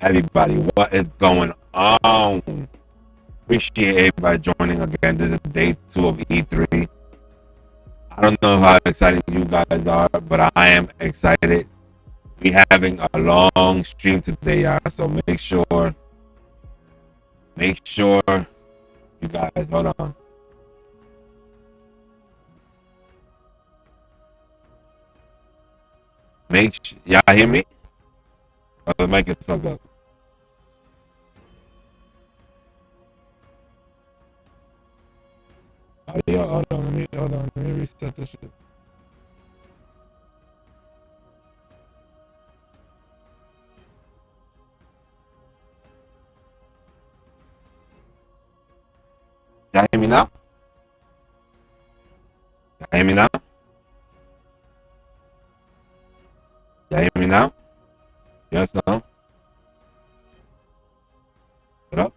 Everybody, what is going on? Appreciate everybody joining again. This is day 2 of E3. I don't know how excited you guys are, but I am excited. We having a long stream today, y'all. So make sure you guys hold on. Y'all hear me? Oh, the mic is fucked up. Audio, hold on, let me reset this shit. Y'all hear me now? Y'all hear me now? Y'all hear me now? Yes, no? What up?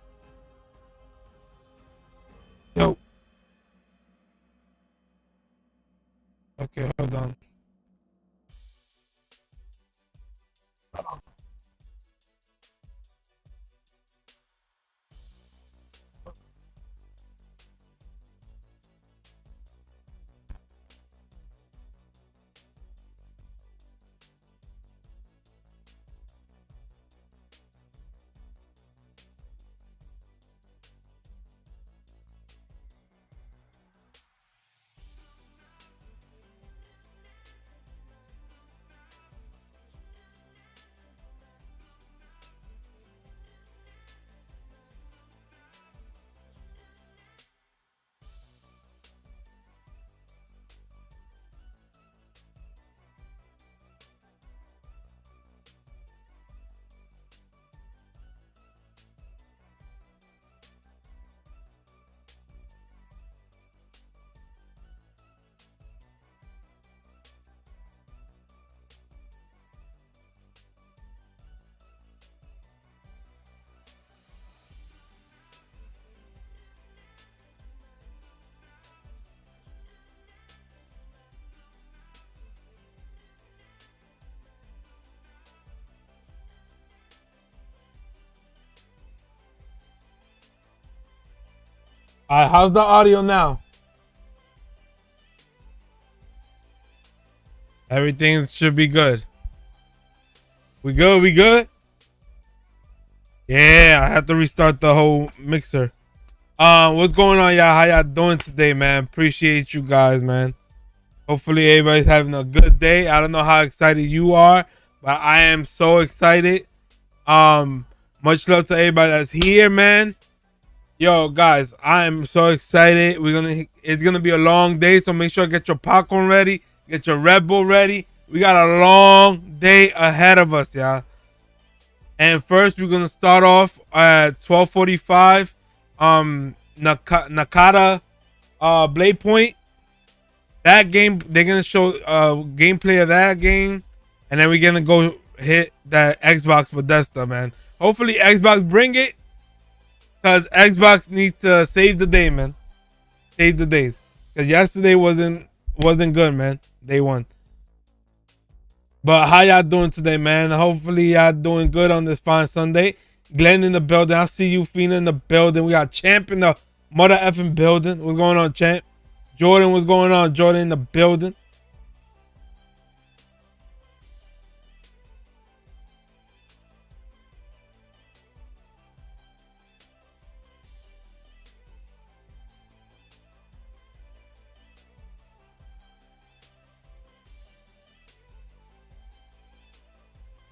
Yo. Okay, hold on. All right, how's the audio now? Everything should be good. We good? We good? Yeah, I have to restart the whole mixer. What's going on, y'all? How y'all doing today, man? Appreciate you guys, man. Hopefully everybody's having a good day. I don't know how excited you are, but I am so excited. Much love to everybody that's here, man. Yo, guys, I am so excited. It's gonna be a long day, so make sure to get your popcorn ready, get your Red Bull ready. We got a long day ahead of us, y'all. And first, we're gonna start off at 12:45. Nakata, Blade Point. That game, they're gonna show gameplay of that game, and then we're gonna go hit that Xbox Bethesda, man. Hopefully, Xbox bring it. Because Xbox needs to save the day, man. Save the days. Because yesterday wasn't good, man. Day one. But how y'all doing today, man? Hopefully y'all doing good on this fine Sunday. Glenn in the building. I see you, Fina, in the building. We got Champ in the mother effing building. What's going on, Champ? Jordan, what's going on? Jordan in the building.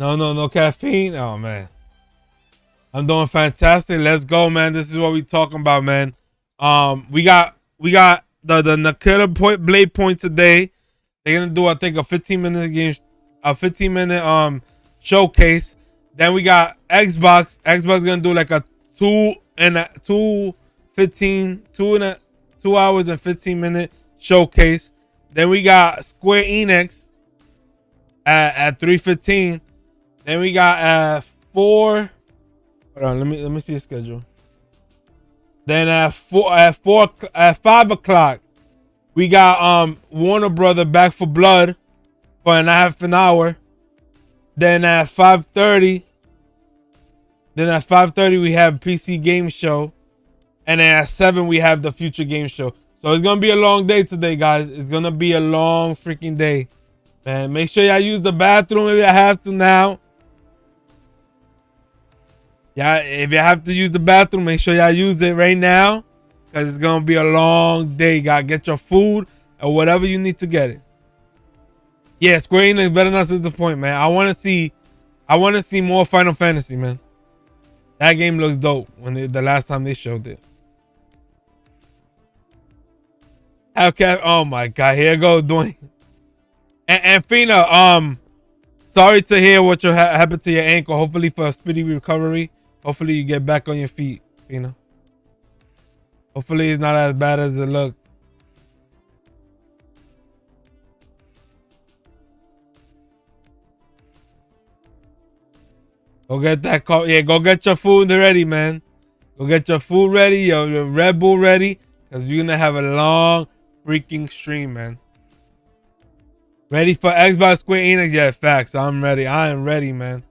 No caffeine. Oh man, I'm doing fantastic. Let's go, man. This is what we talking about, man. We got the Nakata Blade Point today. They're gonna do, I think, a 15-minute game, a 15-minute showcase. Then we got Xbox. Xbox gonna do like a 2 hours and 15-minute showcase. Then we got Square Enix at 3:15. Then we got 4. Hold on, let me see the schedule. Then at 5 o'clock, we got Warner Brother Back for Blood for an half an hour. Then at 5:30, Then at 5:30 we have PC game show, and then at 7 we have the future game show. So it's gonna be a long day today, guys. It's gonna be a long freaking day, man. Make sure y'all use the bathroom if you have to now. Yeah, if you have to use the bathroom, make sure y'all use it right now, because it's gonna be a long day. You gotta get your food or whatever you need to get it. Yeah, Square Enix better not disappoint, man. I want to see more Final Fantasy, man. That game looks dope the last time they showed it. Okay, oh my god, here goes Dwayne. And Fina, sorry to hear what happened to your ankle. Hopefully for a speedy recovery. Hopefully you get back on your feet, Fina. Hopefully it's not as bad as it looks. Go get that call. Yeah, go get your food ready, man. Go get your food ready, your Red Bull ready, because you're gonna have a long freaking stream, man. Ready for Xbox Square Enix? Yeah, facts. I'm ready. I am ready, man.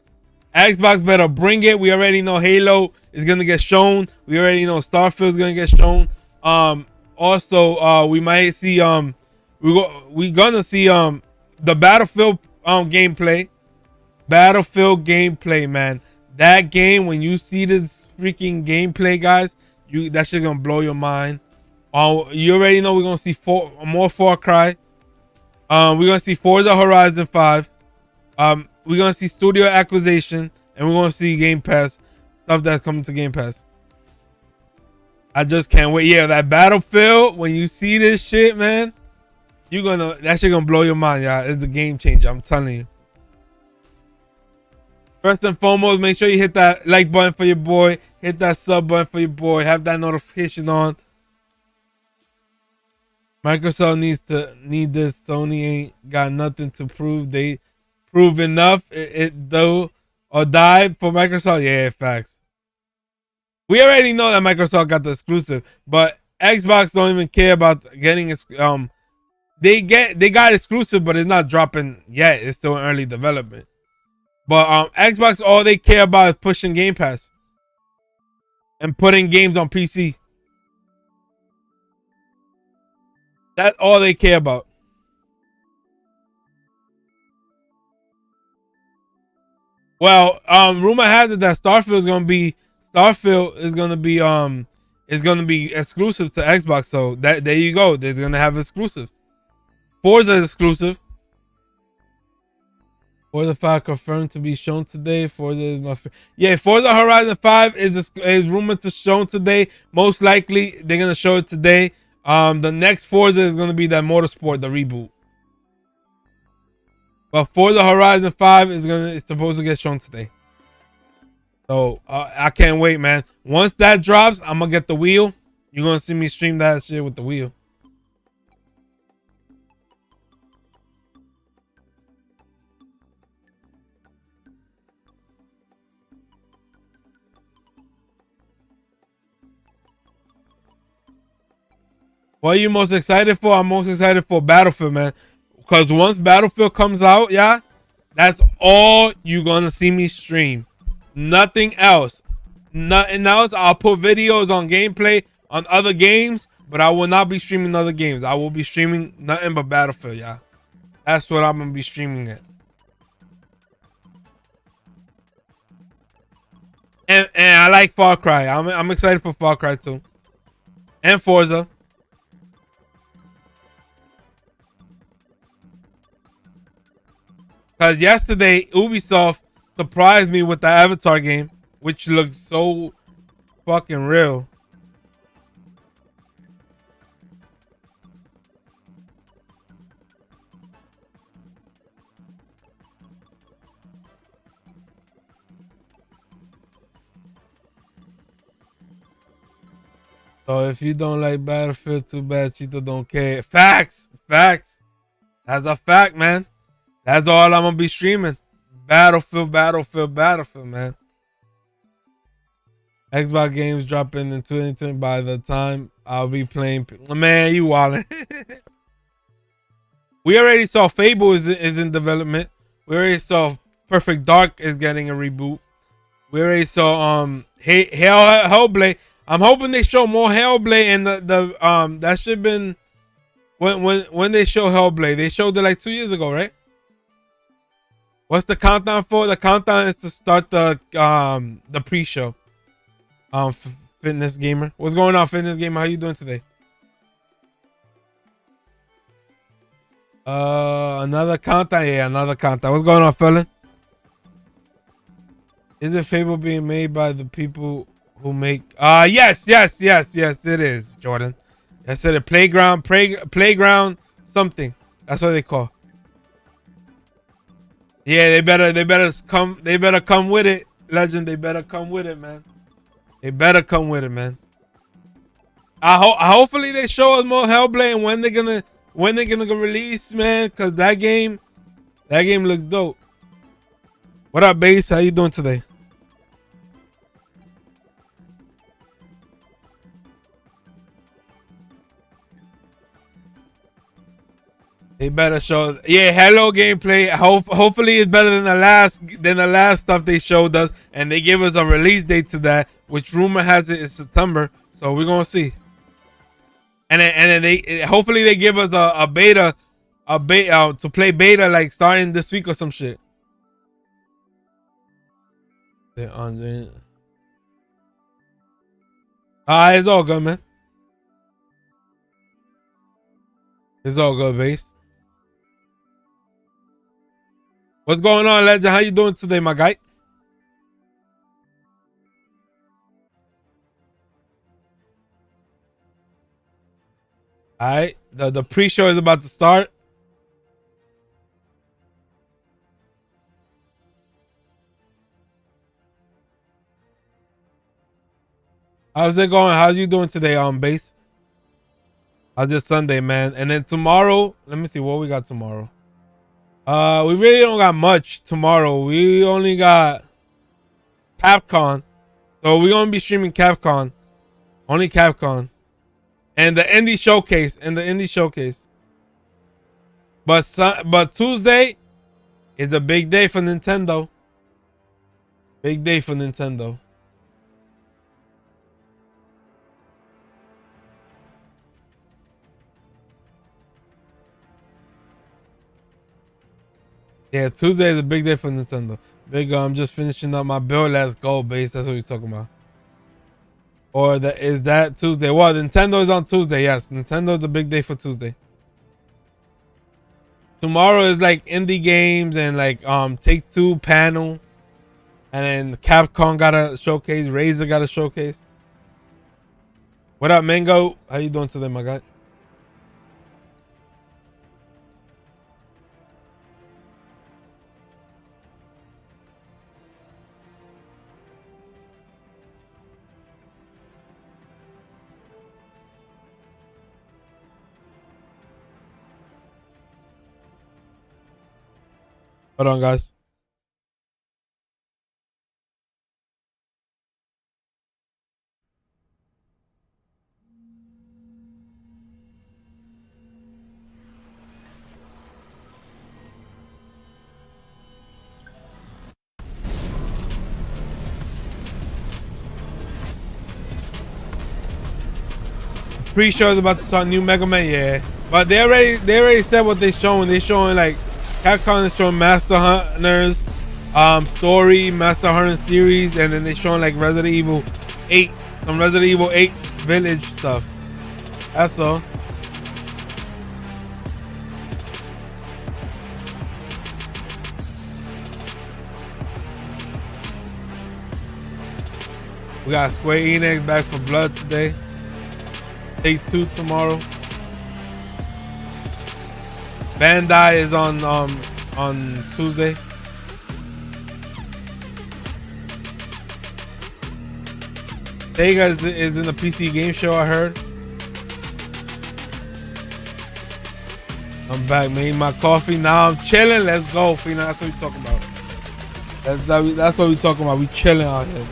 Xbox better bring it. We already know Halo is gonna get shown. We already know Starfield is gonna get shown. Also, we might see we gonna see the Battlefield gameplay. Battlefield gameplay, man. That game, when you see this freaking gameplay, guys, that shit gonna blow your mind. You already know we're gonna see more Far Cry. We're gonna see Forza Horizon 5. We're gonna see studio acquisition, and we're gonna see Game Pass stuff that's coming to Game Pass. I just can't wait. Yeah, that Battlefield, when you see this shit, man, that shit gonna blow your mind, y'all. It's a game changer, I'm telling you. First and foremost, make sure you hit that like button for your boy, hit that sub button for your boy, have that notification on. Microsoft need this. Sony ain't got nothing to prove. They prove enough. It though or die for Microsoft. Yeah, facts. We already know that Microsoft got the exclusive, but Xbox don't even care about getting they got exclusive, but it's not dropping yet. It's still in early development. But Xbox, all they care about is pushing Game Pass and putting games on PC. That's all they care about. Well, rumor has it that Starfield is gonna be exclusive to Xbox. So there you go. They're gonna have exclusive. Forza is exclusive. Forza 5 confirmed to be shown today. Forza is my Forza Horizon 5 is rumored to show today. Most likely they're gonna show it today. The next Forza is gonna be that Motorsport, the reboot. But Forza Horizon 5 is supposed to get shown today. So I can't wait, man. Once that drops, I'm gonna get the wheel. You're gonna see me stream that shit with the wheel. What are you most excited for? I'm most excited for Battlefield, man. Because once Battlefield comes out, yeah, that's all you're gonna see me stream. Nothing else. Nothing else. I'll put videos on gameplay on other games, but I will not be streaming other games. I will be streaming nothing but Battlefield, yeah. That's what I'm gonna be streaming it. And I like Far Cry. I'm excited for Far Cry too. And Forza. Because yesterday, Ubisoft surprised me with the Avatar game, which looked so fucking real. So if you don't like Battlefield, too bad. Cheetah don't care. Facts. Facts. That's a fact, man. That's all I'm gonna be streaming. Battlefield, man. Xbox games dropping in 2020. By the time I'll be playing, man, you wildin'. We already saw Fable is in development. We already saw Perfect Dark is getting a reboot. We already saw Hellblade. I'm hoping they show more Hellblade, and the that should have been when they show Hellblade. They showed it like 2 years ago, right? What's the countdown for? The countdown is to start the pre-show. Fitness gamer, what's going on, fitness gamer? How you doing today? Another countdown, yeah, another countdown. What's going on, fella? Is it Fable being made by the people who make? Yes, it is, Jordan. I said a playground something. That's what they call. Yeah, they better come with it, legend. They better come with it, man. They better come with it, man. Hopefully they show us more Hellblade and when they're gonna release, man. Cause that game looks dope. What up, Base? How you doing today? They better show, yeah, hello gameplay. Hopefully it's better than the last stuff they showed us, and they give us a release date to that, which rumor has it is September. So we're gonna see. And then they hopefully they give us a beta to play beta like starting this week or some shit. It's all good, man. It's all good, Base. What's going on, legend? How you doing today, my guy? All right, the pre-show is about to start. How's it going? How you doing today on Base? How's your Sunday, man? And then tomorrow, let me see what we got tomorrow. We really don't got much tomorrow. We only got Capcom. So we're gonna be streaming Capcom. Only Capcom. And the indie showcase. But Tuesday is a big day for Nintendo. Big day for Nintendo. Yeah, Tuesday is a big day for Nintendo. Big, I'm just finishing up my build. Let's go, Base. That's what you're talking about. Or is that Tuesday? Well, Nintendo is on Tuesday. Yes, Nintendo is a big day for Tuesday. Tomorrow is like indie games and like Take-Two panel, and then Capcom got a showcase. Razer got a showcase. What up, Mango? How you doing today, my guy? Hold on, guys. Pre-show is about to start new Mega Man, yeah. But they already said what they're showing. They're showing like Capcom is showing Master Hunters, story, Master Hunter series, and then they're showing like Resident Evil 8, some Resident Evil 8 Village stuff. That's all. We got Square Enix back for Blood today. Take-Two tomorrow. Bandai is on Tuesday. Sega is in the PC game show, I heard. I'm back, made my coffee. Now I'm chilling. Let's go, Fina. That's what we talking about. That's what we talking about. We chilling out here.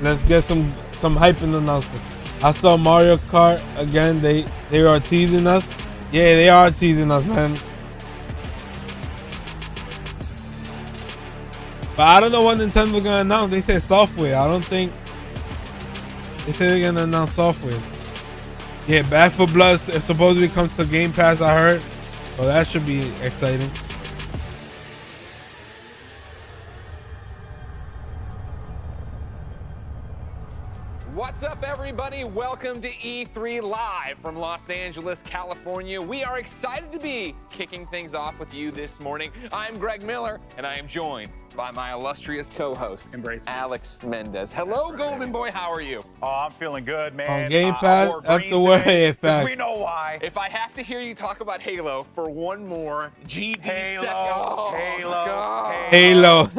Let's get some hype in the announcement. I saw Mario Kart again. They are teasing us. Yeah, they are teasing us, man. But I don't know what Nintendo's gonna announce. They said software. I don't think they say they're gonna announce software. Yeah, Back 4 Blood supposedly comes to Game Pass, I heard. So that should be exciting. What's up, everybody? Welcome to E3 Live from Los Angeles, California. We are excited to be kicking things off with you this morning. I'm Greg Miller, and I am joined by my illustrious co-host, Alex Mendez. Hello, Golden Boy. How are you? Oh, I'm feeling good, man. On Game Pass, that's the way. We know why. If I have to hear you talk about Halo for one more GD second. Halo.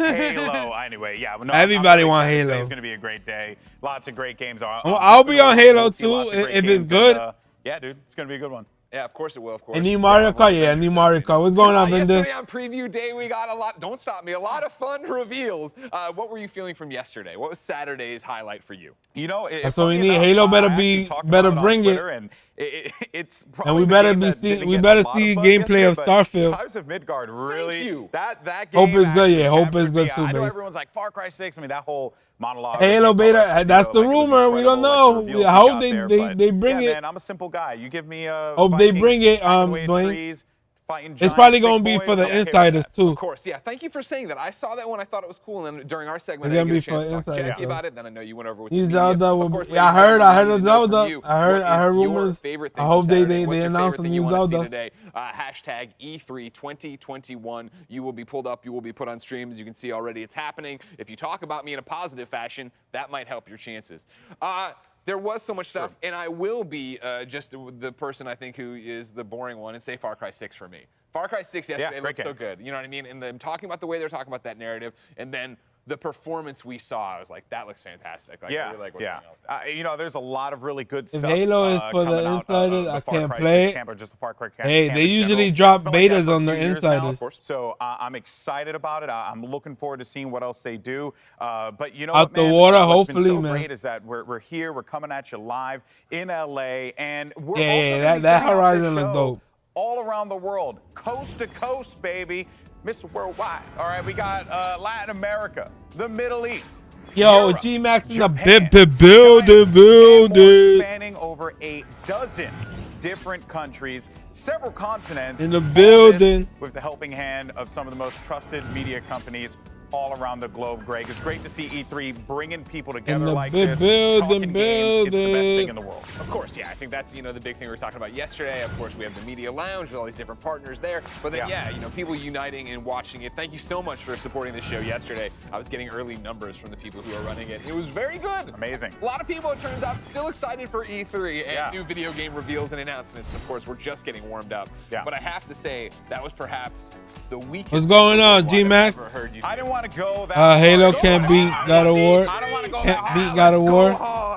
Anyway, yeah. No, Everybody wants Halo. It's going to be a great day. Lots of great games. I'll be on Halo too if it's good. Yeah, dude, it's going to be a good one. Yeah, of course it will, of course. And new Mario Kart? Yeah, new Mario Kart. What's going on, Mendez? Yesterday on preview day, we got a lot of fun reveals. What were you feeling from yesterday? What was Saturday's highlight for you? You know, that's what we need. Halo better bring it. And it's and we better see gameplay of Starfield. Tribes of Midgard really. That game. Hope is good. Yeah, hope is good too. I know everyone's like Far Cry 6. I mean, that whole monologue. Halo beta. That's the rumor. We don't know. I hope they bring it. Man, I'm a simple guy. You give me a. Hope they bring it. Blaine. It's probably going to be for the insiders, too. Of course, yeah. Thank you for saying that. I saw that one. I thought it was cool. And then during our segment, I didn't get a chance to talk to Jackie about it. Then I know you went over with the Zelda. I heard of Zelda. I heard rumors. I hope they announce a new Zelda. Today? Hashtag E3 2021. You will be pulled up. You will be put on stream. As you can see already, it's happening. If you talk about me in a positive fashion, that might help your chances. There was so much stuff, and I will be just the person I think who is the boring one and say Far Cry 6 for me. Far Cry 6 yesterday looked so good. You know what I mean? And then talking about the way they're talking about that narrative, and then the performance we saw, I was like, that looks fantastic. Like, I really like what's going on with that. You know, there's a lot of really good stuff. If Halo is for the insiders, I can't play it. Just the Far Cry hey, they usually drop betas on the insiders. So I'm excited about it. I'm looking forward to seeing what else they do. But you know, out the water, what's hopefully, been so man. Great is that we're here, we're coming at you live in LA, and we're that Horizon looks dope. All around the world, coast to coast, baby. Mr. Worldwide. All right, we got Latin America, the Middle East. Yo, Europe, G-Max in the building. Spanning over a dozen different countries, several continents. In the building. With the helping hand of some of the most trusted media companies all around the globe, Greg. It's great to see E3 bringing people together like this, talking games. It's the best thing in the world. Of course, yeah. I think that's, the big thing we were talking about yesterday. Of course, we have the Media Lounge with all these different partners there. But then, people uniting and watching it. Thank you so much for supporting the show yesterday. I was getting early numbers from the people who are running it. It was very good. Amazing. A lot of people, it turns out, still excited for E3 and new video game reveals and announcements. Of course, we're just getting warmed up. Yeah. But I have to say, that was perhaps the weakest. What's going on, G-Max? I didn't want to go that Halo can't beat God of War. I don't want to go can't beat God of War.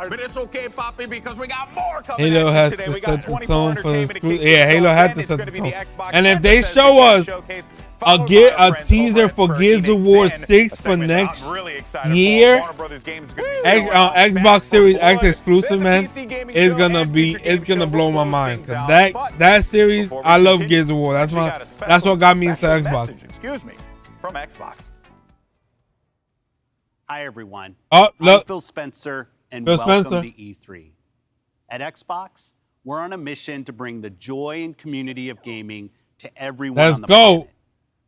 But it's okay, Poppy, because we got more coming Halo has today. to We got set the tone for the exclusive. Yeah, Halo has to set the tone. And if they show us a teaser for Gears of War 6 for next year, Xbox Series X exclusive, man, it's gonna blow my mind. That series, I love Gears of War. That's what got me into Xbox. Excuse me, from Xbox. Hi, everyone. Oh, look. I'm Phil Spencer, and welcome to E3. At Xbox, we're on a mission to bring the joy and community of gaming to everyone on the planet.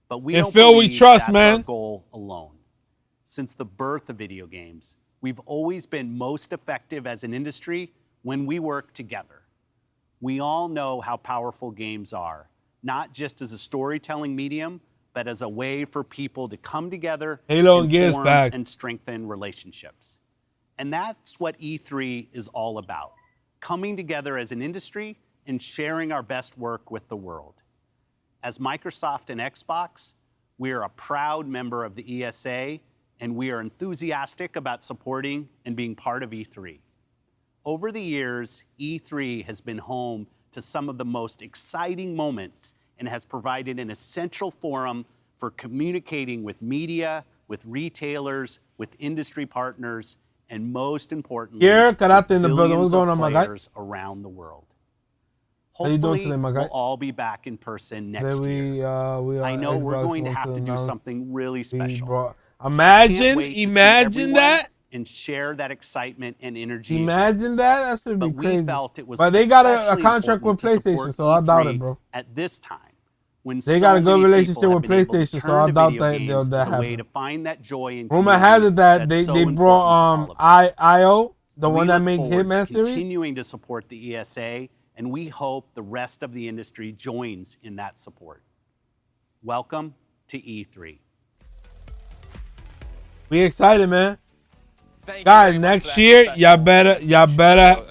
But we don't believe that's our goal alone. Since the birth of video games, we've always been most effective as an industry when we work together. We all know how powerful games are, not just as a storytelling medium, but as a way for people to come together and strengthen relationships. And that's what E3 is all about, coming together as an industry and sharing our best work with the world. As Microsoft and Xbox, we are a proud member of the ESA, and we are enthusiastic about supporting and being part of E3. Over the years, E3 has been home to some of the most exciting moments and has provided an essential forum for communicating with media, with retailers, with industry partners, and most importantly, billions of players around the world. Hopefully, we'll all be back in person next year. I know we're going to have to do something really special. Imagine that. And share that excitement and energy. Imagine that should be crazy. We felt it was but they got a contract with PlayStation, so I doubt it, bro. At this time, when they got a good relationship with PlayStation, so I doubt that they'll happen. Way to find that joy in rumor has it that they brought IO, the one that made Hitman series, continuing to support the ESA, and we hope the rest of the industry joins in that support. Welcome to E3. We excited, man. Guys, next year y'all better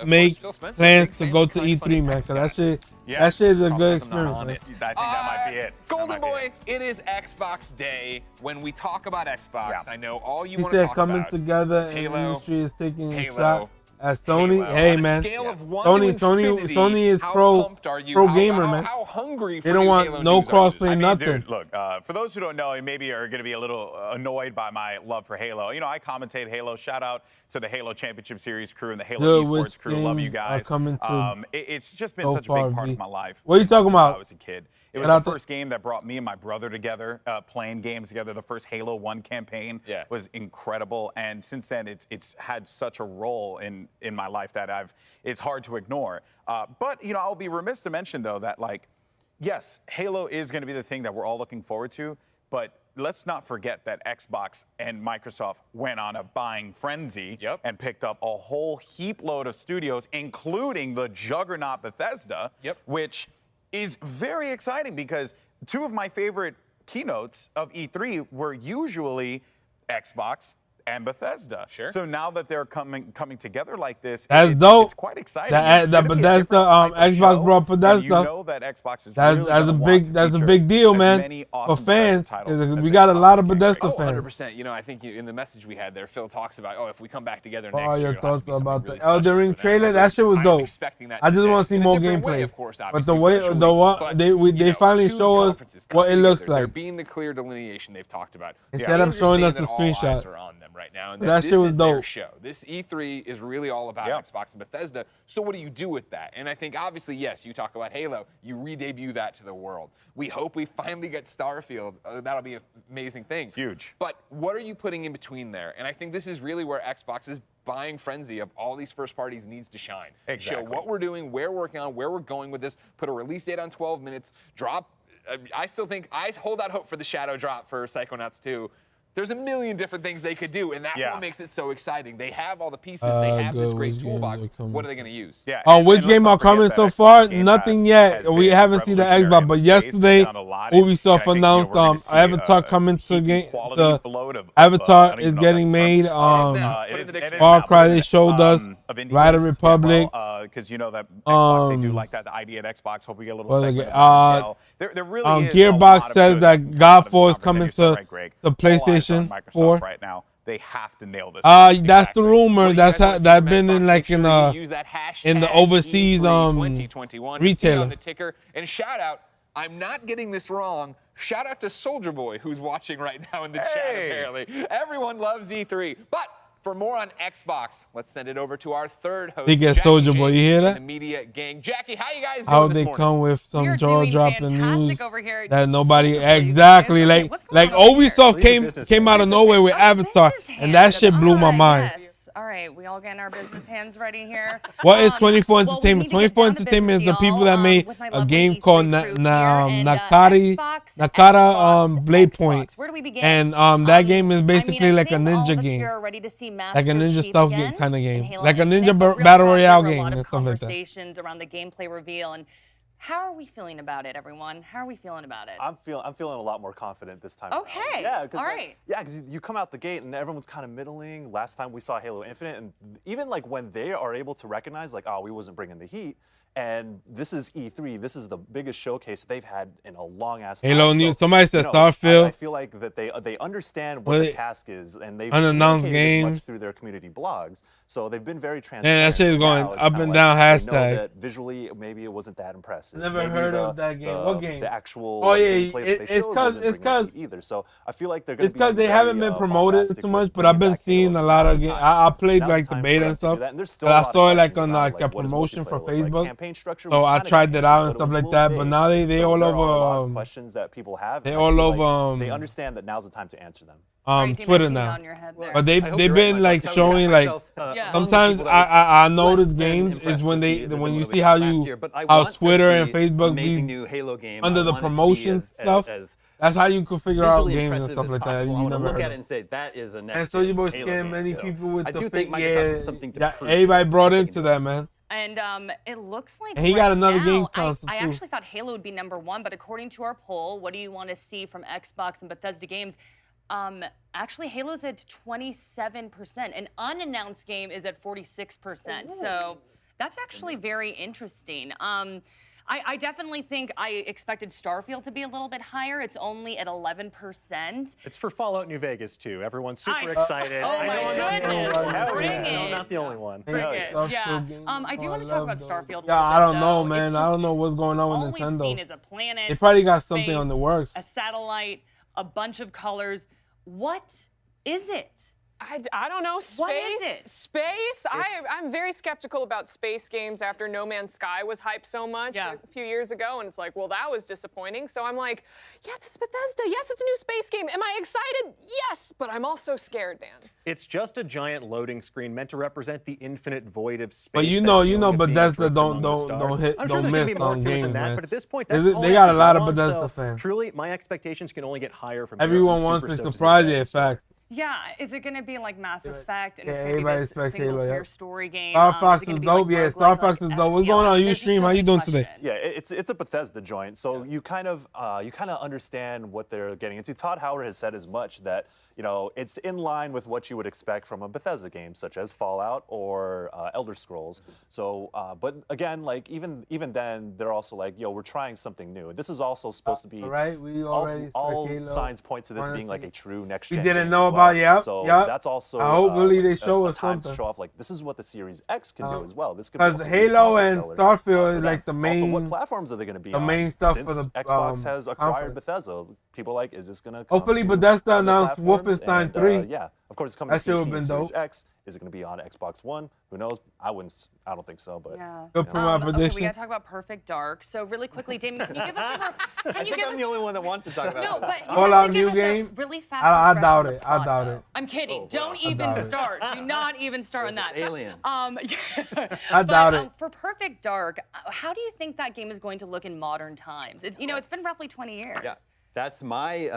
make plans to go to E3, man, because that shit is a good experience, man. I think that might be it. Golden Boy, it is Xbox Day. When we talk about Xbox, I know all you want to talk about. He said coming together and the industry is taking a shot. At Sony, hey man, Sony is pro gamer, man. How hungry they don't want no crossplay, nothing. Dude, look, for those who don't know, and maybe are going to be a little annoyed by my love for Halo. You know, I commentate Halo. Shout out to the Halo Championship Series crew and the Halo Esports crew. Love you guys. It's just been such a big part of my life. What are you talking about? Since I was a kid. It was the first game that brought me and my brother together, playing games together. The first Halo 1 campaign was incredible, and since then it's had such a role in my life that it's hard to ignore. But you know, I'll be remiss to mention though that yes, Halo is going to be the thing that we're all looking forward to, but let's not forget that Xbox and Microsoft went on a buying frenzy and picked up a whole heap load of studios, including the juggernaut Bethesda, which is very exciting because two of my favorite keynotes of E3 were usually Xbox and Bethesda. Sure. So now that they're coming together like this, that's dope. It's quite exciting. The Bethesda, Xbox brought Bethesda. You know that Xbox is that's a big deal, man, for fans. We got a lot of Bethesda fans. 100%. You know, I think in the message we had there, Phil talks about, if we come back together next year. What are your thoughts about the Elden Ring trailer? That shit was dope. I just want to see more gameplay. But they finally show us what it looks like. There being the clear delineation they've talked about. Instead of showing us the screenshot. Right now, and that shit was dope. Show. This E3 is really all about Xbox and Bethesda. So what do you do with that? And I think obviously, yes, you talk about Halo, you re-debut that to the world. We hope we finally get Starfield. That'll be an amazing thing. Huge. But what are you putting in between there? And I think this is really where Xbox's buying frenzy of all these first parties needs to shine. Exactly. Show what we're doing, where we're working on, where we're going with this. Put a release date on 12 minutes. Drop. I still think I hold out hope for the Shadow drop for Psychonauts 2. There's a million different things they could do, and that's what makes it so exciting. They have all the pieces. They have this great toolbox. What are they going to use? Which game are coming so far? Nothing yet. We haven't seen the Xbox, but yesterday Ubisoft announced Avatar coming to game. Avatar is getting made. Far Cry they showed us. Rider Republic. Because you know that Xbox, they do like that. The idea at Xbox. Hope we get a little segment. There really is Gearbox says that God4 is coming to the PlayStation 4 right now. They have to nail this. That's the rumor. That's been in in the overseas retailer. On the ticker. And shout out, I'm not getting this wrong. Shout out to Soldier Boy, who's watching right now in the chat. Apparently, everyone loves E3, but. For more on Xbox, let's send it over to our third host. Big Soldier Boy, you hear that? The media gang. Jackie, how you guys doing How this they morning? come with some jaw-dropping news over here. that nobody exactly like Ubisoft came out of nowhere with Avatar, and that shit blew my mind. Yes. All right, we all getting our business hands ready here. What is 24 Entertainment? 24 Entertainment is the people that made a game called Nakata Blade Point. Where do we begin? And that game is basically like a ninja game. Like a ninja stealth kind of game. Like a ninja battle royale game and stuff like that. Conversations around the gameplay reveal. And how are we feeling about it, everyone? How are we feeling about it? I'm feeling a lot more confident this time. Okay. Yeah. All right. Because you come out the gate and everyone's kind of middling. Last time we saw Halo Infinite, and even like when they are able to recognize, like, oh, we wasn't bringing the heat. And this is E3. This is the biggest showcase they've had in a long ass time. Halo News. Somebody said Starfield. I feel like that they understand what the task is, and they've unannounced games much through their community blogs. So they've been very transparent. And that shit is going up and down hashtag. I know that visually, maybe it wasn't that impressive. Never heard of that game. What game? The actual. Gameplay it's because either. So I feel like they're going to be. It's because they haven't been promoted too much, but I've been seeing a lot of games. I played like the beta and stuff. But I saw it like on like a promotion for Facebook. campaign structure. So I tried that out and stuff like that, but now they all there are a lot over of questions that people have. they and I all feel like over they understand that now's the time to answer them. Twitter now. But they've been like Like, showing like sometimes I notice games is when you see how Twitter and Facebook be under the promotion stuff. That's how you can figure out games and stuff like that. You never look heard at of. it and say that is a next. And so you both Halo scared game. many So people with I the do think fake- Microsoft has something to prove. Everybody brought into that, man. And it looks like And he got another now, game console, I too. actually thought Halo would be #1, but according to our poll, what do you want to see from Xbox and Bethesda games? Actually, Halo's at 27%. An unannounced game is at 46%. So that's actually very interesting. I definitely think I expected Starfield to be a little bit higher. It's only at 11%. It's for Fallout New Vegas, too. Everyone's super excited. Oh, my goodness. Bring it. I'm not the only one. Bring it. Yeah. I do want to talk about Starfield. Yeah, I don't know, man. I don't know what's going on with Nintendo. All we've seen is a planet. They probably got something space, on the works. A satellite, a bunch of colors. What is it? I don't know. Space? What is it? Space? I'm very skeptical about space games after No Man's Sky was hyped so much a few years ago, and it's like, well, that was disappointing. So I'm like, yes, it's Bethesda. Yes, it's a new space game. Am I excited? Yes, but I'm also scared, man. It's just a giant loading screen meant to represent the infinite void of space. But you know, Bethesda don't miss on games, man. But at this point, they got a lot of Bethesda fans. Truly, my expectations can only get higher from everyone wants a surprise effect. Yeah, is it going to be like Mass Effect and Yeah, it's going everybody to be expects this single Halo, player yeah. story game? Star Fox is it was gonna be dope. like Yeah, roguelike, Star Fox was like dope. What's FPS? going on, There's Ustream? so How you many doing today? questions. Yeah, it's a Bethesda joint, so you kind of understand what they're getting into. Todd Howard has said as much that it's in line with what you would expect from a Bethesda game, such as Fallout or Elder Scrolls. So, but again, like even then, they're also like, we're trying something new. This is also supposed to be We already all Halo. signs point to this being like a true next gen. We didn't game know as well. about So yep. that's also hopefully they show a us time something. to show off like this is what the Series X can do as well. This could Because also be a Halo console and seller, Starfield is for like the them. main. Also, what platforms are they going to be the on? main stuff Since for the Xbox has acquired conference. Bethesda, people like, is this going to? Hopefully Bethesda announced Wolfenstein 3. Yeah, of course it's coming That to should have PC been and Series dope. X. Is it going to be on Xbox One? Who knows? I don't think so, but Good for my Okay, we prediction. got to talk about Perfect Dark. So really quickly, Damien, can you give us a I think I'm the only one that wants to talk about No, it. but you Fallout have to give new us a game? really fast I refresh doubt on the it. I plot, doubt though. it. I'm kidding. Don't doubt even it. start. Do not even start on that. Alien. I doubt it. For Perfect Dark, how do you think that game is going to look in modern times? It's been roughly 20 years. Yeah. That's my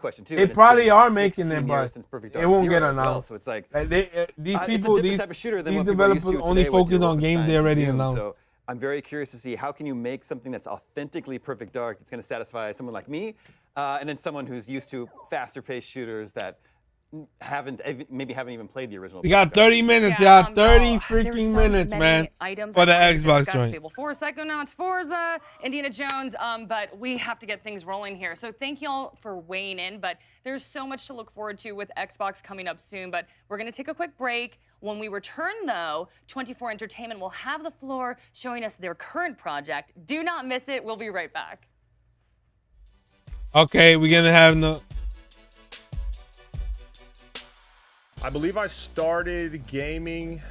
question too. They and it's probably been are making 16 it, years but since Perfect it Dark won't 0 get as well, announced. so it's like these it's a people, different these type of shooter than these what people are used developers to only today with focus your on games Wolfensteins they and already Doom. announced. So I'm very curious to see how can you make something that's authentically Perfect Dark that's going to satisfy someone like me, and then someone who's used to faster-paced shooters that haven't even played the original. We got 30 minutes, Yeah, y'all. 30 there's freaking so minutes, many man, items for the I wanted to Xbox discuss. joint. Fable 4, Psychonauts, Forza, Indiana Jones, but we have to get things rolling here. So thank y'all for weighing in, but there's so much to look forward to with Xbox coming up soon, but we're going to take a quick break. When we return, though, 24 Entertainment will have the floor showing us their current project. Do not miss it. We'll be right back. Okay, we're going to have no... I believe I started gaming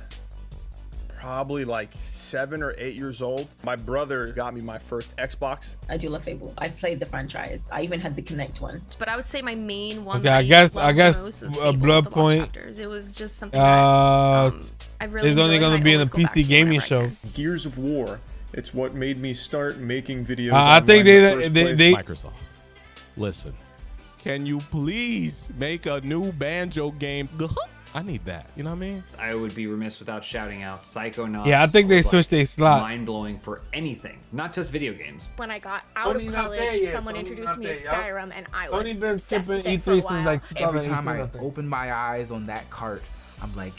probably like 7 or 8 years old. My brother got me my first Xbox. I do love Fable. I've played the franchise. I even had the Kinect one. But I would say my main one. Okay, that I guess loved the most was Fable, Blood the Lost Point. Chapters. It was just something that I really It's only enjoyed, going to and be I in a always go back PC to gaming whenever I show. can. Gears of War. It's what made me start making videos. I think online in the first they place. Microsoft, listen, can you please make a new Banjo game? I need that. You know what I mean? I would be remiss without shouting out Psychonauts. Yeah, I think they was, switched their slot. Mind-blowing for anything, not just video games. When I got out of college, someone introduced me to Skyrim, and I was Sony been obsessed skipping with it for E3 a since while. like Every 2018. time I I think. open my eyes on that cart, I'm like,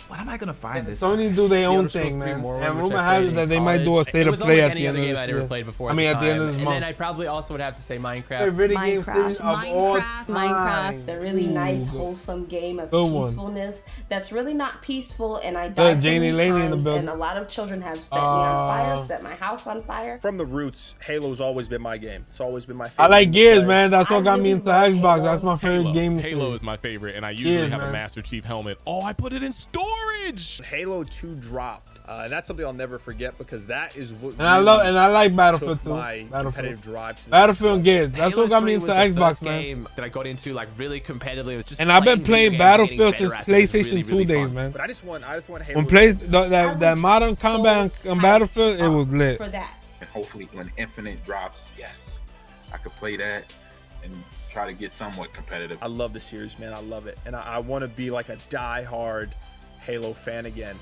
what am I gonna find this Sony time? do their own was supposed thing, to be man. more And which rumor I has played it in that they might do a college. state It of was play unlike at any the end other of game this I'd year. ever played before I mean, at the end of this and month. then I probably also would have to say Minecraft. Favorite game series of all Minecraft, a really nice, wholesome game of Good one. peacefulness that's really not peaceful, and I Good, died so Janie many Laney in the times, building. and a lot of children have set me on fire, set my house on fire. From the roots, Halo's always been my game. It's always been my favorite. I like game to Gears, play. man. That's what I got me really into love Xbox. Halo. That's my favorite game. Halo is my favorite, and I usually Gears, have man. a Master Chief helmet. Oh, I put it in storage. Halo 2 dropped. And that's something I'll never forget because that is what. And I like Battlefield too. My competitive drive to Battlefield and Gears. That's what got me into Xbox, man. Game that I got into like really competitively. Just and I've been playing Battlefield since PlayStation 2 days, man. But I just want Halo. When that modern combat on Battlefield, it was lit. For that. And hopefully, when Infinite drops, yes, I could play that and try to get somewhat competitive. I love the series, man. I love it, and I want to be like a die-hard Halo fan again.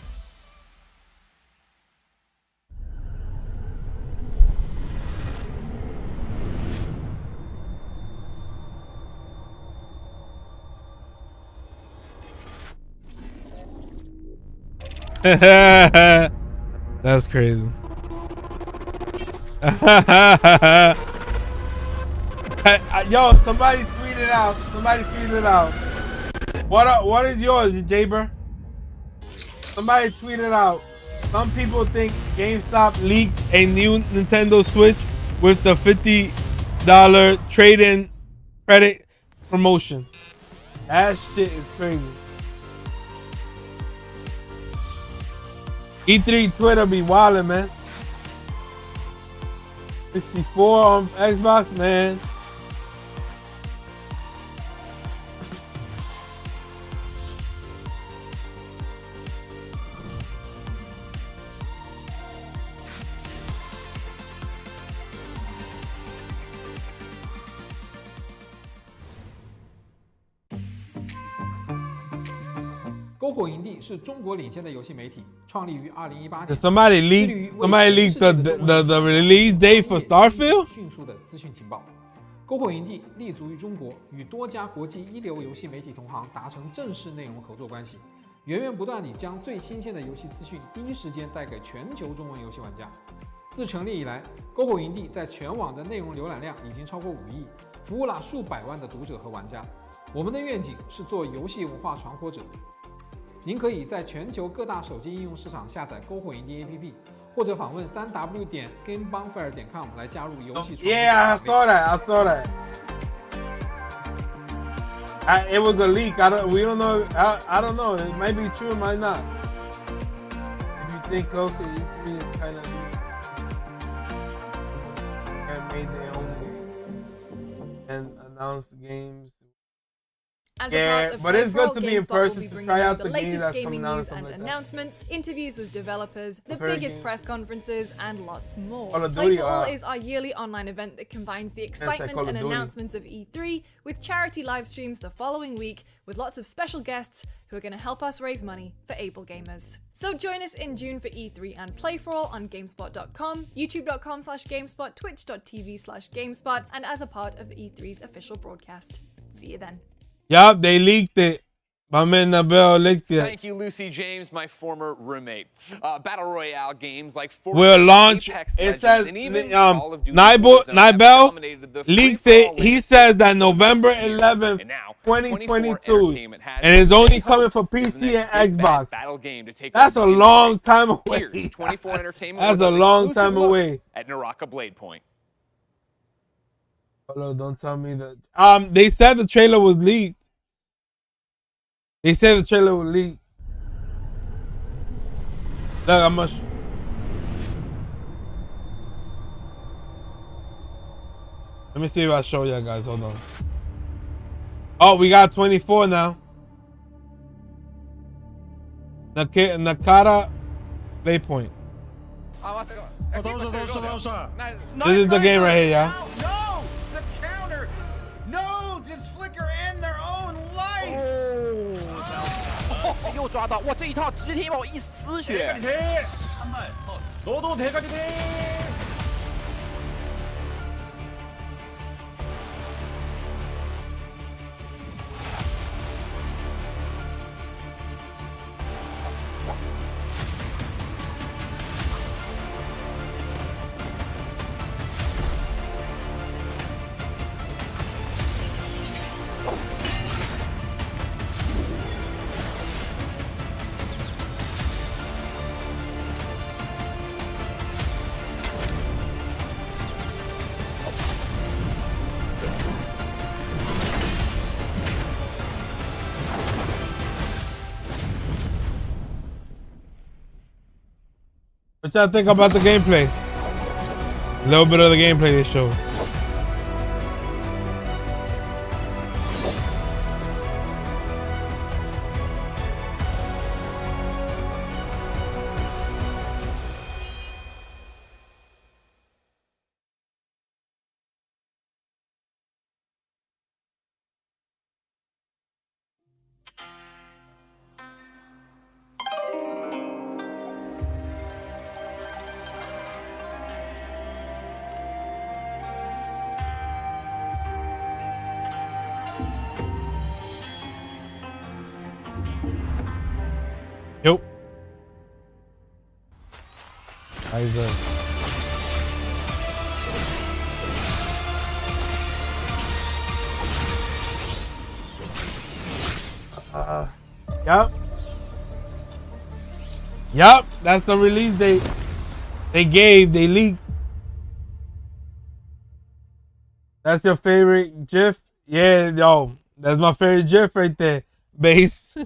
That's crazy. Yo, somebody tweet it out. Somebody tweet it out. What is yours, Jaber? Somebody tweet it out. Some people think GameStop leaked a new Nintendo Switch with the $50 trade-in credit promotion. That shit is crazy. E3 Twitter be wildin', man. 64 on Xbox, man.篝火营地是中国领先的游戏媒体，创立于2018年。Somebody leaked the release date for Starfield? 迅速的资讯情报。篝火营地立足于中国，与多家国际一流游戏媒体同行达成正式内容合作关系，源源不断地将最新鲜的游戏资讯第一时间带给全球中文游戏玩家。自成立以来，篝火营地在全网的内容浏览量已经超过5亿，服务了数百万的读者和玩家。我们的愿景是做游戏文化传播者。您可以在全球各大手机应用市场下载篝火营地 APP， 或者访问3w.gamebonfire.com 来加入游戏传播。Yeah, I saw that. It was a leak. We don't know. I don't know. It might be true, it might not. If you think closely, E3 is kind of and made their own game and announced games. As a part of but it's good to GameSpot be in person to try out the game that's gaming coming out. news and announcements, interviews with developers, the biggest press conferences, and lots more. Call of Duty, Playful is our yearly online event that combines the excitement and announcements of E3 with charity live streams the following week with lots of special guests who are going to help us raise money for able gamers. So join us in June for E3 and Play for All on GameSpot.com, YouTube.com/GameSpot, Twitch.tv/GameSpot, and as a part of the E3's official broadcast. See you then. Yup, they leaked it. My man Nabel leaked it. Thank you, Lucy James, my former roommate. Battle Royale games like Fortnite, will launch. It says Nibel leaked it. He says that November 11th, 2022, and it's only coming for PC and Xbox. That's a long time away. That's a long time away. At Naraka Blade Point. Hello, don't tell me that. They said the trailer was leaked. Look, I must. Let me see if I show you guys. Hold on. Oh, we got 24 now. Nakata Play Point. This is the game right here, y'all. No! The counter! No! Just flicker end their own life! 又抓到，哇！这一套直踢爆一丝血。What y'all think about the gameplay? A little bit of the gameplay they showed. Yep. Isaac. Yep. Yep. That's the release date they gave. They leaked. That's your favorite GIF? Yeah, yo. That's my favorite GIF right there. Base.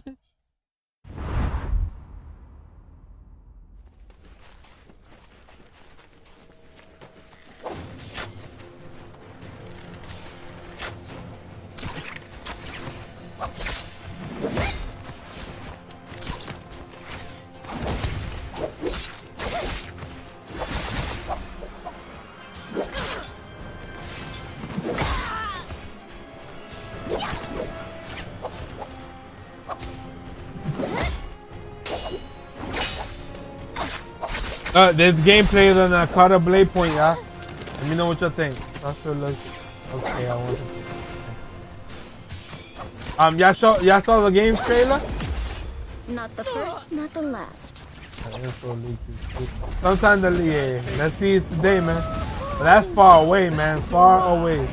There's gameplay on the Carter Blade Point, y'all. Let me know what you think. I feel like okay. I want to. Y'all saw the game trailer? Not the first, not the last. Sometime yeah. Let's see it today, man. But that's far away, man. Far away.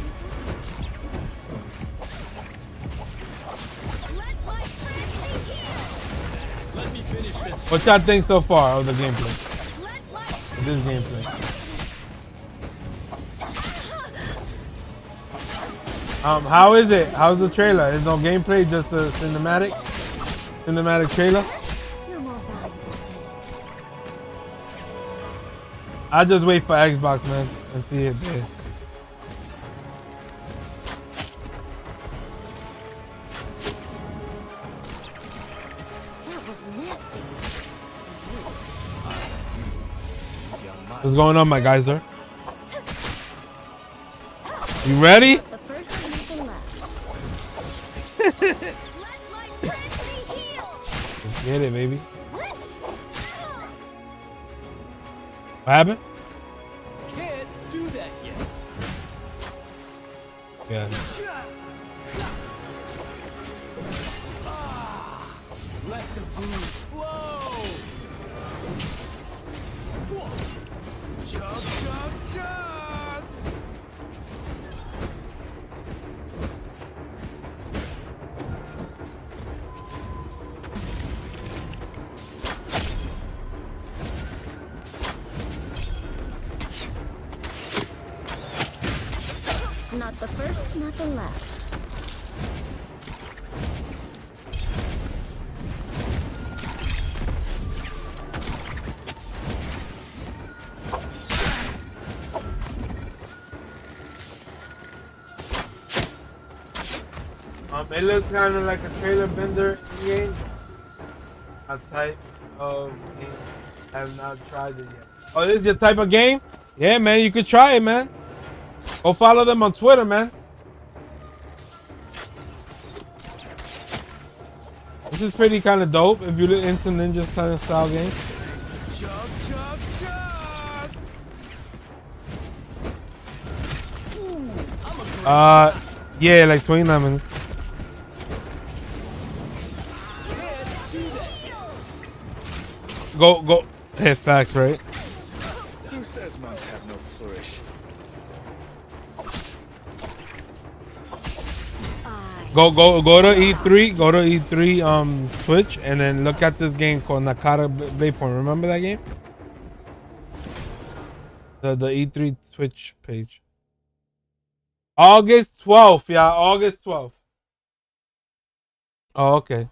What y'all think so far of the gameplay? This gameplay. How is it? How's the trailer? There's no gameplay, just a cinematic trailer. I'll just wait for Xbox, man, and see it there. What's going on, my guys, sir? You ready? Let's get it, baby. What happened? Can't do that yet. Yeah. Let the booze flow. Chug, chug, chug! Not the first, not the last. It looks kind of like a trailer bender game. A type of game. I have not tried it yet. Oh, this is your type of game? Yeah, man, you could try it, man. Go follow them on Twitter, man. This is pretty kind of dope if you're into ninja style games. Chug, chug, chug! Ooh, yeah, like 29 minutes. Go. Hit facts, right? Who says monks have no flourish? Go to E3. Go to E3 Twitch and then look at this game called Nakata Bay Point. Remember that game? The E3 Twitch page. August 12th, yeah. August 12th. Oh, okay.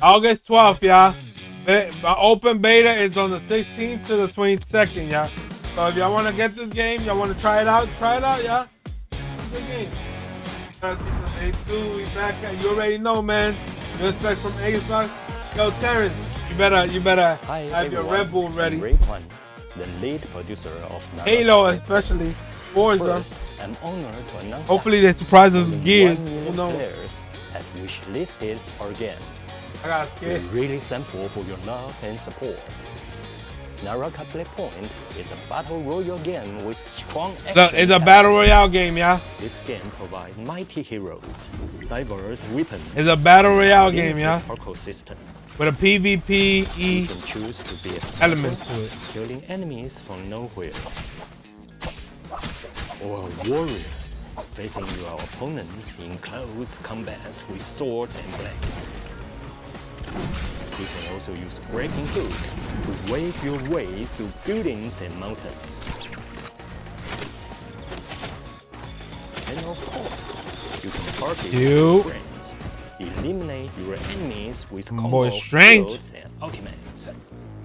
August 12th, yeah. Open beta is on the 16th to the 22nd, yeah. So if y'all want to get this game, y'all want to try it out, yeah. It's a good game. Hey, dude, we back at, you already know, man. You expect from Xbox. Yo, Terrence, you better have your Red Bull ready. The lead producer of Halo, especially Forza. First, I'm honored to announce hopefully they surprise us with Gears. 1 million Who knows? players has wishlisted our game. I got scared. We're really thankful for your love and support. Naraka Play Point is a battle royale game with strong action. Look, it's a battle royale game, yeah. This game provides mighty heroes, diverse weapons. It's a battle royale game, yeah. Ecosystem. With a PvP You can choose to be a elements to it. killing enemies from nowhere, or a warrior facing your opponents in close combats with swords and blades. You can also use Breaking Hook to wave your way through buildings and mountains. And of course, you can target your friends, eliminate your enemies with combo skills and ultimates.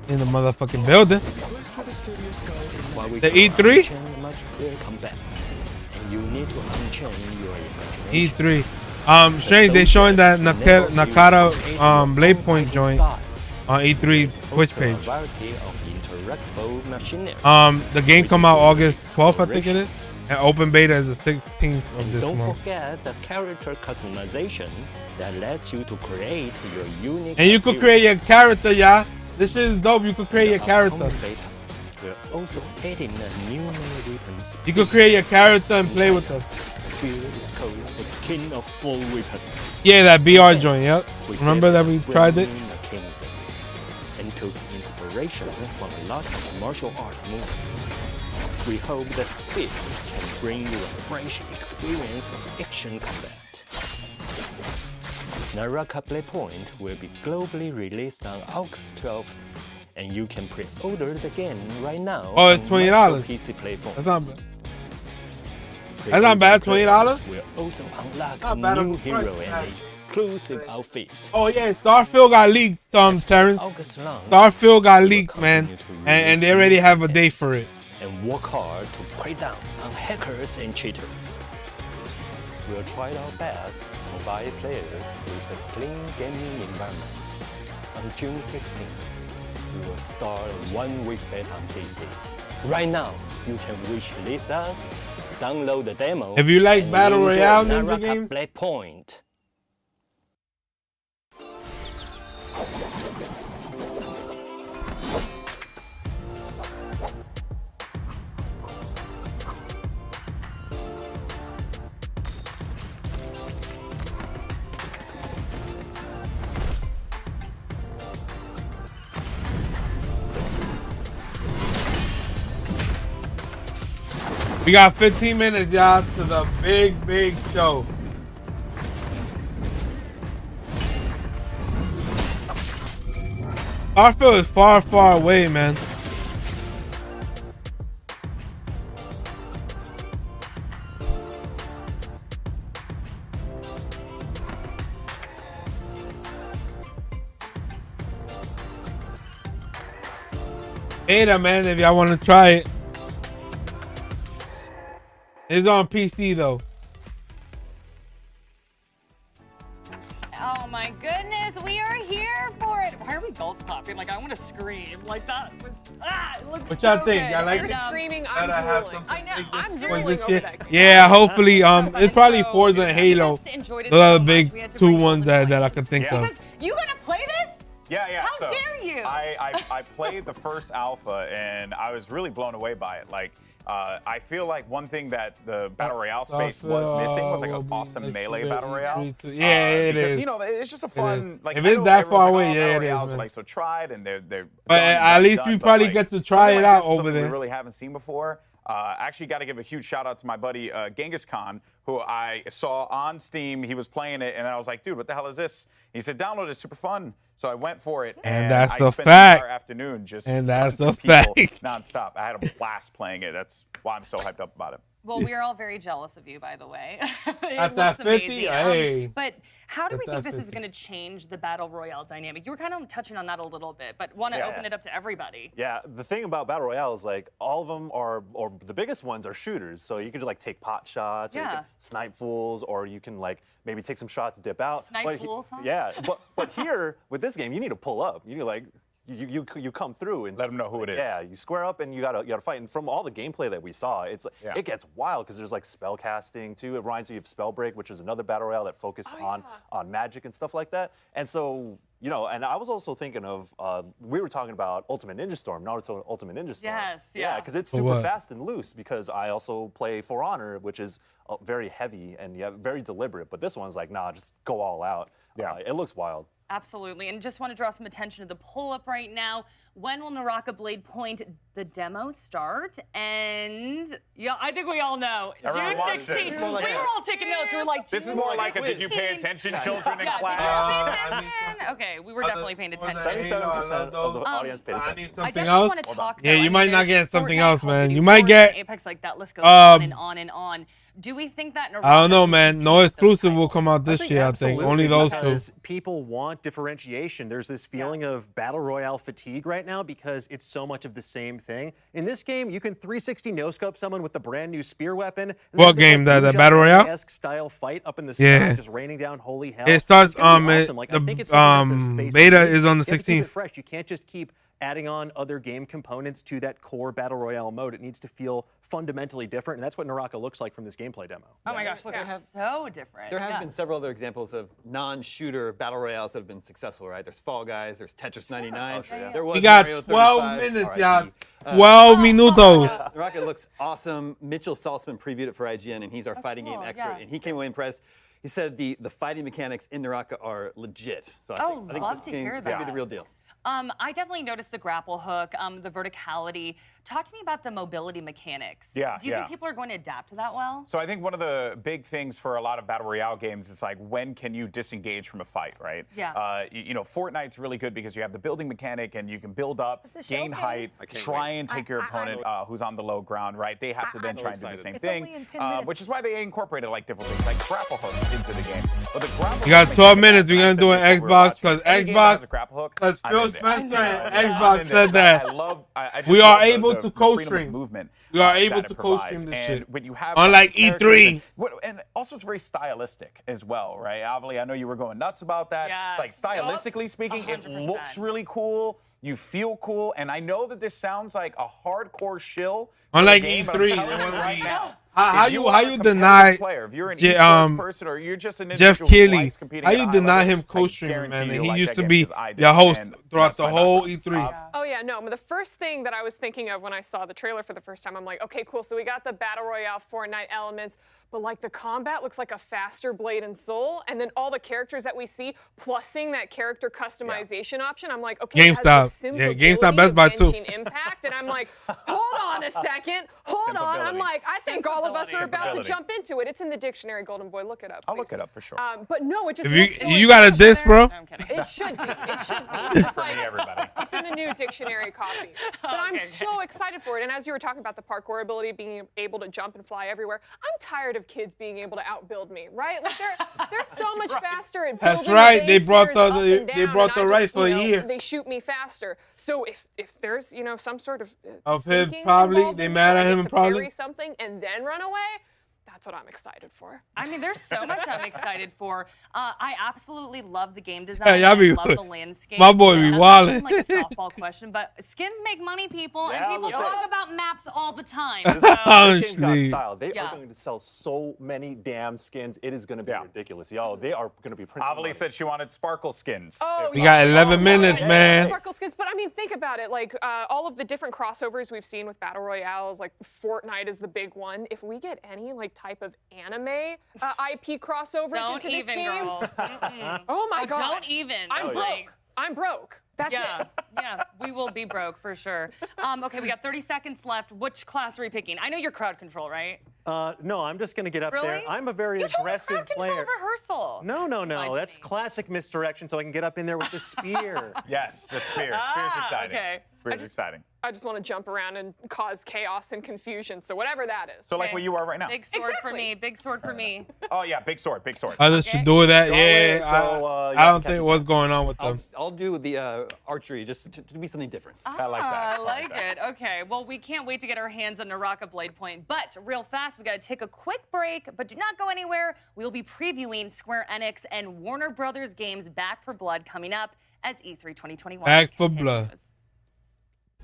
In the motherfucking building. The E3? Combat, and you need to unchain your imagination. E3. Strange, they showing that Nakata Blade Point joint on E3 Twitch page. The game come out August 12th, I think it is. And open beta is the 16th of this month. Don't forget the character customization that lets you to create your unique. And you could create your character, yeah. This shit is dope. You could create your character. We're also adding a new weapons. You could create your character and play with them. Spear is called the king of all weapons. Yeah, that BR joint, yep. Remember that we tried it? And took inspiration from a lot of martial art movies. We hope that Speed can bring you a fresh experience of action combat. Naraka Play Point will be globally released on August 12th, and you can pre-order the game right now. Oh, it's $20. PC platforms. That's not bad. That's not bad, $20. We'll also unlock a new hero and an exclusive outfit. Oh yeah, Starfield got leaked, Terrence. Starfield got leaked, man, and they already have a date for it. And work hard to crack down on hackers and cheaters. We'll try our best to provide players with a clean gaming environment. On June 16th, we will start a 1-week beta on PC. Right now, you can wishlist us, download the demo. If you like battle royale ninja game, Play Point. we got 15 minutes, y'all, to the big show. Starfield is far away, man. Beta, man, if y'all want to try it. It's on PC though. Oh my goodness, we are here for it. Why are we both clapping? Like, I want to scream. Like, that was, it looks What so y'all think? good. Y'all like You're it? screaming, Gotta I'm have drooling. something I know, I'm for drooling this over shit. that. Yeah, hopefully, it's probably Forza and Halo. enjoyed it Those are so the much, we big had to two bring ones that I could think of. You gonna play this? Yeah. How so dare you? I played the first alpha and I was really blown away by it. Like, I feel like one thing that the battle royale space was missing was like an awesome melee battle royale. Yeah, it because, is. you know, it's just a fun. Like, if I it's know that everyone's far like, away, oh, yeah, battle it is. royales Man. are like so tried and they're. But at least we probably get to try it out over there. We really haven't seen before. Actually, got to give a huge shout out to my buddy Genghis Khan, who I saw on Steam. He was playing it, and I was like, "Dude, what the hell is this?" He said, "Download it, it's super fun." So I went for it, And that's I a spent fact. the entire afternoon just And that's hunting a people fact. nonstop. I had a blast playing it. That's why I'm so hyped up about it. Well, we are all very jealous of you, by the way. At that 50, hey. But how do we At think that this is 50. going to change the Battle Royale dynamic? You were kind of touching on that a little bit, but want to open it up to everybody. Yeah, the thing about Battle Royale is like all of them are, or the biggest ones are shooters. So you could like take pot shots, or you can snipe fools, or you can like maybe take some shots, dip out. Snipe fools, huh? Yeah, but here with this game, you need to pull up. You need to like. You come through and let them know who it is. Yeah, you square up and you gotta fight. And from all the gameplay that we saw, it gets wild because there's like spell casting too. It reminds me of Spellbreak, which is another battle royale that focused on magic and stuff like that. And so and I was also thinking of we were talking about Ultimate Ninja Storm, Naruto Ultimate Ninja Storm. Yes, yeah, because it's super fast and loose. Because I also play For Honor, which is very heavy and very deliberate. But this one's like, nah, just go all out. Yeah, it looks wild. Absolutely, and just want to draw some attention to the pull-up right now. When will Naraka Blade Point, the demo start? And I think we all know. Everyone June watched 16th. it. We were all taking notes. We were like, This is more like a did you pay attention, children in Yeah, class? Okay, we were definitely paying attention. 77% of the audience paid attention. Something definitely else? want to talk, Yeah, though. you I might mean, not there's get something Fortnite, else, Call of man. Duty, You might Warzone, get Apex, like that list goes on and on and on. Do we think that Naraka I don't know, man. No exclusive will come out this year, I think. Absolutely, Only those two. because people want differentiation. There's this feeling of battle royale fatigue right now because it's so much of the same thing. In this game, you can 360 no-scope someone with the brand new spear weapon. And What game? The Battle Royale? Style fight up in the sky, Yeah. just raining down holy hell. It starts It's gonna be awesome. Like, I the think it's something that the space beta needs. is on the You have to keep it 16th. fresh. You can't just keep adding on other game components to that core battle royale mode. It needs to feel fundamentally different, and that's what Naraka looks like from this gameplay demo. Oh my gosh, look, it's so different. There have been several other examples of non-shooter battle royales that have been successful, right? There's Fall Guys, there's Tetris 99. There was We got Mario 12 35, minutes, RIP. y'all. 12 minutos. Naraka looks awesome. Mitchell Saltzman previewed it for IGN, and he's our fighting game expert, and he came away impressed. He said the fighting mechanics in Naraka are legit. So I think love this to game hear is going to be that. the real deal. I definitely noticed the grapple hook, the verticality. Talk to me about the mobility mechanics. Yeah, Do you think people are going to adapt to that well? So I think one of the big things for a lot of battle royale games is like when can you disengage from a fight, right? Yeah. Fortnite's really good because you have the building mechanic and you can build up, gain height, try and take your opponent who's on the low ground, right? They have to then try and do the same thing, which is why they incorporated like different things like grapple hook into the game. But the grapple You got hook 12 mechanic, minutes. We're going to do an I said this when we were Xbox watching. because Any game that has a Xbox, grapple hook, because I'm Phil in there. Spencer and I'm Xbox in said there. that. I just We are love able the to freedom of co-stream. movement. We are that able it to provides. co-stream this And shit. when you have Unlike characters E3. and also it's very stylistic as well, right? Avali, I know you were going nuts about that. Yeah. Like stylistically speaking, it 100%. looks really cool. You feel cool, and I know that this sounds like a hardcore shill. Unlike for the game, but E3, I'm telling they you wanna right be- now. How if you are a competitive deny player, if you're an Je- esports person or you're just an Jeff individual who Keighley? likes competing How at a you high deny level, him I co-streaming, guarantee man? you'll And he like used that to game be because I did, your host and throughout the that's my whole knowledge. E3. Oh yeah, no, but the first thing that I was thinking of when I saw the trailer for the first time, I'm like, okay, cool, so we got the Battle Royale Fortnite elements, but like the combat looks like a faster Blade and Soul, and then all the characters that we see, plus seeing that character customization option, I'm like, okay, it has GameStop. the Yeah, GameStop simplicity Best of Buy too. Genshin Impact, and I'm like, hold on a second, hold on. I'm like, I think all of us are about to jump into it. It's in the dictionary, Golden Boy, look it up. I'll look it up for sure. But no, it just If looks so you got a disc, bro? it should be. It should be. This is It's for me, like- everybody. It's in the new dictionary copy. But I'm Okay, so excited for it. And as you were talking about the parkour ability, being able to jump and fly everywhere, I'm tired of kids being able to outbuild me, right? Like they're so much faster at building. That's right. They base brought layers the- up they- and they down, brought and the I right just, for a you know, year. They shoot me faster. So if there's some sort of Of his thinking probably, involved they in mad me, at I him get and to probably. parry something and then run away. That's what I'm excited for. I mean, there's so much I'm excited for. I absolutely love the game design. Yeah, y'all be- I love the landscape. my boy be That's wildin'. like a softball question, but skins make money, people, Yeah, and people listen. talk about maps all the time. This So. game's got Honestly. style. They Yeah. are going to sell so many damn skins. It is going to be ridiculous. Yo, they are going to be printing Avali money. said she wanted sparkle skins. Oh, We got 11 minutes, man. Sparkle skins, but I mean, think about it. Like all of the different crossovers we've seen with battle royales, like Fortnite is the big one. If we get any like type of anime IP crossovers Don't into this even, game, girl. Mm-mm. oh my Oh, god, don't even. I'm broke. I'm broke. That's yeah, it. yeah, we will be broke for sure. Okay, we got 30 seconds left. Which class are we picking? I know you're crowd control, right? No, I'm just going to get up there. Really? I'm a very You told me aggressive crowd control player. rehearsal. No. That's classic misdirection, so I can get up in there with the spear. Yes, the spear. Spear's exciting. Okay. It's very exciting. I just want to jump around and cause chaos and confusion. So whatever that is. So like where you are right now. Big sword for me. Big sword for me. Oh yeah, big sword, big sword. Others should do that. Go Yeah, ahead, I don't think what's going on with them. I'll do the archery just to be something different. I like that. I like it. Okay. Well, we can't wait to get our hands on Naraka Blade Point. But real fast, we got to take a quick break. But do not go anywhere. We'll be previewing Square Enix and Warner Brothers games Back for Blood coming up as E3 2021. Back for Blood.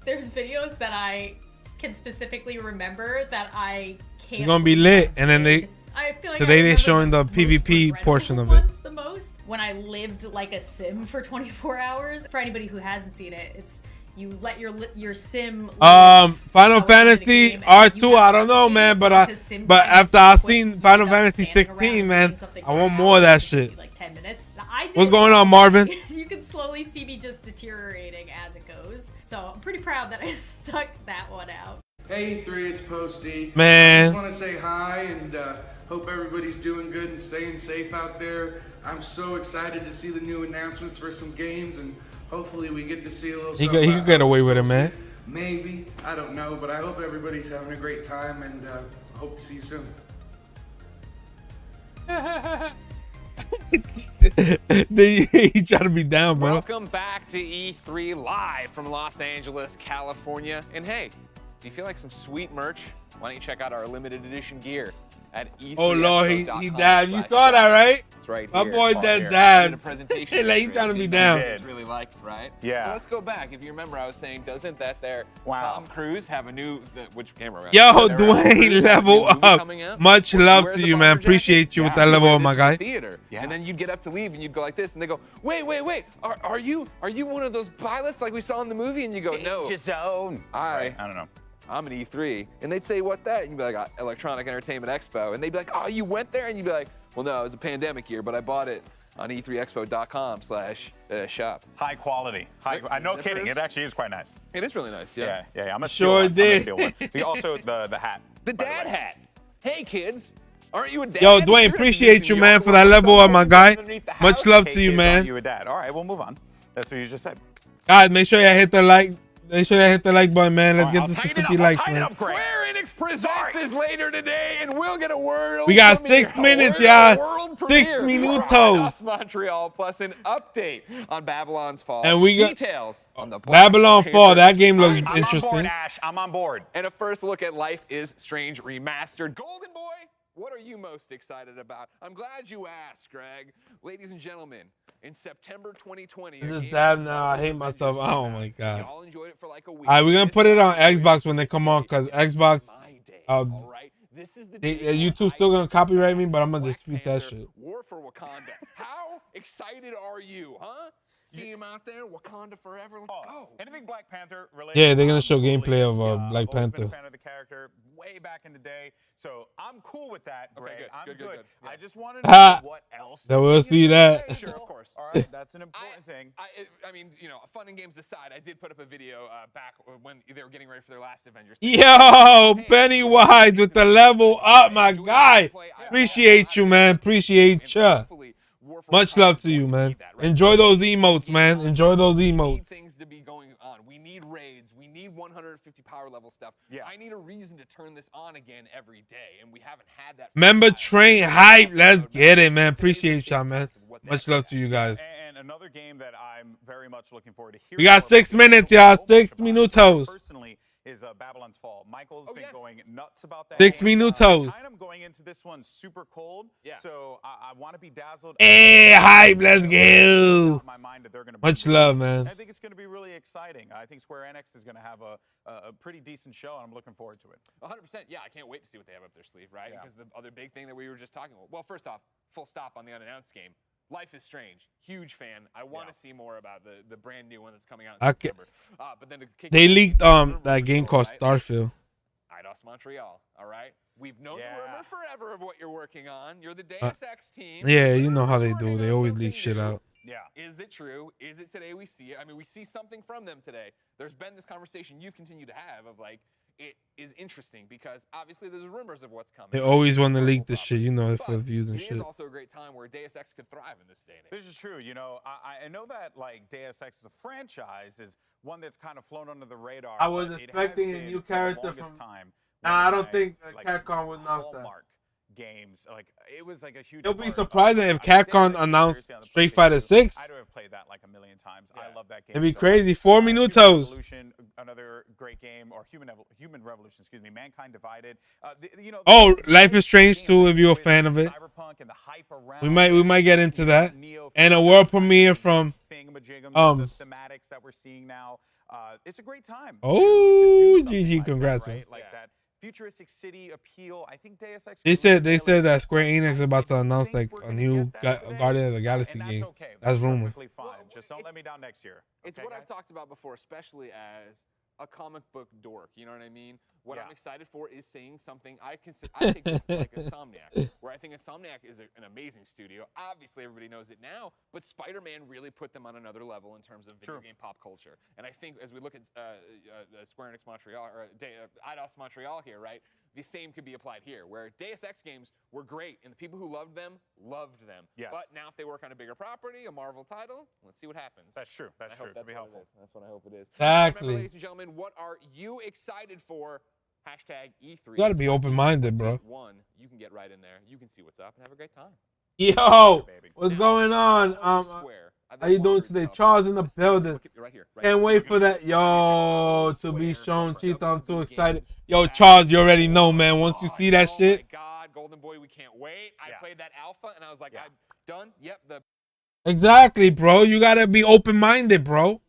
There's videos that I can specifically remember that I can't. It's gonna be lit, and then I feel like today they're showing the PvP portion of it. the most when I lived like a sim for 24 hours. For anybody who hasn't seen it, it's you let your sim. Final Fantasy R2. I don't know, man, but after I seen Final Fantasy 16, man, I want more of that shit. Like 10 minutes. I did What's going on, Marvin? You can slowly see me just deteriorating as it goes. So I'm pretty proud that I stuck that one out. Hey E3, it's Posty. Man. I just want to say hi and hope everybody's doing good and staying safe out there. I'm so excited to see the new announcements for some games, and hopefully we get to see a little He something. could get away with it, man. Maybe, I don't know, but I hope everybody's having a great time, and hope to see you soon. He try to be down, bro. Welcome back to E3 live from Los Angeles, California. And hey, if you feel like some sweet merch, why don't you check out our limited edition gear at E3. Oh Lord, he died. You saw that, right? That's right. My here. boy Right that here. died. Did a presentation. Like he trying to be down. It's really liked, right? Yeah. So let's go back. If you remember, I was saying, doesn't that there Tom Cruise have a new which camera? Yo, Tom Cruise Dwayne, have a new level movie up. coming out? Much Where he love wears to a you, bomber man. jacket? Appreciate you with that You level wear up, my this in guy. the theater. And then you'd get up to leave and you'd go like this, and they go, wait, are you one of those pilots like we saw in the movie? And you go, no. I don't know. I'm an E3. And they'd say, what that? And you'd be like, Electronic Entertainment Expo. And they'd be like, oh, you went there? And you'd be like, well, no, it was a pandemic year, but I bought it on e3expo.com/shop. High quality. No kidding. It actually is quite nice. It is really nice, yeah. Yeah. I'm a Sure did. Also, the hat. The dad hat. Hey, kids. Aren't you a dad? Yo, Dwayne, appreciate you, man, for that level up, my guy. Much love to you, man. You a dad. All right, we'll move on. That's what you just said. Guys, make sure you hit the like. Make sure you hit the like button, man. Let's get this to 50 likes, man. Square Enix presents is later today, and we'll get a word. We got 6 minutes, y'all. 6 minutos. Montreal, plus an update on Babylon's Fall. And we got details on the Babylon Black Fall. Panther That game looks Saga. interesting. Ash, I'm on board. And a first look at Life is Strange Remastered. Golden Boy, what are you most excited about? I'm glad you asked, Greg. Ladies and gentlemen, in September 2020. This is dab now. I hate myself. Oh my god. Y'all enjoyed it for like a week. All right, we're gonna put it on Xbox when they come on, cause Xbox. YouTube still gonna copyright me, but I'm gonna dispute that shit. War for Wakanda. How excited are you, huh? See him out there, Wakanda forever. Let's go. Anything Black Panther related? Yeah, they're gonna show gameplay of Black Always been Panther. a fan of the character way back in the day, so I'm cool with that, Greg. I'm good. I just want to know what else. Then we'll see that. Sure, of course. All right, that's an important thing. I mean, you know, fun and games aside, I did put up a video back when they were getting ready for their last Avengers. Yo, Pennywise with the level up, my guy. Appreciate you, man. Appreciate ya. Much love to you, man. Enjoy those emotes, man. Enjoy those emotes. Things to be going on. We need raids. We need 150 power level stuff. Yeah. I need a reason to turn this on again every day, and we haven't had that. Member train hype. Let's get it, man. Appreciate y'all, man. Much love to you guys. And another game that I'm very much looking forward to hearing. We got 6 minutes, y'all. 6 minutos. Personally, is Babylon's Fall. Michael's been going nuts about that. 6 game. minutos. Kind of going into this one super cold. Yeah. So I want to be dazzled. Hey, hype. Let's go. Much love, man. I think it's going to be really exciting. I think Square Enix is going to have a pretty decent show, and I'm looking forward to it. 100%. Yeah, I can't wait to see what they have up their sleeve, right? Because the other big thing that we were just talking about. Well, first off, full stop on the unannounced game. Life is Strange. Huge fan. I want to see more about the brand new one that's coming out in September. But then to kick They leaked that game called Starfield. IDOS Montreal. All right. We've known the rumor forever of what you're working on. You're the Deus Ex team. Yeah, you know how they do. They always leak shit out. Yeah. Is it true? Is it today we see it? I mean, we see something from them today. There's been this conversation you've continued to have of like, it is interesting because obviously there's rumors of what's coming. They always want to leak the shit, you know, for views and It shit. is also a great time where Deus Ex could thrive in this day and age. This is true. You know, I know that like Deus Ex as a franchise is one that's kind of flown under the radar. I was but expecting it a has new been for the character longest from. time. Nah, I don't think like, Capcom would announce that. Hallmark games, like it was like a huge. It'll be part surprising of, if Capcom announced Street Fighter 6. I do have played that like a million times. I love that game. It'd be so crazy. much. 4 Human minutos. Revolution, another great game, or Human Revolution, excuse me. Mankind Divided. You know. Oh, Life is Strange too. If you're a fan of it, we might get into that. And a world premiere from the thematics that we're seeing now. It's a great time. Oh, GG, congrats, man. Like that futuristic city appeal. I think Deus Ex. They said that Square Enix is about to announce like a new Guardian of the Galaxy game. That's rumor. Fine. Just don't let me down next year. It's what I've talked about before, especially as a comic book dork. You know what I mean? What I'm excited for is seeing something I take this like Insomniac, where I think Insomniac is an amazing studio. Obviously, everybody knows it now, but Spider-Man really put them on another level in terms of video game pop culture. And I think as we look at Square Enix Montreal, or Eidos Montreal here, right? The same could be applied here, where Deus Ex games were great, and the people who loved them. Yes. But now if they work on a bigger property, a Marvel title, let's see what happens. That's true. That's true. That'd be helpful. That's what I hope it is. Exactly. Remember, ladies and gentlemen, what are you excited for? Hashtag E3. You gotta be open-minded, bro. You can get right in there. You can see what's up and have a great time. Yo, what's going on? How you doing today? Charles in the building. Can't wait for that. Yo, to be shown. Cheetah, I'm too excited. Yo, Charles, you already know, man. Once you see that shit. Oh my God, Golden Boy, we can't wait. I played that alpha and I was like, I'm done. Yep. Exactly, bro. You gotta be open-minded, bro.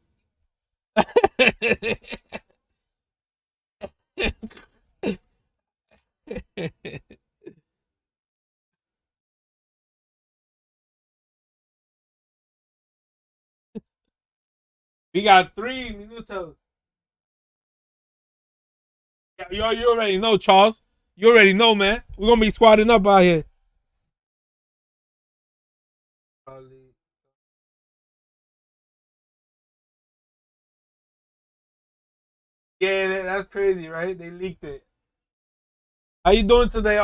We got 3 minutos. Yo, you already know, Charles. You already know, man. We're gonna be squatting up out here. Yeah, that's crazy, right? They leaked it. How you doing today,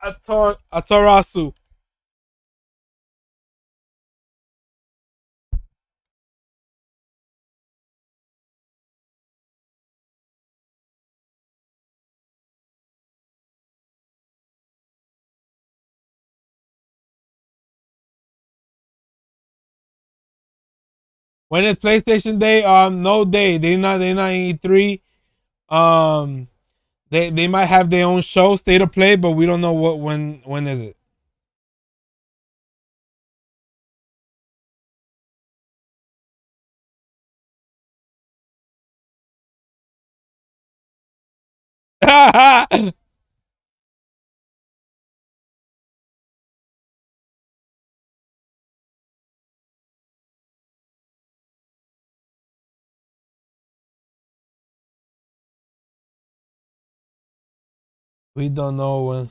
Atarasu? When is PlayStation Day? No day. They not in E3. They might have their own show, State of Play, but we don't know when is it. We don't know when.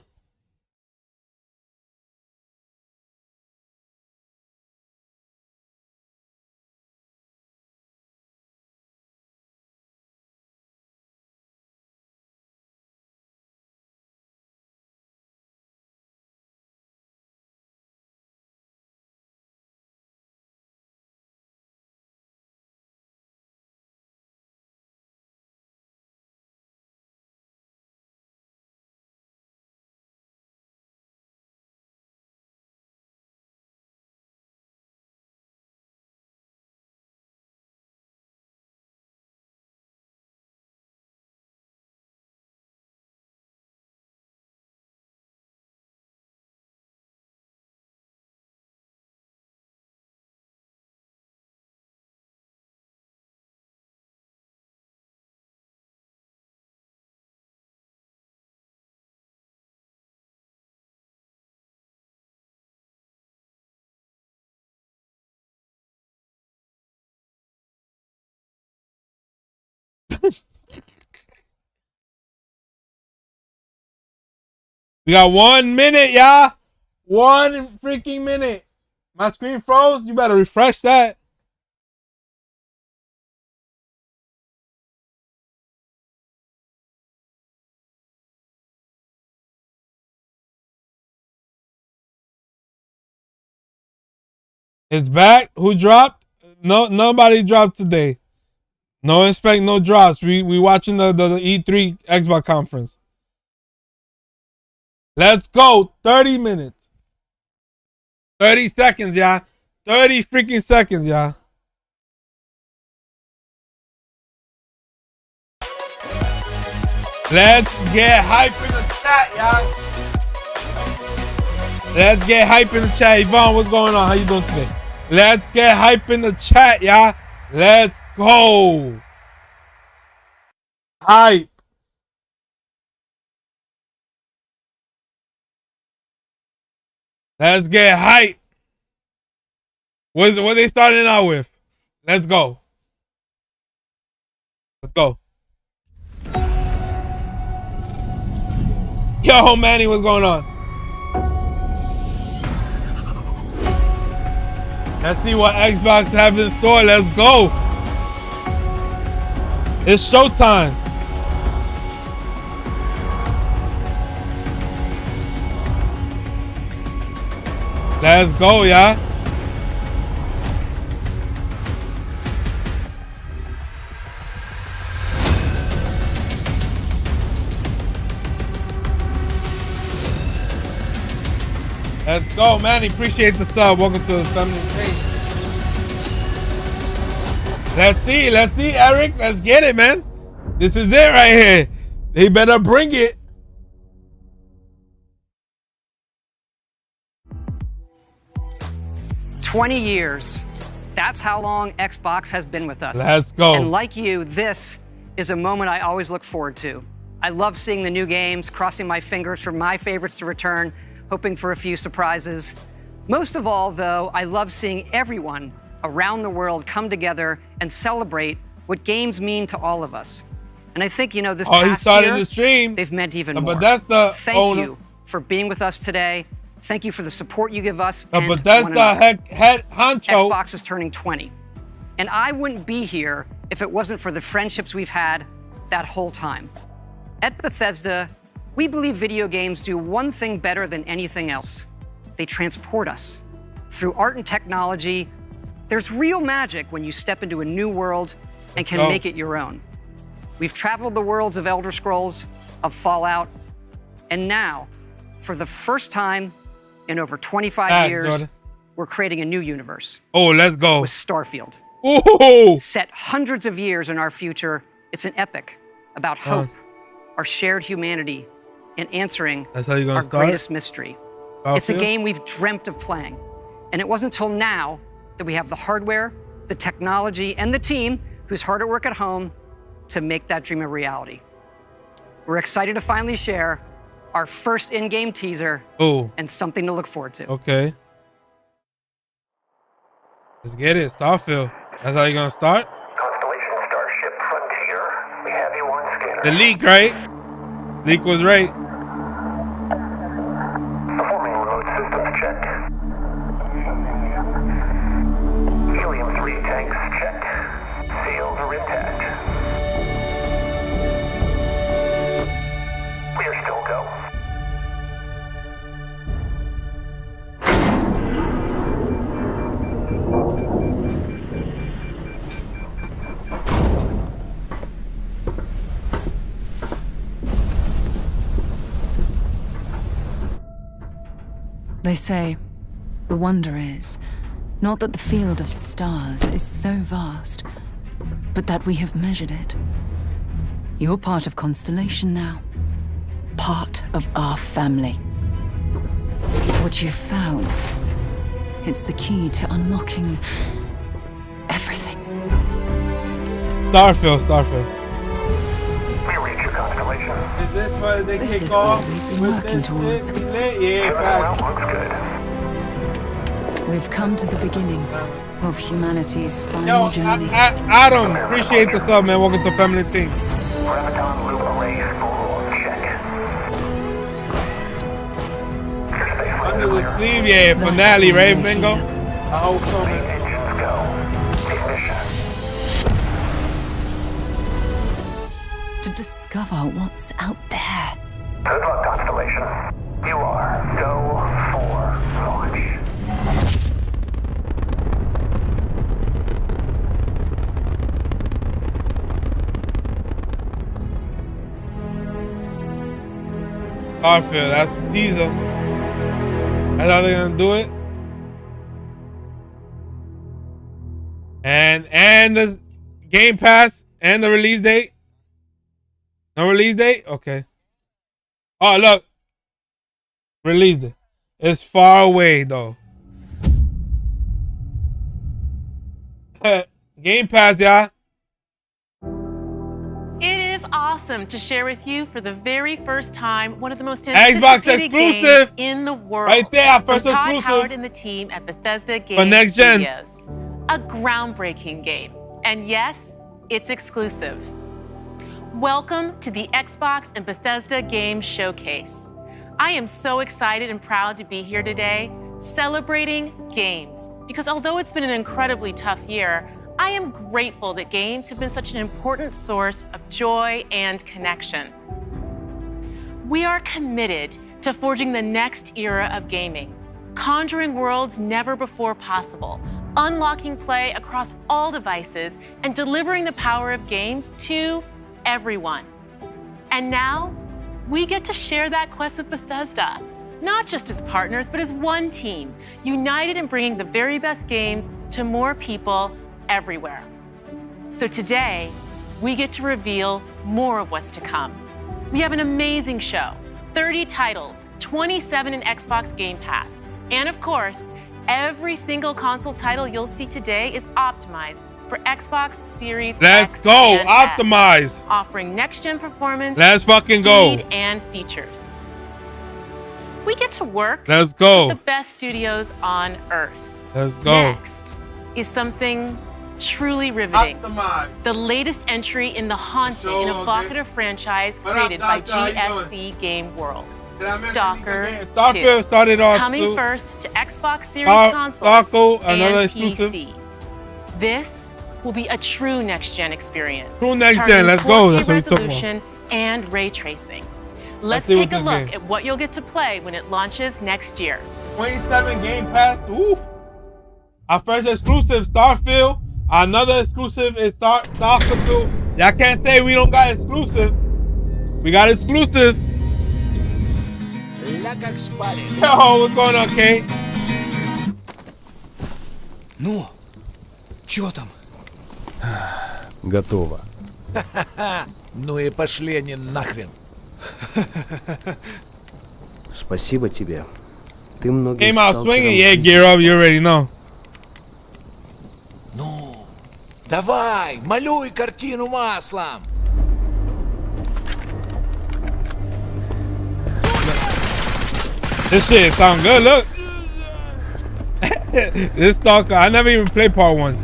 We got 1 minute, y'all. 1 freaking minute. My screen froze. You better refresh that. It's back. Who dropped? No, nobody dropped today. No inspect, no drops. We watching the E3 Xbox conference. Let's go. 30 minutes. 30 seconds, y'all. 30 freaking seconds, y'all. Let's get hype in the chat, y'all. Let's get hype in the chat. Yvonne, what's going on? How you doing today? Let's get hype in the chat, y'all. Let's go. Hype. Let's get hype. What they starting out with? Let's go. Let's go. Yo, Manny, what's going on? Let's see what Xbox have in store. Let's go. It's showtime. Let's go, y'all. Let's go, Manny. Appreciate the sub. Welcome to the family. Let's see, Eric. Let's get it, man. This is it right here. They better bring it. "20 years. That's how long Xbox has been with us. Let's go. And like you, this is a moment I always look forward to. I love seeing the new games, crossing my fingers for my favorites to return, hoping for a few surprises. Most of all, though, I love seeing everyone around the world come together and celebrate what games mean to all of us. And I think, this past year, the stream. They've meant even more. Bethesda Thank you for being with us today. Thank you for the support you give us. The Bethesda head honcho. Xbox is turning 20. And I wouldn't be here if it wasn't for the friendships we've had that whole time. At Bethesda, we believe video games do one thing better than anything else. They transport us. Through art and technology, there's real magic when you step into a new world and can make it your own. We've traveled the worlds of Elder Scrolls, of Fallout, and now, for the first time in over 25 years, Jordan. we're creating a new universe. Oh, let's go. With Starfield. Ooh. Set hundreds of years in our future, it's an epic about hope, our shared humanity, and answering That's how you're our gonna start? greatest mystery. It's a Starfield? game we've dreamt of playing. And it wasn't until now that we have the hardware, the technology, and the team who's hard at work at home to make that dream a reality. We're excited to finally share our first in-game teaser and something to look forward to. Okay. Let's get it. Starfield. That's how you're going to start? Constellation Starship Frontier. We have you on scanner. The leak, right? Leak was right. Performing remote systems check. Helium-3 tanks checked. Seals are intact. We are still go. They say, the wonder is, not that the field of stars is so vast, but that we have measured it. You're part of Constellation now. Part of our family. What you've found, it's the key to unlocking everything. Starfield. We reach your constellation. Is this what they This kick is off? what we've been working towards. Yeah, back. Looks good. We've come to the beginning of humanity's final Yo, journey. Adam, appreciate the sub, man. Welcome to Family Team. Graviton loop array full check. Under the sleeve, yeah. Finale, right, Bingo? I hope so, man. Engines go. Ignition. To discover what's out there. Good luck, Constellation. You are go for launch. Starfield, that's the teaser. That's how they're gonna do it. And the Game Pass and the release date. No release date? Okay. Oh, look. Release it. It's far away, though. Game Pass, y'all. It is awesome to share with you for the very first time one of the most Xbox anticipated exclusive games in the world. Right there, first from Todd exclusive. Howard and the team at Bethesda For next gen. Studios. A groundbreaking game. And yes, it's exclusive. Welcome to the Xbox and Bethesda Games Showcase. I am so excited and proud to be here today celebrating games, because although it's been an incredibly tough year, I am grateful that games have been such an important source of joy and connection. We are committed to forging the next era of gaming, conjuring worlds never before possible, unlocking play across all devices, and delivering the power of games to everyone. And now, we get to share that quest with Bethesda, not just as partners, but as one team, united in bringing the very best games to more people everywhere. So today, we get to reveal more of what's to come. We have an amazing show, 30 titles, 27 in Xbox Game Pass, and of course, every single console title you'll see today is optimized for Xbox Series Let's X go. and Optimize. S, offering next-gen performance, Let's fucking go. speed, and features. We get to work Let's go. with the best studios on Earth. Let's go. Next is something truly riveting. Optimize. The latest entry in the haunting and evocative franchise created by GSC Game World. Stalker 2. Starfield started off Coming too. first to Xbox Series Stalker, consoles another and exclusive. PC. This will be a true next-gen experience. True next gen, targeting let's go. 4K That's what we're talking about. resolution and ray tracing. Let's see what take a this look game. at what you'll get to play when it launches next year. 27 Game Pass. Ooh. Our first exclusive, Starfield. Another exclusive is Stalker 2. Y'all can't say we don't got exclusive. We got exclusive. Yo, what's going on, Kate? Ну, чё там? Готово. Ну и пошли они нахрен. Спасибо тебе. Ты многим Came out сталкерам swinging. Yeah, жизнь gear up. You already know. Ну, давай, малюй картину маслом. This shit sound good. Look. This Stalker. I never even played part 1.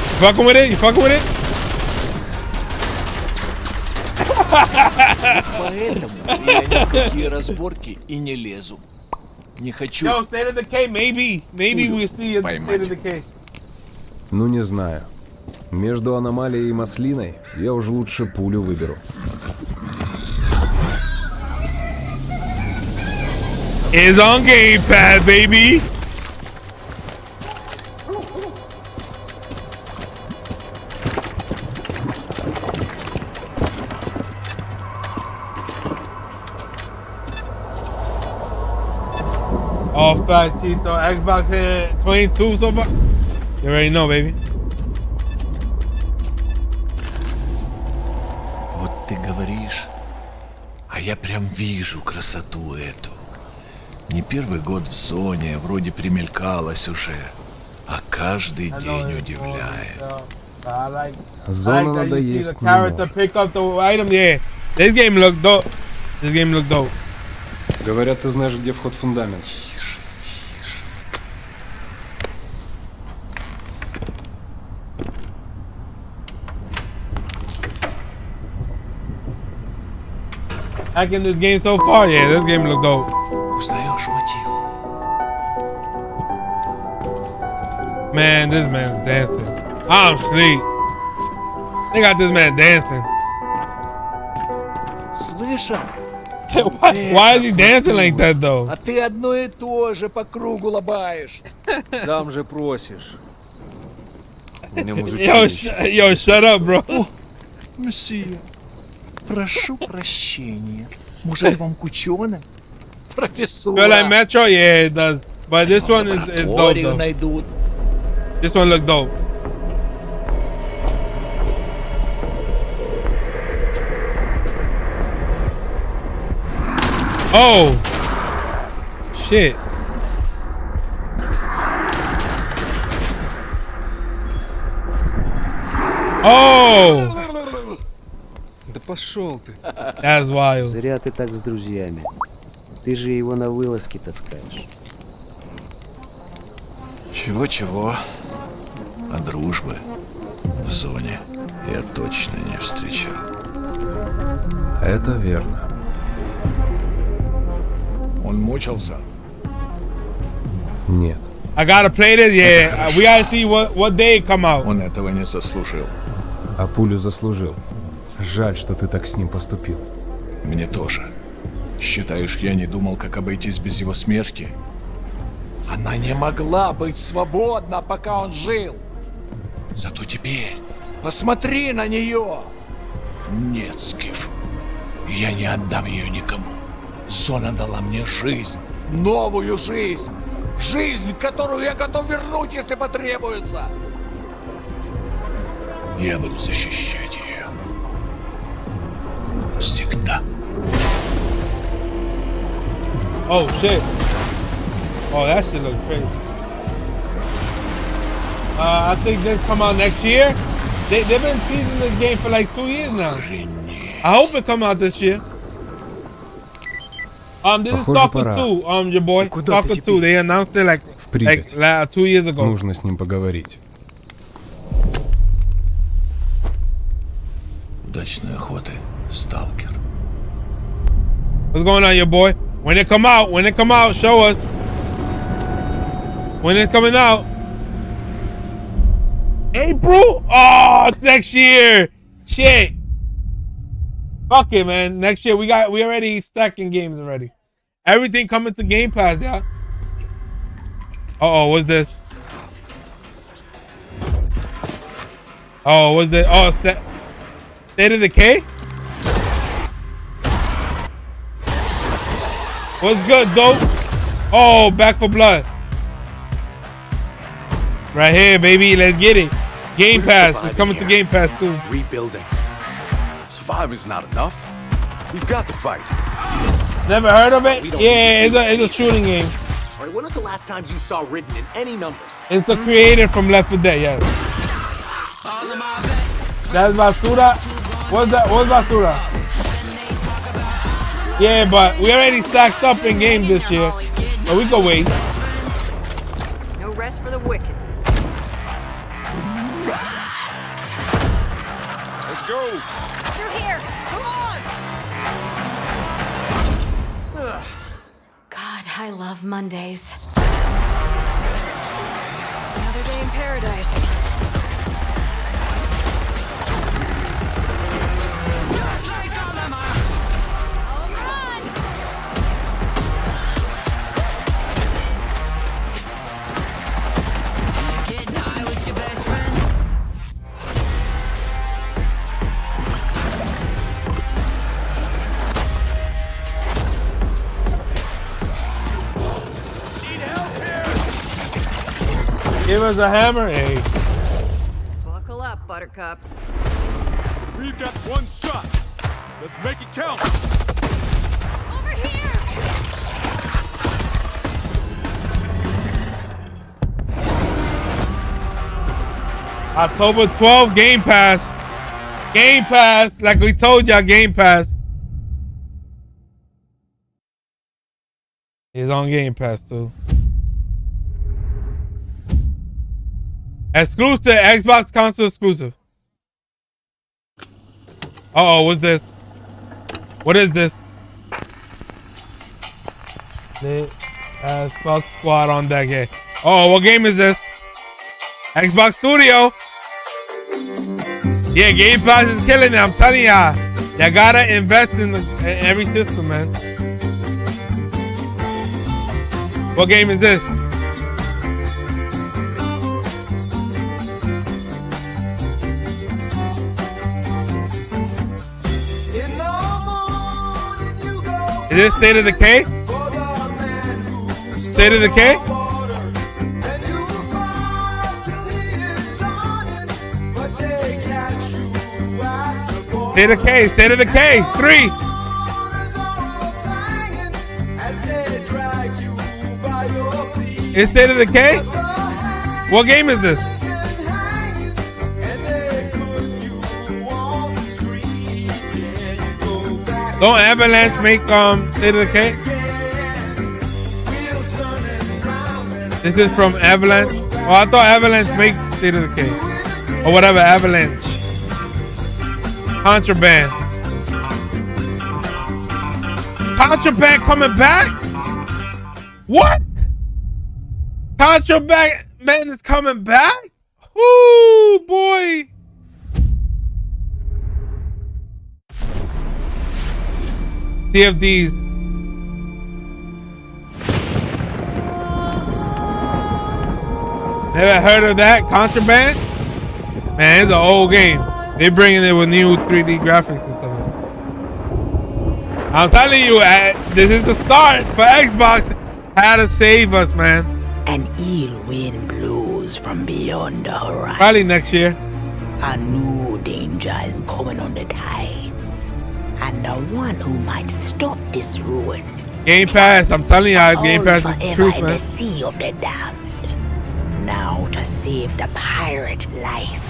You fucking with it? You fucking with it? Поэтому я ни в какие разборки и не лезу. Не хочу. Yo, State of Decay, maybe we'll see a State of Decay. Ну, не знаю. Между аномалией и маслиной я уже лучше пулю выберу. It's on Game Pass, baby. All fat Cheeto. Xbox here 22 so far. You already know, baby. Вот ты говоришь, а я прям вижу красоту эту. Не первый год в зоне, вроде примелькалась уже, а каждый день удивляет. Зона надо есть. Character pick up the item. Yeah, this game look dope. This game look dope. Говорят, ты знаешь, где вход в фундамент. Hacking this game so far, yeah, this game look dope. Узнаешь мотив? Man, this man is dancing. I'm asleep. They got this man dancing. Слышал? Why is he dancing like that though? А ты одно и то же по кругу лобаешь. Сам же просишь. Yo, shut up, bro. Месье, прошу прощения. Может, вам кучёнок? Профессор. Feel like Metro? Yeah, it does. But this one is dope, though. Найдут. This one look dope. Oh! Shit. Oh! Да пошел ты. That's wild. Зря ты так с друзьями. Ты же его на вылазки таскаешь. Чего-чего, а дружбы в зоне я точно не встречал. Это верно. Он мучился? Нет. I gotta play this, yeah. We gotta see what day it come out. Он этого не заслужил. А пулю заслужил. Жаль, что ты так с ним поступил. Мне тоже. Считаешь, я не думал, как обойтись без его смерти? Она не могла быть свободна, пока он жил. Зато теперь посмотри на нее. Нет, Скиф, я не отдам ее никому. Зона дала мне жизнь, новую жизнь. Жизнь, которую я готов вернуть, если потребуется. Я буду защищать ее. Всегда. Oh, shit. Oh, that shit looks crazy. I think this come out next year. They've been teasing this game for like 2 years now. I hope it come out this year. This is Stalker 2, your boy. Stalker 2. They announced it like 2 years ago. Нужно с ним поговорить. Удачной охоты, сталкер. What's going on, your boy? When it come out, show us. When it's coming out. April? Oh, it's next year. Shit. Fuck it, man. Next year we already stacking games already. Everything coming to Game Pass, yeah. What's this? What's this? State of Decay? What's good, dope? Oh, Back for Blood. Right here, baby. Let's get it. Game Pass. It's coming to Game Pass too. Rebuilding. Surviving's not enough. We've got to fight. Never heard of it? Yeah, it's a shooting game. All right, when was the last time you saw written in any numbers? It's the creator from Left 4 Dead, yeah. That's Basura. What's Basura? Yeah, but we already stacked up in game this year. But we can wait. No rest for the wicked. Let's go. Through here. Come on. God, I love Mondays. Another day in paradise. Give us a hammer, hey. Buckle up, buttercups. We've got one shot. Let's make it count. Over here. October 12th, Game Pass. Game Pass, like we told y'all, Game Pass. It's on Game Pass too. Exclusive, Xbox console exclusive. What's this? What is this? Xbox Squad on that game. What game is this? Xbox Studio. Yeah, Game Pass is killing it. I'm telling y'all. Y'all gotta invest in every system, man. What game is this? Is this State of Decay? State of Decay? State of Decay, State of Decay, 3. Is State of Decay? What game is this? Don't Avalanche make State of Decay? This is from Avalanche. Oh, I thought Avalanche make State of Decay. Or whatever, Avalanche. Contraband. Contraband coming back? What? Contraband man is coming back? Ooh, boy. CFDs. Never heard of that? Contraband? Man, it's an old game. They bringing it with new 3D graphics and stuff. I'm telling you, this is the start for Xbox. How to save us, man. An ill wind blows from beyond the horizon. Probably next year. A new danger is coming on the tides. And the one who might stop this ruin. Game Pass, I'm telling you, Game Pass is the truth, in man. the sea of the damned. Now to save the pirate life,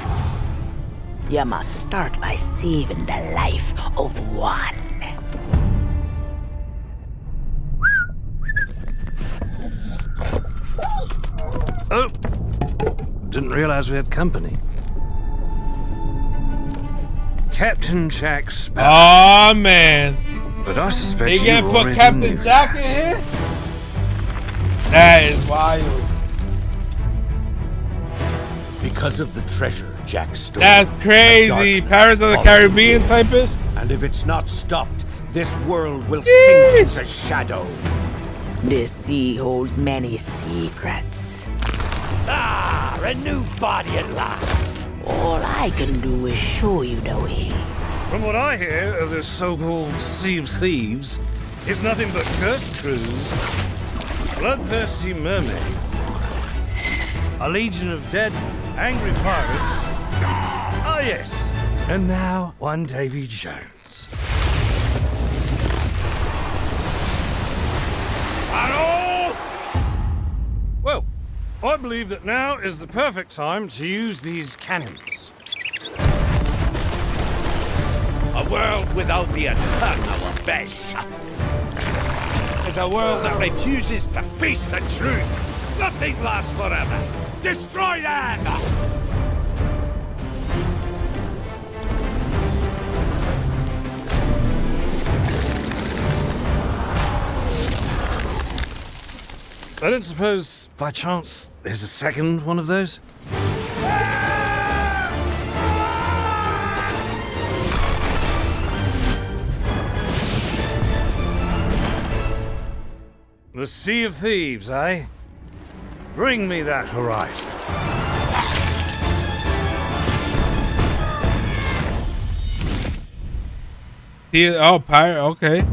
you must start by saving the life of one. Oh, didn't realize we had company. Captain Jack Sparrow. Oh man! But I suspect they you can't put already Captain knew. Jack in here. That is wild. Because of the treasure Jack stole. That's crazy. Pirates of the Caribbean type of. And if it's not stopped, this world will sink into shadow. This sea holds many secrets. Ah, a new body at last. All I can do is show you the way. From what I hear of this so-called Sea of Thieves, it's nothing but cursed crews, bloodthirsty mermaids, a legion of dead, angry pirates. Oh yes, and now one Davy Jones. Hello! Well, I believe that now is the perfect time to use these cannons. A world without the eternal abyss is a world that refuses to face the truth. Nothing lasts forever. Destroy them! I don't suppose, by chance, there's a second one of those? The Sea of Thieves, eh? Bring me that horizon. Oh, pirate. Okay.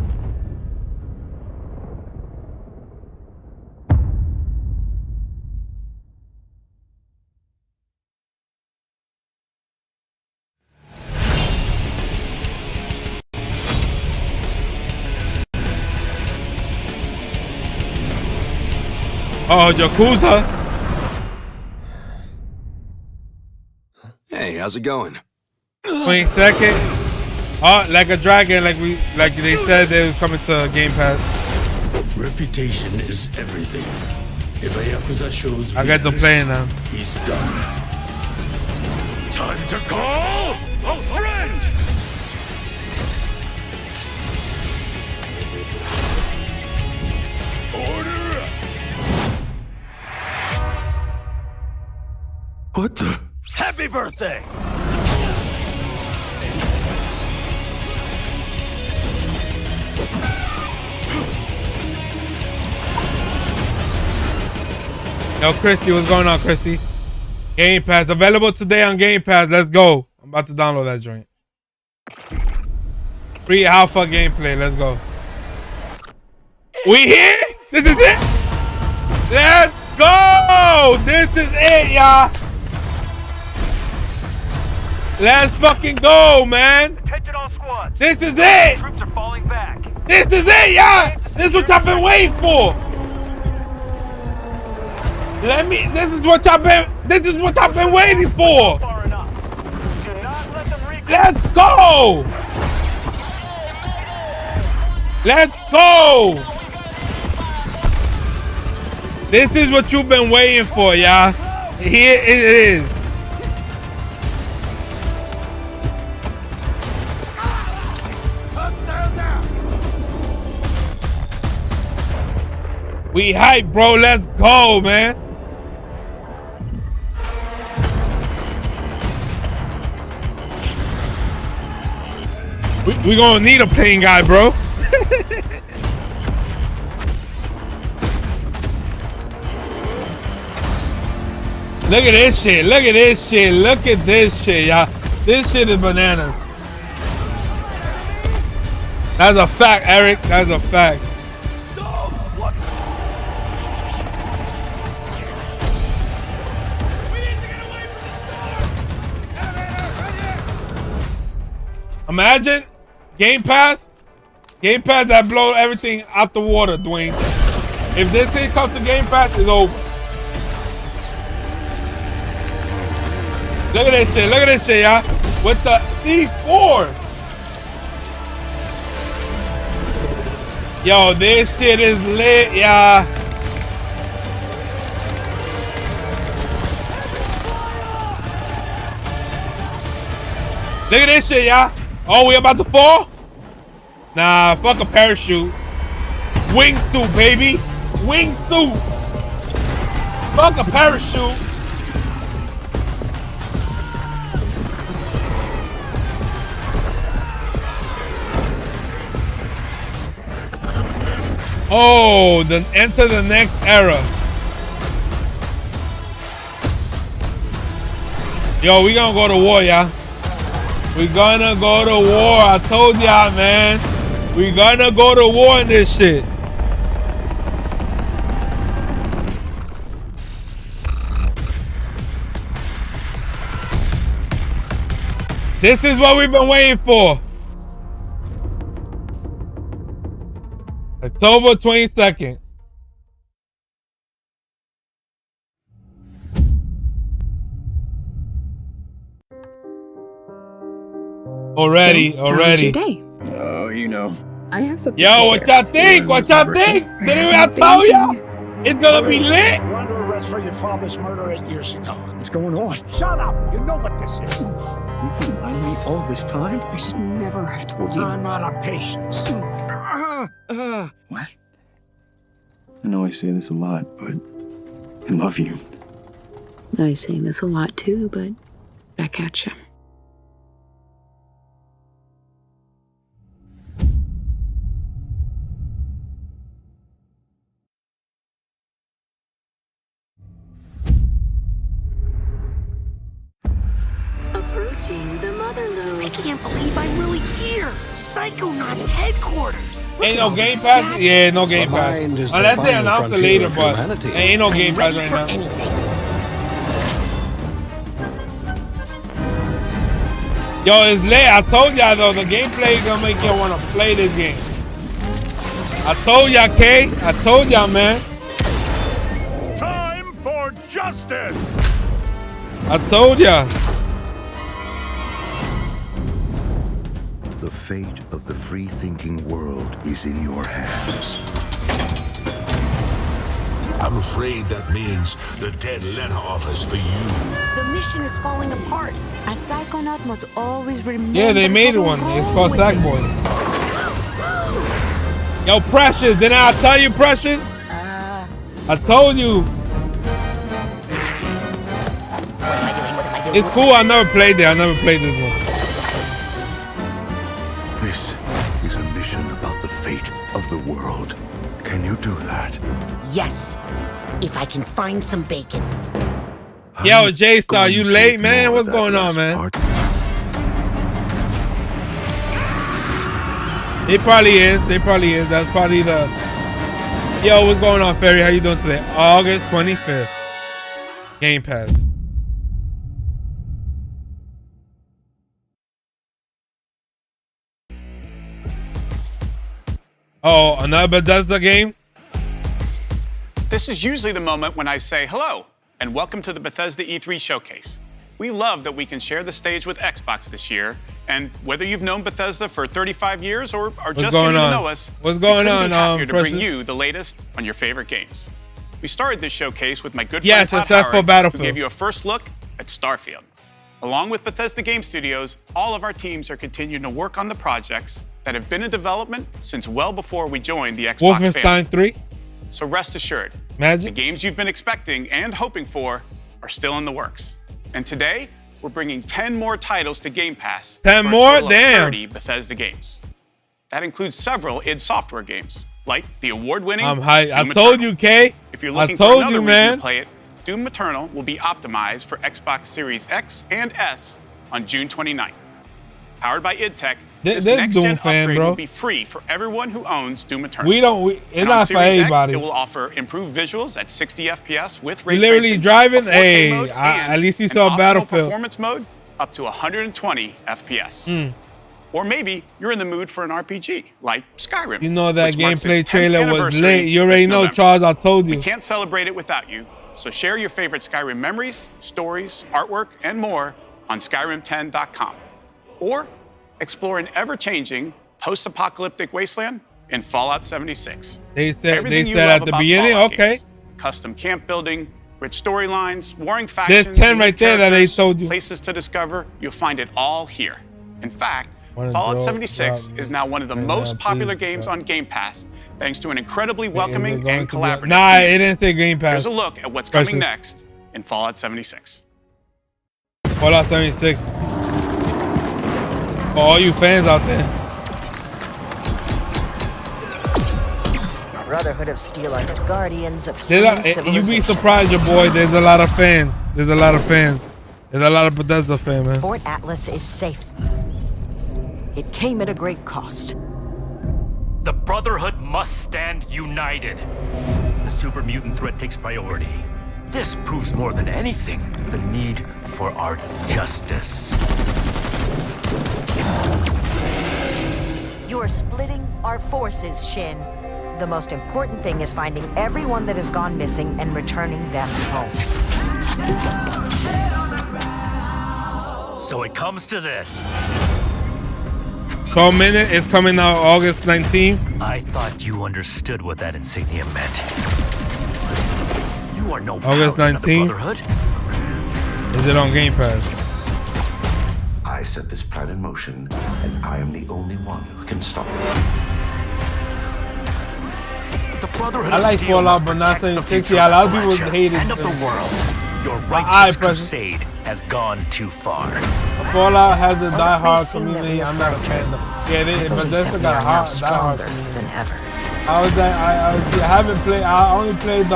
Oh, Yakuza. Hey, how's it going? 22nd. Oh, like a dragon, like they said they was coming to Game Pass. Reputation is everything. If a Yakuza shows I got to play now. He's done. Time to call a friend! Order up! What the? Happy birthday! Yo, Christy, what's going on, Christy? Game Pass available today on Game Pass. Let's go. I'm about to download that joint. Free alpha gameplay. Let's go. We here? This is it? Let's go! This is it, y'all. Let's fucking go, man. Attention all squads. This is it. Troops are falling back. This is it, y'all. This is what y'all been waiting for. This is what y'all been waiting for. Let's go. Let's go. This is what you've been waiting for, y'all. Here it is. We hype, bro. Let's go, man. We gonna need a plane guy, bro. Look at this shit. Look at this shit. Look at this shit, y'all. This shit is bananas. That's a fact, Eric. That's a fact. Imagine Game Pass that blow everything out the water, Dwayne. If this thing comes to Game Pass, it's over. Look at this shit. Look at this shit, y'all. With the C4. Yo, this shit is lit, y'all. Look at this shit, y'all. Oh, we about to fall? Nah, fuck a parachute. Wingsuit, baby. Wingsuit. Fuck a parachute. Oh, then enter the next era. Yo, we gonna go to war, y'all. We gonna go to war. I told y'all, man. We gonna go to war in this shit. This is what we've been waiting for. October 22nd. Already. How's your day? Oh, you know. I have something. Yo, what y'all think? What y'all think? Didn't I tell y'all? It's gonna be lit. You're under arrest for your father's murder 8 years ago. What's going on? Shut up! You know what this is. You've been lying to me all this time? I should never have told you. I'm out of patience. What? I know I say this a lot, but I love you. I say this a lot too, but back at you. Approaching the mother load. I can't believe I'm really here. Psychonauts headquarters. Ain't no Game Pass? Yeah, no Game Pass. Unless they announce it later, but ain't no Game Pass right now. Yo, it's late. I told y'all though, the gameplay is gonna make you wanna play this game. I told y'all, Kay. I told y'all, man. Time for justice. I told y'all. The fate of the free-thinking world is in your hands. I'm afraid that means the dead letter office for you. The mission is falling apart. A psychonaut must always remember. Yeah, they made one. It's called Sackboy. Yo, Precious, didn't I tell you, Precious? I told you. It's cool. I never played it. I never played this one. This is a mission about the fate of the world. Can you do that? Yes, if I can find some bacon. Yo, J-Star, you late, man? What's going on, man? It probably is. They probably is. That's probably the Yo, what's going on, Ferry? How you doing today? August 25th. Game Pass. Oh, another Bethesda game? This is usually the moment when I say hello and welcome to the Bethesda E3 showcase. We love that we can share the stage with Xbox this year, and whether you've known Bethesda for 35 years or are just getting to know us, what's going on? Happier to bring you the latest on your favorite games. We started this showcase with my good friend Todd successful Howard, Battlefield. who gave you a first look at Starfield. Along with Bethesda Game Studios, all of our teams are continuing to work on the projects that have been in development since well before we joined the Xbox Wolfenstein family. 3. So rest assured, Magic? the games you've been expecting and hoping for are still in the works. And today, we're bringing 10 more titles to Game Pass. 10 for a more? total of Damn. 30 Bethesda games. That includes several id Software games, like the award-winning I'm hyped. I Doom told Eternal. you, Kay. If you're I looking for told another you, reason man. to play it, Doom Eternal will be optimized for Xbox Series X and S on June 29th. Powered by id Tech, this next-gen Doom fan, upgrade bro. will be free for everyone who owns Doom Eternal. It's And not on for Series X, everybody. it will offer improved visuals at 60 FPS with ray You literally tracing, driving? a 4K Hey, mode, and at least you an saw optional Battlefield. performance mode up to 120 FPS. Or maybe you're in the mood for an RPG like Skyrim. You know that which marks gameplay its 10th trailer was anniversary lit. You already this know, November. Charles. I told you. We can't celebrate it without you. So share your favorite Skyrim memories, stories, artwork, and more on Skyrim10.com. Or explore an ever-changing post-apocalyptic wasteland in Fallout 76. They said Everything you at love the about beginning, Fallout okay. games. Custom camp building, rich storylines, warring factions. There's 10 right unique there that they characters, told you. Places to discover. You'll find it all here. In fact, Wanna Fallout draw- 76 draw- is now one of the right most now, popular please, games draw. on Game Pass, thanks to an incredibly They're welcoming going and to be- collaborative Nah, community. it didn't say Game Pass. Here's a look at what's Versus- coming next in Fallout 76. Fallout 76. For all you fans out there. Brotherhood of Steel are the guardians of There's human a, you civilization. be surprised, your boy. There's a lot of fans. There's a lot of fans. There's a lot of Bethesda fans, man. Fort Atlas is safe. It came at a great cost. The Brotherhood must stand united. The super mutant threat takes priority. This proves more than anything the need for our justice. You're splitting our forces, Shin. The most important thing is finding everyone that has gone missing and returning them home. So it comes to this. So minute is coming out August 19th. I thought you understood what that insignia meant. You are no August paladin of the 19th. Brotherhood. Is it on Game Pass? I set this plan in motion, and I am the only one who can stop it. The Brotherhood I of like Steel Fallout, must but not protect the 60. future A lot of of people Appalachia hate it. and of the world. Your eye righteous pressure. crusade has gone too far. Fallout has a die-hard Everything that community. we I'm not a fan of. Yeah, they, but that's that got a we are now die-hard stronger community. than ever. I was that I haven't played. I only played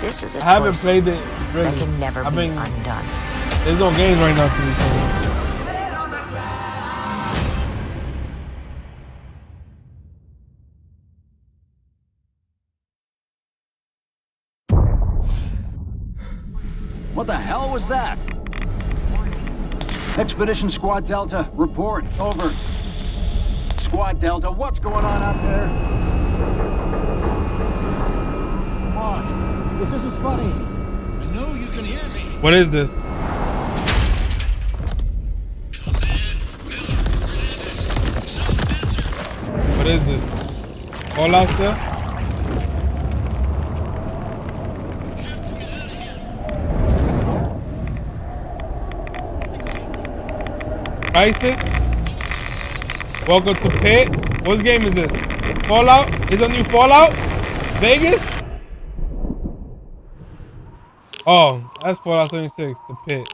This is a I haven't choice played it really. that can never I be mean, undone. there's no games right now to be played. What the hell was that? Expedition Squad Delta, report. Over. Squad Delta, what's going on out there? Come on. This isn't funny. I know you can hear me. What is this? What is this? Fallout still? Crisis? Welcome to Pit. What game is this? Fallout? Is a new Fallout? Vegas? Oh, that's Fallout 76, the Pit.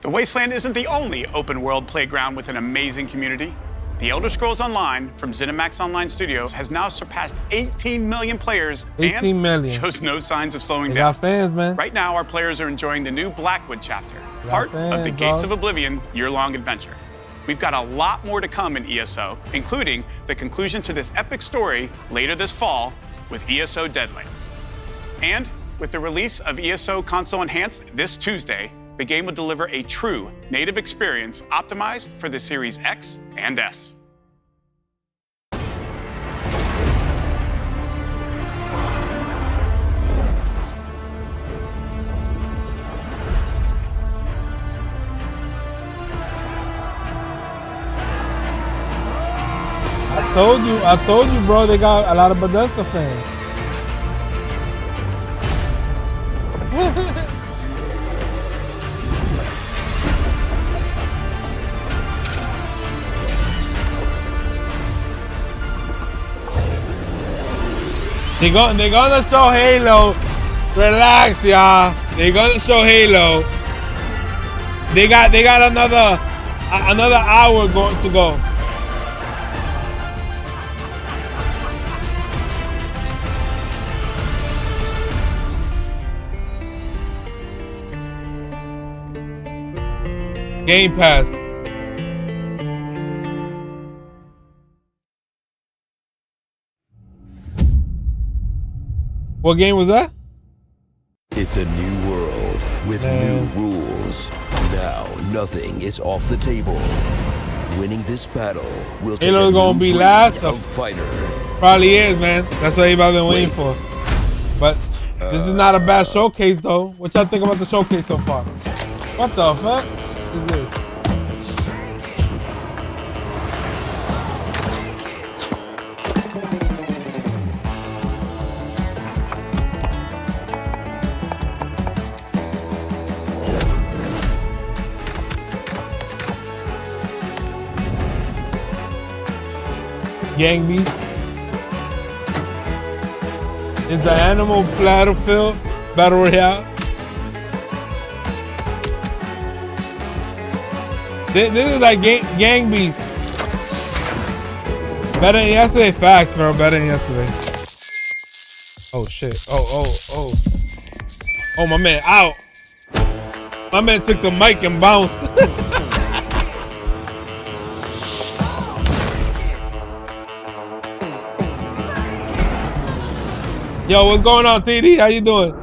The Wasteland isn't the only open-world playground with an amazing community. The Elder Scrolls Online from ZeniMax Online Studios has now surpassed 18 million players 18 and million. shows no signs of slowing They down. got fans, man. Right now, our players are enjoying the new Blackwood chapter, Got part of the fans, Gates dog. of Oblivion year-long adventure. We've got a lot more to come in ESO, including the conclusion to this epic story later this fall with ESO Deadlands. And with the release of ESO Console Enhanced this Tuesday, the game will deliver a true native experience optimized for the Series X and S. I told you, bro, they got a lot of Bethesda fans. They're gonna show Halo. Relax, y'all. They're gonna show Halo. They got another hour to go. Game Pass. What game was that? It's a new world with new rules. Now nothing is off the table. Winning this battle will take Halo's gonna be last of fighter. Probably is, man. That's what everybody's been waiting for. But this is not a bad showcase, though. What y'all think about the showcase so far? What the fuck is this? Gang Beast. Is the Animal Battlefield Battle Royale? This is like Gang Beast. Better than yesterday. Facts, bro. Better than yesterday. Oh shit. Oh, my man out. My man took the mic and bounced. Yo, what's going on, TD? How you doing?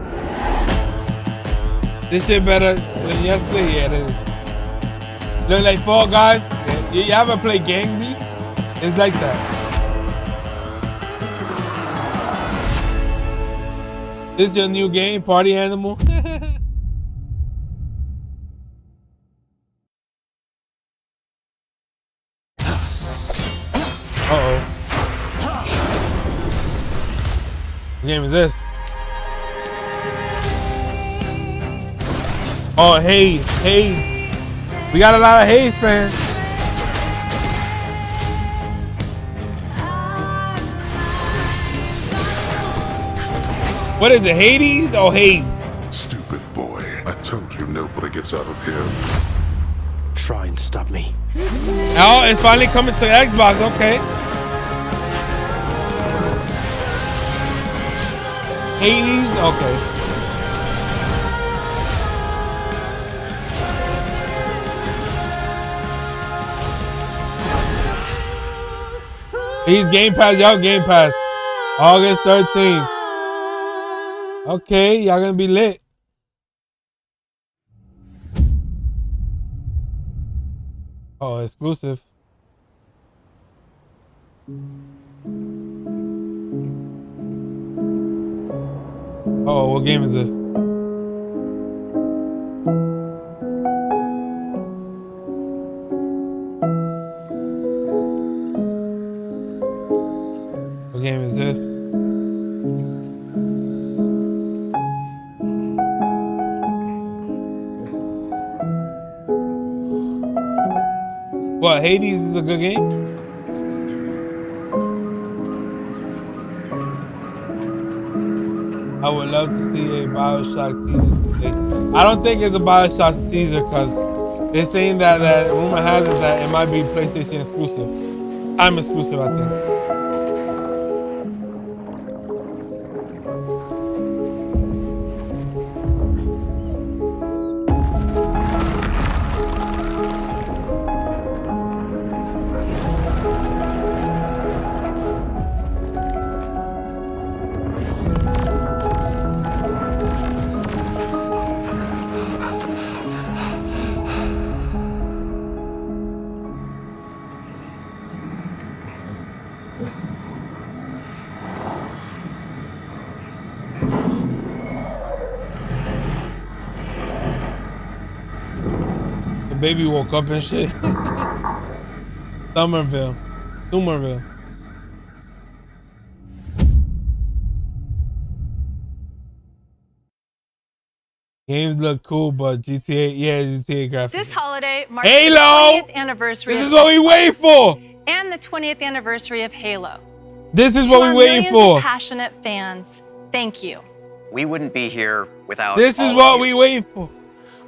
This shit better than yesterday? Yeah, it is. Look like Fall Guys. You ever play Gang Beast? It's like that. This is your new game, Party Animal? Uh-oh. What game is this? Oh, Haze. We got a lot of Haze fans. What is it, Hades or Haze? Stupid boy. I told you nobody gets out of here. Try and stop me. Oh, it's finally coming to Xbox, okay. Hades, okay. He's Game Pass, y'all Game Pass. August 13th. Okay, y'all gonna be lit. Oh, exclusive. Oh, what game is this? What game is this? What, Hades is a good game? I would love to see a BioShock teaser today. I don't think it's a BioShock teaser because they're saying that rumor has it that it might be PlayStation exclusive. I'm exclusive, I think. The baby woke up and shit. Somerville. Games look cool, but GTA graphics. This holiday marks Halo! the 20th anniversary This of is what we Xbox waiting for. and the 20th anniversary of Halo. This is To what our we waiting millions for. of passionate fans, thank you. We wouldn't be here without This is all what of we you. waiting for.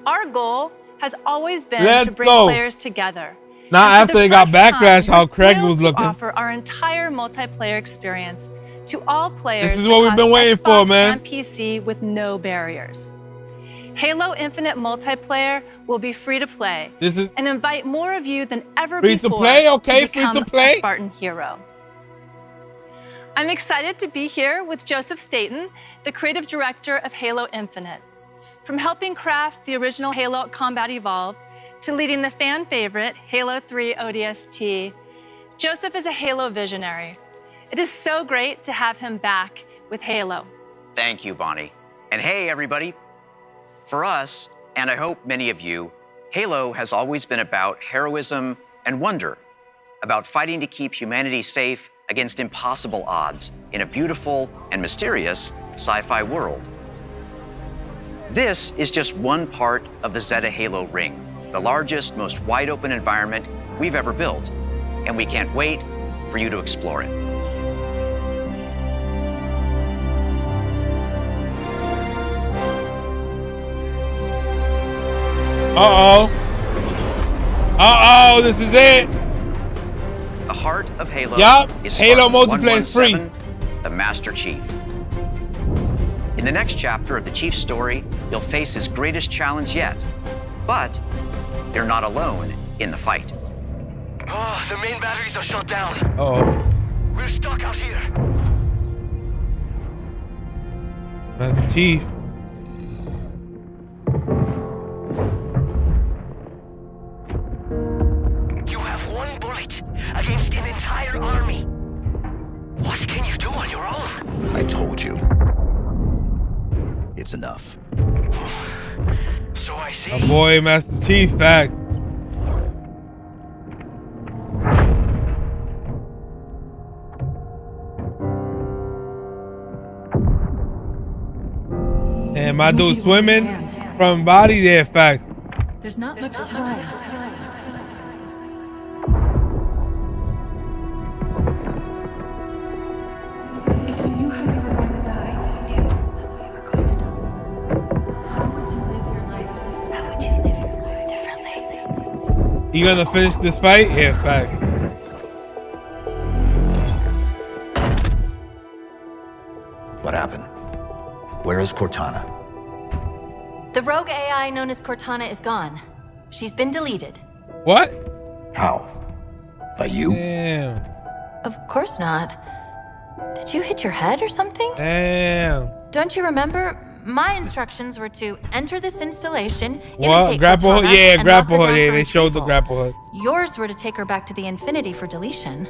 Our goal has always been Let's to bring go. players together. Now And for after the they got first time, backlash, how we're Craig thrilled was to looking. offer our entire multiplayer experience to all players. This is what we've across been waiting for, Xbox man. And PC with no barriers. Halo Infinite multiplayer will be free to play and invite more of you than ever Free to before play? Okay, to free to become play. a Spartan hero. I'm excited to be here with Joseph Staten, the creative director of Halo Infinite. From helping craft the original Halo Combat Evolved to leading the fan favorite Halo 3 ODST, Joseph is a Halo visionary. It is so great to have him back with Halo. Thank you, Bonnie. And hey, everybody. For us, and I hope many of you, Halo has always been about heroism and wonder, about fighting to keep humanity safe against impossible odds in a beautiful and mysterious sci-fi world. This is just one part of the Zeta Halo ring, the largest, most wide-open environment we've ever built, and we can't wait for you to explore it. Uh-oh, this is it. The heart of Halo is Halo Spartan multiplayer is free. 117, the Master Chief. In the next chapter of the Chief's story, you'll face his greatest challenge yet. But you're not alone in the fight. Oh, the main batteries are shut down. Uh-oh. We're stuck out here. That's the Chief. You have one bullet against an entire army. What can you do on your own? I told you. It's enough. So I see. My boy, Master Chief, facts. And my dude swimming from body there, facts. There's not much time. If you knew how you were going to die, how would you live your life differently? You gonna finish this fight? Yeah, fact. What happened? Where is Cortana? The rogue AI known as Cortana is gone. She's been deleted. What? How? By you? Damn. Of course not. Did you hit your head or something? Damn. Don't you remember? My instructions were to enter this installation, What? imitate Grapple hook? Cortana, Yeah, and grapple lock her hook. down Yeah, for they showed the retrieval. grapple hook. Yours were to take her back to the Infinity for deletion.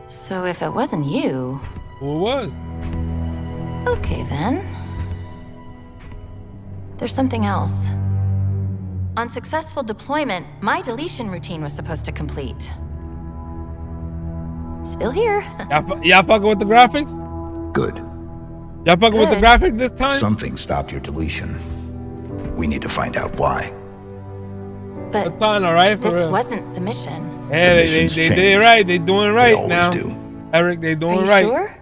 So if it wasn't you... Who it was? Okay, then. There's something else. On successful deployment, my deletion routine was supposed to complete. Still here. Y'all fucking with the graphics? Good. Y'all fucking with the Good. graphics this time? Something stopped your deletion. We need to find out why. But That's fine, all right? For this real. wasn't the mission. Yeah, The they mission's did it changed. right. They doing it right always now. do. Eric, they doing Are you right. sure?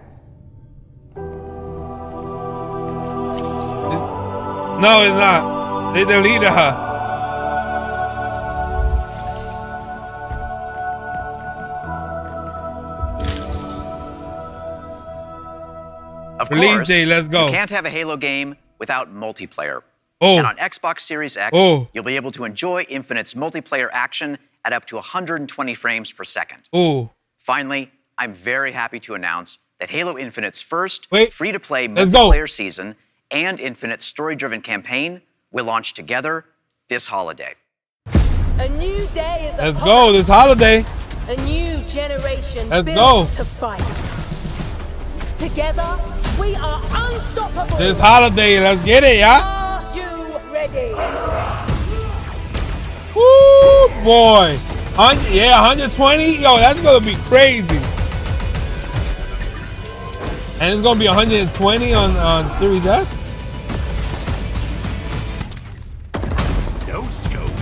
No, it's not. They deleted her. Of Release course, day, let's go. You can't have a Halo game without multiplayer. Oh. And on Xbox Series X, you'll be able to enjoy Infinite's multiplayer action at up to 120 frames per second. Oh. Finally, I'm very happy to announce that Halo Infinite's first free-to-play Let's go. multiplayer season and Infinite's story-driven campaign will launch together this holiday. A new day is Let's upon go us. this holiday. A new generation Let's built go. to fight. Together, we are unstoppable. This holiday, let's get it, y'all. Are you ready? Woo! boy. 120. Yo, that's gonna be crazy. And it's gonna be 120 on Series S. No scope.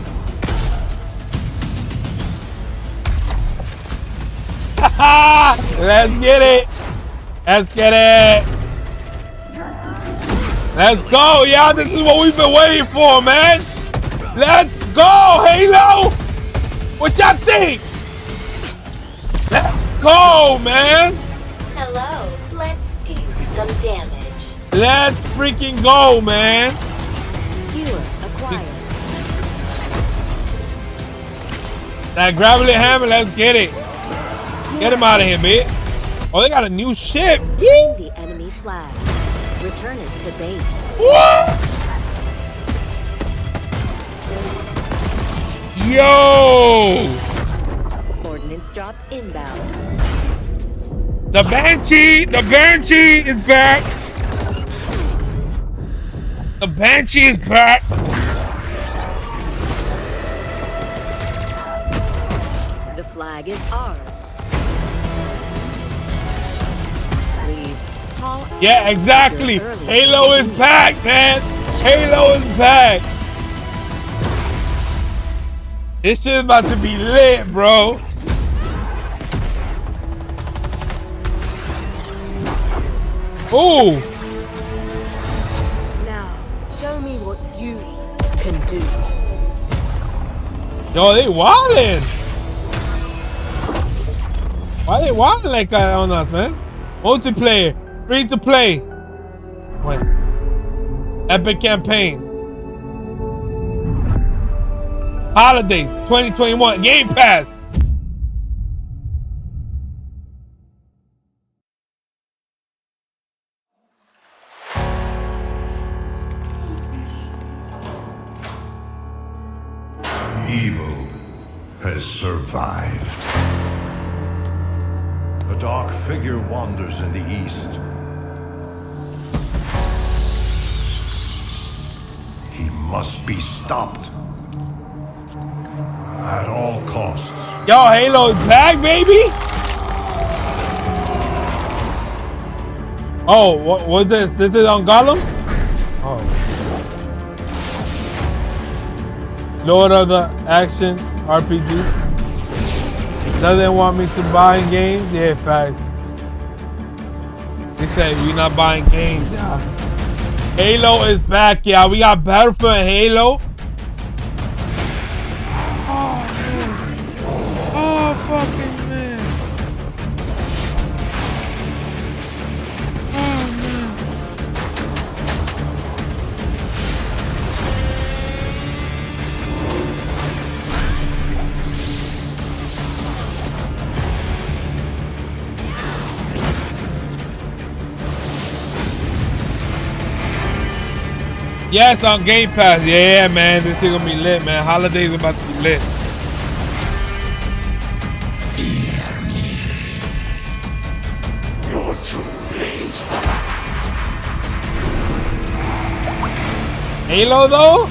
Let's get it. Let's get it. Let's go, y'all. This is what we've been waiting for, man. Let's go, Halo. What y'all think? Let's go, man. Hello. Let's do some damage. Let's freaking go, man. Skewer acquired. That gravity hammer, let's get it. Get him out of here, bitch. Oh, they got a new ship. Claim the enemy flag. Return it to base. What? Yo! Ordnance drop inbound. The Banshee is back. The Banshee is back. The flag is ours. Please call. Yeah, exactly. Halo is back, man. Halo is back. This shit is about to be lit, bro. Ooh. Now, show me what you can do. Yo, they wildin'. Why they wildin' like that on us, man? Multiplayer, free to play. When? Epic campaign. Holiday 2021 Game Pass. Evil has survived. A dark figure wanders in the east. He must be stopped. At all costs. Yo, Halo's back, baby. Oh, what's this? This is on Gollum? Oh. Lord of the Action RPG. Doesn't want me to buy games? Yeah, facts. They said we're not buying games, y'all. Halo is back, y'all. We got Battlefield and Halo. Oh, fucking man. Oh, man. Yes, on Game Pass. Yeah, man. This is gonna be lit, man. Holidays about to be lit. You're too late. Halo though?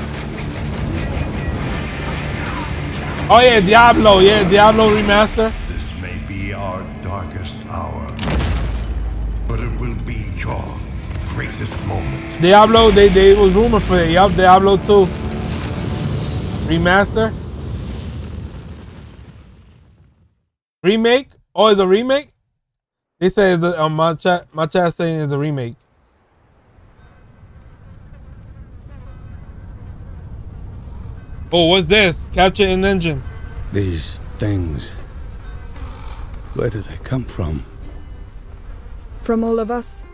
Oh yeah, Diablo. Yeah, Diablo remaster. This may be our darkest hour, but it will be your greatest moment. Diablo, they was rumored for it. Yup, Diablo 2 remaster. Remake? Oh, it's a remake? They say it's a, my chat saying it's a remake. Oh, what's this? Capture an engine. These things, where do they come from? From all of us.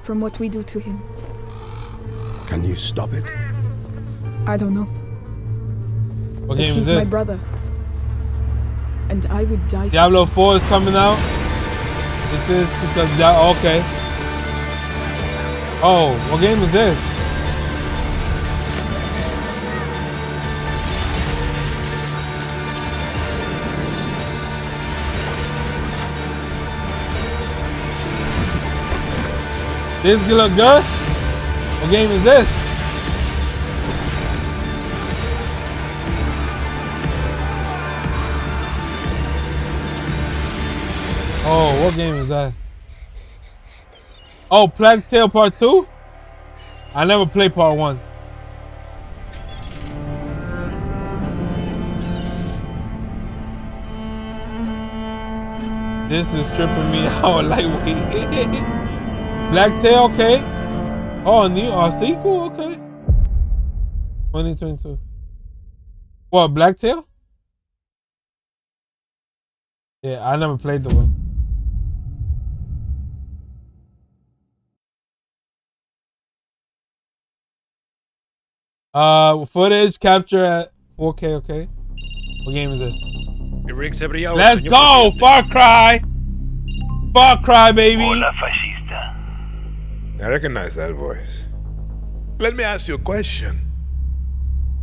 From what we do to him. Can you stop it? I don't know. What But game is she's this? my brother. And I would die for Diablo 4 is coming out. Is this because okay. Oh, what game is this? This look good? What game is this? what game is that? Oh, Plague Tale Part 2? I never played Part 1. This is tripping me out lightweight. Black Tail, okay. Oh, new sequel, okay. 2022. What, Black Tail? Yeah, I never played the one. Footage capture at 4K, okay. What game is this? Let's go! Far Cry! Far Cry, baby! Hola, fascista. I recognize that voice. Let me ask you a question.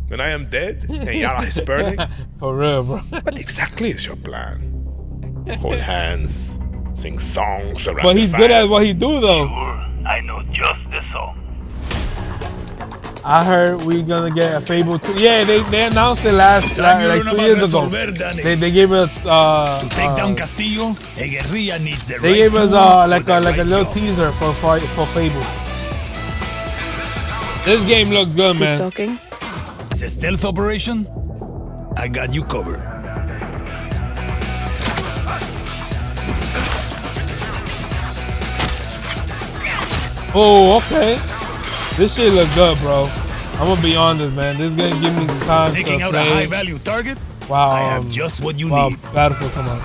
When I am dead and Yara is burning, for real, bro. What exactly is your plan? Hold hands, sing songs around But he's the good fire. at what he do, though. I know just the song. I heard we gonna get a Fable 2. Yeah, they announced it like 2 years ago. They gave us To take down Castillo, a guerrilla needs the they gave us like a little teaser for Fable. This game looks good, man. Talking? It's a stealth operation. I got you covered. Oh, okay. This shit look good, bro. I'm gonna be honest, man. This is gonna give me time Taking to out play. a high-value target. Wow. I have just what you need. Battlefield, come on.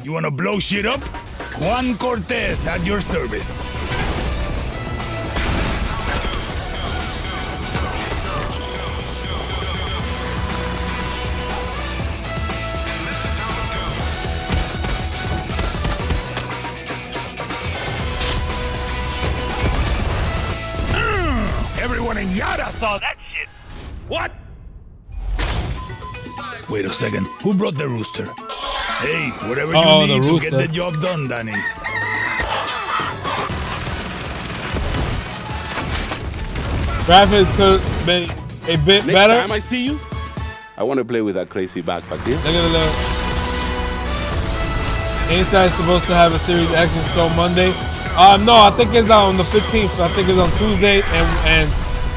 You wanna blow shit up? Juan Cortez at your service. Everyone in Yara saw that shit. What? Wait a second. Who brought the rooster? Hey, whatever you need to get the job done, Danny. Graphics could be a bit Next better. time I see you, I want to play with that crazy backpack here. Look at the look. Inside's supposed to have a Series X installed Monday. No, I think it's on the 15th. So I think it's on Tuesday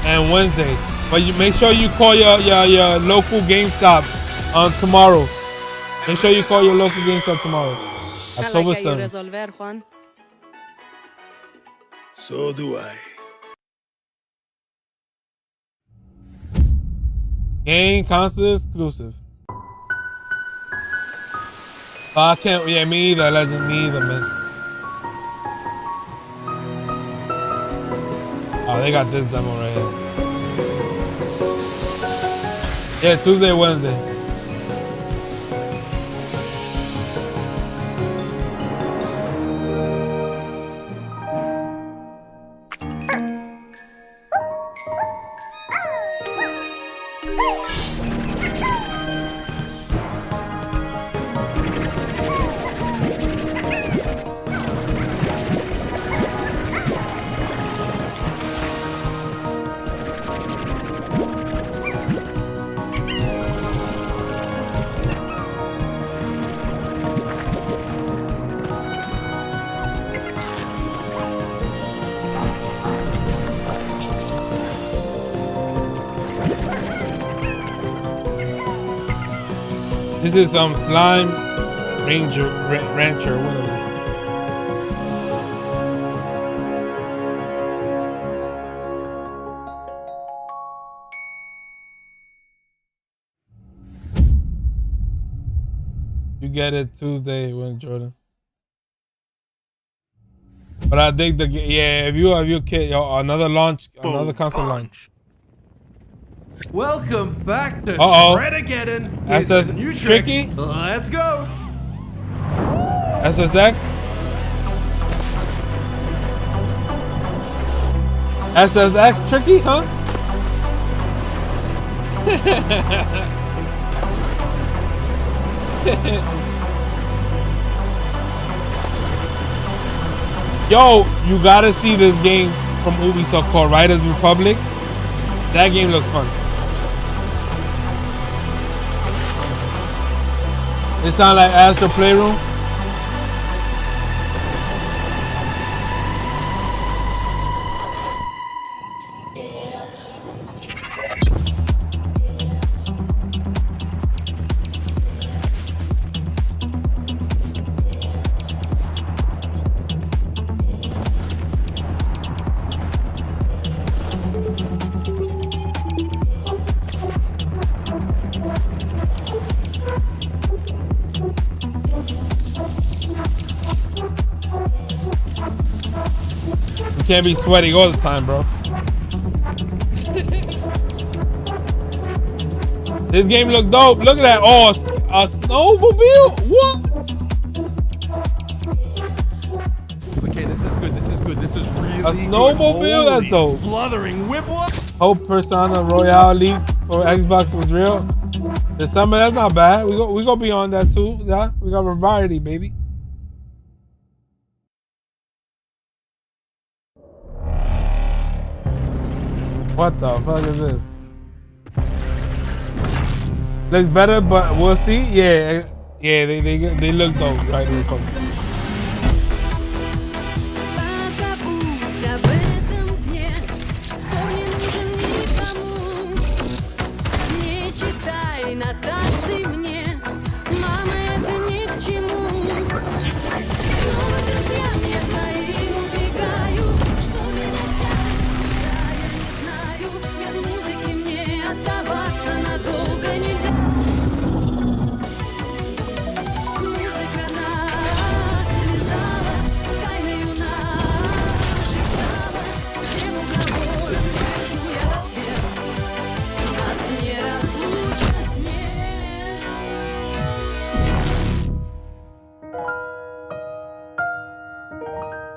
and Wednesday. But you make sure you call your local GameStop tomorrow. Make sure you call your local GameStop tomorrow. October 7th. resolver, Juan. So do I. Game console exclusive. I can't. Yeah, me either. Legend, me either, man. Oh, they got this demo right here. Yeah, Tuesday, Wednesday. This is Slime Rancher, whatever. You get it Tuesday when Jordan. But I think if you have your kid, another console launch. Welcome back to Shred-again with SS the new Tricky? trick. Let's go. SSX? SSX Tricky, huh? Yo, you gotta see this game from Ubisoft called Riders Republic. That game looks fun. It sound like Astro Playroom. You can't be sweating all the time, bro. This game look dope. Look at that. Oh, a snowmobile? What? Okay, this is good. This is good. This is really A snowmobile? That's dope. Fluttering whip. Hope Persona Royale leak for Xbox was real. This summer, that's not bad. We go beyond that too. Yeah, we got variety, baby. What the fuck is this? Looks better, but we'll see. Yeah, they look dope, right?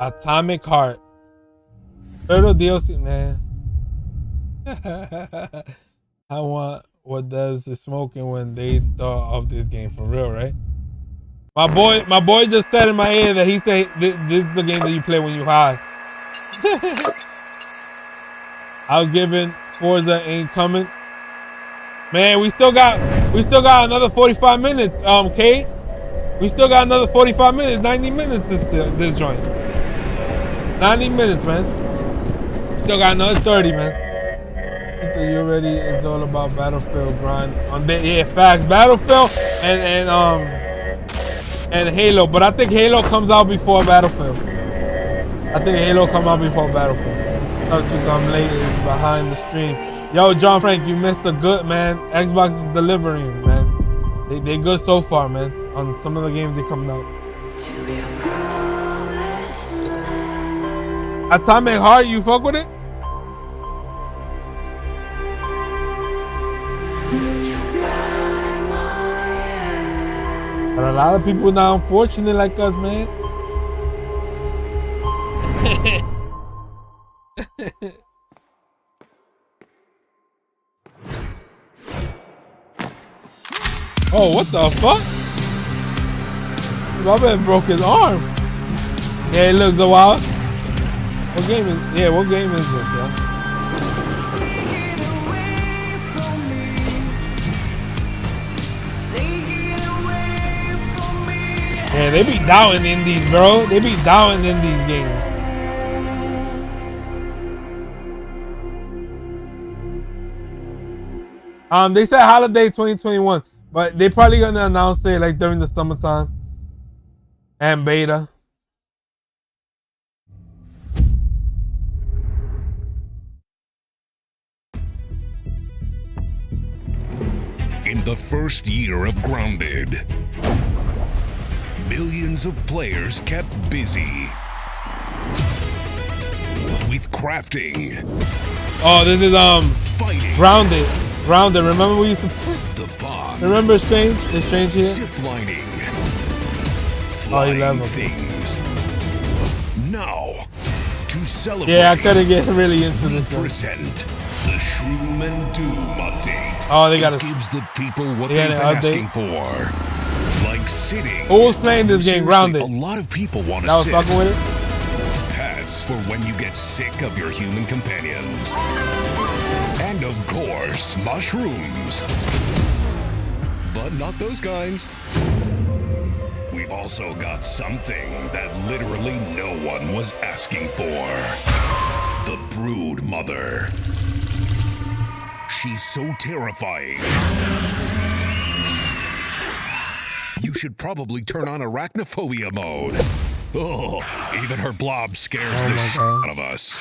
Atomic Heart. Turtle DLC, man. I want what does the smoking when they thought of this game for real, right? My boy just said in my ear that he said this is the game that you play when you high. I was giving Forza ain't coming. Man, we still got another 45 minutes, Kate. We still got another 45 minutes, 90 minutes this joint. 90 minutes, man. Still got another 30, man. You already, it's all about Battlefield grind. Yeah, facts. Battlefield and Halo, but I think Halo comes out before Battlefield. Thought you come late is behind the stream. Yo, John Frank, you missed the good, man. Xbox is delivering, man. They good so far, man. On some of the games they coming out. Atomic Heart, you fuck with it? But a lot of people not unfortunate like us, man. Oh, what the fuck? My man broke his arm. Yeah, it looks a while. What game is this, yo? Yeah, they be down in these, bro. They be down in these games. They said holiday 2021, but they probably gonna announce it like during the summertime and beta. In the first year of Grounded, millions of players kept busy with crafting. Oh, this is fighting. Grounded. Remember we used to the bomb. Remember Strange? Is Strange here? Ziplining. Oh, he love things. Now, to celebrate. Yeah, I couldn't get really into this one. Present the Shroom and Doom update. Oh, they got gives the people what they've been asking for. Like sitting. Who was playing this game? Grounded. A lot of people want to that was sit. Fucking with it. Pets for when you get sick of your human companions. And of course, mushrooms. But not those kinds. we've also got something that literally no one was asking for. The Brood Mother. She's so terrifying. You should probably turn on arachnophobia mode. Oh, even her blob scares the shit out of us.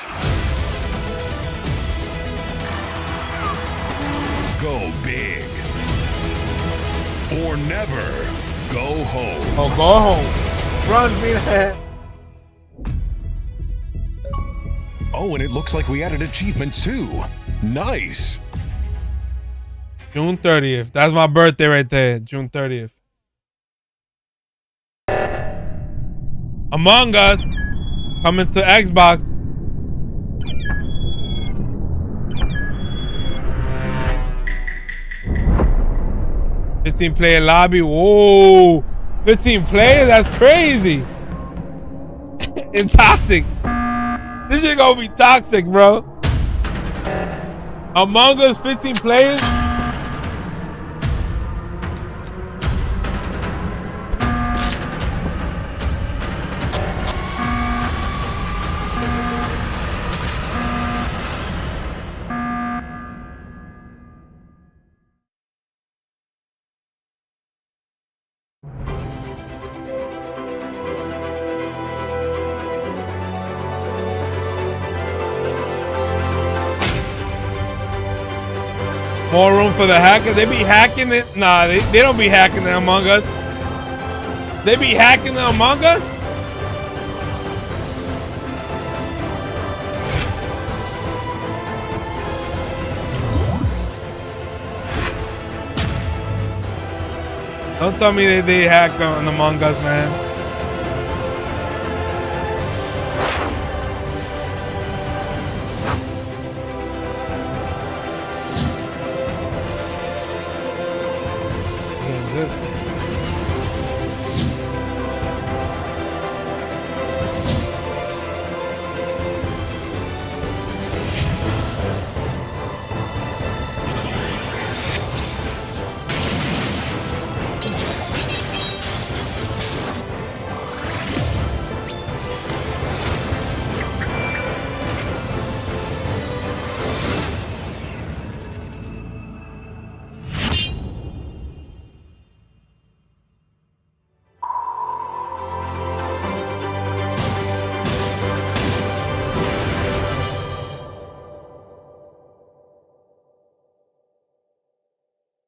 Go big. Or never go home. Oh, go home. Run, Greenhead. Oh, and it looks like we added achievements too. Nice. June 30th. That's my birthday right there. June 30th. Among Us coming to Xbox. $15-player lobby. Whoa. 15 players? That's crazy. And toxic. This shit gonna be toxic, bro. Among Us 15 players? More room for the hackers. They be hacking it. Nah, they don't be hacking it Among Us. They be hacking it Among Us? Don't tell me they hack on Among Us, man.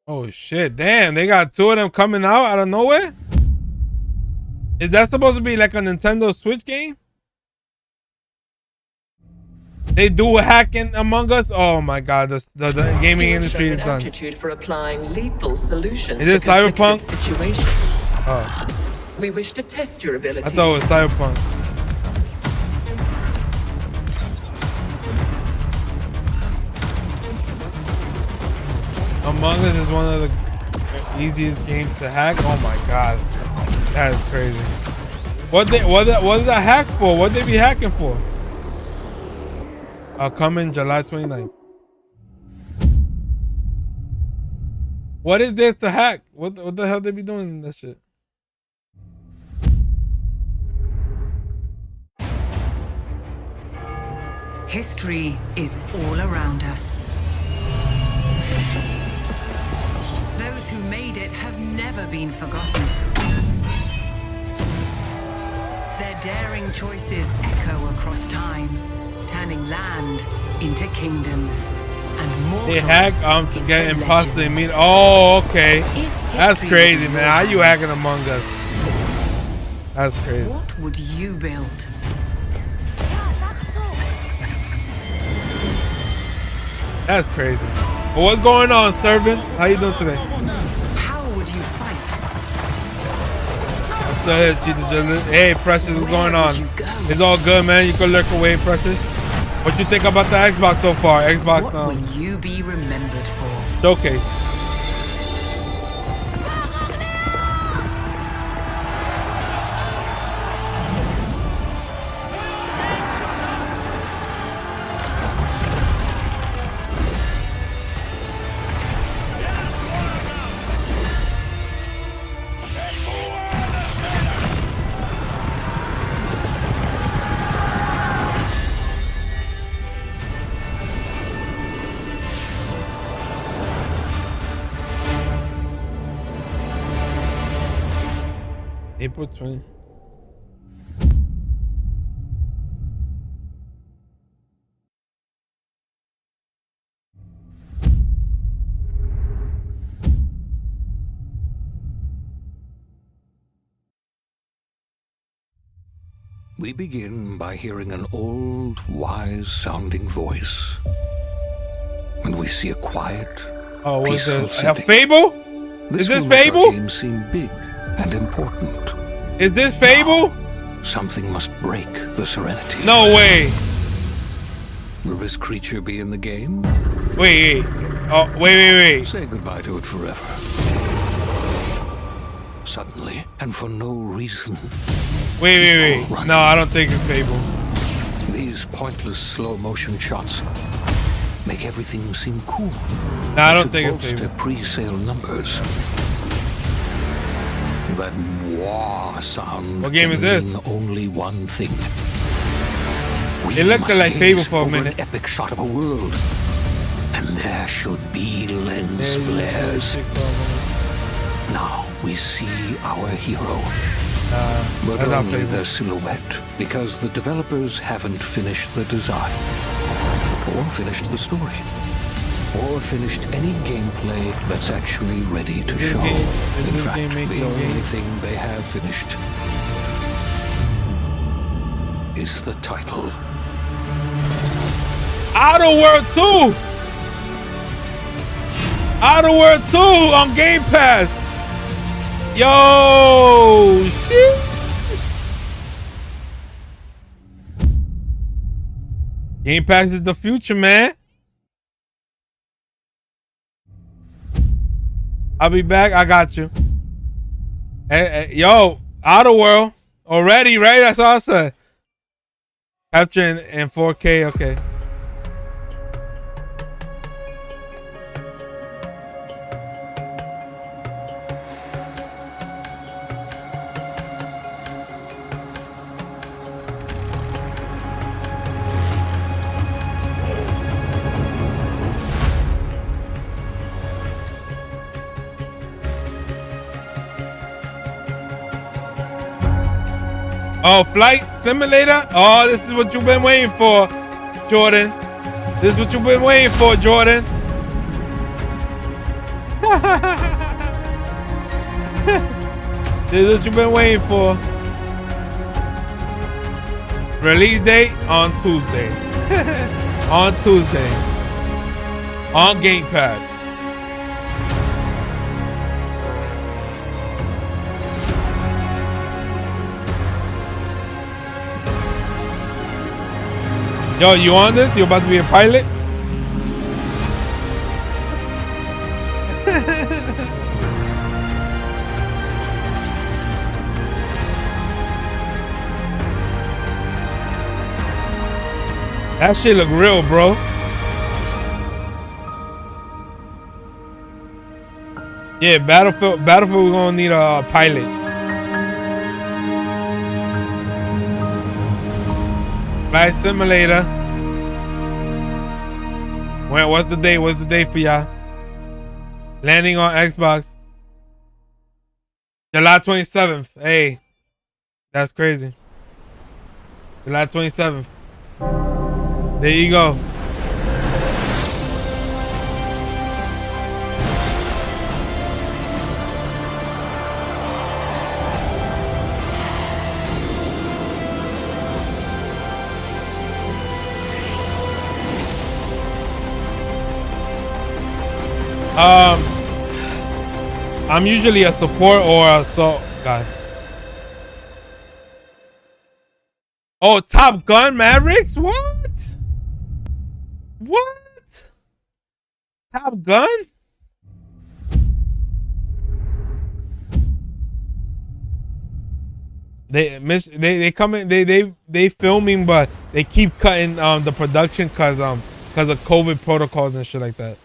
Oh shit, damn, they got two of them coming out of nowhere? Is that supposed to be like a Nintendo Switch game? They do hacking Among Us? Oh my god, the gaming industry is done. Aptitude for applying lethal solutions Is it to conflicted Cyberpunk? situations. Oh, We wish to test your ability. I thought it was Cyberpunk. Among Us is one of the easiest games to hack. Oh my god, that is crazy. What is that hack for? What they be hacking for? Coming July 29th. What is there to hack? What the hell they be doing in this shit? History is all around us. Those who made it have never been forgotten. Their daring choices echo across time, turning land into kingdoms and mortals They hack to get imposter immediate. Oh, okay. That's crazy, man. How you hacking Among Us? That's crazy. What would you build? That's crazy. But what's going on, Servant? How you doing today? How would you fight? Go ahead, hey, Precious, what's going on? It's all good, man. You can lurk away, Precious. What you think about the Xbox so far? Xbox What will you be remembered for? showcase. April 20. We begin by hearing an old, wise-sounding voice. And we see a quiet, Oh, what's peaceful this? A setting. Fable? Is this will make our Fable? game seem big and important. Is this Fable? Something must break the serenity. No way. Will this creature be in the game? Wait. Oh, wait. Say goodbye to it forever. Suddenly, and for no reason. Wait. No, I don't think it's Fable. These pointless slow-motion shots make everything seem cool. No, I don't think it's Fable. Pre-sale numbers. That wah sound. What game is this? Only one thing. It looked like Fable for a minute. An epic shot of a world, and there should be lens flares. Now we see our hero. But only the silhouette, because the developers haven't finished the design, or finished the story, or finished any gameplay that's actually ready to show. In fact, the only thing they have finished is the title. Outer World 2! Outer World 2 on Game Pass! Yo! Shit! Game Pass is the future, man. I'll be back. I got you. Yo, Outer World already, right? That's all I said. Capture in 4K. Okay. Oh, Flight Simulator? Oh, this is what you've been waiting for, Jordan. This is what you've been waiting for, Jordan. This is what you've been waiting for. Release date on Tuesday. On Tuesday. On Game Pass. Yo, you on this? You about to be a pilot? That shit look real, bro. Yeah, Battlefield, we're gonna need a pilot. Flight Simulator. What's the date? What's the date for y'all? Landing on Xbox. July 27th. Hey, that's crazy. July 27th. There you go. I'm usually a support or a assault guy. Oh, Top Gun Mavericks? What? What? Top Gun? They come in, they filming, but they keep cutting the production cause of COVID protocols and shit like that.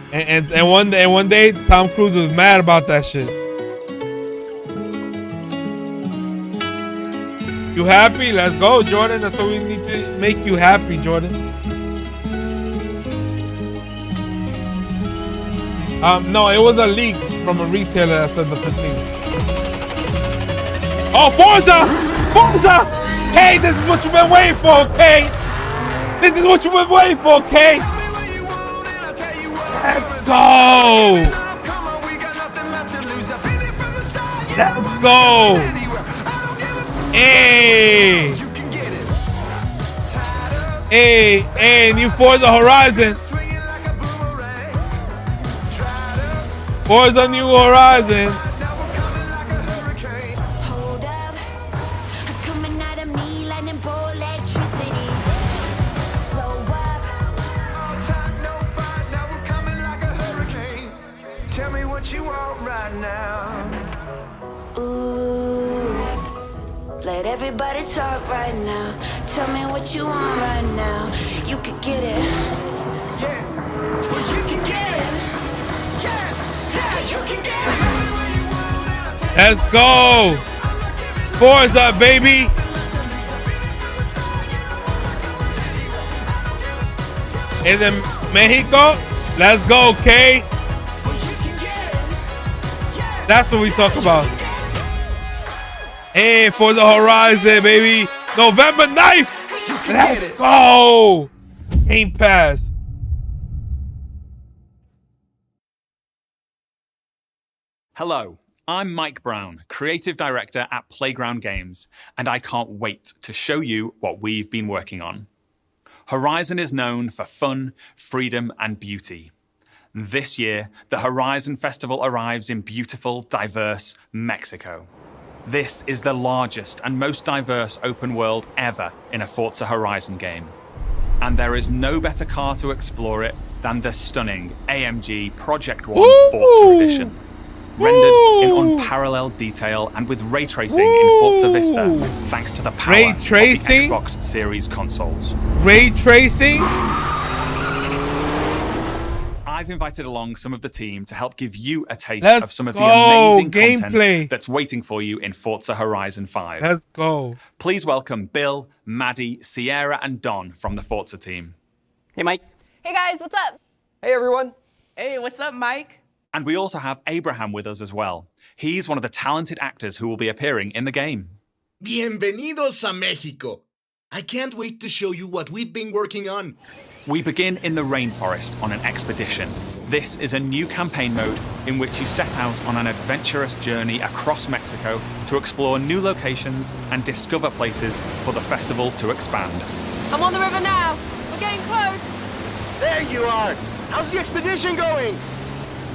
And one day Tom Cruise was mad about that shit. You happy? Let's go, Jordan. That's what we need to make you happy, Jordan. No, it was a leak from a retailer that said the 15th. Oh, Forza! Forza! Hey, this is what you've been waiting for, okay? This is what you've been waiting for, okay? Let's go! Let's go! Hey! Hey, hey, new Forza Horizon. Forza New Horizon. Tell me what you want right now. Ooh, let everybody talk right now. Tell me what you want right now. You could get it. Yeah, well you can get it. Yeah, you can get it. Let's go. Forza, baby. Is it Mexico? Let's go, K. That's what we talk about. Hey, for the Horizon, baby. November 9th. Let's go. Game Pass. Hello, I'm Mike Brown, Creative Director at Playground Games, and I can't wait to show you what we've been working on. Horizon is known for fun, freedom, and beauty. This year, the Horizon Festival arrives in beautiful, diverse Mexico. This is the largest and most diverse open world ever in a Forza Horizon game. And there is no better car to explore it than the stunning AMG Project One Forza Edition. Rendered in unparalleled detail and with ray tracing in Forza Vista, thanks to the power of the Xbox Series consoles. Ray tracing? I've invited along some of the team to help give you a taste Let's of some of the go. amazing Gameplay content that's waiting for you in Forza Horizon 5. Let's go. Please welcome Bill, Maddie, Sierra, and Don from the Forza team. Hey, Mike. Hey guys, what's up? Hey, everyone. Hey, what's up, Mike? And we also have Abraham with us as well. He's one of the talented actors who will be appearing in the game. Bienvenidos a Mexico. I can't wait to show you what we've been working on. We begin in the rainforest on an expedition. This is a new campaign mode in which you set out on an adventurous journey across Mexico to explore new locations and discover places for the festival to expand. I'm on the river now. We're getting close. There you are. How's the expedition going?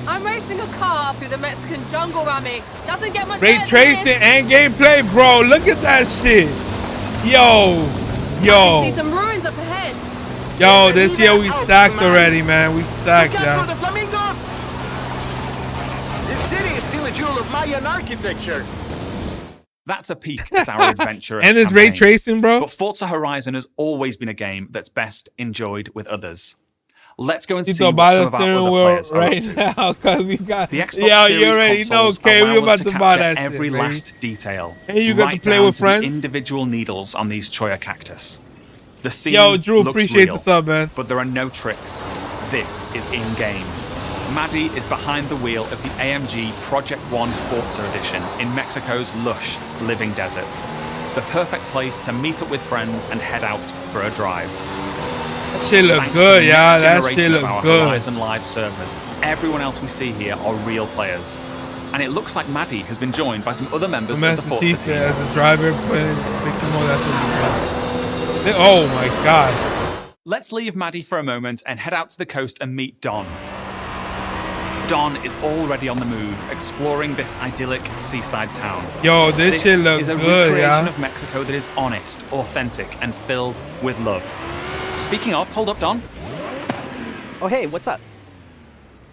I'm racing a car through the Mexican jungle, Rami. Doesn't get much Ray better than tracing this. and gameplay, bro. Look at that shit. Yo. I Yo. see some ruins up ahead. Yo, this year we stacked already, man. We stacked, Yeah. yeah. The flamingos! This city is still a jewel of Mayan architecture. That's a peek at our adventurous And it's ray campaign. tracing, bro. But Forza Horizon has always been a game that's best enjoyed with others. Let's go and see what buy some the of our steering other wheel players are up right to. now, cause we got. The Xbox Yo, Series you already know, consoles okay? allow We about us to capture buy that every shit, last detail. And you got to right play down with to friends? the individual needles on these choya cactus. The scene Yo, Drew, looks appreciate real, the sub, man. but there are no tricks. This is in-game. Maddie is behind the wheel of the AMG Project One Forza Edition in Mexico's lush, living desert. The perfect place to meet up with friends and head out for a drive. That shit look Thanks good, to the y'all. next That generation shit of look our good. Horizon Live servers. Everyone else we see here are real players. And it looks like Maddie has been joined by some other members of the Forza Chief team. as a driver playing Victor mode. That's what he's doing. Oh my god. Let's leave Maddie for a moment and head out to the coast and meet Don. Don is already on the move, exploring this idyllic seaside town. Yo, this shit looks is a good, recreation yeah. of Mexico that is honest, authentic, and filled with love. Speaking of, hold up, Don. Oh, hey, what's up?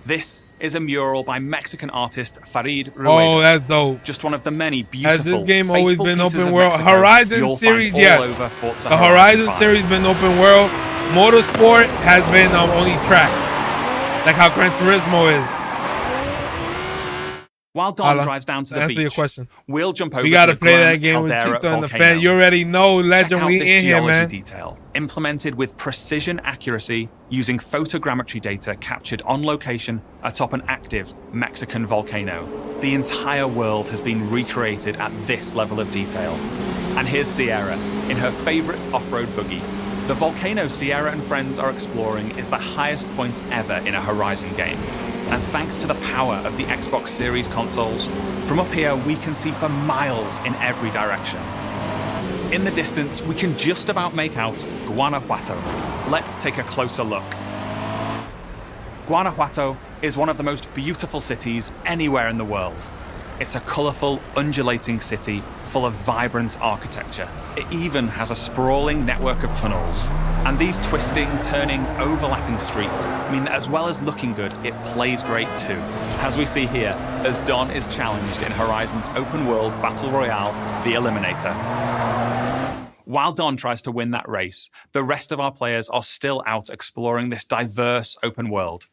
This is a mural by Mexican artist Farid Rueda. Oh, that's dope. Just one of the many beautiful, Has this game always faithful been pieces open of world? Mexico Horizon you'll series, find yes. all over Forza The Horizon Horizon 5. series been open world. Motorsport has been only track, like how Gran Turismo is. While Don drives down to the answer beach, your question. We'll jump over We gotta to the play that Grand game with Caldera Cheetah and the volcano. fan. You already know, legend. Check out We this in here, geology man. detail, implemented with precision accuracy using photogrammetry data captured on location atop an active Mexican volcano. The entire world has been recreated at this level of detail. And here's Sierra in her favorite off-road buggy. The volcano Sierra and friends are exploring is the highest point ever in a Horizon game. And thanks to the power of the Xbox Series consoles, from up here we can see for miles in every direction. In the distance, we can just about make out Guanajuato. Let's take a closer look. Guanajuato is one of the most beautiful cities anywhere in the world. It's a colourful, undulating city full of vibrant architecture. It even has a sprawling network of tunnels. And these twisting, turning, overlapping streets mean that as well as looking good, it plays great too. As we see here, as Don is challenged in Horizon's open world battle royale, The Eliminator. While Don tries to win that race, the rest of our players are still out exploring this diverse open world.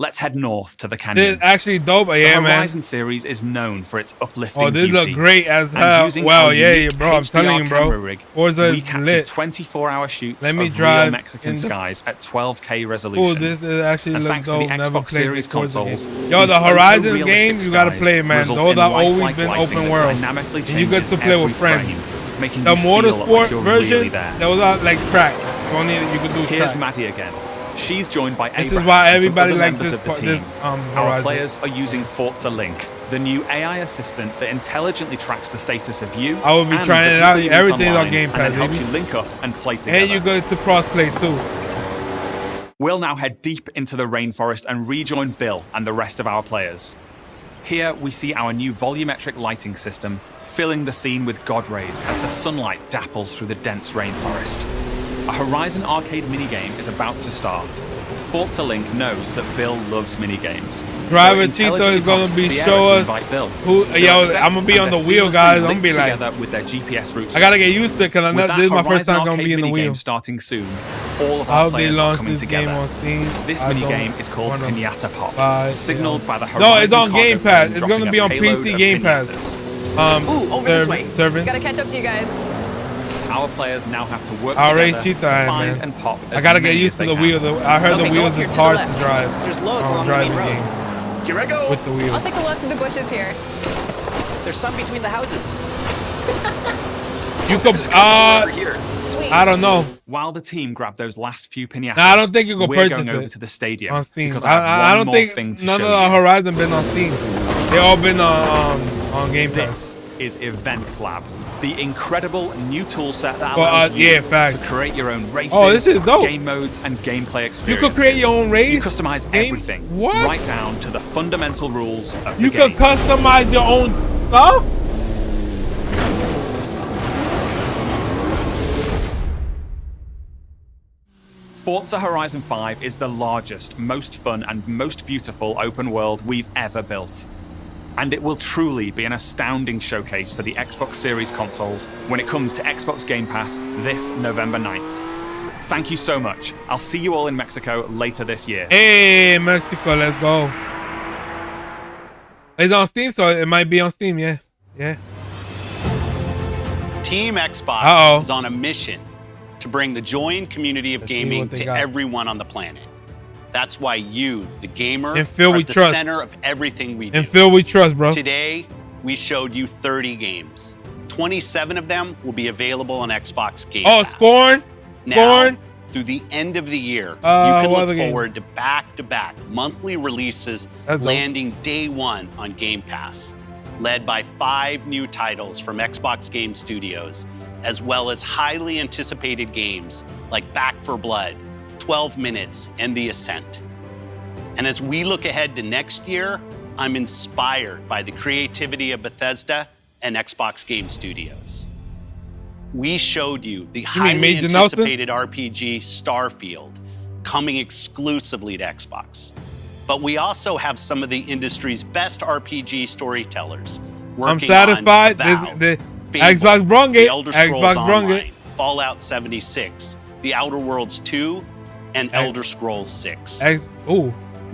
Let's head north to the canyon. This is actually dope. Yeah, the man. Horizon series is known for its uplifting Oh, this beauty. look great as And hell. using Wow, our yeah, unique bro. I'm telling HDR you, bro. camera rig, Forza we is captured lit. 24-hour shoots Let me of drive real Mexican into- skies at 12K resolution. Oh, this is actually and look thanks dope. to the Never Xbox played Series this Forza consoles, game. Yo, these the Horizon photorealistic game, you gotta skies play, man. result Those in have always lifelike been lighting open that world. dynamically And you get changes to play with every friends. frame, making The you feel like motorsport you're version, really there. those are like track. Only you can do Here's track. Maddie again. She's joined by This is Abraham why and some everybody other likes members this of the part- team. this, Our Horizon. players are using Forza Link, the new AI assistant that intelligently tracks the status of you. I will be and trying the it out. people you meet Everything's on online, Game and then Pass, helps baby. you link up and play together. And you go to crossplay too. We'll now head deep into the rainforest and rejoin Bill and the rest of our players. Here we see our new volumetric lighting system filling the scene with God rays as the sunlight dapples through the dense rainforest. A Horizon arcade minigame is about to start. Forza Link knows that Bill loves minigames. Driver So Cheetah intelligently is gonna prompts be Sierra show to us invite Bill, who. who Yo, accepts I'm gonna be and on the they're wheel, seamlessly guys. I'm gonna linked be like, together with their GPS routes. I gotta get used to it because With this is my that first time Horizon gonna be in the arcade wheel. minigame starting soon, all of I our hope they players are launch coming this together. game on Steam. This I minigame don't is called wanna Pinata Pop, buy signaled by the No, Horizon it's on cargo Game plane Pass. It's dropping gonna a be on payload PC of Game Pass. pinatas. Ooh, over this way. Serving. Gotta catch up to you guys. Our players now have to work I'll together race Cheetah, to find man. and pop I as gotta get many used as to they the can. wheel. I heard Okay, the go wheels up here is to the hard left. to drive. There's loads along the driving main road. game Here I go. with the wheels. I'll take a look through the bushes here. There's some between the houses. You could, Sweet. I don't know. While the team grab those last few pinatas, Nah, I don't think you can we're purchase going over it to the stadium on Steam. because I have I one don't more think thing to none show of the you. Horizon been on Steam. They all been on Game Pass. This is Event Lab, the incredible new tool set that Well, allows you yeah, facts. to create your own races, Oh, this is dope. game modes, and gameplay You experiences. could create your own race. You customize game? everything, What? right down to the fundamental rules of You the could game. customize your own stuff. Forza Horizon 5 is the largest, most fun, and most beautiful open world we've ever built. And it will truly be an astounding showcase for the Xbox Series consoles when it comes to Xbox Game Pass this November 9th. Thank you so much. I'll see you all in Mexico later this year. Hey, Mexico, let's go. It's on Steam, so it might be on Steam. Yeah, yeah. Team Xbox Uh-oh. is on a mission to bring the joy and community of Let's see gaming what they to got. everyone on the planet. That's why you, the gamer, And Phil, are we at the trust. center of everything we do. And Phil, we trust, bro. Today, we showed you 30 games. 27 of them will be available on Xbox Game Oh, Pass. Scorn, Now, Scorn. through the end of the year, you what can other look game? forward to back-to-back monthly releases That's dope. landing day one on Game Pass, led by 5 new titles from Xbox Game Studios, as well as highly anticipated games like Back 4 Blood, 12 Minutes, and The Ascent. And as we look ahead to next year, I'm inspired by the creativity of Bethesda and Xbox Game Studios. We showed you the mean highly Major Nelson? anticipated RPG Starfield coming exclusively to Xbox. But we also have some of the industry's best RPG storytellers working I'm satisfied. on Avowed, The Fable, Xbox brung The it. Elder Scrolls Xbox brung Online, it. Fallout 76, The Outer Worlds 2, and Elder Scrolls 6.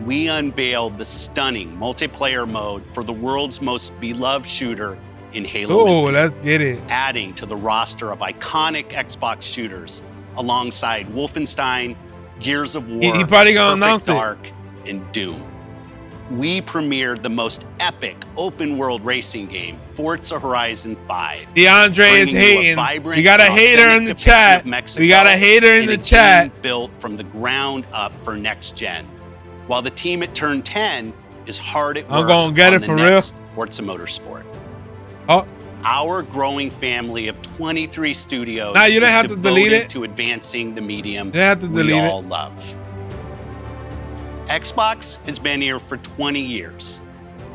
we unveiled the stunning multiplayer mode for the world's most beloved shooter in Halo Oh, Infinite, let's get it. adding to the roster of iconic Xbox shooters alongside Wolfenstein, Gears of War, He probably gonna Perfect announce it. Dark, and Doom. We premiered the most epic open-world racing game, Forza Horizon 5. DeAndre is bringing you a hating. vibrant We got a and hater in authentic the depiction chat. of Mexico We got a hater in the chat. game built from the ground up for next gen. While the team at Turn 10 is hard at work I'm gonna get on it the for real. next Forza Motorsport. Oh, Our growing family of 23 studios Nah, you don't is have to delete devoted it. to advancing the medium You don't have to we delete it. all love. Xbox has been here for 20 years,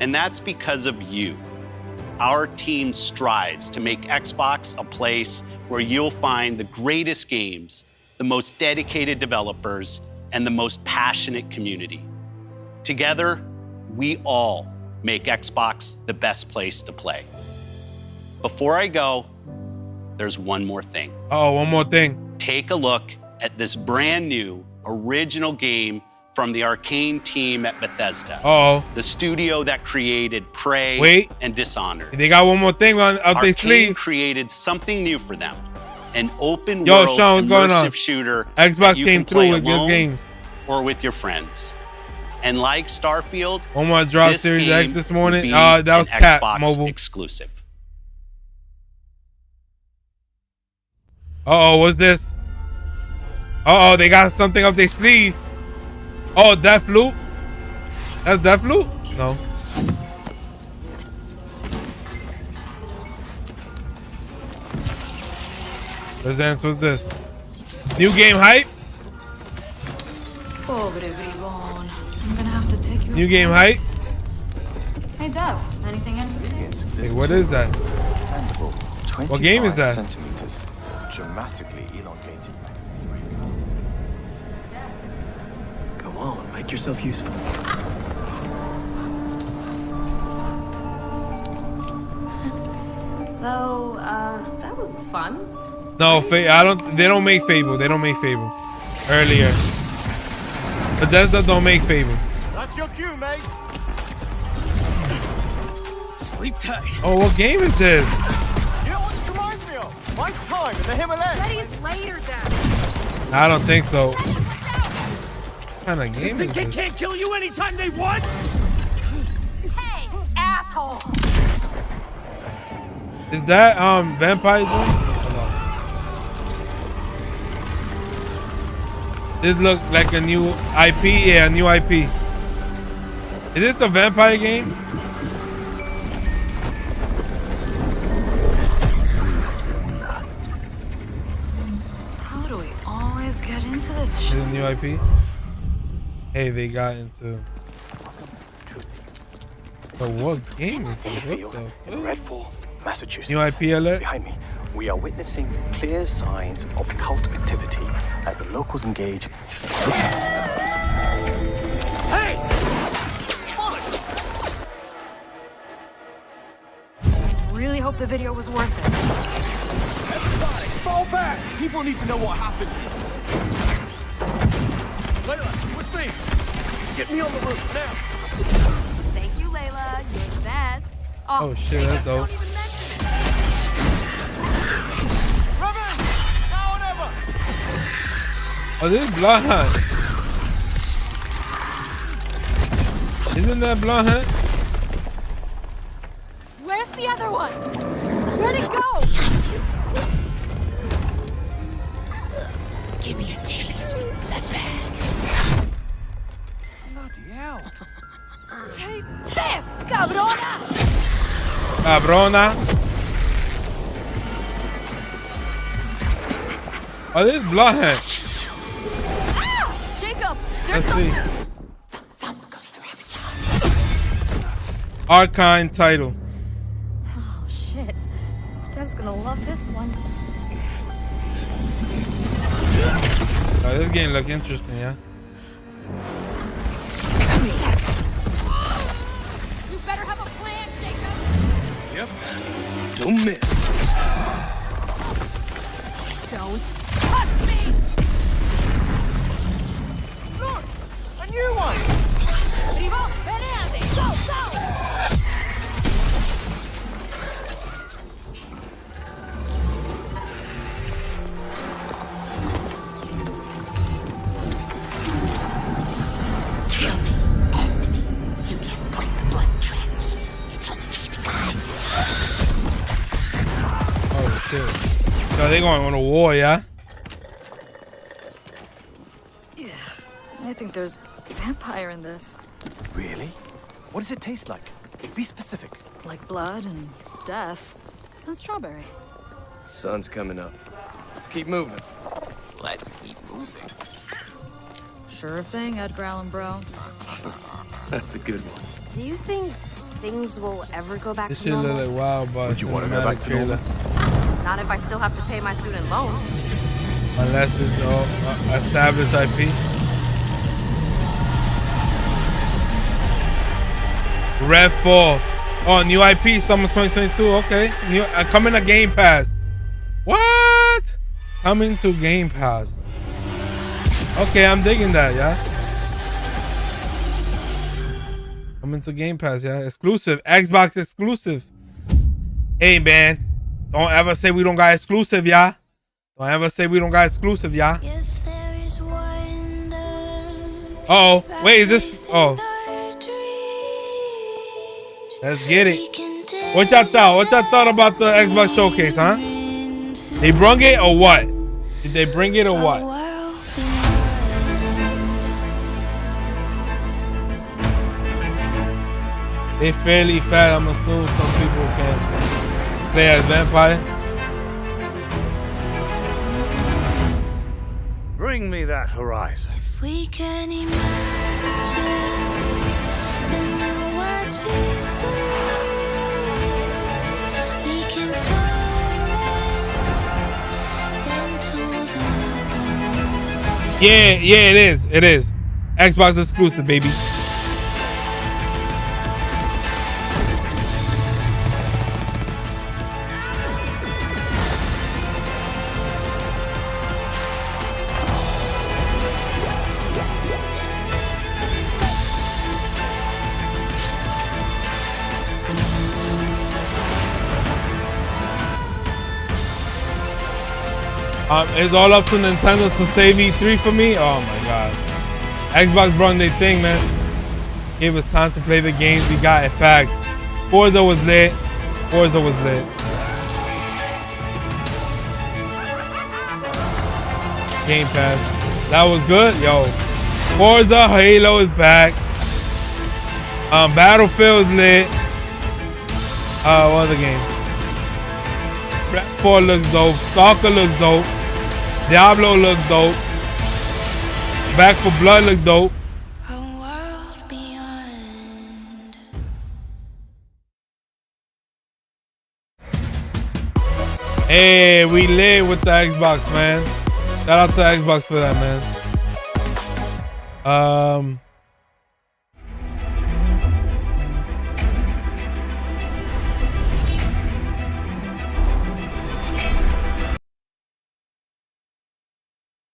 and that's because of you. Our team strives to make Xbox a place where you'll find the greatest games, the most dedicated developers, and the most passionate community. Together, we all make Xbox the best place to play. Before I go, there's one more thing. oh, one more thing. Take a look at this brand new original game from the Arcane team at Bethesda, Oh, the studio that created Prey Wait. and Dishonored. they got one more thing on up their Arcane sleeve. created something new for them, an open Yo, world Sean, what's going on? immersive shooter Xbox that you came can play through with good alone games. or with your friends. And like Starfield, One more drop this Series game X this morning. will be That was an Cat Xbox Mobile. exclusive. Oh, what's this? Oh, they got something up their sleeve. Oh, Deathloop. That's Deathloop? No. Presents, what's this? New game hype? Pobre bribón. I'm gonna have to take you. New game hype? Hey, Dev. Anything interesting? Hey, what is that? What game is that? Centimeters, dramatically elongated. Go on, make yourself useful. So, that was fun. No, I don't. They don't make Fable. They don't make Fable. Earlier, Bethesda don't make Fable. That's your cue, mate. Sleep tight. Oh, what game is this? You know what this reminds me of? My time in the Himalayas. Daddy's later, Dad. I don't think so. What kind of game is They this? can't kill you anytime they want? Hey, asshole. Is that Vampire Joint? Hold on. This look like a new IP. Yeah, a new IP. Is this the Vampire game? How do we always get into this Is shit? it a new IP? Hey, they got into. So what game is this? What the In Redfall, Massachusetts. New IP alert? Behind me, we are witnessing clear signs of cult activity as the locals engage. Hey! Really hope the video was worth it. Everybody, fall back! People need to know what happened. Layla, with me. Get me on the roof now. Thank you, Layla. You're the best. Oh shit, that's dope. Revan! Now or never! Oh, this is Blood Hunt. Isn't that Blood Hunt? Where's the other one? Where'd it go? Give me a taste. That's bad. Bloody hell. Taste this, cabrona! Cabrona. Oh, this is Blood Hunt. Ah! Jacob, there's Let's see. something. Arcane title. Oh shit. Dev's gonna love this one. Oh, this game look interesting, yeah. You better have a plan, Jacob. Yep. Don't miss. Don't touch me! Look! A new one! Arriba, peneate. Go, go. Kill me, end me. You can't break the blood trends. It's only just begun. Oh shit. So they going on a war, yeah? Yeah, I think there's vampire in this. Really? What does it taste like? Be specific. Like blood and death and strawberry. Sun's coming up. Let's keep moving. Let's keep moving. Sure thing, Edgar Allan Bro. That's a good one. Do you think things will ever go back This to shit look normal? like wild, but Would you want to go back to normal? Not if I still have to pay my student loans. Unless it's established IP. Redfall. Oh, new IP, summer 2022. Okay, new coming to Game Pass. What? Coming to Game Pass. Okay, I'm digging that, yeah. Coming to Game Pass, yeah. Exclusive, Xbox exclusive. Hey man, don't ever say we don't got exclusive, yeah. Don't ever say we don't got exclusive, yeah. Uh oh, wait, is this? Oh. Let's get it. What y'all thought? What y'all thought about the Xbox showcase, huh? They brung it or what? Did they bring it or what? They fairly fat. I'm assuming some people can play as vampire. Bring me that horizon. If we can imagine we can Yeah, it is. It is. Xbox exclusive, baby. It's all up to Nintendo to save E3 for me. Oh my god. Xbox brought their thing, man. Gave us time to play the games we got at Facts. Forza was lit. Game Pass. That was good, yo. Forza, Halo is back. Battlefield's lit. What other game? Red 4 looks dope. Stalker looks dope. Diablo looks dope. Back for Blood looks dope. Hey, we lit with the Xbox, man. Shout out to Xbox for that, man.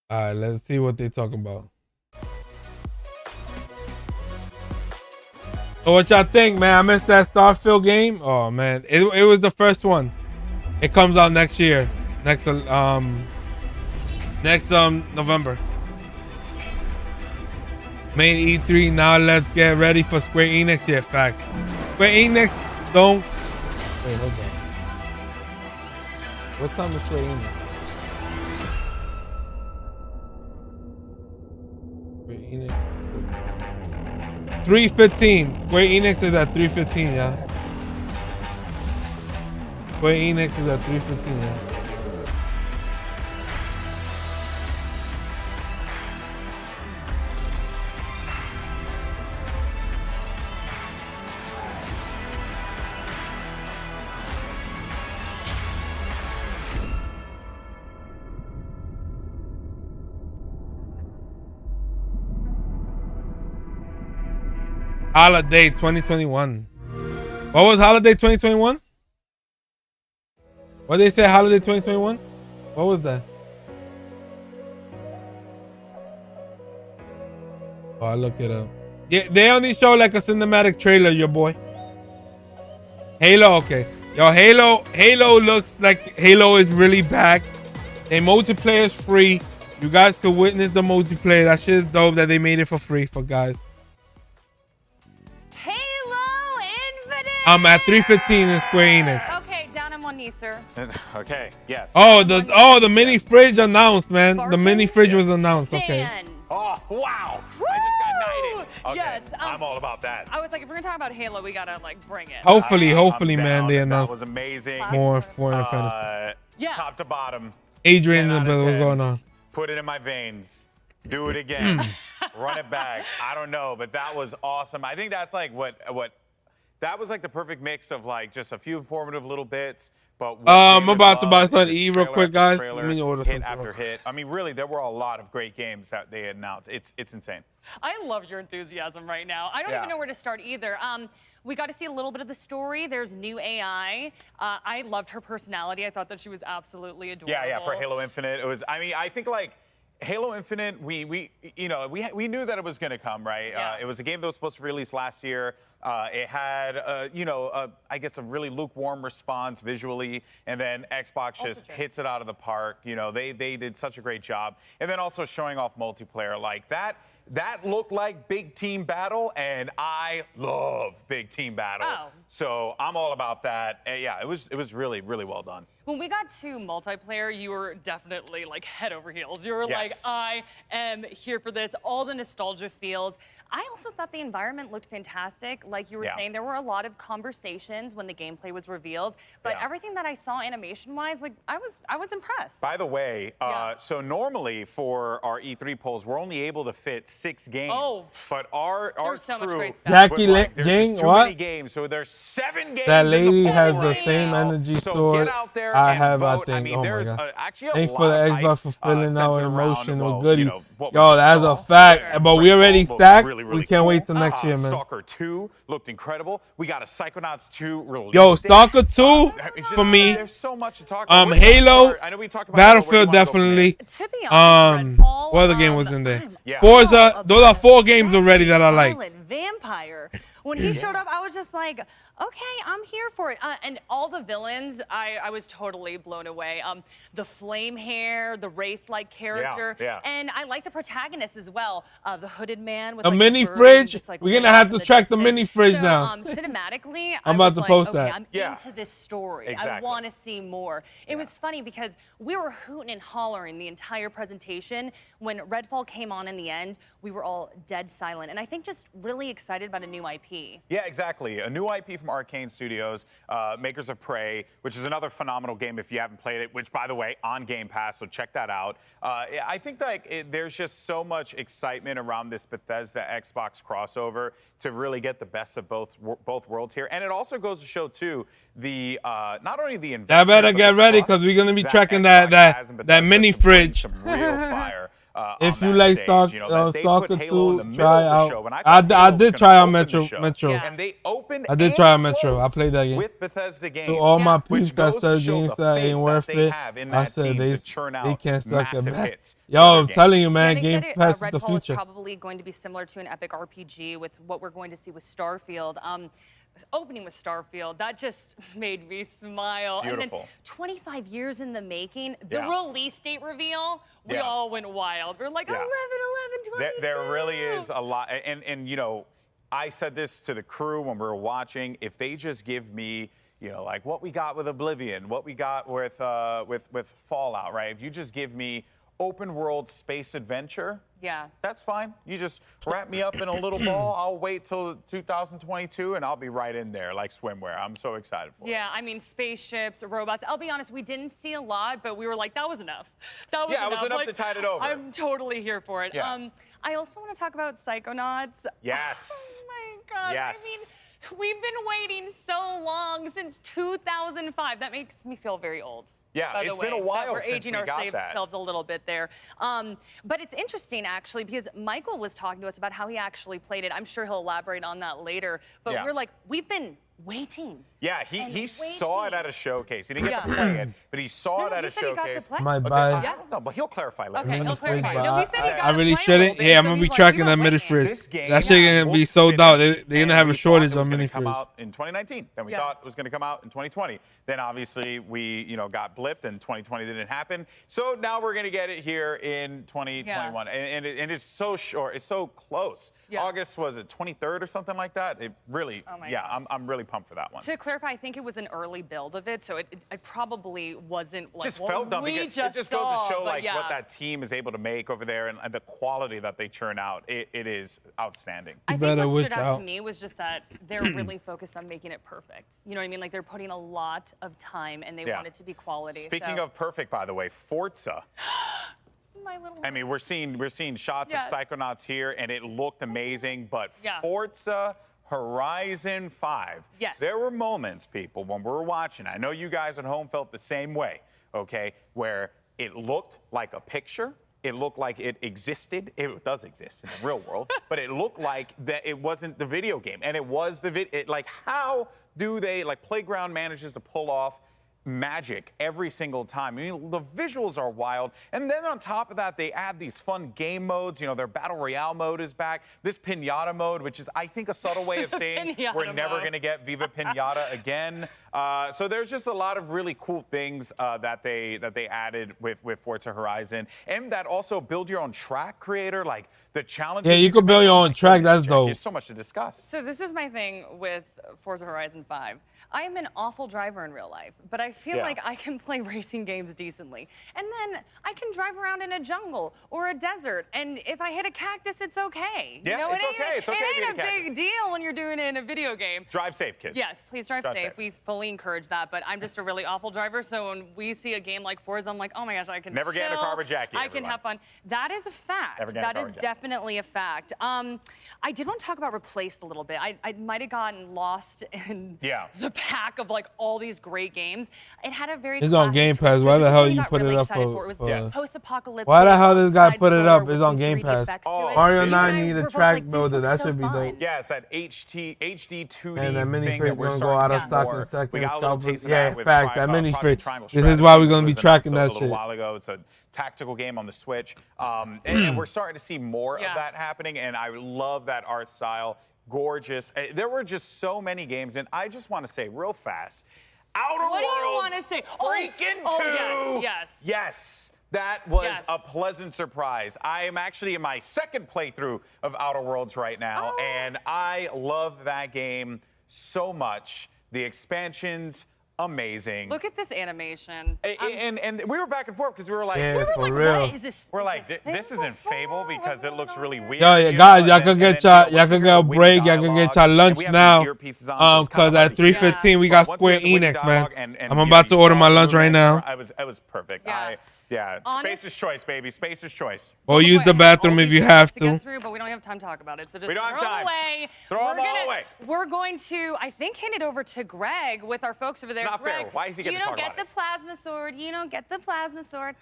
All right, let's see what they talking about. So what y'all think, man? I missed that Starfield game. Oh man, it was the first one. It comes out next year, next November. Main E3. Now let's get ready for Square Enix. Yeah, facts. Square Enix don't. Wait, hold on. What time is Square Enix? 3:15. Square Enix is at 3:15, yeah. Square Enix is at 3:15, yeah. Holiday 2021. What was Holiday 2021? What did they say? Holiday 2021? What was that? Oh, I look it up. Yeah, they only show like a cinematic trailer, your boy. Halo, okay. Yo, Halo looks like Halo is really back. Their multiplayer is free. You guys could witness the multiplayer. That shit is dope that they made it for free for guys. Halo Infinite! I'm at 315 in Square Enix. Okay, down on one knee, sir. Okay, yes. Oh, the mini fridge announced, man. The mini fridge was announced. Okay. Oh, wow. Woo! I just got knighted. Okay, Yes, I'm all about that. I was like, if we're gonna talk about Halo, we gotta like bring it. Hopefully, man, they That announced was amazing. more Final Fantasy. Yeah. Top to bottom. Adrian in 10 the out of building, 10. what's going on? Put it in my veins. Do it again. Run it back. I don't know, but that was awesome. I think that's like what that was like the perfect mix of like just a few informative little bits. But I'm about to buy something to eat real quick, guys. Let me order hit something. after hit. I mean, really, there were a lot of great games that they announced. It's insane. I love your enthusiasm right now. I don't Yeah. even know where to start either. We got to see a little bit of the story. There's new AI. I loved her personality. I thought that she was absolutely adorable. Yeah, for Halo Infinite, it was. I mean, I think like Halo Infinite, we knew that it was going to come, right? Yeah. It was a game that was supposed to release last year. It had, I guess a really lukewarm response visually, and then Xbox just hits it out of the park. You know, they did such a great job, and then also showing off multiplayer like that. That looked like big team battle, and I love big team battle. Oh. So I'm all about that. And yeah, it was really, really well done. When we got to multiplayer, you were definitely like head over heels. You were like, Yes. I am here for this. All the nostalgia feels. I also thought the environment looked fantastic. Like you were Yeah. saying, there were a lot of conversations when the gameplay was revealed. But Yeah. everything that I saw animation-wise, like I was impressed. By the way, so normally for our E3 polls, we're only able to fit 6 games. Oh. But our There's so much crew, great stuff. Jackie there's Gang, just too what? many games, so there's 7 games. That in lady the has poll the right same now. energy So sword get out there I and have, vote. I think. mean, Oh my there's God. actually a Thanks lot for the of Xbox hype, for filling our centered around, emotion well, with goodie. you know, what we Yo, just that's a saw. fact. But we already Redfall stacked. really, We really can't cool. wait till next year, man. Stalker 2 looked incredible. We got a Psychonauts 2 release. Yo, date. Stalker 2 It's just- for me. There's so much to talk about. Halo, I know we talked about Battlefield Halo. Where do you wanna go from definitely. To be honest, Redfall, What other game was in there? Yeah. Forza. Those are 4 games already that I like. Violent vampire. When he showed up, I was just like, okay, I'm here for it. And all the villains, I was totally blown away. The flame hair, the wraith-like character, yeah. and I like the protagonist as well. The hooded man with A like, mini the bird fridge. and just, like, We're gonna laying have in to the track the distance. mini fridge So, now. Cinematically, I'm I about was to like, post okay, that. I'm Yeah. into this story. I Exactly. want to see more. It was funny because we were hooting and hollering the entire presentation. When Redfall came on in the end, we were all dead silent. And I think just really excited about a new IP. Yeah, exactly. A new IP from Arcane Studios, makers of Prey, which is another phenomenal game if you haven't played it, which, by the way, on Game Pass, so check that out. I think that there's just so much excitement around this Bethesda Xbox crossover to really get the best of both worlds here. And it also goes to show, too, the not only the investment, Y'all better but get the ready trust because we're gonna be that tracking Xbox that has in Bethesda mini to bring fridge. some real fire. If On you that like stage, you know, that they put Stalker Halo in the 2, middle try of the out. show, and I thought Halo was did gonna try out open the Metro. show. Metro. And they opened I did and try out Metro. I closed played that game. with Bethesda games. To all my which peeps that goes to said show games the that faith ain't worth they it, have in I that said team they to churn out can't suck it massive back. hits Yo, for I'm their telling games. you, man, They Game said Pass is the Redfall is future. probably going to be similar to an epic RPG with what we're going to see with Starfield. Opening with Starfield, that just made me smile. Beautiful. And then 25 years in the making, the Yeah. release date reveal, we Yeah. all went wild. We're like, Yeah. 11, 22. There really is a lot, and you know, I said this to the crew when we were watching. If they just give me, you know, like what we got with Oblivion, what we got with Fallout, right? If you just give me open world space adventure, Yeah. that's fine. You just wrap me up in a little ball. I'll wait till 2022 and I'll be right in there like swimwear. I'm so excited for it. Yeah, I mean, spaceships, robots. I'll be honest, we didn't see a lot, but we were like, that was enough. That was Yeah, it enough. was enough Like, to tide it over. I'm totally here for it. Yeah. I also want to talk about Psychonauts. Yes. Oh my God. Yes. I mean, we've been waiting so long since 2005. That makes me feel very old. Yeah, by the it's been a way, while that we're since aging we got that. ourselves a little bit there. But it's interesting, actually, because Michael was talking to us about how he actually played it. I'm sure he'll elaborate on that later. But Yeah. we're like, we've been waiting. Yeah, he saw it at a showcase. He didn't get to Yeah. play it, but he saw it at a said he got to showcase. play. Might Okay, buy. I don't know, but he'll clarify later. Okay, he'll clarify. But No, he said he got I to really play a shouldn't. little bit, Yeah, I'm so gonna be he's like, tracking "You that got mini waiting." fridge. This game That shit gonna be looked sold out. finished, They're gonna and have a we thought shortage it was on gonna mini come fridge. out in 2019. Then we thought it was going to come out in 2020. Then obviously we, got blipped, and 2020 didn't happen. So now we're going to get it here in 2021, and it's so short. It's so close. Yeah. August, was it 23rd or something like that? It really, Oh my yeah, gosh. I'm really pumped for that one. To clarify, I think it was an early build of it, so it probably wasn't like Just well, felt dumb. we Because just it just goes saw, to show but like yeah. what that team is able to make over there, and the quality that they churn out. It is outstanding. I think better what stood watch out out. to me was just that they're really focused on making it perfect. You know what I mean? Like they're putting a lot of time and they Yeah. want it to be quality. Speaking so. of perfect, by the way, Forza. My little. I mean, we're seeing shots Yeah. of Psychonauts here, and it looked amazing. But Yeah. Forza Horizon 5. Yes. There were moments, people, when we were watching. I know you guys at home felt the same way. Okay, where it looked like a picture. It looked like it existed. It does exist in the real world, but it looked like that it wasn't the video game, and it was the like, how do they Playground manages to pull off magic every single time? I mean, the visuals are wild, and then on top of that, they add these fun game modes. Their battle royale mode is back. This pinata mode, which is, I think, a subtle way of saying we're never going to get Viva Pinata again. So there's just a lot of really cool things that they added with Forza Horizon, and that also build your own track creator, like the challenges. Yeah, you could build your own track. That's dope. There's so much to discuss. So this is my thing with Forza Horizon 5. I am an awful driver in real life, but I feel like I can play racing games decently. And then I can drive around in a jungle or a desert, and if I hit a cactus, it's okay. Yeah, you know, it's okay. It's okay It if you ain't a hit a big deal when you're doing it in a video game. Drive safe, kids. Yes, please drive safe. We fully encourage that, but I'm just a really awful driver, so when we see a game like Forza, I'm like, oh my gosh, I can Never get in a chill. car with Jackie, I can everyone. have fun. That is a fact. Never get in a That car is with Jackie. definitely a fact. I did want to talk about Replaced a little bit. I might have gotten lost in the pack of all these great games. It had a very It's on classic Game twist Pass. to it. Why This the is hell what we you got put really it up excited for? It was post-apocalyptic. Why the hell this guy side put it scroller up? with It's some on Game 3D Pass. effects to it. Mario You 9 and I need were a both track like, this builder. looks That so should be fun. dope. Yeah, it's that HD 2D And that mini thing fridge that we're gonna go starting out to of see stock more. in a second. We got a little taste of Yeah, that with fact. That mini Project fridge. Triangle This is why we're gonna be Strategy, which was tracking announced that a little shit. while ago. It's a tactical game on the Switch, and we're starting to see more of that happening. And I love that art style. Gorgeous. There were just so many games, and I just want to say real fast, Outer What do you Worlds want to say? freaking 2. Yes. That was a pleasant surprise. I am actually in my second playthrough of Outer Worlds right now, and I love that game so much. The expansions, amazing. Look at this animation. And we were back and forth because we were like, Yeah, for real. What is this? we're like, this isn't Fable because it looks really weird. Yo, yeah, guys, y'all could get y'all could get a break. Y'all could get y'all lunch now. Cause at 3:15 we got Square Enix, man. I'm about to order my lunch right now. I was perfect. Yeah. Spacer's choice, baby. Spacer's choice. Or use the bathroom if you have to to. get through, but we don't have time to talk about it. So just We don't have throw time. them away. Throw them all away. We're going to, I think, hand it over to Greg with our folks over there. It's not Greg, fair. Why is he getting you to don't talk get about the plasma sword. You don't get the plasma sword.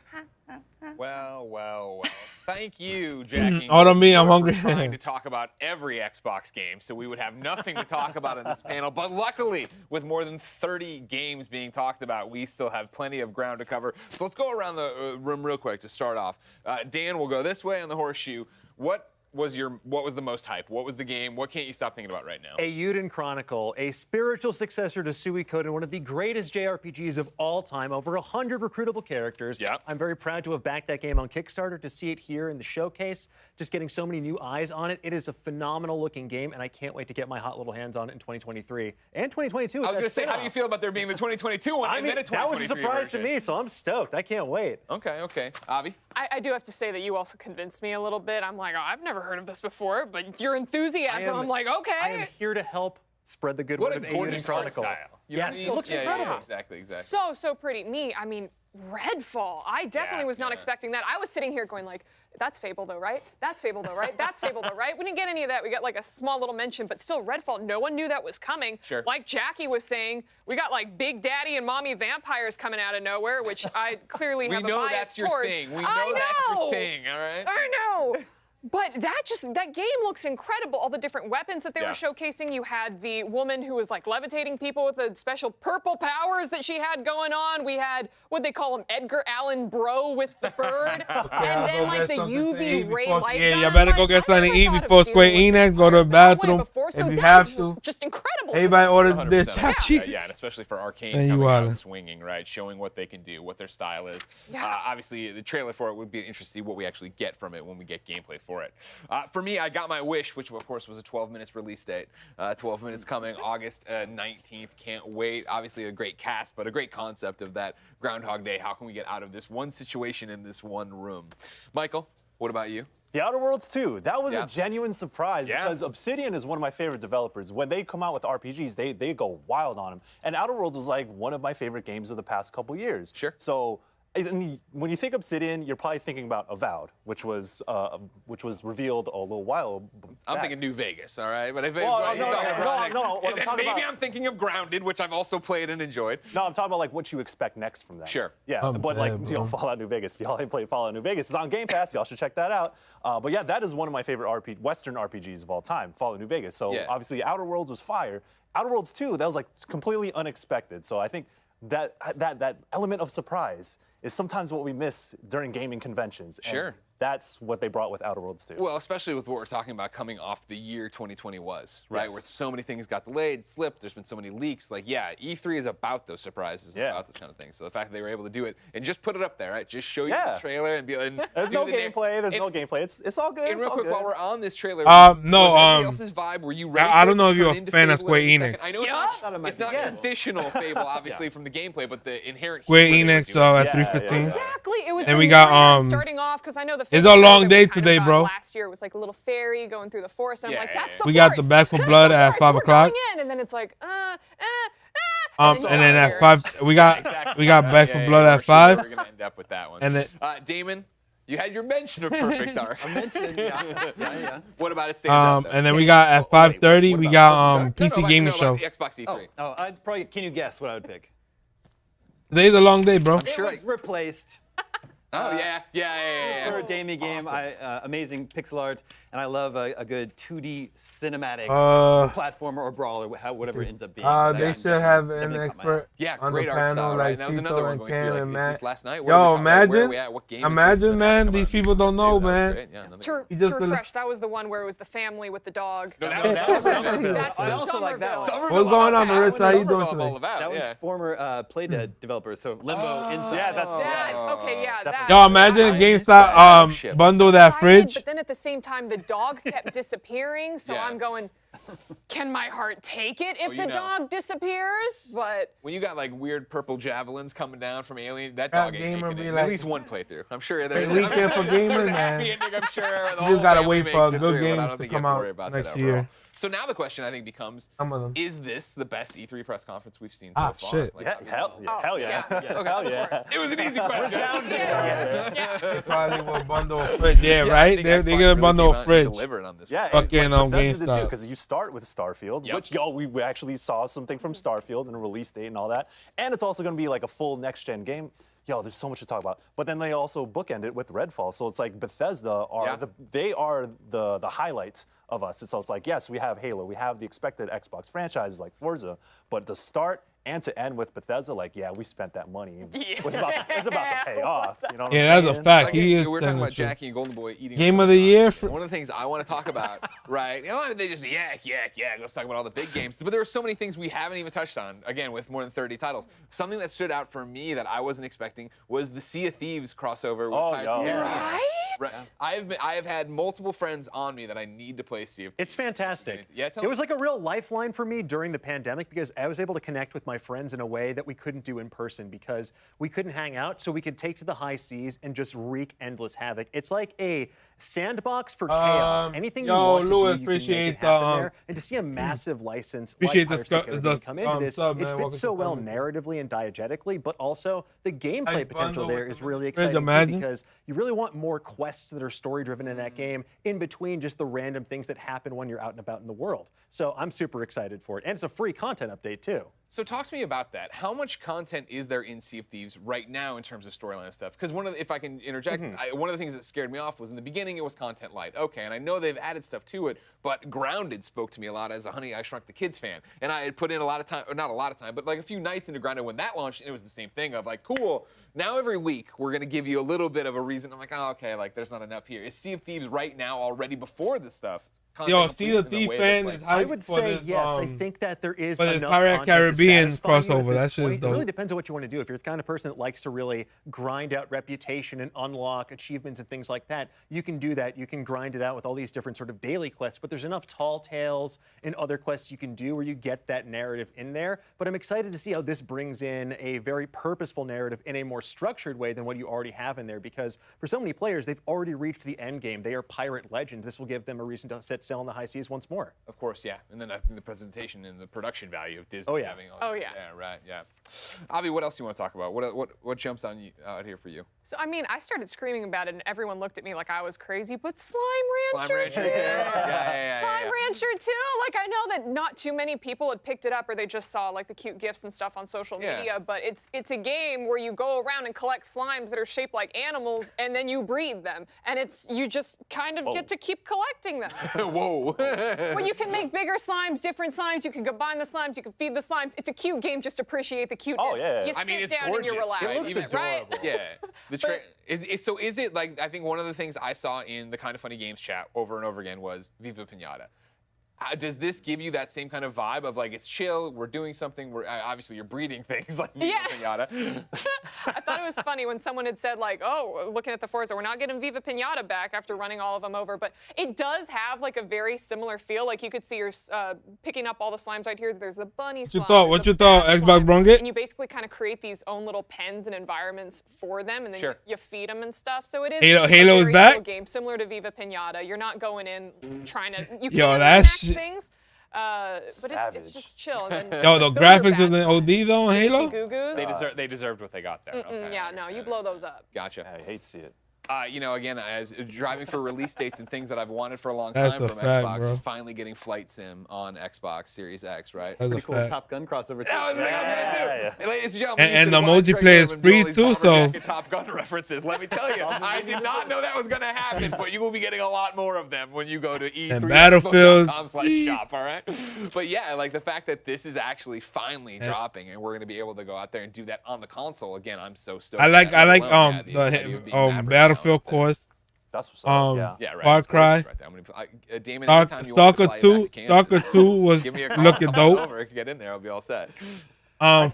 Well. Thank you, Jackie. Auto me, I'm for hungry. Trying to talk about every Xbox game, so we would have nothing to talk about in this panel. But luckily, with more than 30 games being talked about, we still have plenty of ground to cover. So let's go around the room real quick to start off. Dan, we'll go this way on the horseshoe. What was the most hype? What was the game? What can't you stop thinking about right now? Eiyuden Chronicle, a spiritual successor to Suikoden, one of the greatest JRPGs of all time, over 100 recruitable characters. Yeah. I'm very proud to have backed that game on Kickstarter, to see it here in the showcase, just getting so many new eyes on it. It is a phenomenal looking game, and I can't wait to get my hot little hands on it in 2023. And 2022. I was going to say, how do you feel about there being the 2022 one and then a 2023 that was a surprise version? to me, so I'm stoked. I can't wait. Okay. Avi? I do have to say that you also convinced me a little bit. I'm like, oh, I've never heard of this before, but your enthusiasm, I'm like, okay. I am here to help spread the good word of Eiyuden Chronicle. Yes, it looks incredible. Exactly. So pretty. I mean, Redfall. I definitely was not expecting that. I was sitting here going like, that's Fable though, right? That's Fable though, right? That's Fable though, right? We didn't get any of that. We got like a small little mention, but still Redfall, no one knew that was coming. Sure. Like Jackie was saying, we got like Big Daddy and Mommy vampires coming out of nowhere, which I clearly have a bias We know that's your towards. thing. We know that's your thing, all right? I know. But that game looks incredible. All the different weapons that they were showcasing. You had the woman who was like levitating people with the special purple powers that she had going on. We had what they call him, Edgar Allan Bro with the bird, and then like the UV ray light. Yeah, you better go get something to eat before Square Enix. Go to the bathroom if you have to. Just incredible. Everybody orders their chopped cheese. Yeah, and especially for Arcane coming out swinging, right, showing what they can do, what their style is. Obviously, the trailer for it would be interesting to see what we actually get from it when we get gameplay for it. For me, I got my wish, which of course was a 12 minutes release date. 12 minutes coming August 19th. Can't wait. Obviously a great cast, but a great concept of that Groundhog Day. How can we get out of this one situation in this one room? Michael, what about you? The Outer Worlds 2, that was a genuine surprise because Obsidian is one of my favorite developers. When they come out with RPGs, they go wild on them. And Outer Worlds was like one of my favorite games of the past couple years. Sure. So when you think Obsidian, you're probably thinking about Avowed, which was revealed a little while back. I'm thinking New Vegas, all right? But if no, I'm thinking of Grounded, which I've also played and enjoyed. No, I'm talking about like what you expect next from that. Sure. Yeah, but like Fallout New Vegas. If y'all ain't played Fallout New Vegas, it's on Game Pass. Y'all should check that out. But yeah, that is one of my favorite Western RPGs of all time, Fallout New Vegas. So obviously Outer Worlds was fire. Outer Worlds 2, that was like completely unexpected. So I think that element of surprise is sometimes what we miss during gaming conventions. Sure. And that's what they brought with Outer Worlds 2. Well, especially with what we're talking about coming off the year 2020 was, right? Yes. Where so many things got delayed, slipped, there's been so many leaks. Like, yeah, E3 is about those surprises, about this kind of thing. So the fact that they were able to do it and just put it up there, right? Just show you the trailer and be like, there's no gameplay, It's all good. And real quick, while we're on this trailer, no, else's vibe? Were you ready I don't know if you're a fan of Square Enix. I know it's not traditional Fable, obviously, from the gameplay, but the inherent Square Enix at 3:15. Exactly. It was. And we got starting off because I know the. It's a long day today, bro. Last year it was like a little ferry going through the forest. And I'm like, that's the We got the Back for Blood at 5 o'clock. And then it's like, and then at 5 we got Back for Blood at 5. We're gonna end up with that one. And then Damon, you had your mention of Perfect Dark. I mentioned, yeah. What about it stands out, though? And then we got at 5:30 we got PC Gaming Show. The Xbox E3. I'd probably. Can you guess what I would pick? Today's a long day, bro. It was replaced. Oh, yeah. For a Damie game, amazing pixel art, and I love a good 2D cinematic platformer or brawler, whatever it ends up being. They should have an expert on the panel like Tito and Ken and Matt. Yo, imagine, man, these people don't know, man. To refresh, that was the one where it was the family with the dog. No, that's I also like that one. What's going on, Maritza? How you doing today? That was former Playdead developers, so Limbo Inside. Yeah, that's okay, that. Yo, imagine GameStop bundle that fridge. But then at the same time, the dog kept disappearing, so I'm going, can my heart take it if the dog disappears? But when you got like weird purple javelins coming down from Alien, that dog ain't making it. At least one playthrough. I'm sure there's a weekend for gamers, man. I'm sure You just gotta wait for good games to come out next year. So now the question I think becomes, is this the best E3 press conference we've seen so far? Shit. Like, hell yeah. Hell yeah. It was an easy question. Probably will bundle a fridge. Yeah, right? They're going to bundle a fridge. Yeah, fucking GameStop. Because you start with Starfield, which, we actually saw something from Starfield and a release date and all that. And it's also going to be like a full next-gen game. Yo, there's so much to talk about. But then they also bookend it with Redfall. So it's like Bethesda are the highlights of us. So it's like, yes, we have Halo, we have the expected Xbox franchises like Forza, but to start and to end with Bethesda, like, we spent that money. It's about to pay off. You know what I'm saying? That's a fact. We're talking about Jackie and Golden Boy eating Game of the Year. One of the things I want to talk about, right? They just yak. Let's talk about all the big games. But there are so many things we haven't even touched on. Again, with more than 30 titles. Something that stood out for me that I wasn't expecting was the Sea of Thieves crossover with Right? I have had multiple friends on me that I need to play Sea of Thieves. It's fantastic. Yeah, it was like a real lifeline for me during the pandemic because I was able to connect with my friends in a way that we couldn't do in person because we couldn't hang out, so we could take to the high seas and just wreak endless havoc. It's like a sandbox for chaos. Anything you want to do, you can make it happen there. And to see a massive license like Pirates of the Caribbean come into this, it fits so well narratively and diegetically, but also the gameplay potential there is really exciting too, because you really want more quests that are story-driven in that game in between just the random things that happen when you're out and about in the world. So I'm super excited for it. And it's a free content update too. So talk to me about that. How much content is there in Sea of Thieves right now in terms of storyline and stuff? Because if I can interject, one of the things that scared me off was in the beginning it was content light. Okay, and I know they've added stuff to it, but Grounded spoke to me a lot as a Honey, I Shrunk the Kids fan. And I had put in a lot of time, or not a lot of time, but like a few nights into Grounded when that launched, and it was the same thing of like, cool, now every week we're going to give you a little bit of a reason. I'm like, oh, okay, like there's not enough here. Is Sea of Thieves right now already before this stuff? Yo, Sea of Thieves fan is I would say yes. I think that there is but enough Pirate content to Caribbean satisfy you at crossover. this That shit is point. dope. It really depends on what you want to do. If you're the kind of person that likes to really grind out reputation and unlock achievements and things like that, you can do that. You can grind it out with all these different sort of daily quests. But there's enough tall tales and other quests you can do where you get that narrative in there. But I'm excited to see how this brings in a very purposeful narrative in a more structured way than what you already have in there. Because for so many players, they've already reached the end game. They are pirate legends. This will give them a reason to set sail on the high seas once more. Of course, yeah. And then I think the presentation and the production value of Disney having all that. Yeah, right, yeah. Avi, what else do you want to talk about? What jumps on you out here for you? So, I mean, I started screaming about it, and everyone looked at me like I was crazy, but Slime Rancher too. Slime Rancher too. Like, I know that not too many people had picked it up, or they just saw like the cute GIFs and stuff on social media, but it's a game where you go around and collect slimes that are shaped like animals, and then you breed them, and you just kind of get to keep collecting them. Whoa. Well, you can make bigger slimes, different slimes. You can combine the slimes. You can feed the slimes. It's a cute game. Just appreciate the cuteness. Oh, yeah. You sit down and you relax. It looks adorable. Right? Yeah. Is it like, I think one of the things I saw in the Kind of Funny Games chat over and over again was Viva Pinata. Does this give you that same kind of vibe of like, it's chill, we're doing something, obviously you're breeding things like Viva Pinata. I thought it was funny when someone had said like, oh, looking at the Forza, we're not getting Viva Pinata back after running all of them over, but it does have like a very similar feel. Like you could see you're picking up all the slimes right here. There's a bunny slime. What you thought? Xbox brung it? And you basically kind of create these own little pens and environments for them, and then you feed them and stuff. So it is Halo a is back? game similar to Viva Pinata. You're not going in trying to, you Yo, can that's max things. But it's just chill. And then Yo, the graphics was in OD though on Halo? They deserved what they got there. Okay, yeah, no, you blow those up. Gotcha. I hate to see it. You know, again, as driving for release dates and things that I've wanted for a long That's time a from fact, Xbox, bro. finally getting Flight Sim on Xbox Series X, right? That's a Pretty cool fact. Top Gun crossover too. That was what I was gonna do. Ladies and gentlemen, And the multiplayer is free too, so. Top Gun references. Let me tell you, I did not know that was going to happen, but you will be getting a lot more of them when you go to And Battlefield. E3.com/shop, all right? But yeah, like the fact that this is actually finally dropping, and we're going to be able to go out there and do that on the console. Again, I'm so stoked. I like the Battlefield course. That's what's up. Yeah, right. Far Cry. Damon, anytime you want to Stalker fly 2. back to Kansas, Stalker 2 was give me a call. looking Come dope. over, get in there. I'll be all set.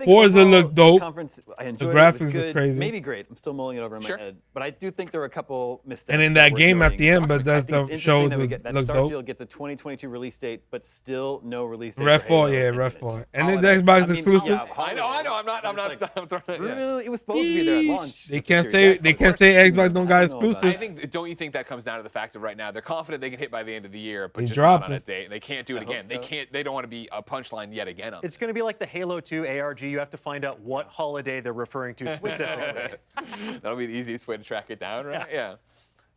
Forza looked dope. Conference, I The enjoyed graphics it. It was are good. crazy. Maybe great. I'm still mulling it over in my head. But I do think there were a couple missteps. And in that worth game at noting. the end, but that's I think the it's shows interesting that looked Starfield dope. gets a 2022 release date, but still no release date. Redfall, yeah, Redfall. And then the Xbox exclusive. Yeah, I know. I'm not. Really, it was supposed to be there at launch. They can't say Xbox don't got exclusive. I think. Don't you think that comes down to the fact of right now they're confident they can hit by the end of the year, but They just dropped not on a it. date. They can't do it again. They can't. They don't want to be a punchline yet again. On It's going to be like the Halo 2 ARG. You have to find out what holiday they're referring to specifically. That'll be the easiest way to track it down, right? Yeah.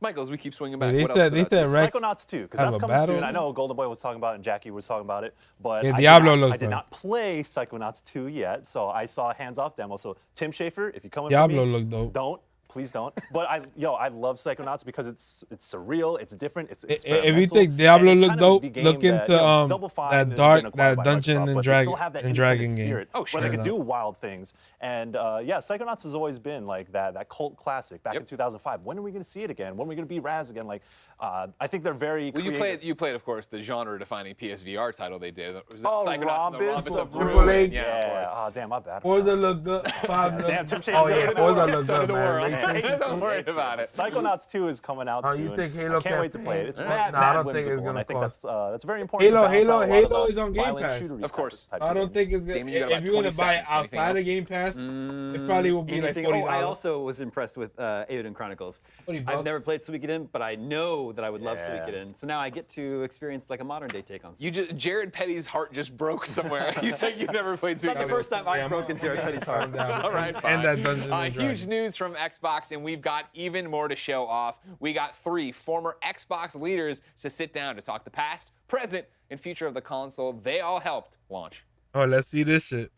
Michael, as we keep swinging back, They what said else? Rex Psychonauts 2, because have that's a coming soon. battle? I know Golden Boy was talking about it and Jackie was talking about it, but Yeah, Diablo looks I did like. not play Psychonauts 2 yet, so I saw a hands-off demo. So Tim Schafer, if you come in Diablo for me, looked dope. don't. Please don't. But I love Psychonauts because it's surreal, it's different, it's If experimental. you think Diablo and it's look kind of dope, the game look that, into you know, Double Fine that has dark, been acquired that by Dungeon Microsoft, and but they still have that Dragon independent game. spirit Oh, where sure. they can do wild things. And yeah, Psychonauts has always been like that cult classic back in 2005. When are we going to see it again? When are we going to be Raz again? Like, I think they're very Well, creative. you played, of course, the genre-defining PSVR title they did. Was it Oh, Psychonauts and the Rhombus of of Ruin? Ruin. Yeah, Yeah. of course. Oh, damn, my bad. Forza look good. Damn, Tim Schafer. Oh yeah, Forza look So good, did the man. world. They- Don't worry about it. Psychonauts 2 is coming out Oh, soon. you think Halo I can't wait to play it. It's Nah, mad, I mad don't think it's whimsical, and gonna I think cost. that's very important. Halo to balance out a lot of Halo the is on Game violent Pass. shootery Of course. types I of don't games. think it's Damon, you got if about you're gonna 20 buy it seconds. Anything outside else? of Game Pass, it probably will be like Anything- $40. I also was impressed with Eiyuden Chronicles. I've never played Suikoden, but I know that I would love Suikoden. So now I get to experience like a modern day take on. Jared Petty's heart just broke somewhere. You said you've never played It's not the Suikoden. first time I've broken Jared Petty's heart. All right, fine. And that Dungeons and Huge Dragons. news from Xbox, and we've got even more to show off. We got 3 former Xbox leaders to sit down to talk the past, present, and future of the console. They all helped launch. Oh, let's see this shit.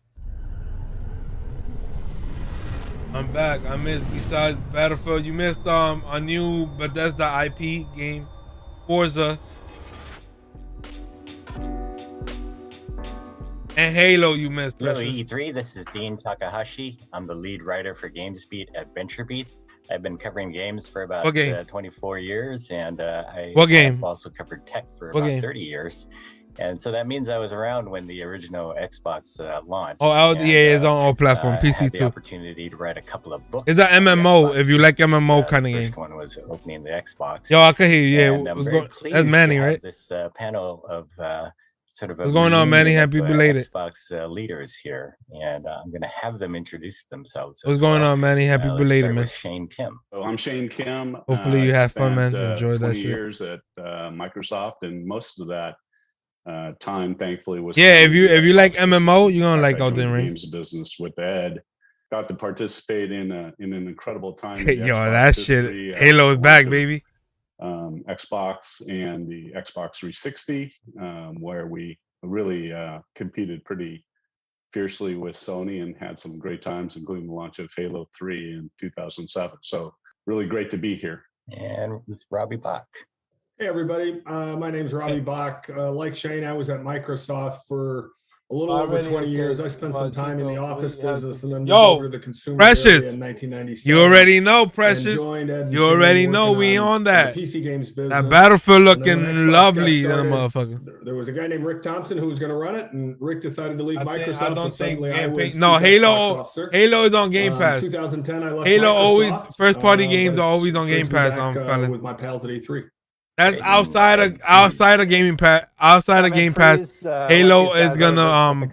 I'm back. I missed, besides Battlefield, you missed a new Bethesda IP game, Forza, and Halo. You missed. Hello, Precious. E3. This is Dean Takahashi. I'm the lead writer for GamesBeat at VentureBeat. I've been covering games for about 24 years, and I've also covered tech for about 30 years. And so that means I was around when the original Xbox launched. Oh, it's on all platforms, PC had the too. opportunity to write a couple of books. It's an MMO. If you like MMO kind of game. The first one was opening the Xbox. Yo, I can hear you. Yeah, and what's very going? pleased That's Manny, to have right? This panel of sort of what's going on, Manny? Happy belated. Xbox leaders here, and I'm going to have them introduce themselves. What's going on, Manny? Happy belated, man. Shane Kim. So I'm Shane Kim. Hopefully you have fun, man. Enjoy that 20 shit. years at Microsoft, and most of that time, thankfully, was if you like MMO, you're gonna like Elden Ring. Games business with Ed. Got to participate in an incredible time. Yo, that shit. Halo is back, baby. Xbox and the Xbox 360, where we really competed pretty fiercely with Sony and had some great times, including the launch of Halo 3 in 2007. So really great to be here. And this is Robbie Bach. Hey, everybody. My name's Robbie Bach. Like Shane, I was at Microsoft for a little over 20 years. I spent some time in the office business and then moved over to the consumer area in 1997. You already know, Precious. You already know we on that. PC games business. That Battlefield looking lovely, that motherfucker. There was a guy named Rick Thompson who was going to run it, and Rick decided to leave Microsoft. I don't think no, Halo is on Game Pass. 2010, I left Halo Microsoft, always first party games are always on Game Pass. With my pals at E3. That's outside of Gaming Pass. Outside of Game Pass, Halo is gonna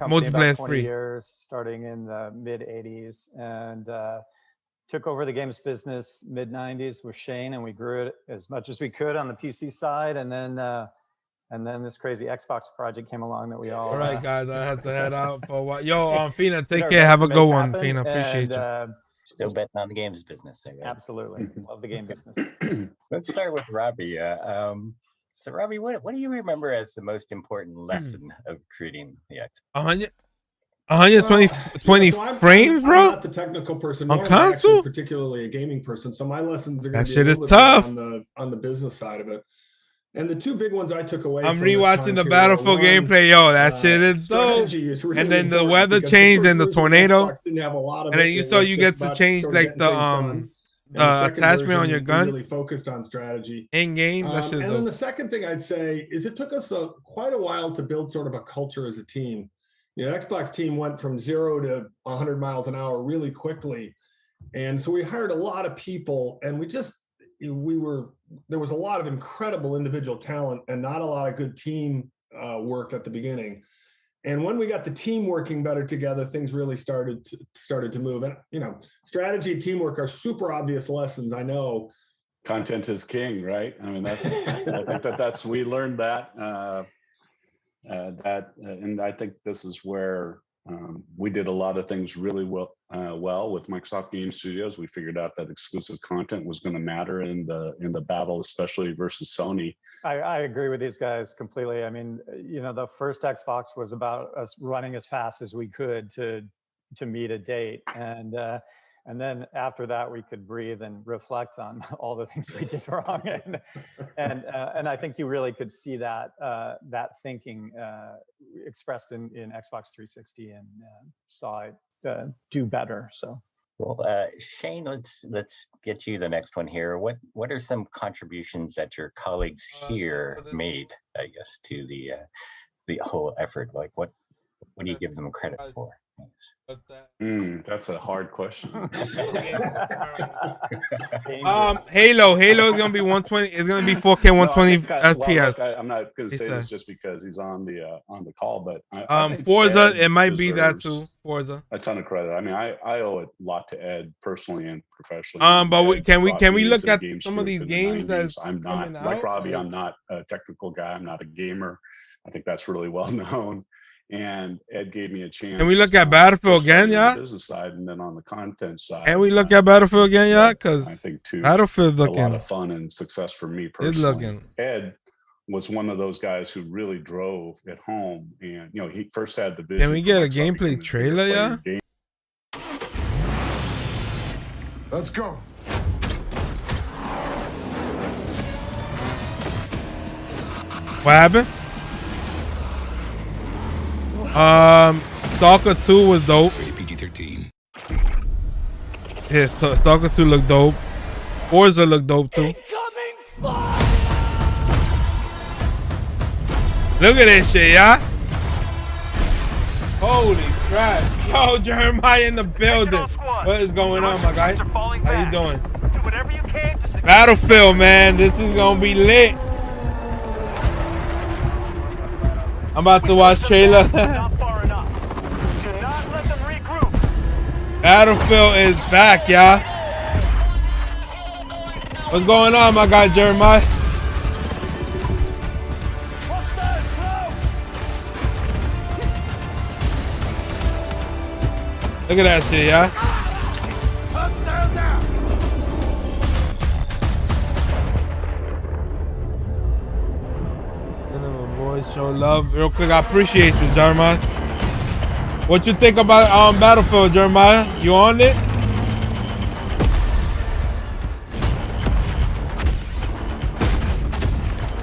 multiplayer free. Years, starting in the mid '80s, and took over the games business mid '90s with Shane, and we grew it as much as we could on the PC side, and then this crazy Xbox project came along that we all. All right, guys, I have to head out for a while. Yo, Fina, take care. Have a good one, Fina. Appreciate you. Still betting on the games business. Absolutely. Love the game business. Let's start with Robbie. So Robbie, what do you remember as the most important lesson of creating the Xbox? 120 frames, bro? I'm not the technical person. On console? Particularly a gaming person. So my lessons are going that to be shit a is little tough. bit on the business side of it. And the two big ones I took away. I'm rewatching the Battlefield gameplay. Yo, that shit is dope. Really and then the weather changed and the tornado. And then you get to change like the attachment on your gun. Really focused on strategy in game. That shit is and dope. then the second thing I'd say is it took us quite a while to build sort of a culture as a team. You know, Xbox team went from 0 to 100 miles an hour really quickly, and so we hired a lot of people, and there was a lot of incredible individual talent and not a lot of good team work at the beginning. And when we got the team working better together, things really started to move. And you know, strategy, teamwork are super obvious lessons. I know. Content is king, right? I mean, I think that's we learned that. And I think this is where we did a lot of things really well with Microsoft Game Studios. We figured out that exclusive content was going to matter in the battle, especially versus Sony. I agree with these guys completely. I mean, you know, the first Xbox was about us running as fast as we could to meet a date, and then after that we could breathe and reflect on all the things we did wrong, and I think you really could see that thinking expressed in Xbox 360 and saw it do better. So. Well, Shane, let's get you the next one here. What are some contributions that your colleagues here made, I guess, to the whole effort? Like, what do you give them credit for? That's a hard question. Halo is gonna be 120. It's gonna be 4K 120 FPS. I'm not gonna say this just because he's on the call, but Forza, it might be that too. Forza, a ton of credit. I mean, I owe a lot to Ed personally and professionally. But can we look at some of these games that I'm not like Robbie. I'm not a technical guy. I'm not a gamer. I think that's really well known. And Ed gave me a chance. Can we look at Battlefield again, yeah? Business side, and then on the content side. Can we look at Battlefield again, yeah? Because I think too, Battlefield looking a lot of fun and success for me personally. Ed was one of those guys who really drove it home, and you know, he first had the vision. Can we get a gameplay trailer, yeah? Let's go. What happened? Stalker 2 was dope. PG-13. Yeah, Stalker 2 looked dope. Forza looked dope too. Look at this shit, y'all. Holy crap. Yo, Jeremiah in the building. What is going on, my guy? How you doing? Battlefield, man. This is gonna be lit. I'm about to watch trailer. Battlefield is back, y'all. What's going on, my guy Jeremiah? Look at that shit, y'all. Boys, show love real quick. I appreciate you, Jeremiah. What you think about Battlefield, Jeremiah? You on it?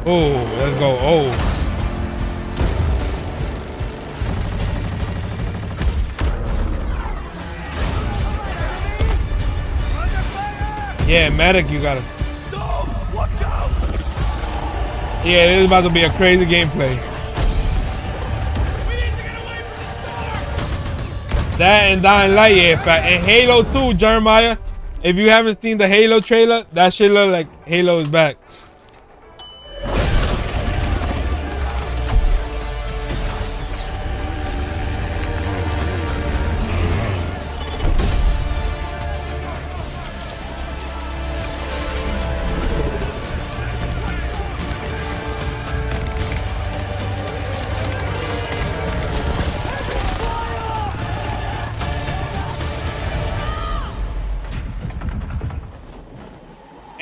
Oh, let's go. Oh. Yeah, medic, you gotta. Yeah, this is about to be a crazy gameplay. That and Dying Light, yeah, in fact. And Halo 2, Jeremiah. If you haven't seen the Halo trailer, that shit look like Halo is back.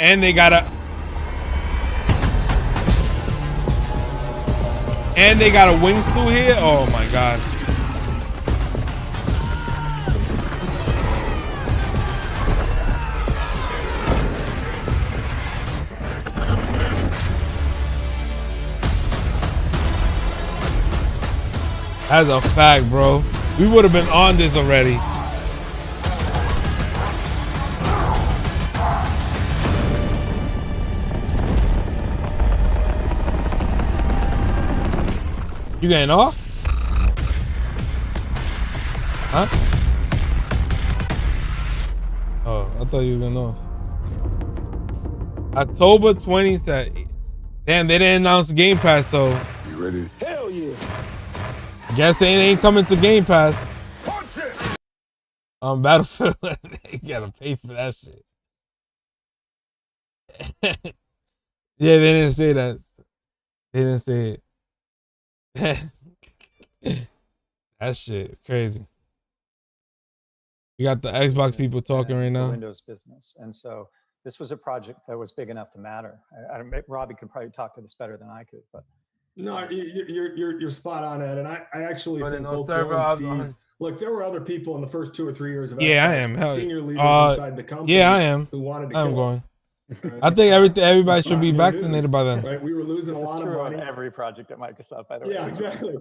And they got a wingsuit here. Oh my god. That's a fact, bro. We would have been on this already. You getting off? Huh? Oh, I thought you were getting off. October 22nd. Damn, they didn't announce Game Pass, so. You ready? Hell yeah. Guess it ain't coming to Game Pass. Battlefield, they gotta pay for that shit. Yeah, they didn't say that. They didn't say it. That shit is crazy. You got the Xbox people talking right now. Windows business, and so this was a project that was big enough to matter. Robbie could probably talk to this better than I could, but no, you're spot on, Ed. And I actually think no both Bill and Steve. Look, there were other people in the first 2 or 3 years of yeah, Xbox, I am. Hell senior leaders inside the company. Yeah, I am. Who wanted to I'm kill going. Right? I think everybody should be vaccinated by then. Right, we were losing this a lot is true of money. on every project at Microsoft, by the way. Yeah, exactly.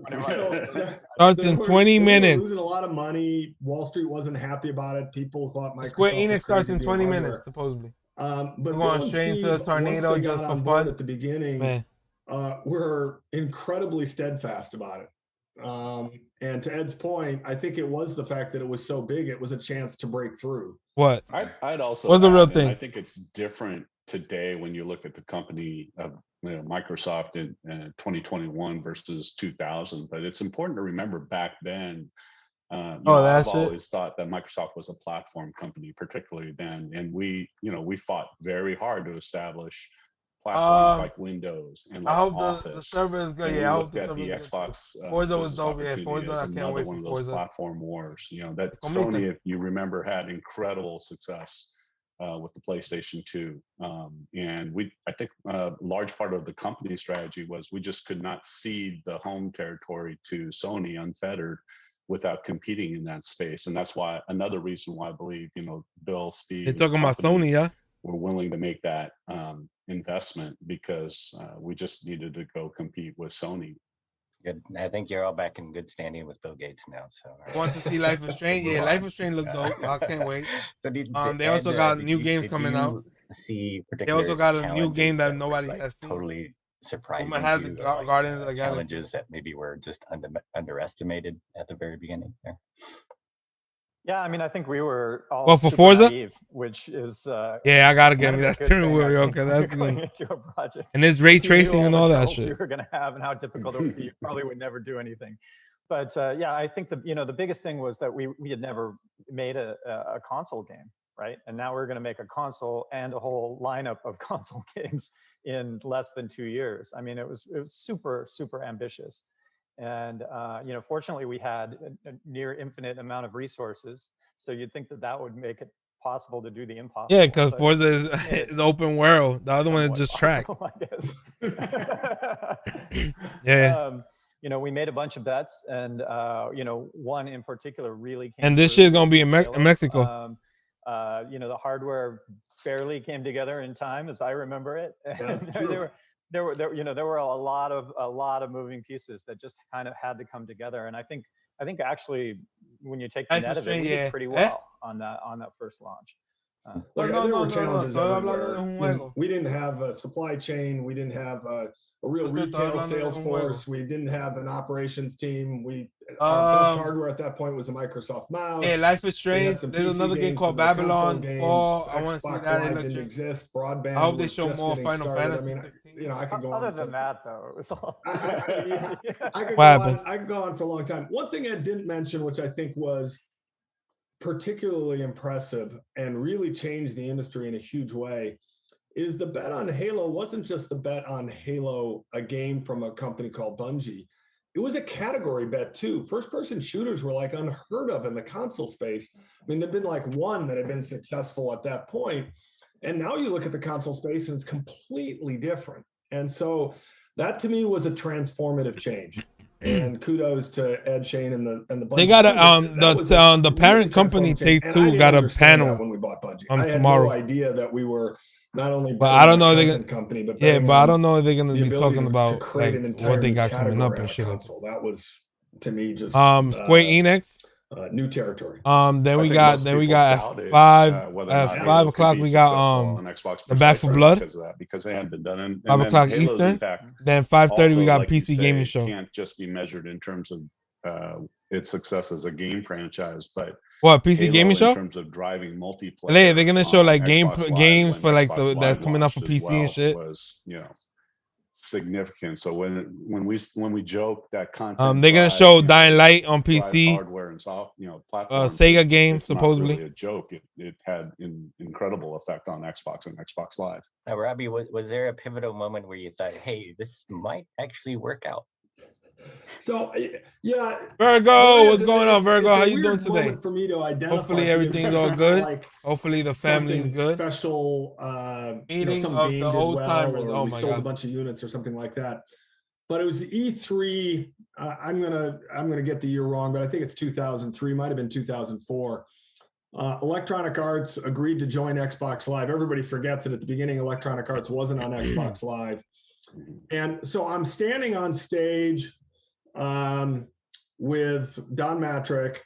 Starts in 20 minutes. We were losing a lot of money. Wall Street wasn't happy about it. People thought Microsoft. Square Enix was starts in 20 hardware. minutes, supposedly. But we're going straight into a tornado just for fun. At the beginning, were incredibly steadfast about it. And to Ed's point, I think it was the fact that it was so big, it was a chance to break through. What? I'd also. What's the real add, thing? I think it's different today when you look at the company of Microsoft in 2021 versus 2000. But it's important to remember back then. I've always thought that Microsoft was a platform company, particularly then, and we fought very hard to establish platforms like Windows and like I hope Office. the server is good. And Yeah, I we hope looked the at the Xbox. Forza was business dope. Yeah, opportunity Forza. as I can't another wait one for of those Forza. platform wars. That Come meet them. Sony, if you remember, had incredible success with the PlayStation 2, and I think a large part of the company strategy was we just could not cede the home territory to Sony unfettered. without competing in that space. And that's why another reason why I believe, Bill, Steve, They're and talking about company Sony, yeah. were willing to make that investment because we just needed to go compete with Sony. Good. I think you're all back in good standing with Bill Gates now. So Want to see Life is Strange? Yeah, Life is Strange look dope. I can't wait. So They also got new games coming out. See They particular also got a new game that were, nobody like, has seen. totally surprising Rumor has to it you, or, Guardians of the Galaxy. challenges that maybe were just underestimated at the very beginning there. Yeah, I mean, I think we were all Well, for super Forza? naive, which is Yeah, I gotta get kind me of a that good steering thing, wheel, I yo, think, because that's going good. into a project. And there's ray If you knew tracing and the all that troubles shit. you were going to have and how difficult it would be, you probably would never do anything. But yeah, I think the biggest thing was that we had never made a console game, right? And now we're going to make a console and a whole lineup of console games in less than 2 years. I mean, it was super, super ambitious. And fortunately, we had a near infinite amount of resources. So you'd think that would make it possible to do the impossible. Yeah, because but Forza it just made it is open world. The other one is somewhat just track. possible, I guess. Yeah. We made a bunch of bets, and one in particular really came. And this through shit's gonna be in Halo. Mexico. The hardware barely came together in time, as I remember it. Yeah, there were a lot of moving pieces that just kind of had to come together. And I think actually, when you take the net of it, we did pretty well on that first launch. There were challenges everywhere. We didn't have a supply chain. We didn't have a real retail sales force. We didn't have an operations team. Our best hardware at that point was a Microsoft mouse. Yeah, Life is Strange. There's another game called Babylon Fall. I want to see that. Live didn't exist. Broadband. I hope they was show just more getting Final started. Fantasy. I mean, I could go Other on. than that, though, it was all. I could go on for a long time. One thing I didn't mention, which I think was particularly impressive and really changed the industry in a huge way, is the bet on Halo wasn't just the bet on Halo, a game from a company called Bungie. It was a category bet too. First-person shooters were like unheard of in the console space. I mean, there'd been like one that had been successful at that point. And now you look at the console space and it's completely different. And so that to me was a transformative change. And kudos to Ed Shane and the Bungie. They got the parent company Take-Two got a panel when we bought Bungie. tomorrow. I had no idea that we were not only but I don't know if they're gonna company, but yeah, but I don't know if they're gonna the be ability talking to about create like an entire what they new got coming up category and on shit. a console. That was to me just Square Enix. New territory. Then we got at 5 o'clock we got the Back for Blood because they hadn't been done. And 5 o'clock Halo's Eastern. impact Then 5:30 we got like you PC say, gaming show. Can't just be measured in terms of its success as a game franchise, but what PC Halo gaming show in terms of driving multiplayer. They're gonna show like Xbox games Live for like Xbox that's Live coming out for launched as PC and shit. Was significant. So when we joke that content, they're gonna show Dying Light on PC, hardware and soft, platforms. Sega game it's supposedly. Not really a joke. It had an incredible effect on Xbox and Xbox Live. Now, Robbie, was there a pivotal moment where you thought, "Hey, this might actually work out"? So yeah, Virgo, what's going on, Virgo? How you doing weird today? moment for me to identify. Hopefully everything's all good. Like hopefully the family's something good. Special meeting some of game the did old well, timers. or Oh we my sold god, a bunch of units or something like that. But it was the E3. I'm gonna get the year wrong, but I think it's 2003. Might have been 2004. Electronic Arts agreed to join Xbox Live. Everybody forgets that at the beginning, Electronic Arts wasn't on Xbox Live. And so I'm standing on stage with Don Matrick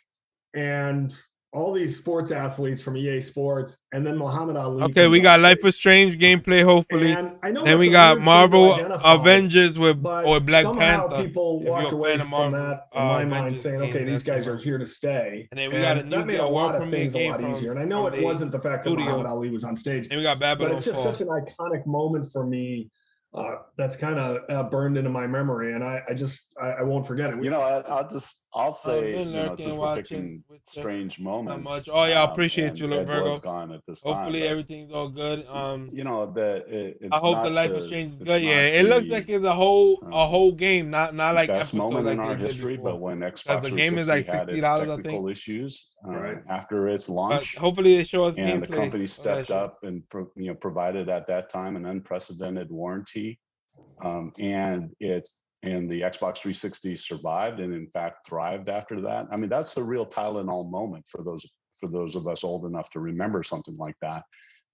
and all these sports athletes from EA Sports, and then Muhammad Ali. Okay, we got Life is Strange gameplay, hopefully. Then we got Marvel Avengers with Black Panther. People walked away from that in my mind saying, okay, these guys are here to stay. And then we got that made a lot of things a lot easier. And I know it wasn't the fact that Muhammad Ali was on stage. And we got Babylon but it's just such an iconic moment for me. That's kind of burned into my memory, and I won't forget it. I'll say, since we're picking strange moments. Much. Oh yeah, I appreciate you, Virgo. Gone at this Hopefully time, everything's all good. it's I hope the Life is Strange is good. Yeah, it looks like it's a whole game, not like best moment like in our history. But when Xbox the game is like $60, I think. Issues after its launch. But hopefully they show us and gameplay. The company stepped up and provided at that time an unprecedented warranty, and it and the Xbox 360 survived and in fact thrived after that. I mean, that's the real Tylenol moment for those of us old enough to remember something like that,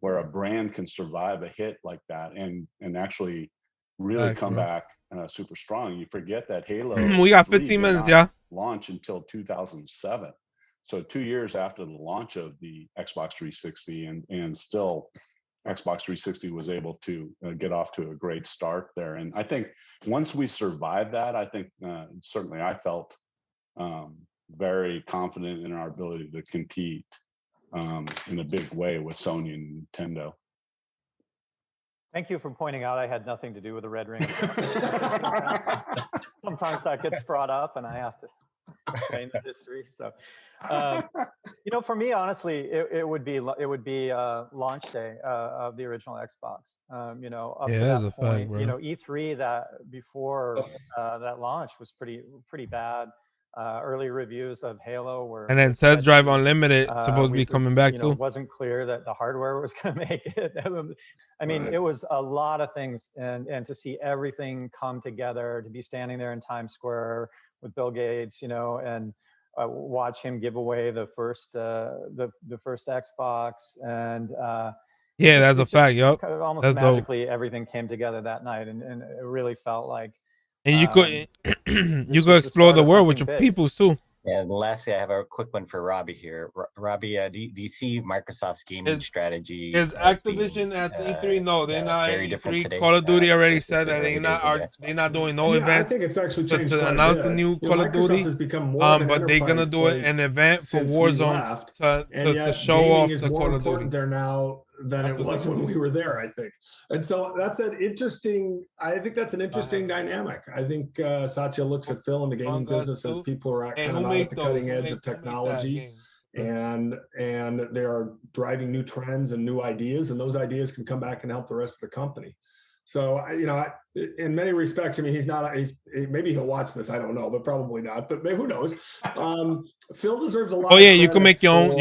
where a brand can survive a hit like that and actually really come back super strong. You forget that Halo we got 3 15 did minutes, not yeah. launch until 2007. So 2 years after the launch of the Xbox 360, and still Xbox 360 was able to get off to a great start there. And I think once we survived that, I think certainly I felt very confident in our ability to compete in a big way with Sony and Nintendo. Thank you for pointing out I had nothing to do with the Red Ring. Sometimes that gets brought up and I have to explain the history. So, you know, for me, honestly, it would be launch day of the original Xbox. You know, up to that point, you know, E3 that before that launch was pretty bad. Early reviews of Halo were, and then Test Drive Unlimited supposed to be coming back you too. know, it wasn't clear that the hardware was going to make it. I mean, it was a lot of things, and to see everything come together, to be standing there in Times Square with Bill Gates, you know, and watch him give away the first Xbox, and yeah, that's a fact, yo. Almost That's magically, dope. everything came together that night, and it really felt like. And you could you could explore the world with your peoples too. And lastly, I have a quick one for Robbie here. Robbie, do you see Microsoft's gaming strategy? Is Activision at the E3? No, they're not very at different E3. today, Call of Duty already versus said the that early they're not doing no Yeah, events. I think it's actually changed to quite announce a the bit. new You know, Call of Microsoft Duty. has become more of an But they're gonna enterprise do an place event for since we Warzone left, to yet show gaming off is the more Call of important Duty. there now than it was when we were there, I think. And so that's an interesting. I think that's an interesting dynamic. I think Satya looks at Phil in the gaming business as people are kind of not at the cutting edge of technology, and they are driving new trends and new ideas, and those ideas can come back and help the rest of the company. So, you know, in many respects, I mean, he's not, maybe he'll watch this, I don't know, but probably not, but maybe, who knows? Phil deserves a lot Oh yeah, of you can make your own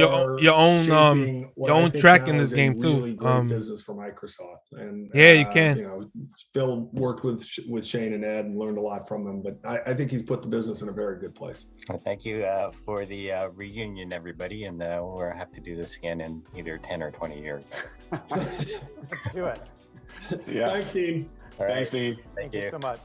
track in this game too. Really great business for Microsoft. And yeah, you can. You know, Phil worked with Shane and Ed and learned a lot from them, but I think he's put the business in a very good place. Well, thank you for the reunion, everybody, and we'll have to do this again in either 10 or 20 years. Let's do it. Yeah. Thanks, team. All right. Thanks, Steve. Thank you so much.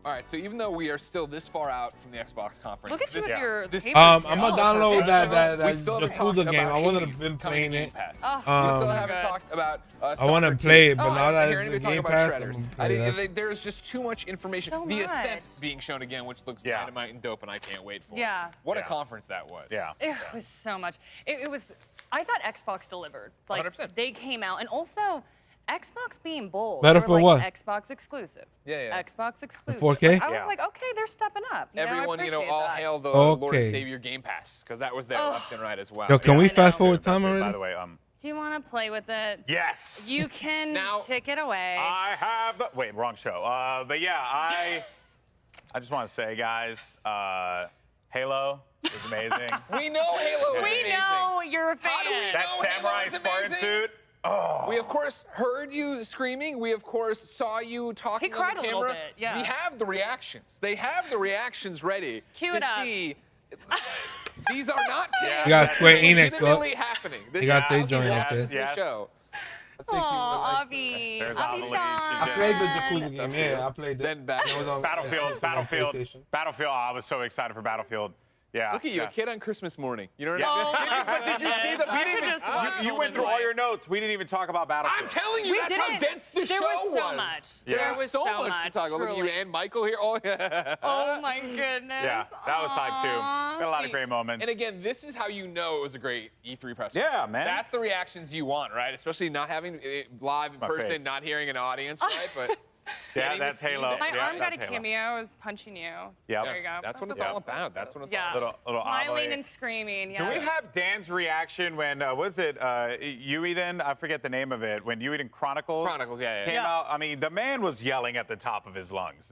All right, so even though we are still this far out from the Xbox conference, look at you with your papers. I'm gonna download that we still haven't talked Yakuza game. about I wanted Hades to been coming playing to it. Game Pass. Oh, We still haven't talked about. I want to play it, but now I that hear it's anybody the talk Game about Pass, Shredders. I'm gonna I play think that. there's just too much information. So the much. Ascent being shown again, which looks dynamite and dope, and I can't wait for. Yeah. What a conference that was. Yeah. It was so much. It was. I thought Xbox delivered. Like 100%. they came out, and also Xbox being bold. Better They for were what? like, Xbox exclusive. Yeah. Xbox exclusive. 4K? I was like, okay, they're stepping up. You Everyone, know, I appreciate all that. hail the Lord and Okay. Savior Game Pass, because that was there left and right as well. Yo, can we I fast know. forward time already? By the way, Do you want to play with it? yes. You can take it away. I have the wrong show. But yeah, I just want to say, guys, Halo is amazing. We know Halo is We amazing. know you're a fan. How do we That know samurai Halo is Spartan amazing? suit. Oh. We of course heard you screaming. We of course saw you talking He cried on the a little camera. bit, yeah. We have the reactions. They have the reactions ready Cue to it up. see. These are not Yeah. You got Square These are Enix up. legitimately happening. This You got is they how joint we up watch there. the Yes. show. Aw, Avi. There's Avi Amelie. Sean. I played the Yakuza game. Yeah, I played Then that. back. It was on- Battlefield. it was on PlayStation. Battlefield. Oh, I was so excited for Battlefield. Yeah. Look at you, yeah. a kid on Christmas morning. You know what Yeah. I mean? But did you see the? I We could didn't just watch you went Golden through all Boy. your notes. We didn't even talk about Battlefield. I'm telling you, We that's how didn't. dense the There show was so much. Yeah. There was so much to talk about. Look at you truly. and Michael here. Oh, yeah. Oh my goodness. Yeah, that was hype too. Aw. Got a lot of great moments. And again, this is how you know it was a great E3 press Yeah, conference. man. That's the reactions you want, right? Especially not having it live in My person, face. not hearing an audience, right? But Yeah, that's Halo. My Yeah, arm got a that's Halo. cameo. Is punching you. Yep. There you go. That's what it's all about. That's what it's Yeah. all about. Little Smiling omelet. and screaming. Yeah. Can we have Dan's reaction when was it Ueden? I forget the name of it. When Ueden Chronicles came out. I mean, the man was yelling at the top of his lungs.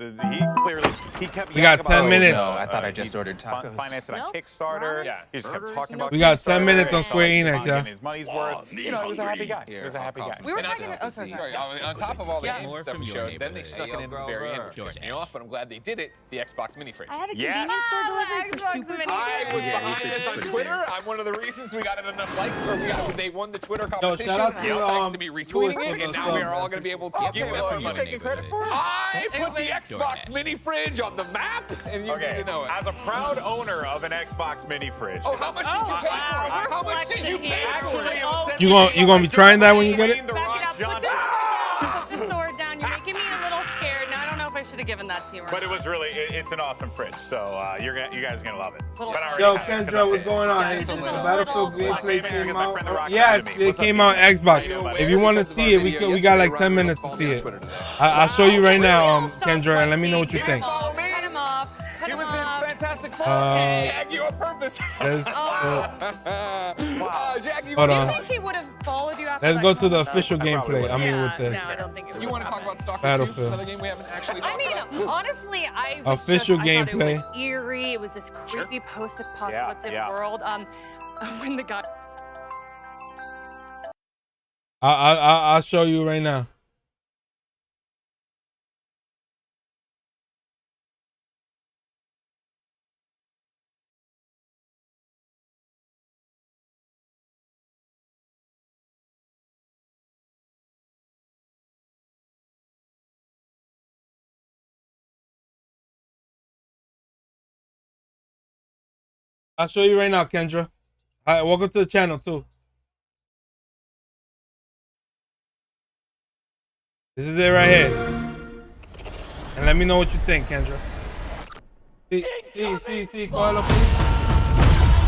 He kept. We got 10 minutes. No, I thought I just ordered tacos. Financed it on Kickstarter. Yeah. He just kept talking about. We got 10 Kickstarter, minutes on and Square he Enix, was yeah. getting his money's worth. You know, he was a happy guy. He was a happy guy. We were And talking. Oh, sorry. On top of all the game stuff we showed, then they stuck it in the very end, which pissed me off. But I'm glad they did it. The Xbox mini fridge. I have a convenience store delivery for super I was behind this on Twitter. I'm one of the reasons we got enough likes, or they won the Twitter competition. shout out to, Thanks to me retweeting it, and now we are all going to be able to give them you taking credit for it? I put the Xbox mini fridge on the map, and you need to know it. As a proud owner of an Xbox mini fridge. Oh, how much did you pay for it? How much did you pay for it? You gonna be trying that when you get it? Put the sword down. You're making me a little scared. Now I don't know if I should have given that to you. But it was really, it's an awesome fridge. So you guys are gonna love it. But I Yo, already have it, 'cause Kendra, I what's paid. going on? Yeah, it's just a Battlefield little gameplay Because came my out. friend The Rock Yeah, sent it to me. it What's up, came out on Xbox. If you want to see it, we got like 10 minutes to see it. I'll show you right now, Kendra, and let me know what you think. Cut him off. Cut He him was in off. Fantastic Four. Uh, Jag you on purpose. Let's, Wow. Jag you hold Do you on. think he would have followed you after Let's that go to the comment, though? official gameplay. I mean, with the No, I don't think it You would want to talk happen. about Stalker 2? Battlefield. Another game we haven't actually I talked mean, about? honestly, I was Official just, I thought gameplay. it was eerie. It was this creepy post-apocalyptic Yeah, yeah. world. When the guy. I'll show you right now. I'll show you right now, Kendra. All right, welcome to the channel too. This is it right here. And let me know what you think, Kendra. See, cógelo, please.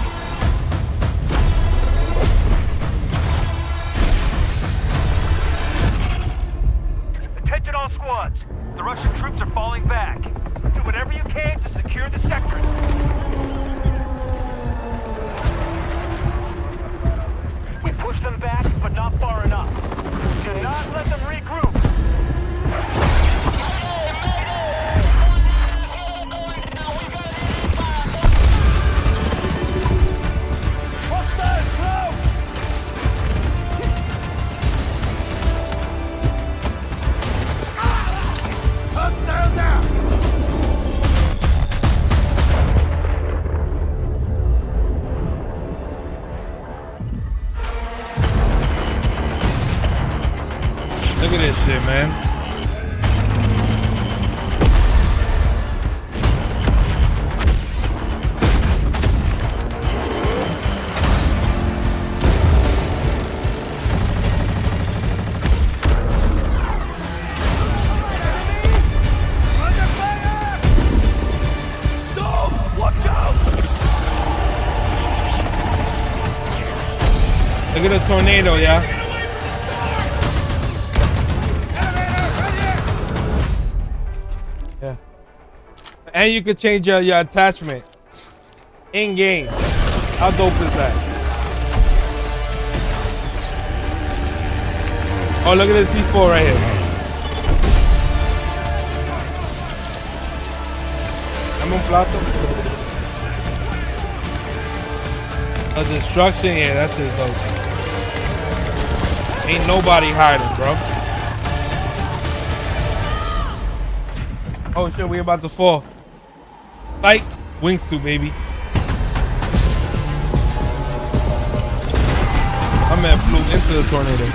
Attention all squads. The Russian troops are falling back. Do whatever you can to secure the sector. We push them back, but not far enough. Do not let them regroup. Hostiles close! Hostile down! Look at this shit, man. Stop! Watch out! Look at the tornado, yeah. Yeah. And you could change your attachment in game. How dope is that? Oh, look at this C4 right here. Dame un plato. The destruction, yeah, that shit's dope. Ain't nobody hiding, bro. Oh shit, we about to fall. Like wingsuit, baby. My man flew into the tornado.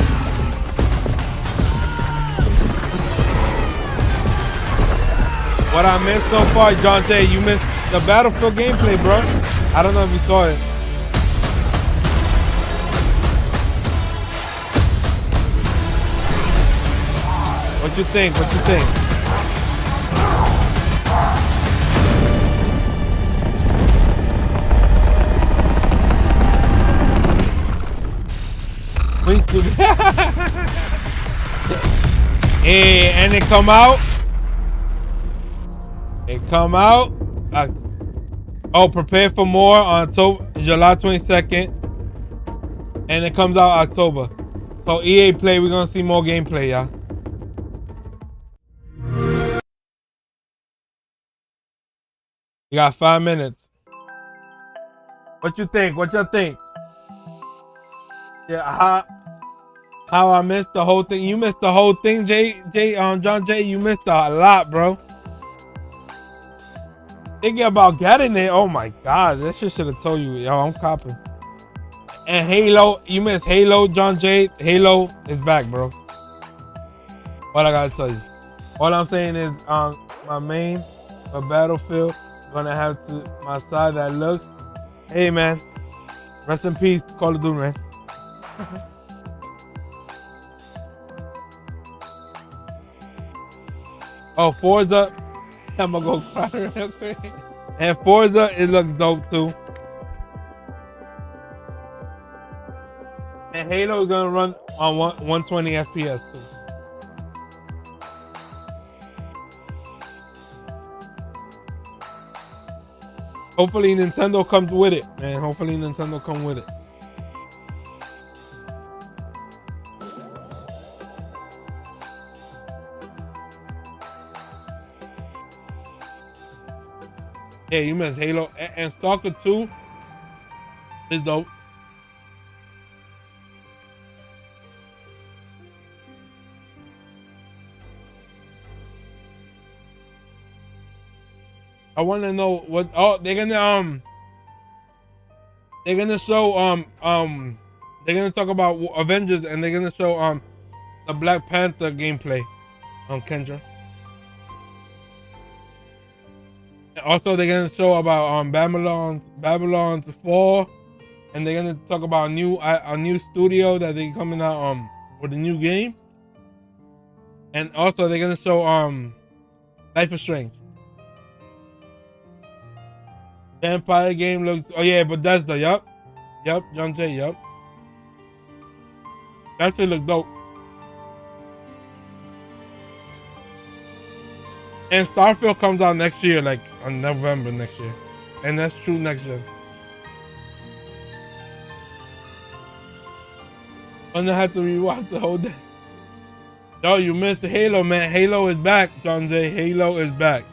What I missed so far, John Jay, you missed the Battlefield gameplay, bro. I don't know if you saw it. What you think? What you think? Wingsuit. Hey, and it come out. It come out. Oh, prepare for more on July 22nd. And it comes out October. So EA Play, we're gonna see more gameplay, y'all. You got 5 minutes. What you think? What y'all think? Yeah, how I missed the whole thing. You missed the whole thing, John Jay. You missed a lot, bro. Thinking about getting it. Oh my god, that shit should have told you. Yo, I'm copping. And Halo, you missed Halo, John Jay. Halo is back, bro. What I gotta tell you. All I'm saying is, my main, my Battlefield, gonna have to my side that looks. Hey man, rest in peace, Call of Duty, man. Oh, Forza, I'm gonna go cry real quick. And Forza, it looks dope too. And Halo is gonna run on 120 FPS too. Hopefully Nintendo comes with it, man. Hopefully Nintendo come with it. Yeah, you missed Halo and Stalker 2 is dope. I want to know what. Oh, they're gonna show they're gonna talk about Avengers and they're gonna show the Black Panther gameplay on Kendra. Also, they're gonna show about Babylon's Fall, and they're gonna talk about a new studio that they coming out with a new game, and also they're gonna show Life is Strange. Vampire game looks. Oh yeah, Bethesda. Yup, John Jay. Yup. That shit look dope. And Starfield comes out next year, like on November next year, and that's true next year. I'm gonna have to rewatch the whole day. Yo, you missed the Halo, man. Halo is back, John Jay. Halo is back.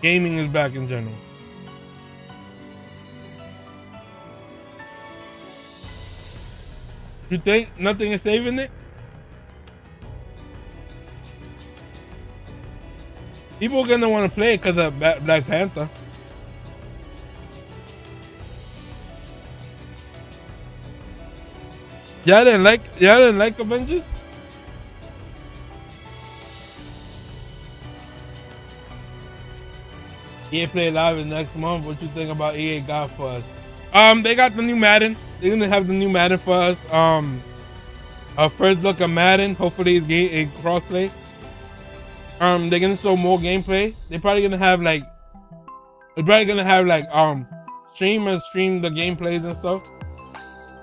Gaming is back in general. You think nothing is saving it? People are gonna want to play it because of Black Panther. Y'all didn't like Avengers? EA Play Live is next month. What you think about EA got for us? They got the new Madden. They're gonna have the new Madden for us. Our first look at Madden. Hopefully it's crossplay. They're gonna show more gameplay. They're probably gonna have like streamers stream the gameplays and stuff.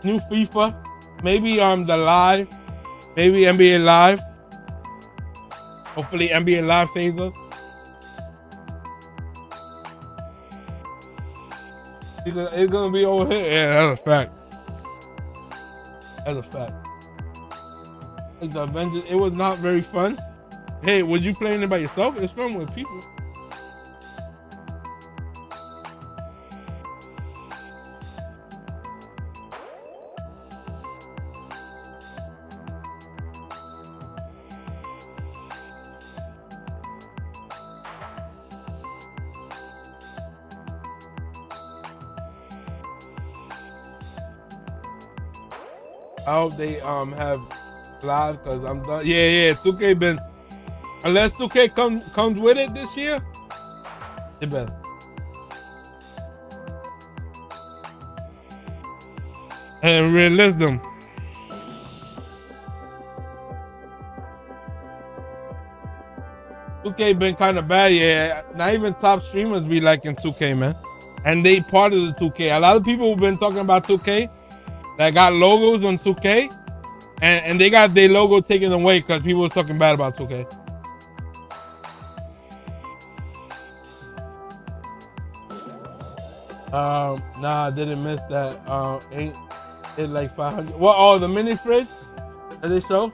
New FIFA, maybe the live, maybe NBA Live. Hopefully NBA Live saves us. It's gonna be over here. Yeah, that's a fact. That's a fact. Like the Avengers, it was not very fun. Hey, was you playing it by yourself? It's fun with people. I hope they have live because I'm done. Yeah. 2K been, unless 2K comes with it this year, it better. And release them. $2K been kind of bad, yeah. Not even top streamers be liking 2K, man. And they part of the 2K. A lot of people have been talking about 2K that got logos on 2K. And they got their logo taken away because people was talking bad about 2K. Nah, I didn't miss that. Ain't it like 500? What? Oh, the mini fridge that they show?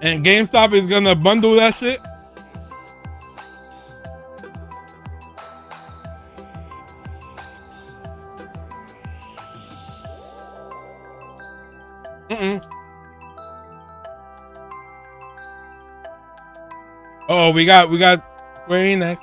And GameStop is gonna bundle that shit. Oh, we got Square Enix.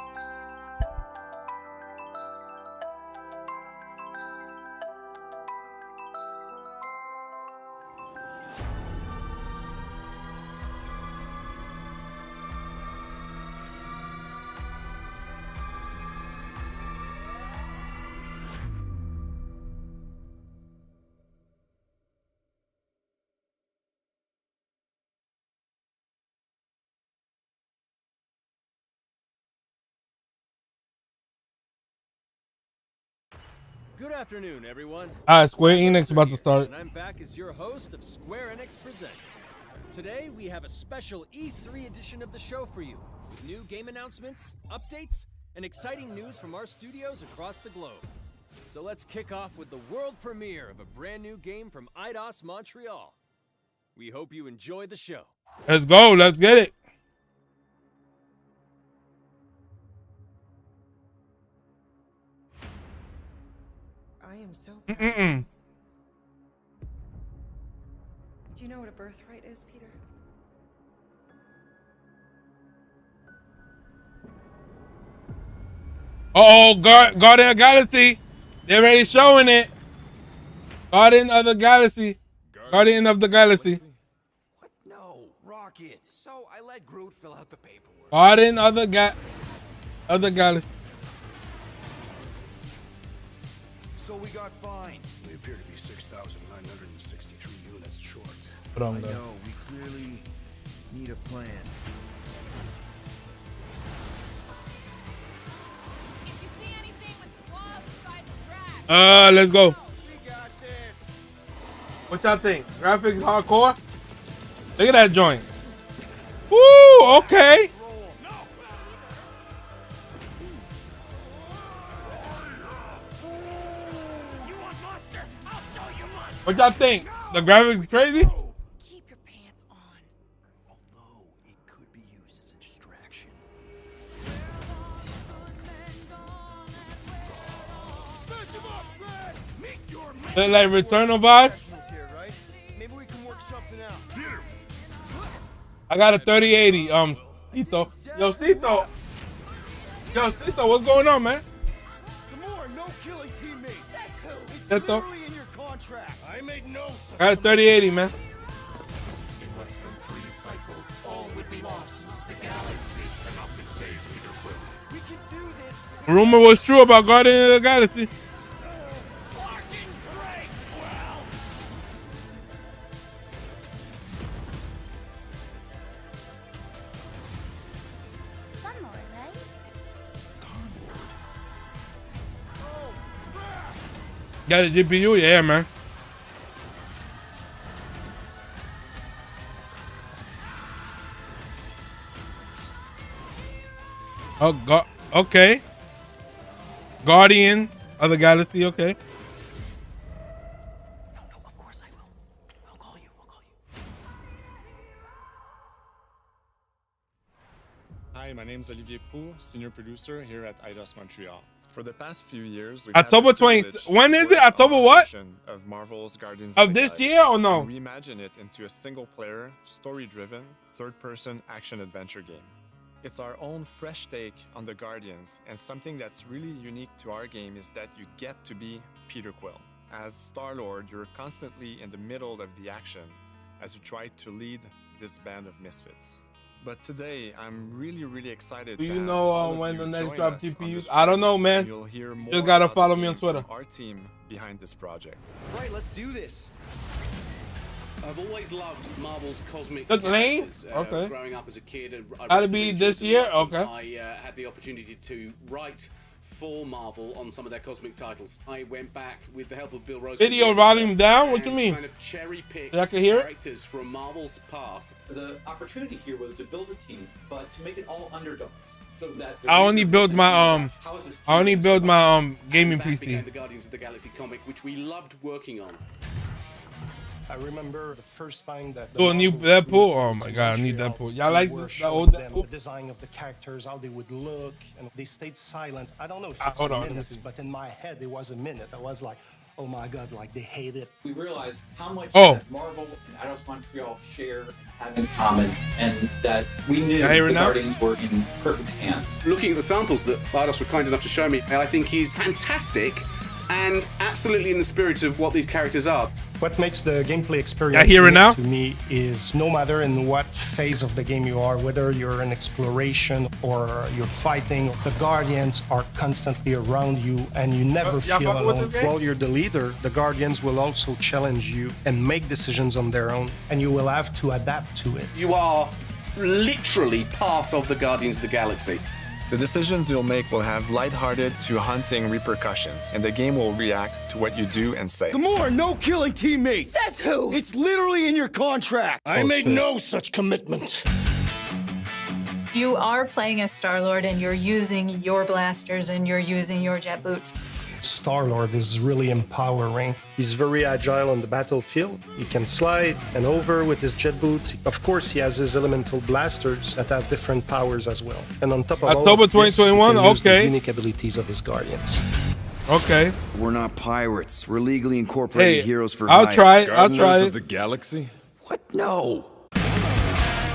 Good afternoon, everyone. Square Enix about to start. And I'm back as your host of Square Enix Presents. Today, we have a special E3 edition of the show for you, with new game announcements, updates, and exciting news from our studios across the globe. So let's kick off with the world premiere of a brand new game from Eidos Montreal. We hope you enjoy the show. Let's go. Let's get it. I am so proud. Do you know what a birthright is, Peter? Oh, Guardian of the Galaxy. They're already showing it. Guardian of the Galaxy. Guardian of the Galaxy. What? No, Rocket. So I let Groot fill out the paperwork. Guardian of the Galaxy. So we got fined. We appear to be 6,963 units short. Put on I that. know, we clearly need a plan. Let's go. What y'all think? Graphics hardcore? Look at that joint. Woo, okay. What y'all think? The graphics crazy? Keep your pants on. Although it could be used as a distraction. Like Returnal vibe? Maybe we can work something out. I got a 3080. Cito. Yo, Cito. Yo, Cito, what's going on, man? No killing teammates. It's Cito. literally in your contract. I made no such. I got a 3080, man. In less than 3 cycles, all would be lost. The galaxy cannot be saved, Peter Quill. We can do this. Rumor was true about Guardian of the Galaxy. Got a GPU? Yeah, man. Oh, God. Okay. Guardian of the Galaxy, okay. Hi, my name is Olivier Proux, senior producer here at Eidos Montreal. For the past few years, we've October had the 20th. privilege When to is work it? October on what? a version of Marvel's Guardians Of the this Galaxy year or no? and reimagine it into a single-player, story-driven, third-person action-adventure game. It's our own fresh take on the Guardians, and something that's really unique to our game is that you get to be Peter Quill. As Star-Lord, you're constantly in the middle of the action as you try to lead this band of misfits. But today, I'm really excited. Do to you have know all of when you the next join drop us on GPUs? this I don't journey, know, man. and you'll hear more Just gotta about the follow me on game Twitter. from our team behind this project. Right, let's do this. I've always loved Marvel's cosmic Good lane? characters. Okay. Growing up as a kid, Gotta be this year? Okay. I had the opportunity to write for Marvel on some of their cosmic titles. I went back with the help of Bill Rose. Video volume down? What do you mean? Kind of cherry picked I can hear it? characters from Marvel's past. The opportunity here was to build a team, but to make it all underdogs, so that I only build my gaming PC. The Guardians of the Galaxy comic, which we loved working on. I remember the first time that. Oh, a new Deadpool? Oh my god, I need Deadpool. Y'all like the old Deadpool? The design of the characters, how they would look, and they stayed silent. I don't know if it's hold a on, minute, but in my head it was a minute. I was like, oh my god, like they hate it. We realized how much Oh. that Marvel and Eidos Montreal share and have in common, and that we knew Can I hear it the now? Guardians were in perfect hands. Looking at the samples that Eidos were kind enough to show me, I think he's fantastic and absolutely in the spirit of what these characters are. What makes the gameplay experience hear it unique now? to me is no matter in what phase of the game you are, whether you're in exploration or you're fighting, the Guardians are constantly around you and you never y'all feel fucking with alone. this game? While you're the leader, the Guardians will also challenge you and make decisions on their own, and you will have to adapt to it. You are literally part of the Guardians of the Galaxy. The decisions you'll make will have lighthearted to haunting repercussions, and the game will react to what you do and say. The more no-killing teammates. Says who? It's literally in your contract. I made shit. no such commitment. You are playing as Star-Lord and you're using your blasters and you're using your jet boots. Star-Lord is really empowering. He's very agile on the battlefield. He can slide and over with his jet boots. Of course, he has his elemental blasters that have different powers as well. And on top of all October of this, he 2021? can use the Okay. unique abilities of his Guardians. Okay. We're not pirates. We're legally incorporated Hey, heroes for I'll hire. try it. I'll try Gardeners it. of the Galaxy? What? No.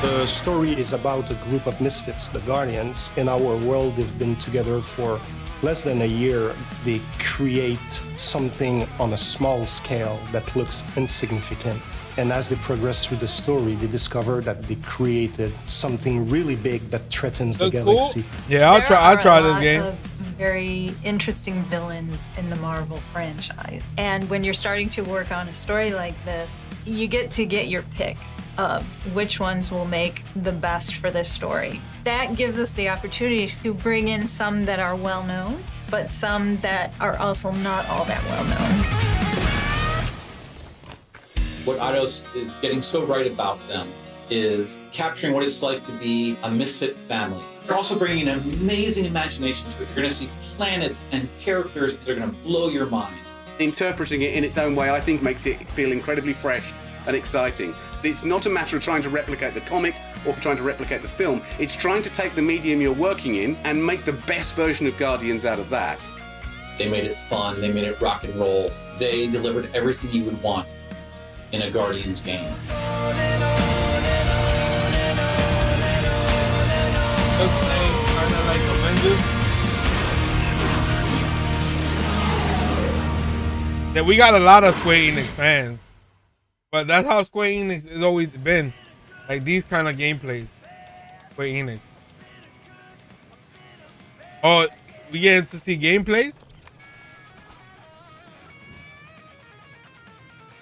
The story is about a group of misfits, the Guardians. In our world, they've been together for less than a year. They create something on a small scale that looks insignificant. And as they progress through the story, they discover that they created something really big that threatens the That's galaxy. cool. Yeah, I'll try this game. There are a lot of very interesting villains in the Marvel franchise. And when you're starting to work on a story like this, you get to get your pick of which ones will make the best for this story. That gives us the opportunity to bring in some that are well known, but some that are also not all that well known. What Eidos is getting so right about them is capturing what it's like to be a misfit family. They're also bringing an amazing imagination to it. You're going to see planets and characters that are going to blow your mind. Interpreting it in its own way, I think, makes it feel incredibly fresh and exciting. It's not a matter of trying to replicate the comic or trying to replicate the film. It's trying to take the medium you're working in and make the best version of Guardians out of that. They made it fun. They made it rock and roll. They delivered everything you would want in a Guardians game. Yeah, we got a lot of Square Enix fans, but that's how Square Enix has always been. Like these kind of gameplays, Square Enix. Oh, we getting to see gameplays?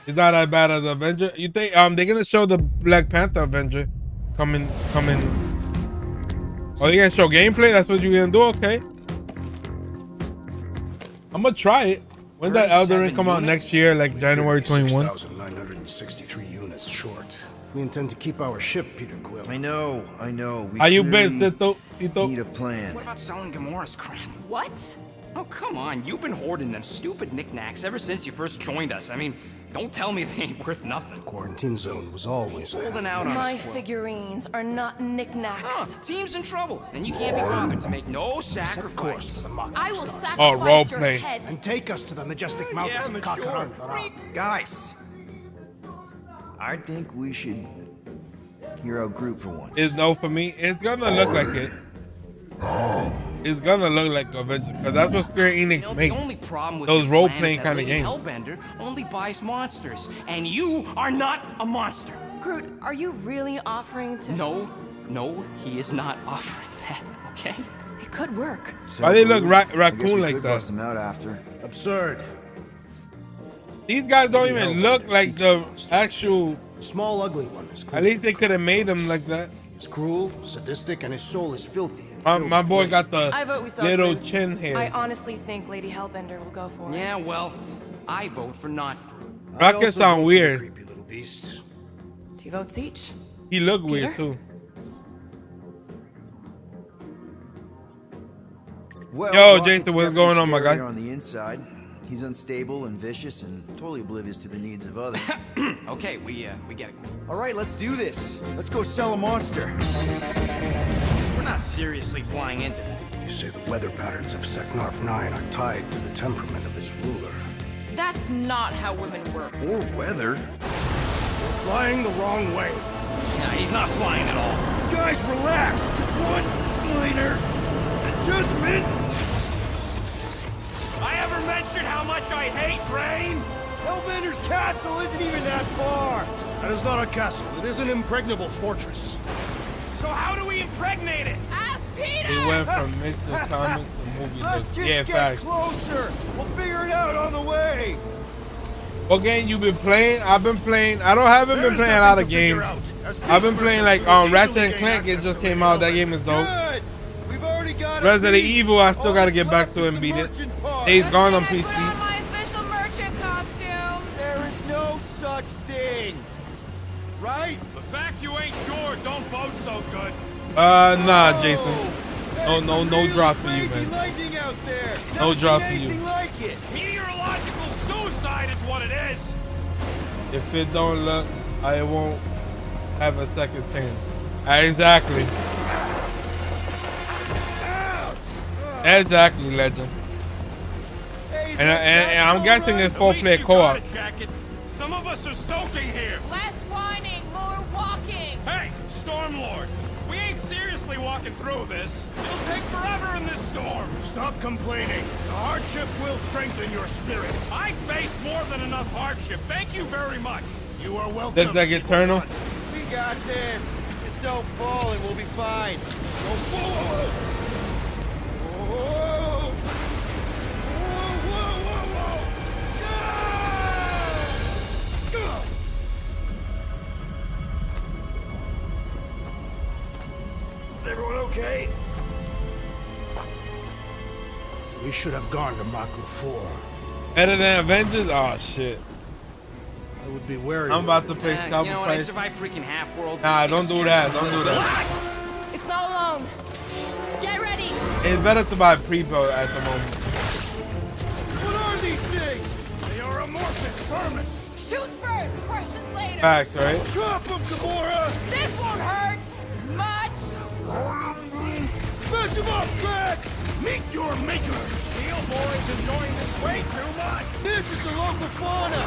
It's not as bad as Avenger. You think they're gonna show the Black Panther Avenger coming? Oh, they're gonna show gameplay? That's what you're gonna do? Okay. I'm gonna try it. When that Elden Ring come out next year, like January 21? 963 units short. If we intend to keep our ship, Peter Quill. I know. We How you been, clearly Tito? need a plan. What about selling Gamora's crap? What? Oh, come on. You've been hoarding them stupid knickknacks ever since you first joined us. I mean, don't tell me they ain't worth nothing. Quarantine zone was always Holding out on My us, Quill. figurines are not knickknacks. Team's in trouble, and you can't be bothered to make no sacrifice. I will sacrifice your roleplay. head. And take us to the majestic mountains of Kakarantara. Guys, I think we should hear our group for once. It's no for me. It's gonna look like it. It's gonna look like Avengers because that's what Square Enix makes. The only problem with Those your role plan playing is kind that of Lady games. Hellbender only buys monsters, and you are not a monster. Groot, are you really offering to? No, he is not offering that. Okay. It could work. Why they look I guess raccoon we like could that? bust them out after. Absurd. These guys don't even look like the actual. Small, ugly one is cool. At least they could have made them like that. He's cruel, sadistic, and his soul is filthy. My boy got the I vote we little celebrate. chin hair. I honestly think Lady Hellbender will go for it. Yeah, well, I vote for not. Rocket sound weird. Creepy little beasts. 2 votes each. He look weird Peter? too. Well, Yo, Rocket's Jason, what's definitely going on, my guy? scarier on the inside. He's unstable and vicious and totally oblivious to the needs of others. Okay, we get it. All right, let's do this. Let's go sell a monster. We're not seriously flying into that. You say the weather patterns of Seknarf 9 are tied to the temperament of its ruler. That's not how women work. Or weather. We're flying the wrong way. Nah, he's not flying at all. Guys, relax. Just one minor adjustment. I ever mentioned how much I hate rain? Hellbender's castle isn't even that far. That is not a castle. It is an impregnable fortress. So how do we impregnate it? Ask Peter! He went from mixed with comics to movies. Let's just Yeah, get facts. closer. We'll figure it out on the way. What game you been playing? I've been playing. Haven't been playing a lot of games. I've been playing like Ratchet and Clank. It just came out. That game is dope. Good. We've already got Resident Evil. I still gotta get back to and beat it. Days Gone on PC. My official merchant costume. There is no such thing. Right? The fact you ain't sure don't bode so good. Nah, Jason. No drop for you, man. Lightning out there. No drop for you. Like it. Meteorological suicide is what it is. If it don't look, I won't have a second chance. Exactly. Exactly, legend. And I'm guessing it's 4-player co-op. Some of us are soaking here. Less whining, more walking. Hey, Stormlord, we ain't seriously walking through this. It'll take forever in this storm. Stop complaining. The hardship will strengthen your spirit. I face more than enough hardship. Thank you very much. You are welcome. Does that Eternal? We got this. Just don't fall and we'll be fine. Whoa. Everyone okay? We should have gone to Maku 4. Better than Avengers? Oh shit. I would be wary. I'm about to pay You double know what? I price. survived freaking Half-World. Nah, don't do that. Don't do that. It's not alone. Get ready. It's better to buy pre-built at the moment. What are these things? They are amorphous vermin. Shoot first, questions later. Facts, right? Drop them, Gamora! This won't hurt much. Smash them off, Drax! Meet your maker! Steel Boy's enjoying this way too much. This is the local fauna!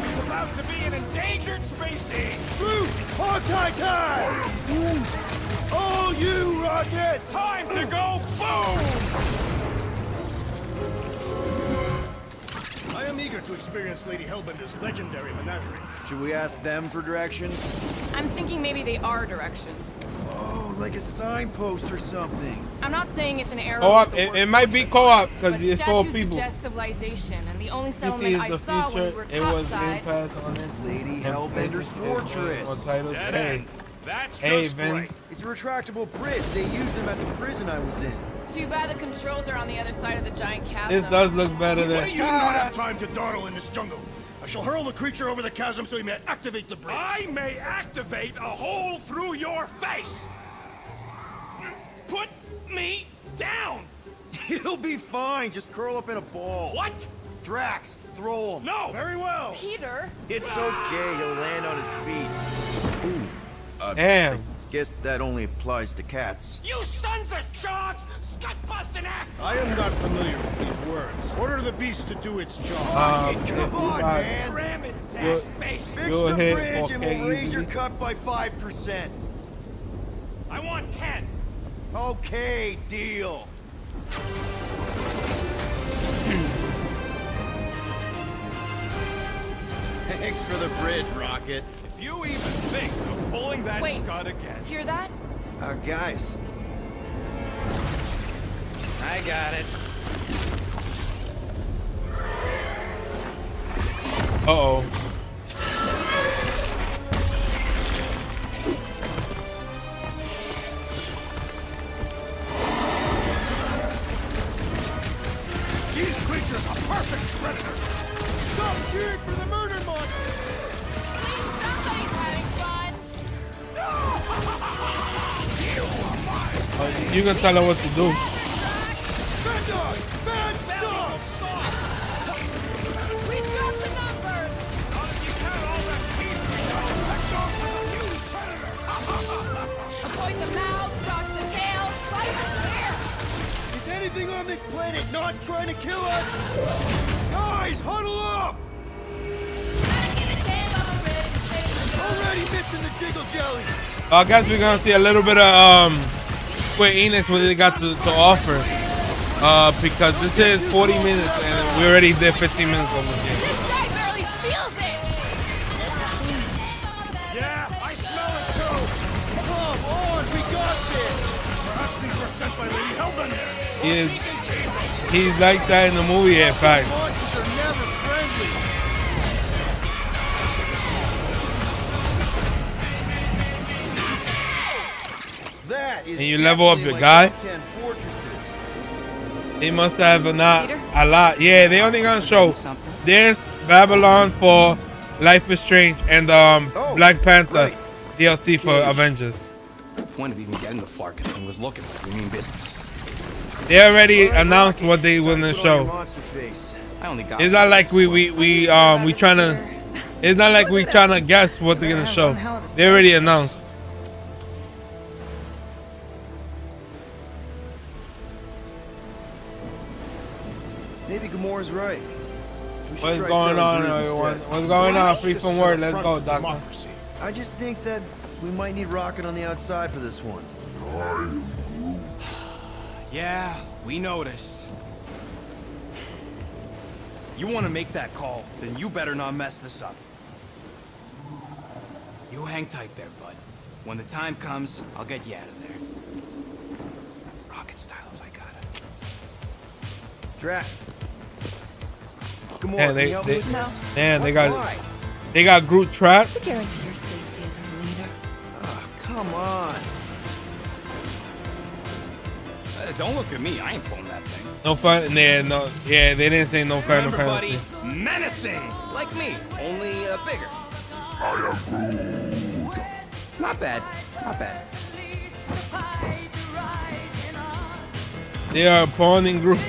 It's about to be an endangered species. Groot! Hawkeye time! Oh, you, Rocket! Time to go boom! I am eager to experience Lady Hellbender's legendary menagerie. Should we ask them for directions? I'm thinking maybe they are directions. Oh, like a signpost or something. I'm not saying it's an arrow. Co-op. with the It word might be fortress co-op on it, because but it's full of statues people. suggest civilization, and the only This settlement is I the saw when we future. were It was topside. Impact on it. Lady Hellbender's fortress. Dead Hey, end. That's hey, just Vin. great. It's a retractable bridge. They used them at the prison I was in. Too bad the controls are on the other side of the giant chasm. This does look better than. Why do you not have time to dawdle in this jungle? I shall hurl the creature over the chasm so he may activate the bridge. I may activate a hole through your face. Put me down. It'll be fine. Just curl up in a ball. What? Drax, throw him. No. Very well. Peter. It's okay. He'll land on his feet. Ooh. Damn. Guess that only applies to cats. You sons of sharks! Scut-busting ass! I am not familiar with these words. Order the beast to do its job. Come on, man. Ram it, dash face! Fix Go the ahead, bridge and okay, we'll raise easily. your cut by 5%. I want 10. Okay, deal. Thanks for the bridge, Rocket. If you even think of pulling that Wait. scud again. Hear that? Guys. I got it. Uh-oh. cheering for the murder monster! Somebody's having fun. You can tell her what to do. Bad dog! Bad dog! We got the numbers. Avoid the mouth, dodge the tail, slice the ear. Is anything on this planet not trying to kill us? Guys, huddle up! Already missing the jiggle jelly! I guess we're gonna see a little bit of Square Enix what they got to offer. Because this is 40 minutes and we already did 15 minutes on the game. This guy barely feels it. Yeah, I smell it too! Come on, we got this! Perhaps these were sent by Lady Hellbender! He's like that in the movie, in fact. Monsters are never friendly! That is And you level up your guy? 10 fortresses. They must have not a lot. Yeah, they only gonna show this, Babylon 4, Life is Strange, and Black Panther DLC for Avengers. The point of even getting the Flarkin thing was looking like we mean business. They already announced what they wanna show. I only got It's not like we trying to. It's not like we trying to guess what they're gonna show. They already announced. Maybe Gamora's right. What's going on, everyone? What's going on? Free from word. Let's go, Doctor. I just think that we might need Rocket on the outside for this one. Yeah, we noticed. You want to make that call, then you better not mess this up. You hang tight there, bud. When the time comes, I'll get you out of there. Rocket style if I got it. Drac. Gamora, Yeah, can you help me with this? Man, Why? they got Groot trapped. To guarantee your safety as our leader. Ah, come on. Don't look at me. I ain't pulling that thing. No fun. Yeah, they didn't say no Final Remember, Fantasy. buddy, menacing, like me, only bigger. Not bad. Not bad. They are pawning Groot.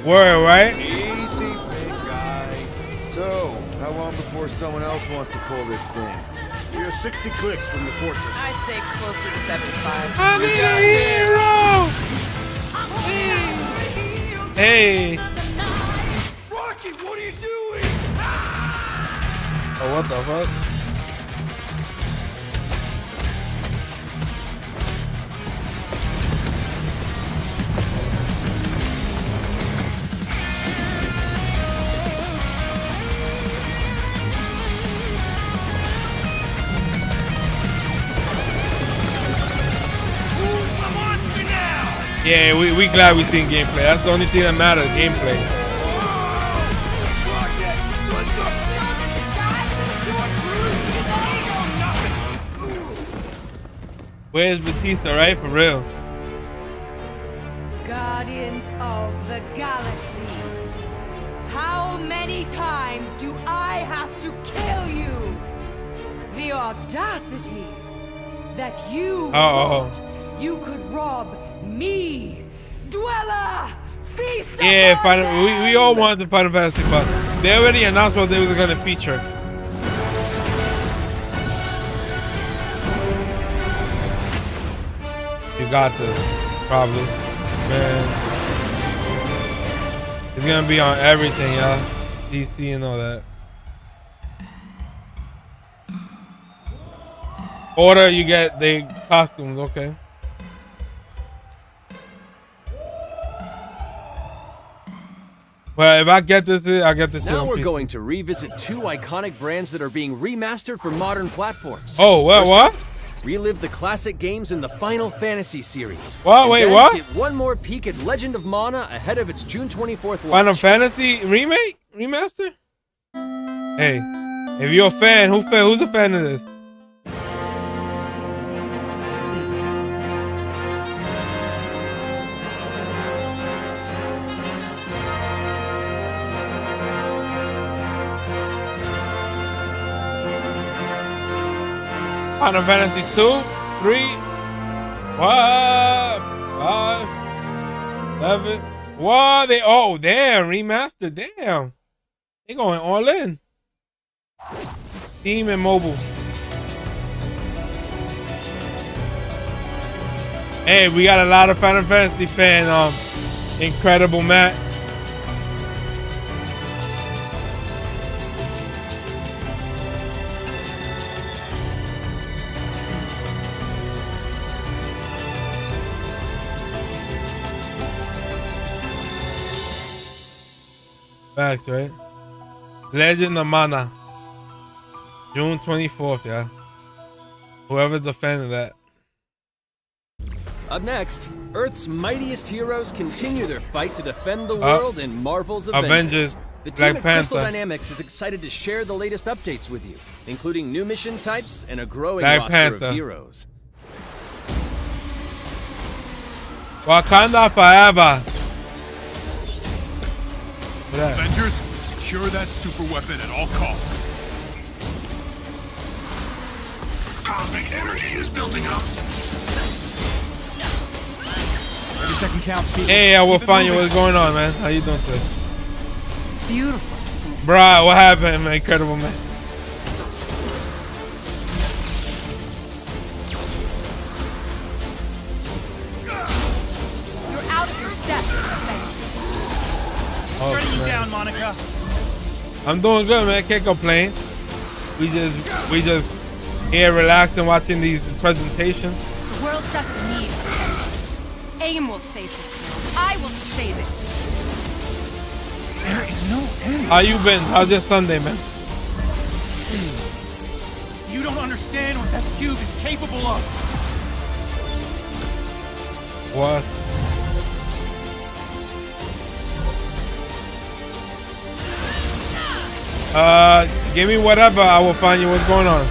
Word, right? Easy, big guy. So, how long before someone else wants to pull this thing? We are 60 clicks from the fortress. I'd say closer to 75. I need a hero! Hey! Rocky, what are you doing? Oh, what the fuck? Yeah, we glad we seen gameplay. That's the only thing that matters, gameplay. Where's Batista, right? For real. Guardians of the Galaxy. How many times do I have to kill you? The audacity that you thought you could rob me, Dweller, feast. Yeah, we all wanted the Final Fantasy, but they already announced what they were gonna feature. You got this, probably. Man. It's gonna be on everything, y'all. PC and all that. Order, you get the costumes, okay. Well, if I get this, I get this. Now shit we're on PC. going to revisit two iconic brands that are being remastered for modern platforms. Oh, what? Relive the classic games in the Final Fantasy series. What? And Wait, then what? Get one more peek at Legend of Mana ahead of its June 24th launch. Final Fantasy remake, remaster. Hey, if you're a fan, who's a fan of this? Final Fantasy 2, 3, what? 5, 7. What? Damn, remastered. Damn. They going all in. Steam and mobile. Hey, we got a lot of Final Fantasy fan. Incredible Matt. Facts, right? Legend of Mana. June 24th, yeah. Whoever's a fan of that. Up next, Earth's mightiest heroes continue their fight to defend the world in Marvel's Avengers. The team Black at Crystal Panther. Dynamics is excited to share the latest updates with you, including new mission types and a growing Black roster Panther. of heroes. Wakanda forever. Avengers, secure that super weapon at all costs. Cosmic energy is building up. Every second counts, people. Hey, I will Keep it find you. moving. What's going on, man? How you doing today? It's beautiful. Bruh, what happened, man? Incredible, man. You're out of your depth, Avengers. Oh, Shutting you man. down, Monica. I'm doing good, man. Can't complain. We just here relaxing, watching these presentations. The world doesn't need us. AIM will save this world. I will save it. There is no end. How you been? How's your Sunday, man? You don't understand what that cube is capable of. What? Give me whatever. I will find you. What's going on?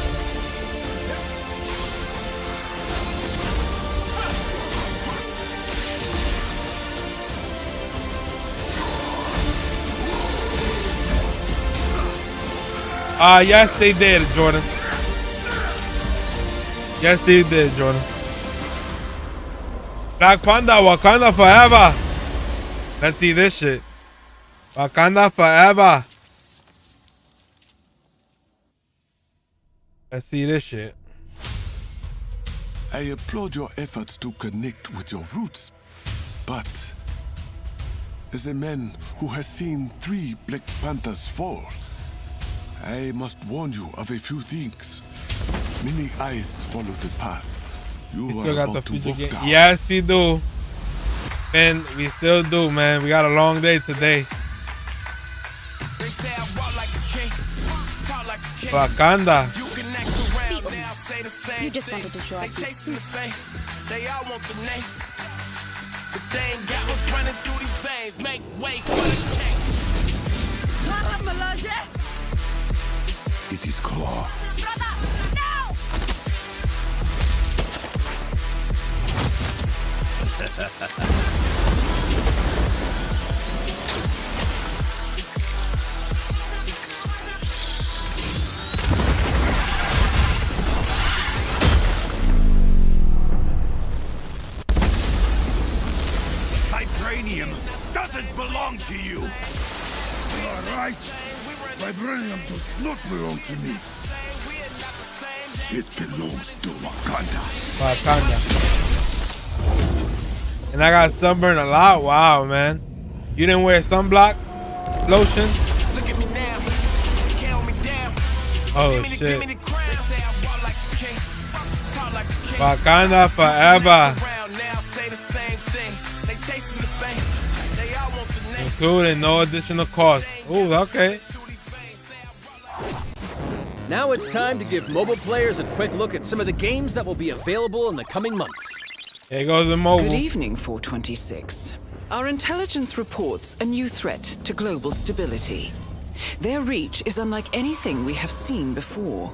Yes, they did, Jordan. Yes, they did, Jordan. Black Panda, Wakanda forever. Let's see this shit. Wakanda forever. Let's see this shit. I applaud your efforts to connect with your roots, but as a man who has seen 3 Black Panthers fall, I must warn you of a few things. Many eyes follow the path you We are still got the about to future walk game. down. Yes, we do. Man, we still do, man. We got a long day today. Wakanda. You just wanted to show off your suit. They all want the name, but they ain't got what's running through these veins. Make way for the king. It is Claw. Vibranium doesn't belong to you. You are right. Vibranium does not belong to me. It belongs to Wakanda. Wakanda. And I got sunburned a lot. Wow, man. You didn't wear sunblock lotion? Look at me now. Count me down. Oh, Give shit. me the crown. They say I walk like a king. Talk like a king. Wakanda forever. Around now, say the same thing. They chasing the fame. They all want the name. Including no additional cost. Ooh, okay. Now it's time to give mobile players a quick look at some of the games that will be available in the coming months. Here goes the mobile. Good evening, 426. Our intelligence reports a new threat to global stability. Their reach is unlike anything we have seen before.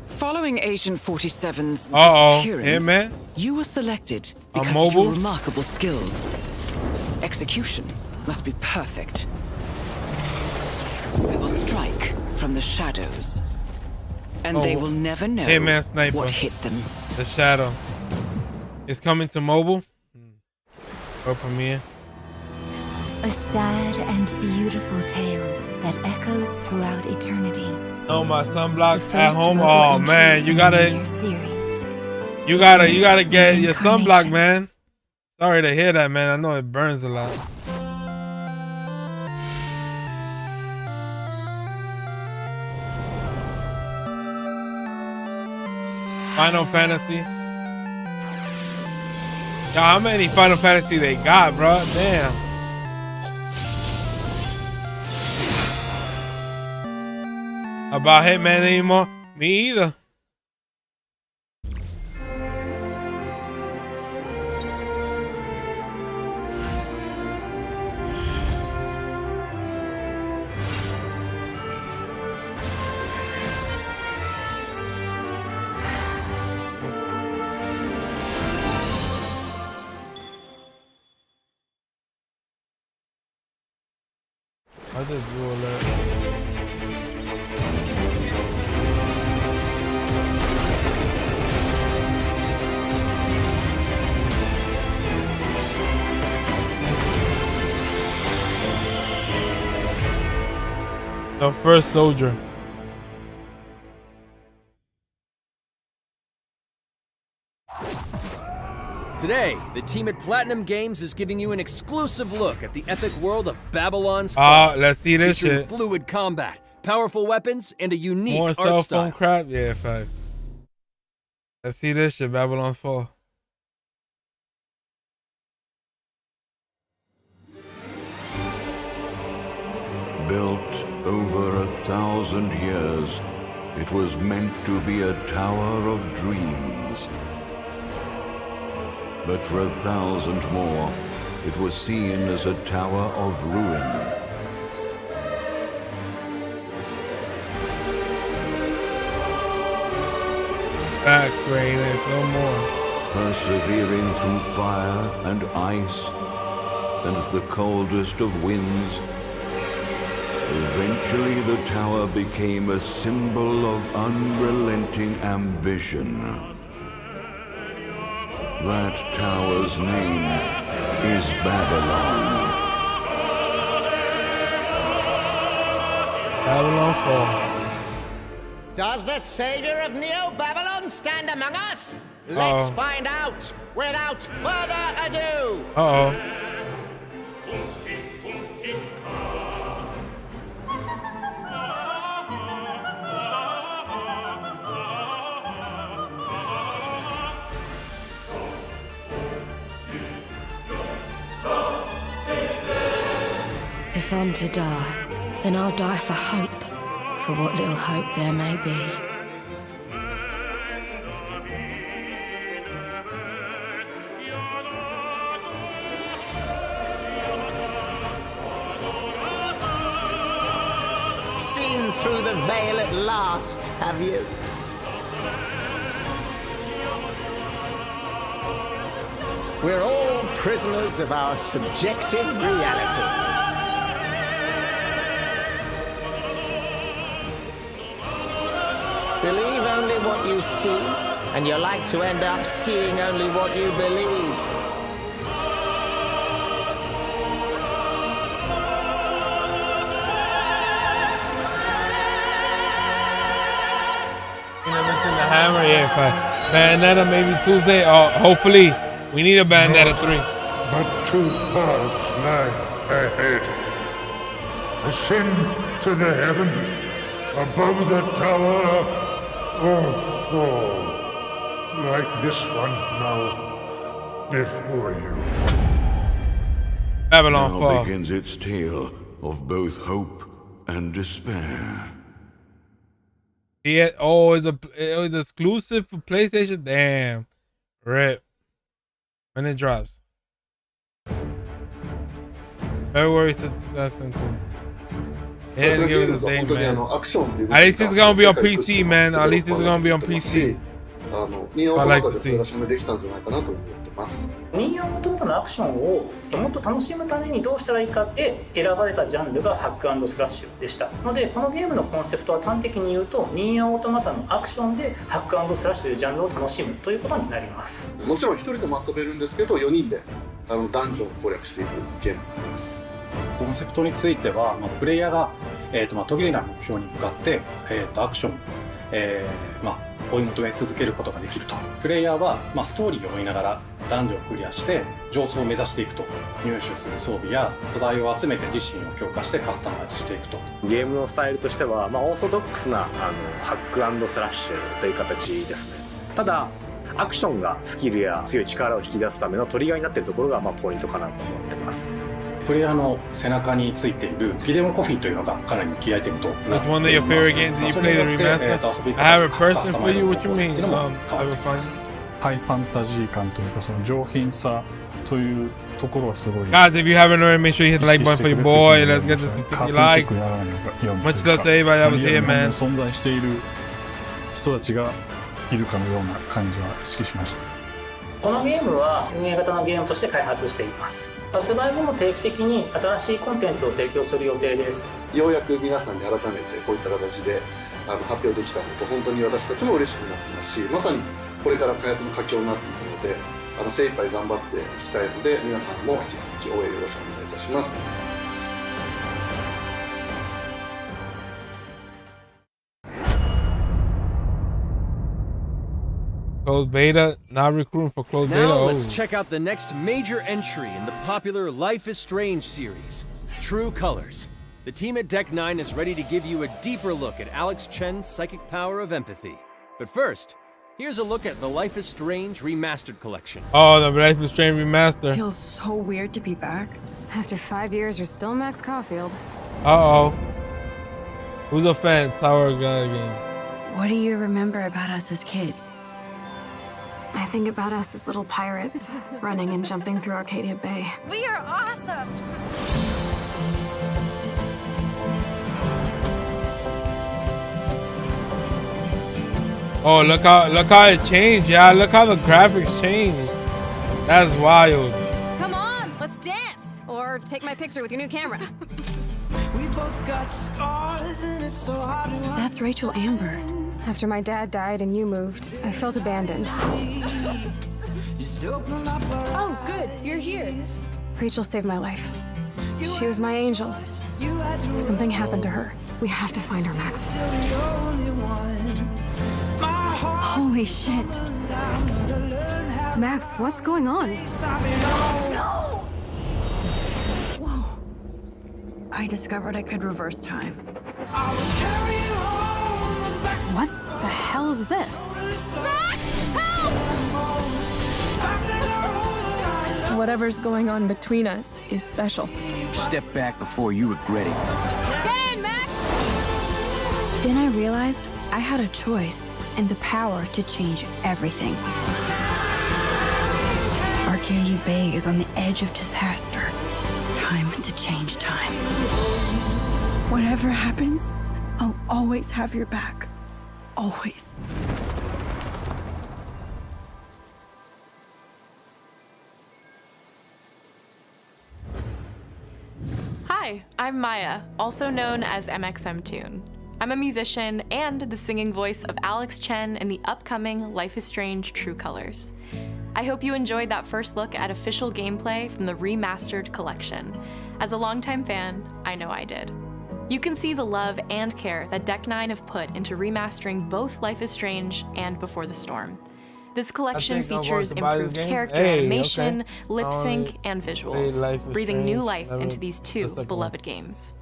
Following Agent 47's disappearance, hey, man. you were selected because of mobile? your remarkable skills. Execution must be perfect. We will strike from the shadows. And they will never know Hitman Sniper. what hit them. The Shadow. It's coming to mobile. Or premiere. A sad and beautiful tale that echoes throughout eternity. Oh, my sunblock The at first home. local Oh entry man, you in gotta their series. you gotta get your sunblock, man. Sorry to hear that, man. I know it burns a lot. Final Fantasy. Yo, how many Final Fantasy they got, bro? Damn. About Hitman anymore? Me either. I just drew alert. The first soldier. Today, the team at Platinum Games is giving you an exclusive look at the epic world of Babylon's Fall. Let's see this featuring shit. Fluid combat, powerful weapons, and a unique More art cell style. phone crap? Yeah, fact. Let's see this shit, Babylon's Fall. Built over 1,000 years, it was meant to be a tower of dreams. But for 1,000 more, it was seen as a tower of ruin. Facts, Gray, there's no more. Persevering through fire and ice and the coldest of winds, eventually the tower became a symbol of unrelenting ambition. That tower's name is Babylon. Babylon Fall. Does the savior of Neo-Babylon stand among us? Let's find out without further ado. Uh-oh. If I'm to die, then I'll die for hope, for what little hope there may be. Seen through the veil at last, have you? We're all prisoners of our subjective reality. Believe only what you see, and you're like to end up seeing only what you believe. Missing the hammer, yeah, fine. Bayonetta maybe Tuesday, or hopefully we need a Bayonetta 3. But two paths lie ahead. Ascend to the heaven above the tower, or fall like this one now before you. Babylon Now Fall. begins its tale of both hope and despair. Yeah, it was exclusive for PlayStation. Damn. Rip. When it drops. February 2017. Yeah, Це give it a він date, заходить man. на акшон. At least it's gonna be on PC, man. At least it's gonna be on PC. ニーオートマタでそれが証明できたんじゃないかなと思ってます。ニーオートマタのアクションをもっと楽しむためにどうしたらいいかって選ばれたジャンルがハック&スラッシュでしたので、このゲームのコンセプトは端的に言うとニーオートマタのアクションでハック&スラッシュというジャンルを楽しむということになります。もちろん1人でも遊べるんですけど、4人でダンジョンを攻略していくゲームになります。コンセプトについては、プレイヤーが、途切れない目標に向かって、アクション、追い求め続けることができると。プレイヤーは、ストーリーを追いながらダンジョンをクリアして上層を目指していくと。入手する装備や素材を集めて自身を強化してカスタマイズしていくと。ゲームのスタイルとしては、オーソドックスなハック&スラッシュという形ですね。ただアクションがスキルや強い力を引き出すためのトリガーになっているところがポイントかなと思ってます。プレイヤーの背中についているギデモコインというのがかなりキーアイテムとなっています。That's one of your favorite games. Did you play the remaster? I have a person for you. What you mean? I have a fun. ハイファンタジー感というか、その上品さというところはすごい。Guys, if you haven't already, make sure you hit the like button for your boy. Let's get this 50 likes. Much love to everybody that was here, man. 存在している人たちがいるかのような感じは意識しました。このゲームは運営型のゲームとして開発しています。発売後も定期的に新しいコンテンツを提供する予定です。ようやく皆さんに改めてこういった形で発表できたこと、本当に私たちも嬉しくなってますし、まさにこれから開発の佳境になっていくので、精一杯頑張っていきたいので、皆さんも引き続き応援よろしくお願いいたします。Closed beta, not recruiting for closed beta. Now let's check out the next major entry in the popular Life is Strange series, True Colors. The team at Deck 9 is ready to give you a deeper look at Alex Chen's psychic power of empathy. But first, here's a look at the Life is Strange Remastered Collection. Oh, the Life is Strange Remaster. Feels so weird to be back. After 5 years, you're still Max Caulfield. Uh-oh. Who's a fan? Tower Guy game. What do you remember about us as kids? I think about us as little pirates, running and jumping through Arcadia Bay. We are awesome! Oh, look how it changed. Yeah, look how the graphics changed. That's wild. Come on, let's dance! Or take my picture with your new camera. We both got scars and it's so hard to That's Rachel Amber. After my dad died and you moved, I felt abandoned. Oh, good, you're here. Rachel saved my life. She was my angel. Something happened to her. We have to find her, Max. Holy shit. Max, what's going on? No! Whoa. I discovered I could reverse time. What the hell is this? Max, help! Whatever's going on between us is special. Step back before you regret it. Get in, Max! Then I realized I had a choice and the power to change everything. Arcadia Bay is on the edge of disaster. Time to change time. Whatever happens, I'll always have your back. Always. Hi, I'm Maya, also known as MXMTune. I'm a musician and the singing voice of Alex Chen in the upcoming Life is Strange True Colors. I hope you enjoyed that first look at official gameplay from the remastered collection. As a longtime fan, I know I did. You can see the love and care that Deck 9 have put into remastering both Life is Strange and Before the Storm. This collection features improved character animation, lip sync, and visuals, breathing new life into these two beloved games.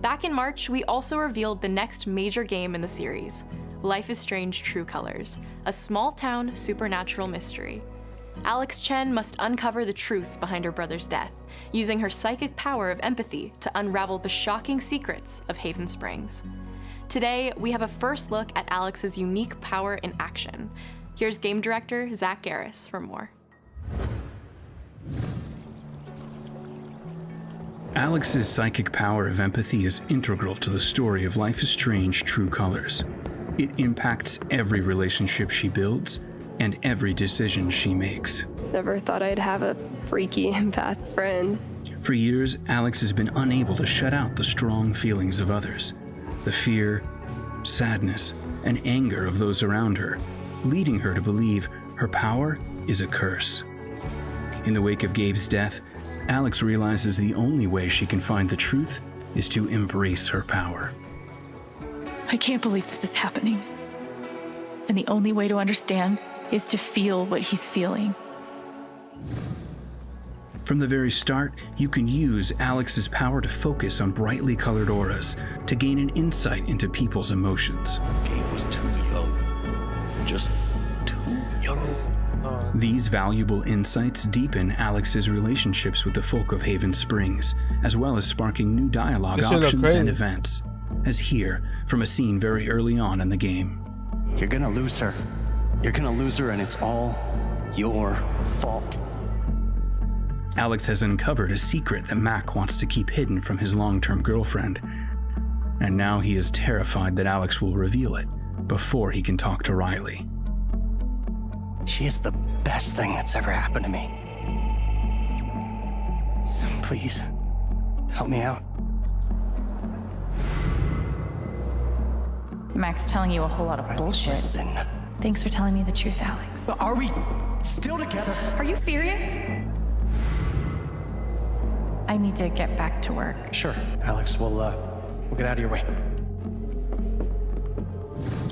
Back in March, we also revealed the next major game in the series, Life is Strange True Colors, a small-town supernatural mystery. Alex Chen must uncover the truth behind her brother's death, using her psychic power of empathy to unravel the shocking secrets of Haven Springs. Today, we have a first look at Alex's unique power in action. Here's game director Zach Garris for more. Alex's psychic power of empathy is integral to the story of Life is Strange True Colors. It impacts every relationship she builds and every decision she makes. Never thought I'd have a freaky empath friend. For years, Alex has been unable to shut out the strong feelings of others, the fear, sadness, and anger of those around her, leading her to believe her power is a curse. In the wake of Gabe's death, Alex realizes the only way she can find the truth is to embrace her power. I can't believe this is happening. And the only way to understand is to feel what he's feeling. From the very start, you can use Alex's power to focus on brightly colored auras to gain an insight into people's emotions. Gabe was too young. Just too young. These valuable insights deepen Alex's relationships with the folk of Haven Springs, as well as sparking new dialogue options and events, as here from a scene very early on in the game. You're gonna lose her. You're gonna lose her, and it's all your fault. Alex has uncovered a secret that Mac wants to keep hidden from his long-term girlfriend, and now he is terrified that Alex will reveal it before he can talk to Riley. She is the best thing that's ever happened to me. So please, help me out. Mac's telling you a whole lot of bullshit. Listen. Thanks for telling me the truth, Alex. Are we still together? Are you serious? I need to get back to work. Sure, Alex, we'll get out of your way.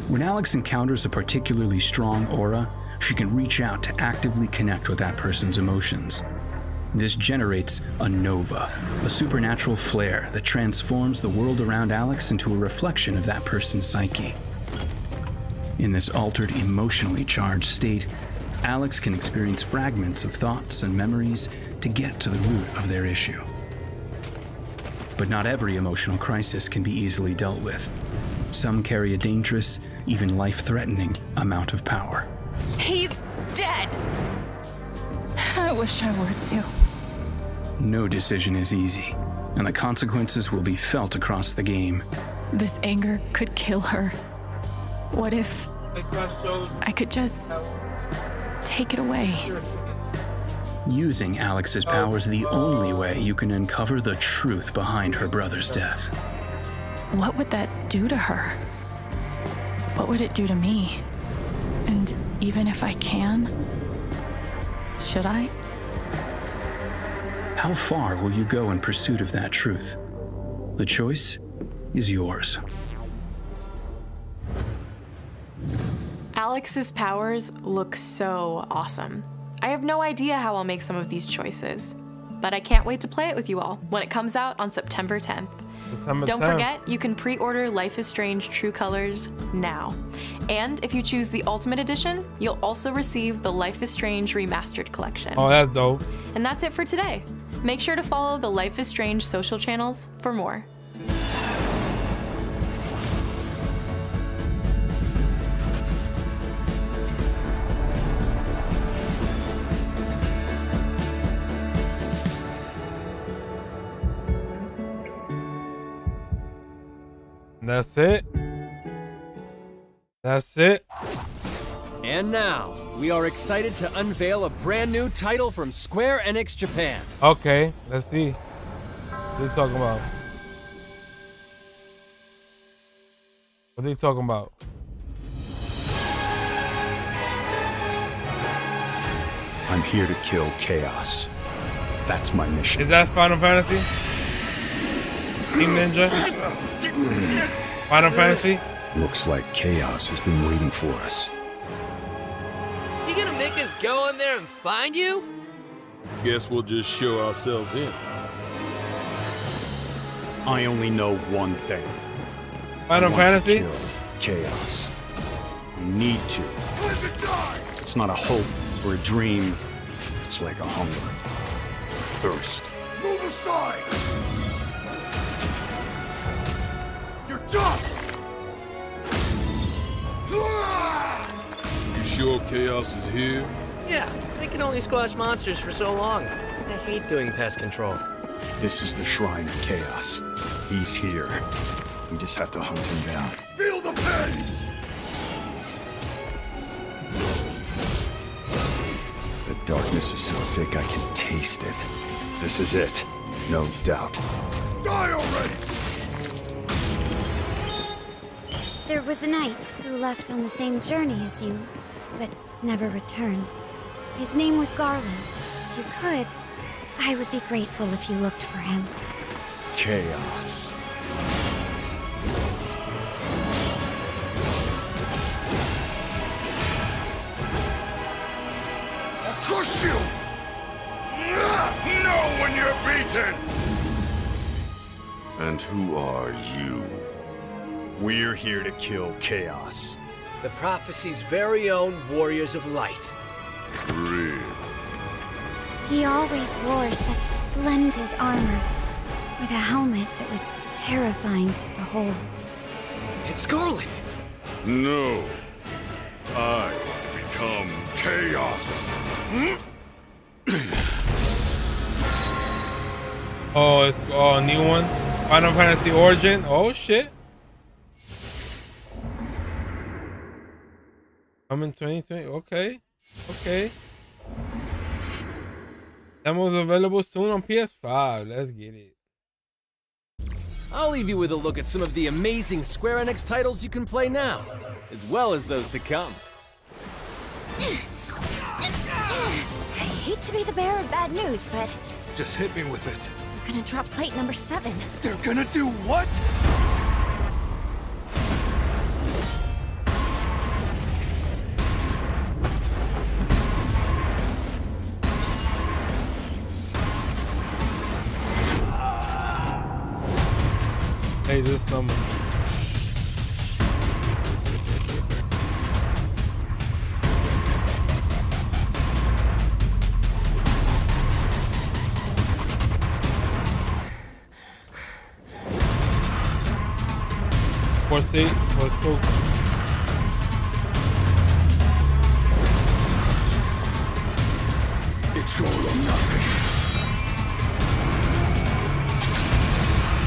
When Alex encounters a particularly strong aura, she can reach out to actively connect with that person's emotions. This generates a nova, a supernatural flare that transforms the world around Alex into a reflection of that person's psyche. In this altered, emotionally charged state, Alex can experience fragments of thoughts and memories to get to the root of their issue. But not every emotional crisis can be easily dealt with. Some carry a dangerous, even life-threatening amount of power. He's dead! I wish I were too. No decision is easy, and the consequences will be felt across the game. This anger could kill her. What if I could just take it away? Using Alex's power is the only way you can uncover the truth behind her brother's death. What would that do to her? What would it do to me? And even if I can, should I? How far will you go in pursuit of that truth? The choice is yours. Alex's powers look so awesome. I have no idea how I'll make some of these choices, but I can't wait to play it with you all when it comes out on September 10th. Don't forget, you can pre-order Life is Strange True Colors now. And if you choose the Ultimate Edition, you'll also receive the Life is Strange Remastered Collection. Oh, that's dope. And that's it for today. Make sure to follow the Life is Strange social channels for more. That's it. That's it. And now, we are excited to unveil a brand new title from Square Enix Japan. Okay, let's see. What are you talking about? What are you talking about? I'm here to kill chaos. That's my mission. Is that Final Fantasy? Team Ninja? Final Fantasy? Looks like chaos has been waiting for us. You gonna make us go in there and find you? Guess we'll just show ourselves in. I only know one thing. Final Fantasy? To kill chaos. We need to. It's not a hope or a dream. It's like a hunger. Thirst. Move aside! You're dust! You sure chaos is here? Yeah, they can only squash monsters for so long. I hate doing pest control. This is the shrine of chaos. He's here. We just have to hunt him down. Feel the pain! darkness is so thick I can taste it. This is it, no doubt. Die already! There was a knight who left on the same journey as you, but never returned. His name was Garland. If you could, I would be grateful if you looked for him. Chaos. I'll crush you! Know when you're beaten! And who are you? We're here to kill Chaos. The prophecy's very own Warriors of Light. Really? He always wore such splendid armor, with a helmet that was terrifying to behold. It's Garland! No. I become Chaos. Oh, it's a new one. Final Fantasy Origin. Oh shit. Coming 2020. Okay. Okay. Demo's available soon on PS5. Let's get it. I'll leave you with a look at some of the amazing Square Enix titles you can play now, as well as those to come. I hate to be the bearer of bad news, but Just hit me with it. we're gonna drop plate number 7. They're gonna do what? Hey, this is something. For spoke. It's all or nothing.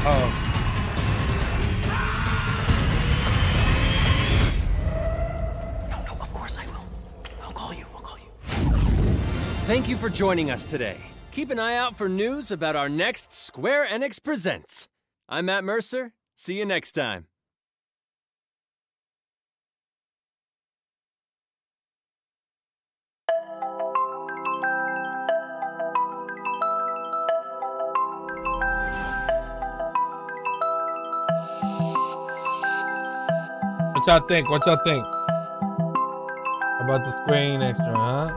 Oh. No, of course I will. I'll call you. Thank you for joining us today. Keep an eye out for news about our next Square Enix Presents. I'm Matt Mercer. See you next time. What y'all think? What y'all think about the Square Enix joint, huh?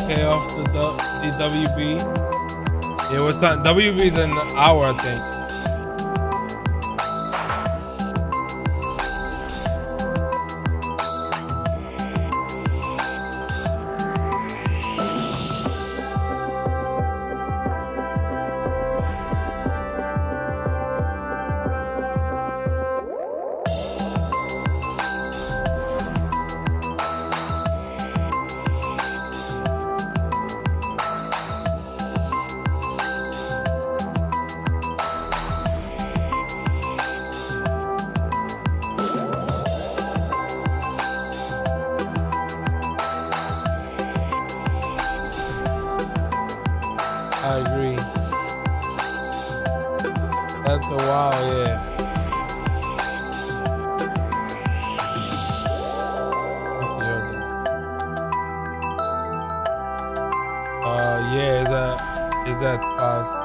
Okay, off the WB. Yeah, what's time? WB's an hour, I think. I agree. That's a wow, yeah. What's the other? Yeah, is that 5?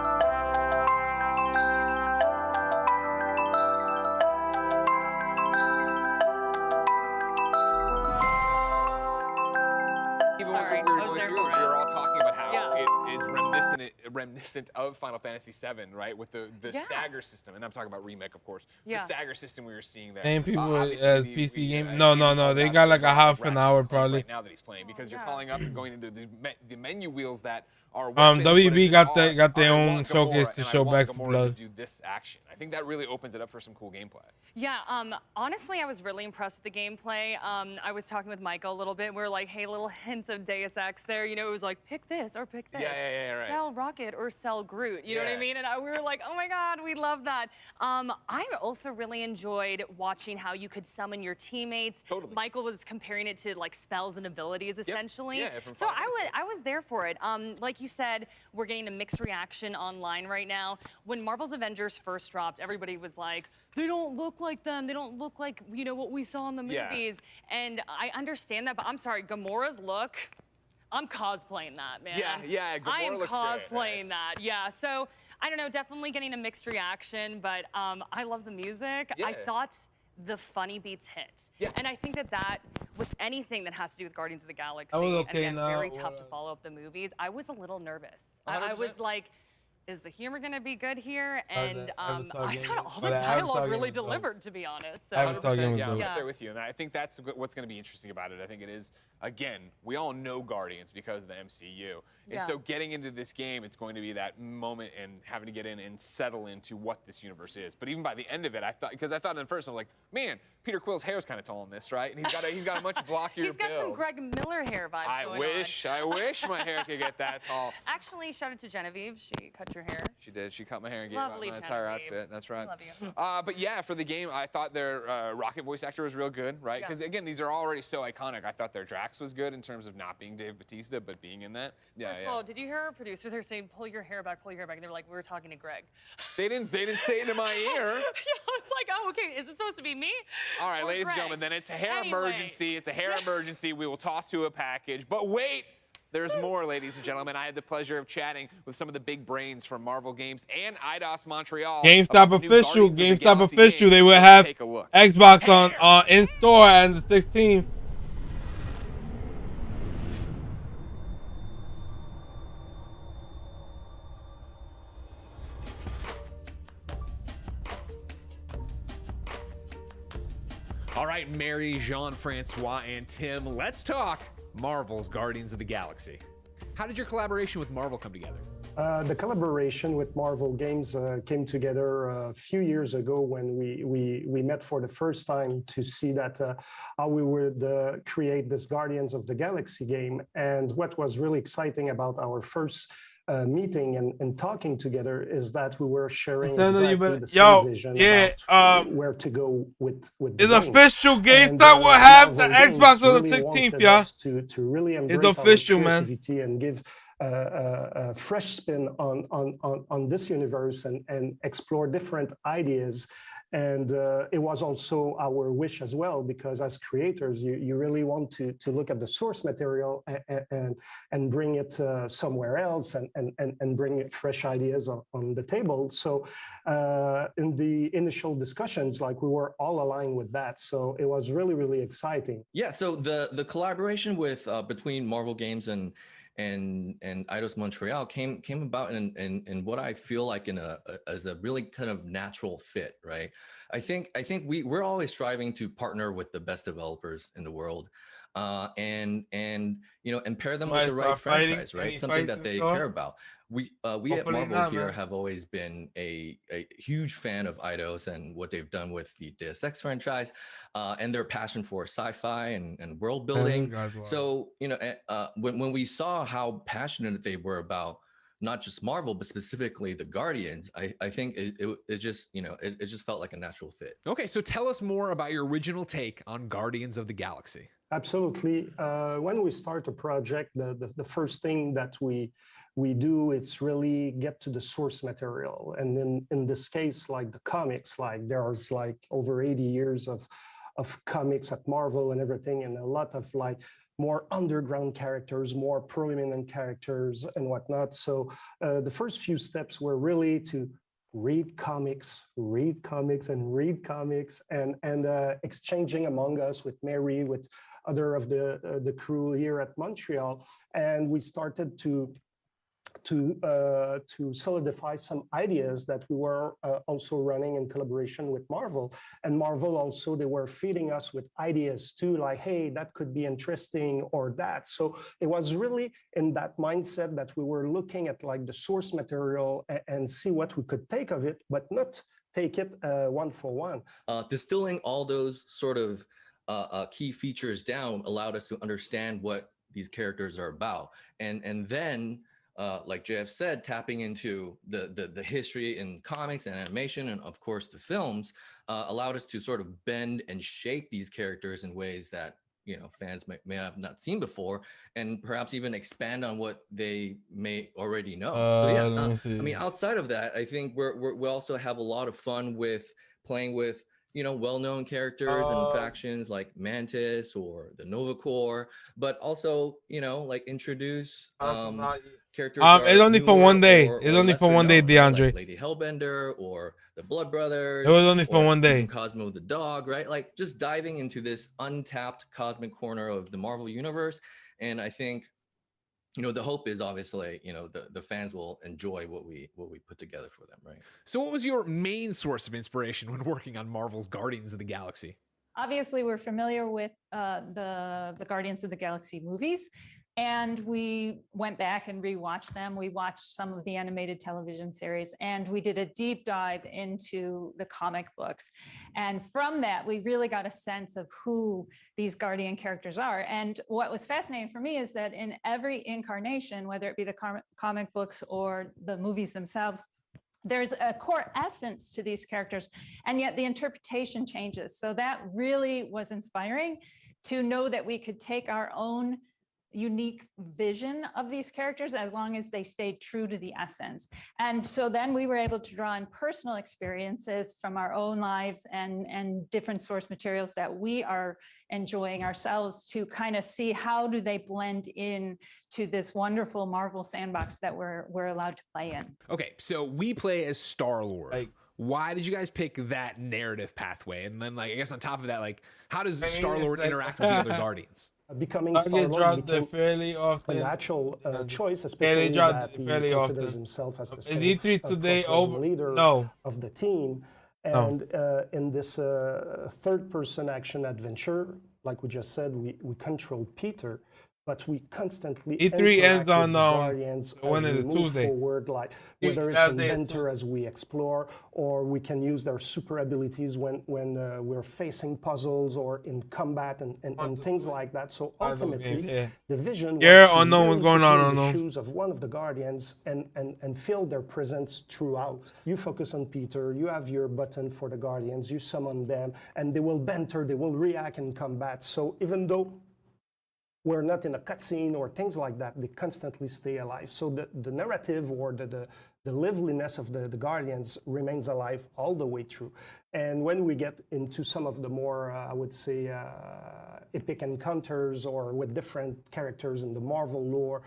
reminiscent of Final Fantasy VII, right? With the stagger system, and I'm talking about remake, of course. The stagger system we were seeing there. Same people Obviously, as PC game. No. They Andy got calls like a out half Ratchet an and hour Clank probably. right now that he's playing because you're calling up and going into the menu wheels that are weapons, but WB in got this their are, I own want showcase Gamora, to and I show want Back 4 Gamora Blood. to do this action. I think that really opens it up for some cool gameplay. Yeah, honestly, I was really impressed with the gameplay. I was talking with Michael a little bit. We were like, hey, little hints of Deus Ex there. You know, it was like, pick this or pick this. Yeah, right. Sell Rocket or sell Groot. You know what I mean? And we were like, oh my God, we love that. I also really enjoyed watching how you could summon your teammates. Totally. Michael was comparing it to like spells and abilities, essentially. Yeah, from so Final I was there for it. Like you said, we're getting a mixed reaction online right now. When Marvel's Avengers first dropped, everybody was like, they don't look like them. They don't look like, you know, what we saw in the movies. And I understand that, but I'm sorry, Gamora's look, I'm cosplaying that, man. Yeah, Gamora I am looks cosplaying that, yeah. So, I don't know, definitely getting a mixed reaction, but I love the music. I thought the funny beats hit. And I think that with anything that has to do with Guardians of the Galaxy, and again, very tough to follow up the movies, I was a little nervous. I was like, is the humor going to be good here? And I thought all the dialogue really delivered, to be honest. So, Yeah, I'm right there with you. And I think that's what's going to be interesting about it. I think it is, again, we all know Guardians because of the MCU. And so getting into this game, it's going to be that moment and having to get in and settle into what this universe is. But even by the end of it, I thought at first, I'm like, man, Peter Quill's hair is kind of tall in this, right? And he's got a much blockier He's got build. some Greg Miller hair vibes going on. I wish my hair could get that tall. Actually, shout out to Genevieve. She cut your hair. She did. She cut my hair and gave Lovely me my entire Genevieve. outfit. That's right. Love you. But yeah, for the game, I thought their Rocket voice actor was real good, right? Because again, these are already so iconic. I thought their Drax was good in terms of not being Dave Bautista, but being in that. First of all, did you hear our producer? They're saying, pull your hair back, pull your hair back. And they were like, we were talking to Greg. They didn't say it in my ear. I was like, oh, okay. Is it supposed to be me? All right, or ladies Greg? and gentlemen, then it's a hair emergency. It's a hair emergency. We will toss to a package. But wait, there's more, ladies and gentlemen. I had the pleasure of chatting with some of the big brains from Marvel Games and Eidos Montreal. GameStop official. They will have Xbox on in store on the 16th. All right, Mary, Jean-Francois, and Tim, let's talk Marvel's Guardians of the Galaxy. How did your collaboration with Marvel come together? The collaboration with Marvel Games came together a few years ago when we met for the first time to see that how we would create this Guardians of the Galaxy game. And what was really exciting about our first meeting and talking together is that we were sharing exactly the same vision about where to go with the it's game. Official. GameStop will have the Xbox on the 16th, y'all. To really embrace it's official, man. Creativity and give a fresh spin on this universe and explore different ideas. And it was also our wish as well, because as creators, you really want to look at the source material and bring it somewhere else and bring fresh ideas on the table. So in the initial discussions, like we were all aligned with that. So it was really, really exciting. Yeah, so the collaboration with between Marvel Games and Eidos Montreal came about in what I feel like as a really kind of natural fit, right? I think we're always striving to partner with the best developers in the world, and pair them with the right franchise, right? Something that they care about. We at Marvel here have always been a huge fan of Eidos and what they've done with the Deus Ex franchise, and their passion for sci-fi and world building. So when we saw how passionate they were about not just Marvel but specifically the Guardians, I think it just felt like a natural fit. Okay, so tell us more about your original take on Guardians of the Galaxy. Absolutely. When we start a project, the first thing that we do, it's really get to the source material. And then in this case, like the comics, like there's like over 80 years of comics at Marvel and everything, and a lot of like more underground characters, more prominent characters and whatnot. So the first few steps were really to read comics and exchanging among us with Mary, with other of the crew here at Montreal. And we started to to solidify some ideas that we were also running in collaboration with Marvel. And Marvel also, they were feeding us with ideas too, like, hey, that could be interesting or that. So it was really in that mindset that we were looking at like the source material and see what we could take of it, but not take it one for one. Distilling all those sort of key features down allowed us to understand what these characters are about, and then like JF said, tapping into the history in comics and animation, and of course the films, allowed us to sort of bend and shape these characters in ways that fans may have not seen before, and perhaps even expand on what they may already know. So yeah, I mean, outside of that, I think we also have a lot of fun with playing with well-known characters and factions like Mantis or the Nova Corps, but also like introduce characters. It's only for one day. It's only for one day, DeAndre. Like Lady Hellbender or the Blood Brothers. It was only for one day. Even Cosmo the dog, right? Like just diving into this untapped cosmic corner of the Marvel universe, and I think the hope is obviously the fans will enjoy what we put together for them, right? So what was your main source of inspiration when working on Marvel's Guardians of the Galaxy? Obviously, we're familiar with the Guardians of the Galaxy movies, and we went back and rewatched them. We watched some of the animated television series, and we did a deep dive into the comic books. And from that, we really got a sense of who these Guardian characters are. And what was fascinating for me is that in every incarnation, whether it be the comic books or the movies themselves, there's a core essence to these characters, and yet the interpretation changes. So that really was inspiring to know that we could take our own unique vision of these characters as long as they stayed true to the essence. And so then we were able to draw on personal experiences from our own lives and different source materials that we are enjoying ourselves to kind of see how do they blend in to this wonderful Marvel sandbox that we're allowed to play in. Okay, so we play as Star-Lord. Why did you guys pick that narrative pathway? And then, I guess on top of that, how does Star-Lord interact with the other Guardians? Becoming Star-Lord became fairly often. a natural choice, especially that he considers himself as the self-proclaimed leader of the team. And in this third-person action adventure, like we just said, we control Peter, but we constantly E3 ends on Guardians when as is we it? move Tuesday. forward, like whether it's inventor as we explore, or we can use their super abilities when we're facing puzzles or in combat and things like that. So ultimately, the vision was to unknown what's going on in the shoes of one of the Guardians and feel their presence throughout. You focus on Peter, you have your button for the Guardians, you summon them, and they will banter, they will react in combat. So even though we're not in a cutscene or things like that, they constantly stay alive. So the narrative or the liveliness of the Guardians remains alive all the way through. And when we get into some of the more, I would say, epic encounters or with different characters in the Marvel lore,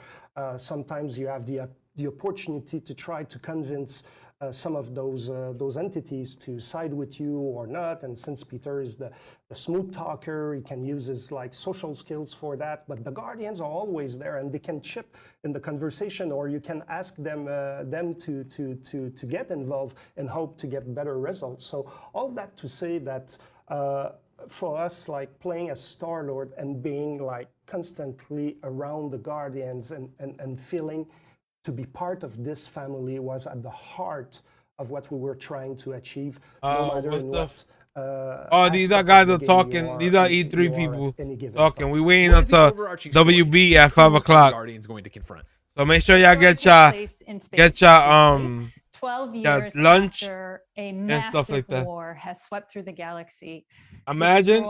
sometimes you have the opportunity to try to convince some of those entities to side with you or not. And since Peter is the smooth talker, he can use his social skills for that. But the Guardians are always there, and they can chip in the conversation, or you can ask them to get involved and hope to get better results. So all that to say that for us, playing as Star-Lord and being constantly around the Guardians and feeling to be part of this family was at the heart of what we were trying to achieve, no matter in what. These are guys are talking. These are E3 people talking. We waiting until WB at 5 o'clock. Guardians going to confront. So make sure y'all get your 12 years lunch after a and stuff like that. war has swept through the galaxy. Imagine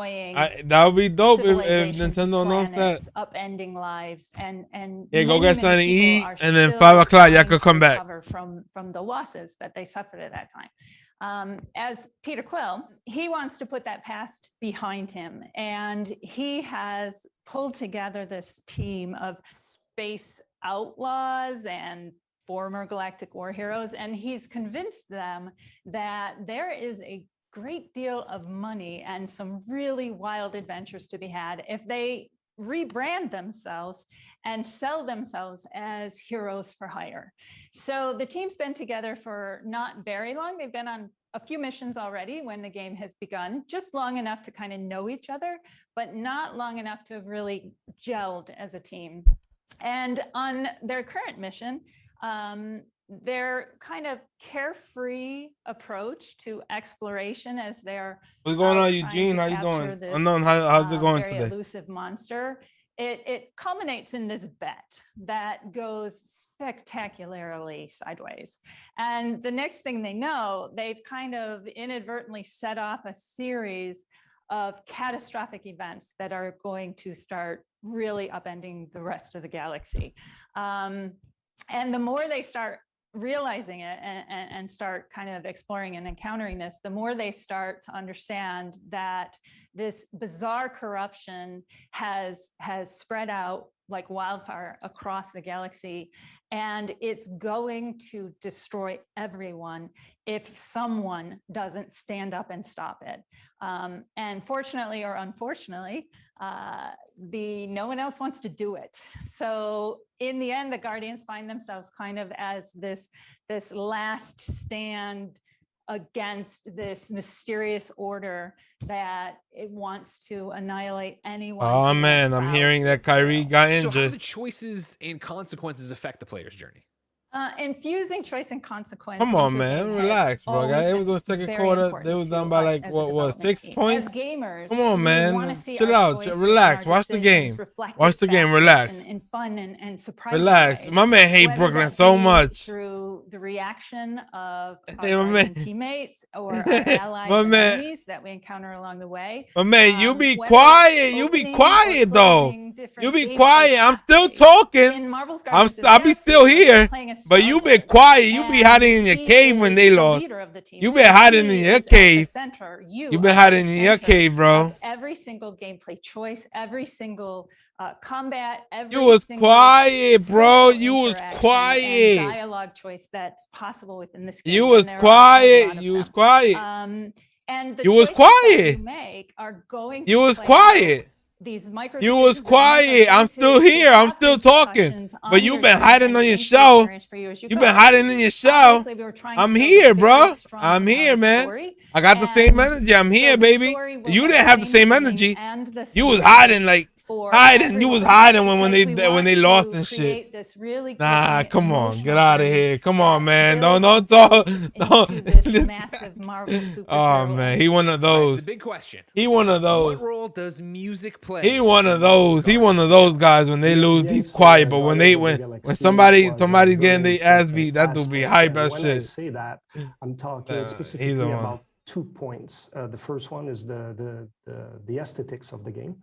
that would be dope if Nintendo knows that. Upending lives and go get something to eat, and then 5 o'clock y'all could come back from the losses that they suffered at that time. As Peter Quill, he wants to put that past behind him, and he has pulled together this team of space outlaws and former galactic war heroes, and he's convinced them that there is a great deal of money and some really wild adventures to be had if they rebrand themselves and sell themselves as heroes for hire. So the team's been together for not very long. They've been on a few missions already when the game has begun, just long enough to kind of know each other, but not long enough to have really gelled as a team. And on their current mission, their kind of carefree approach to exploration as they're What's going on, trying Eugene? to How you capture doing? this, Unknown, how's it going very today? elusive monster. It culminates in this bet that goes spectacularly sideways. And the next thing they know, they've kind of inadvertently set off a series of catastrophic events that are going to start really upending the rest of the galaxy. And the more they start realizing it and start kind of exploring and encountering this, the more they start to understand that this bizarre corruption has spread out like wildfire across the galaxy, and it's going to destroy everyone if someone doesn't stand up and stop it. And fortunately or unfortunately, no one else wants to do it. So in the end, the Guardians find themselves kind of as this last stand against this mysterious order that it wants to annihilate anyone. Oh man, I'm hearing that Kyrie got So how do injured. the choices and consequences affect the player's journey? Infusing choice and consequence. Come on, into a man, game has relax, bro. always It was on been second very quarter. important They was down to by us like as a what, development 6 team. points? As gamers, Come on, we man. wanna see Chill our out, choices and relax. our Watch the decisions game. reflected Watch the game. back Relax. in fun and surprising Relax. ways. My man hate Whether Brooklyn that so be much. through the reaction of our Hey, my Guardian man. teammates or our allies My and man. enemies that we encounter along the way. But man, you be Whether quiet. You be opening or quiet though. closing different You be gameplay quiet. I'm still pathways. talking. In Marvel's I'll Guardians of the be Galaxy, still we're here. playing as But you be Star-Lord, quiet. You be and hiding in your he cave when they is the lost. leader of the team. You So been hiding he in your is at the cave. center. You are been at hiding the in your center cave, bro. of every single gameplay choice, every single combat, every You was single quiet, bro. social You was interaction and quiet. dialogue choice that's possible within this game. You and was there are a quiet. lot of You was them. quiet. And the You was choices that quiet. you make are going You to was play quiet. out these micro You was decisions that might are quiet. I'm going still to here. I'm have still talking. repercussions But on you your been journey hiding and on the your gameplay shell. experience for you as you You go. been hiding in your shell. Obviously, we were trying to I'm build a here, very bro. strong, I'm here, compelling man. story, I got the same and energy. I'm so here, the baby. story will You have didn't have the same beginning energy. and the You was same hiding end like for hiding. You was everyone, hiding when because we they want lost to and shit. create this really Nah, gripping, come on, get emotional out of journey here. Come on, man. builds Don't talk. into this massive Marvel superhero. Oh man, he one of All right, those. it's a big question. He one of those. What role does music play? He one of those. He one of those guys. When they lose, he's quiet. But when somebody's getting their ass beat, that dude be hype as When I shit. say that, I'm talking he's specifically the one. about 2 points. The first one is the aesthetics of the game,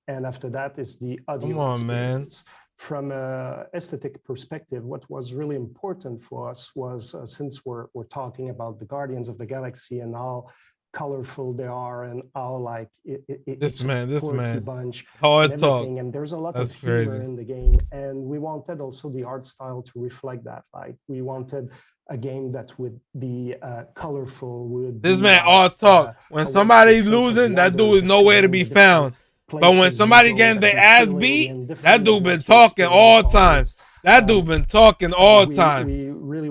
and after that is the audio Come on, man. experience. From an aesthetic perspective, what was really important for us was since we're talking about the Guardians of the Galaxy and how colorful they are and how like This it's a man, quirky bunch hard and talk. everything, and there's a lot That's of humor crazy. in the game, and we wanted also the art style to reflect that. Like we wanted a game that would be colorful. This man all talk. When somebody's losing, that dude is nowhere to be found. But when somebody getting their ass beat, that dude been talking all time. That dude been talking all time.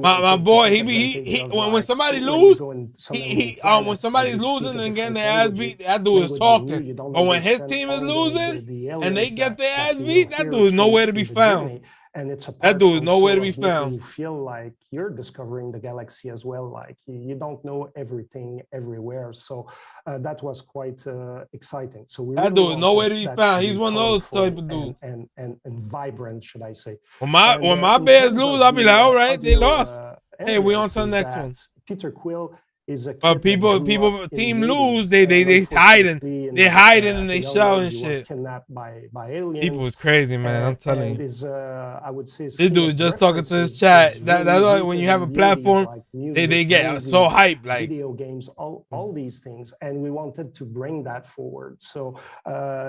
My boy, when somebody lose, when somebody's losing and getting their ass beat, that dude is talking. But when his team is losing and they get their ass beat, that dude is nowhere to be found. And it's a That dude is nowhere to be making found. you feel like you're discovering the galaxy as well. Like you don't know everything everywhere, so that was quite exciting. So we That really dude is wanted nowhere to be that found. to He's be one of those colorful type of dudes. and vibrant, should I say? When my in Bears terms lose, of I'll be the, like, all right, they audio, lost. Hey, we on areas to the is next that one. Peter Quill is a kid But that people, grew up in team the lose. 80s, They hiding. unfortunately, They hiding in they young shell age, and he was shit. kidnapped by aliens. People is crazy, man. I'm telling and you. is, I would say This scheme dude of just talking to his references chat. is That's really why when you rooted have a in platform, like they music, get so movies, hype. Like video games, all these things, and we wanted to bring that forward. So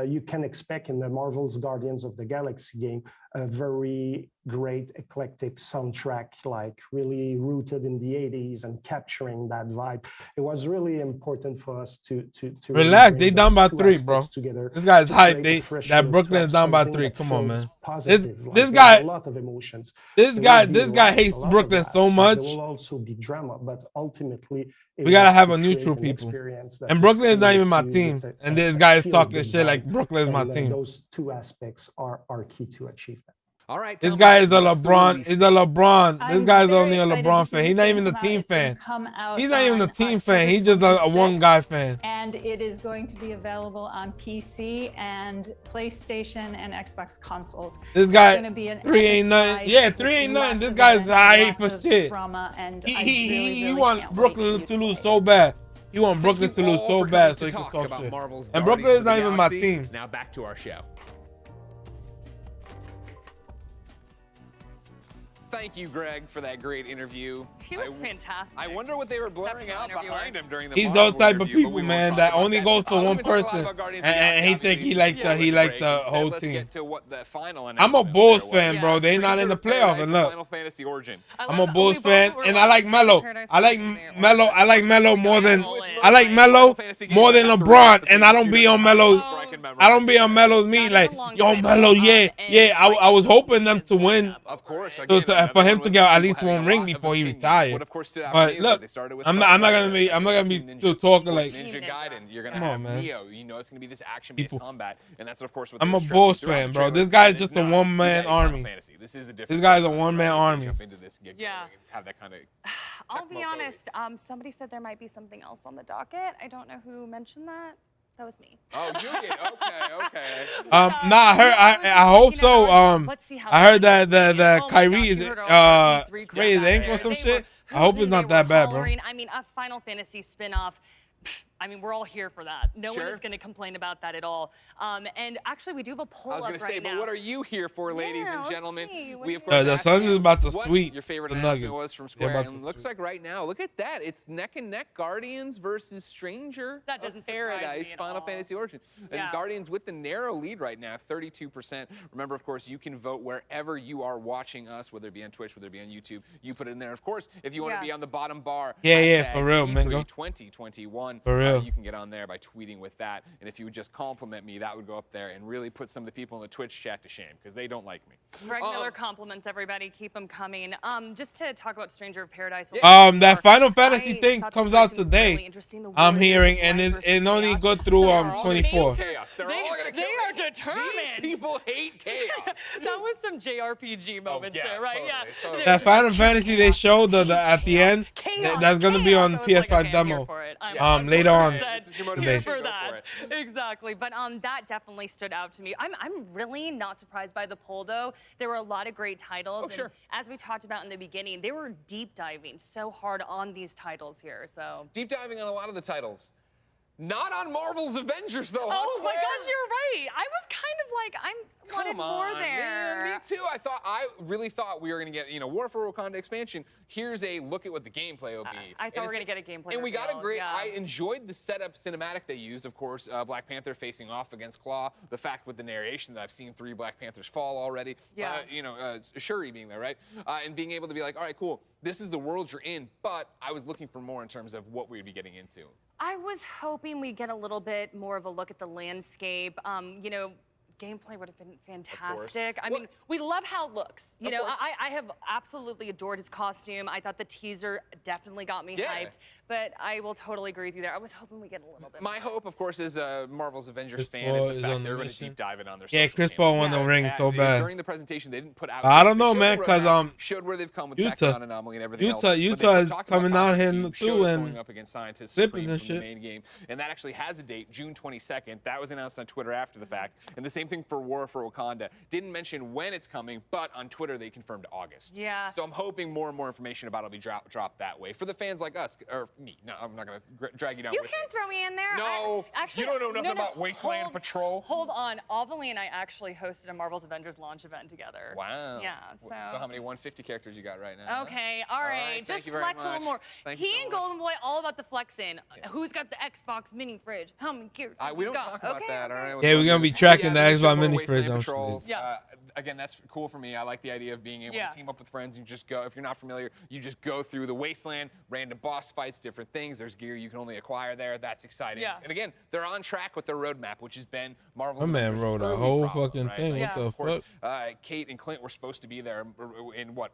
you can expect in the Marvel's Guardians of the Galaxy game a very great eclectic soundtrack, like really rooted in the 80s and capturing that vibe. It was really important for us to really Relax. bring They down those by two 3, bro. aspects together This guy's to hype. create a fresh That look, to Brooklyn have is down by something 3. that Come on, feels man. positive. Like, This there's guy, a lot of emotions. this There guy, will be this guy laughs, hates a lot of Brooklyn so laughs, but much. there will also be drama, but ultimately it We gotta was have to a neutral create an people. experience that And would Brooklyn is stay not even with my you team. with And this guy is talking feel-good shit like vibe. Brooklyn is my And team. those two aspects are key to achieve that. All right. This guy is a LeBron. He's a LeBron. This I'm guy's very only a excited LeBron to see fan. this He's not game even a come out. team It's gonna fan. come out He's not even a on team fan. October He's just a one 26th, guy fan. And it is going to be available on PC and PlayStation and Xbox consoles. This guy, It's gonna be an 3 ain't nothing. epic Yeah, ride 3 ain't with nothing. lots This of guy's adventure, hype for lots of shit. drama, and I He really want can't wait Brooklyn for to you lose so bad. He want Brooklyn to lose so bad so he can talk talk about shit. Marvel's And Guardians Brooklyn is of the not even my Galaxy. team. Now back to our show. Thank you, Greg, for that great interview. He was fantastic. I wonder what they were blurring Exceptional out interviewer. behind him during the He's Marvel those type of interview, but people, we won't man, talk that about only that. goes to We're one gonna talk a lot person, about Guardians of the and he Galaxy, think he obviously. like Yeah, the with he the like break. the Instead, whole let's team. get to what the final I'm a announcement Bulls there fan, was. bro. They not in the playoff, Paradise and look, Final Fantasy Origin. I'm a Bulls fan, and I like Melo. I like Melo. I like Melo more than more than LeBron, and I don't be on Melo. I don't be on Melo's meat like yo Melo, yeah. I was hoping them to win. Of course, So again, for him to get at least one ring before he retired. What of course stood out But for me was look, they started with I'm not gonna be still talking like Ninja Gaiden. You're gonna Come have on, man. Neo. You know it's gonna be this action-based combat, and that's of course what I'm they a were stressing Bulls throughout fan, the bro. trailer, This guy's and just it's a not. one-man That is Final army. Fantasy. This is a different. This guy's a genre. one-man Obviously, army. Jump into this, get Yeah. going, and have that kind of. I'll be honest. Somebody said there might be something else on the docket. I don't know who mentioned that. That was me. Oh, you did. Okay. Nah, I hope so. I heard that Kyrie is sprained his ankle or some shit. I hope it's not that bad, bro. I mean, a Final Fantasy spin-off. I mean, we're all here for that. No one is going to complain about that at all. And actually, we do have a poll I was up going to right say, now. but what are you here for, ladies and gentlemen? We of The course asked Suns you is about to what sweep your favorite the announcement Nuggets. was from They're Square, about and to looks like right now, look at that. It's neck and neck Guardians versus Stranger That doesn't of surprise me Paradise at Final all. Fantasy Origin. And Yeah. Guardians with the narrow lead right now, 32%. Remember, of course, you can vote wherever you are watching us, whether it be on Twitch, whether it be on YouTube. You put it in there. Of course, if you want to be on the bottom bar, Yeah, hashtag for real, Mingo. E32021, For real. you can get on there by tweeting with that. And if you would just compliment me, that would go up there and really put some of the people in the Twitch chat to shame because they don't like me. Greg Miller compliments everybody. Keep them coming. Just to talk about Stranger of Paradise. That Final Fantasy thing comes out today. interesting. The I'm word hearing, is and light it versus only chaos. go through So they're all 24. Chaos. They're all gonna They are determined. These people hate chaos. That was some JRPG moments yeah, there, right? totally, Yeah. totally. That Final Fantasy they showed the at the end, that's gonna be on I was PS5 like, okay, I'm here demo. for it. I'm Later on Here today. for that. Exactly. But that definitely stood out to me. I'm really not surprised by the poll though. There were a lot of great titles. And as we talked about in the beginning, they were deep diving so hard on these titles here. So Deep diving on a lot of the titles. Not on Marvel's Avengers, though. Oh my gosh, you're right. I was kind of like, I wanted more there. Man, me too. I really thought we were gonna get, War for Wakanda expansion. Here's a look at what the gameplay will be. I thought we were gonna get a gameplay. And we got a reveal, great. yeah. I enjoyed the setup cinematic they used. Of course, Black Panther facing off against Claw. The fact with the narration that I've seen 3 Black Panthers fall already. Yeah. Shuri being there, right? And being able to be like, all right, cool. This is the world you're in. But I was looking for more in terms of what we'd be getting into. I was hoping we'd get a little bit more of a look at the landscape. Gameplay would have been fantastic. I mean, we love how it looks. I have absolutely adored his costume. I thought the teaser definitely got me hyped. But I will totally agree with you there. I was hoping we get a little bit My hope, of course, as a Marvel's Avengers Chris fan, Paul is is the fact on the they're going to mission. deep dive in on their Yeah, social Chris channels. Paul won the ring so bad. During the presentation, they didn't put out. I don't know, they man, showed the because roadmap, showed where they've come with Utah, Tachyon Anomaly and everything else. Utah is coming out here too going and up against Scientists flipping Supreme and from the shit. main game, and that actually has a date, June 22nd. That was announced on Twitter after the fact, and the same thing for War for Wakanda. Didn't mention when it's coming, but on Twitter they confirmed August. Yeah. So I'm hoping more and more information about it will be dropped that way for the fans like us or me. No, I'm not going to drag you down. You with can't me. throw me in there. No, actually, you don't know nothing about Wasteland Patrol. Hold on. Avalene and I actually hosted a Marvel's Avengers launch event together. Wow. Yeah. So how many 150 characters you got right now? Okay. All right. Just Thank you very flex a little much. more. Thank you He so and much. Golden Boy all about the flexing. Who's got the Xbox mini fridge? How many characters? We don't got? talk about that, all right? Yeah, we're gonna be tracking the Let's show Xbox more mini Wasteland fridge. Patrols. Again, that's cool for me. I like the idea of being able to team up with friends and just go. If you're not familiar, you just go through the Wasteland, random boss fights, different things. There's gear you can only acquire there. That's exciting. Yeah. And again, they're on track with their roadmap, which has been Marvel's. My man Avengers wrote a early whole problem, fucking right? thing. Like, What the of course, fuck? Kate and Clint were supposed to be there in what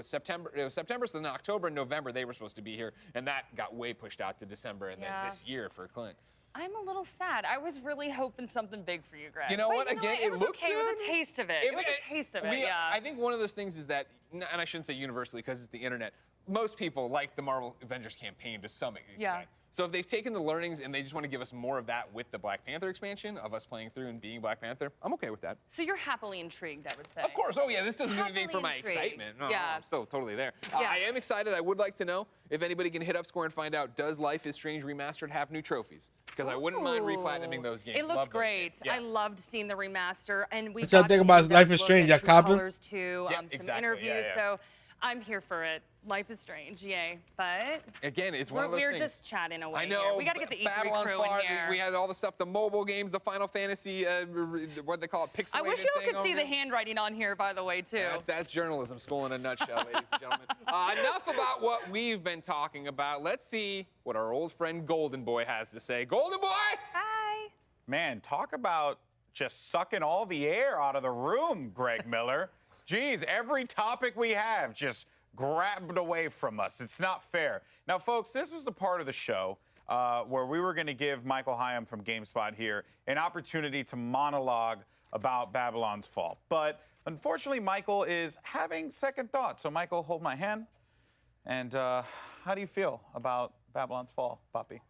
September. It was September, so then October and November they were supposed to be here, and that got way pushed out to December and then this year for Clint. I'm a little sad. I was really hoping something big for you, Greg. You know what? Again, it was looked okay. good. It was a taste of it. It was a taste of it. Yeah. I think one of those things is that, and I shouldn't say universally because it's the internet, most people like the Marvel Avengers campaign to some extent. Yeah. So if they've taken the learnings and they just want to give us more of that with the Black Panther expansion, of us playing through and being Black Panther, I'm okay with that. So you're happily intrigued, I would say. Of course. Oh, yeah, this doesn't do anything for my Happily excitement. No, yeah. I'm still totally there. Yeah. I am excited. I would like to know if anybody can hit up Square and find out, does Life is Strange Remastered have new trophies? Because I wouldn't mind replatinuming those games. It Love looks those great. games. Yeah. I loved seeing the remaster, and we What y'all got think to about in-depth Life is look Strange? at Y'all True copping? Colors too, Yep, some exactly. interviews. Yeah. So I'm here for it. Life is Strange, yay! But again, it's one of those we're things. just chatting away. I know. Here. We got to get the E3 Babylon's crew Fall, in here. We had all the stuff, the mobile games, the Final Fantasy, what they call it, pixelated I wish you thing could over see the there. handwriting on here, by the way, too. That's journalism school in a nutshell, ladies and gentlemen. Enough about what we've been talking about. Let's see what our old friend Golden Boy has to say. Golden Boy! Hi. Man, talk about just sucking all the air out of the room, Greg Miller. Geez, every topic we have just grabbed away from us. It's not fair. Now, folks, this was the part of the show where we were going to give Michael Hyam from GameSpot here an opportunity to monologue about Babylon's Fall. But unfortunately, Michael is having second thoughts. So, Michael, hold my hand. And how do you feel about Babylon's Fall, Poppy?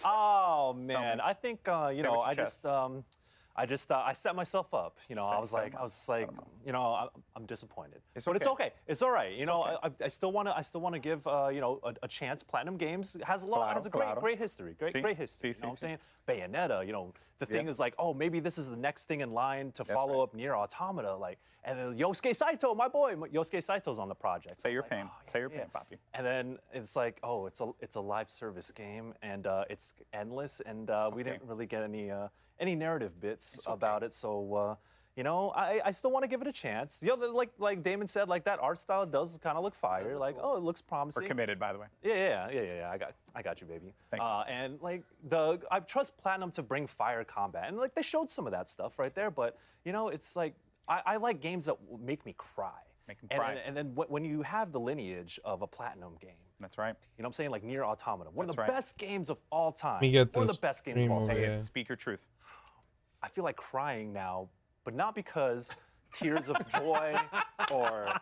Oh man, I think you know, I just I set myself up. You know, I was like, you know, I'm disappointed. But it's okay. It's all right. You know, I still want to give you know, a chance. Platinum Games has a great history. Great history. You know what I'm saying? Bayonetta. You know, the thing is like, oh, maybe this is the next thing in line to follow up Nier Automata. Like, and then Yosuke Saito, my boy, Yosuke Saito's on the project. Say your pain. Say your pain, Poppy. And then it's like, oh, it's a live service game, and it's endless, and we didn't really get any narrative bits about it. So, you know, I still want to give it a chance. You know, like Damon said, like that art style does kind of look fire. Like, oh, it looks promising. We're committed, by the way. Yeah. I got you, baby. Thank you. And like I trust Platinum to bring fire combat, and like they showed some of that stuff right there. But you know, it's like I like games that make me cry. Make them cry. And then when you have the lineage of a Platinum game. That's right. You know what I'm saying? Like Nier Automata, one of the best games of all time. Let me get One of this the best games of all stream time. over here. Speak your truth. I feel like crying now, but not because tears of joy or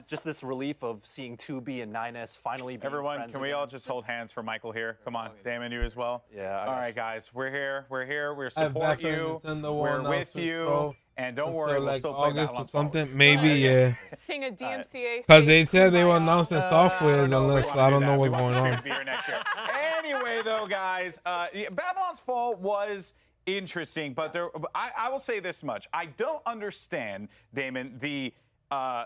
just this relief of seeing 2B and 9S finally being Everyone, friends can we again. all just hold hands for Michael here? Come on, Damon, you as well? Yeah. All right, guys, we're here. We I have support back you. Nintendo We're One with announcers, you. bro. And don't Until, worry, we'll like still play August or Babylon's Fall. something. Maybe, yeah. Sing a DMCA. Because they said they were announcing software unless I don't know what's going We're on. gonna be here next year. Anyway, though, guys, Babylon's Fall was interesting, but I will say this much. I don't understand, Damon, the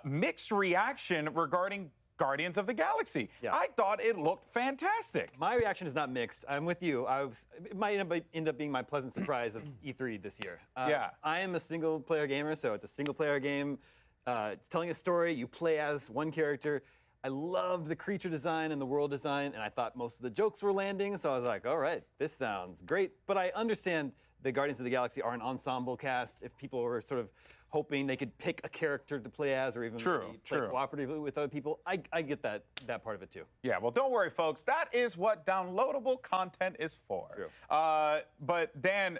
mixed reaction regarding Guardians of the Galaxy. Yeah. I thought it looked fantastic. My reaction is not mixed. I'm with you. It might end up being my pleasant surprise of E3 this year. Yeah. I am a single-player gamer, so it's a single-player game. It's telling a story. You play as one character. I loved the creature design and the world design, and I thought most of the jokes were landing, so I was like, all right, this sounds great. But I understand the Guardians of the Galaxy are an ensemble cast. If people were sort of hoping they could pick a character to play as or even maybe play cooperatively with other people, I get that part of it too. Yeah, well, don't worry, folks. That is what downloadable content is for. But Dan,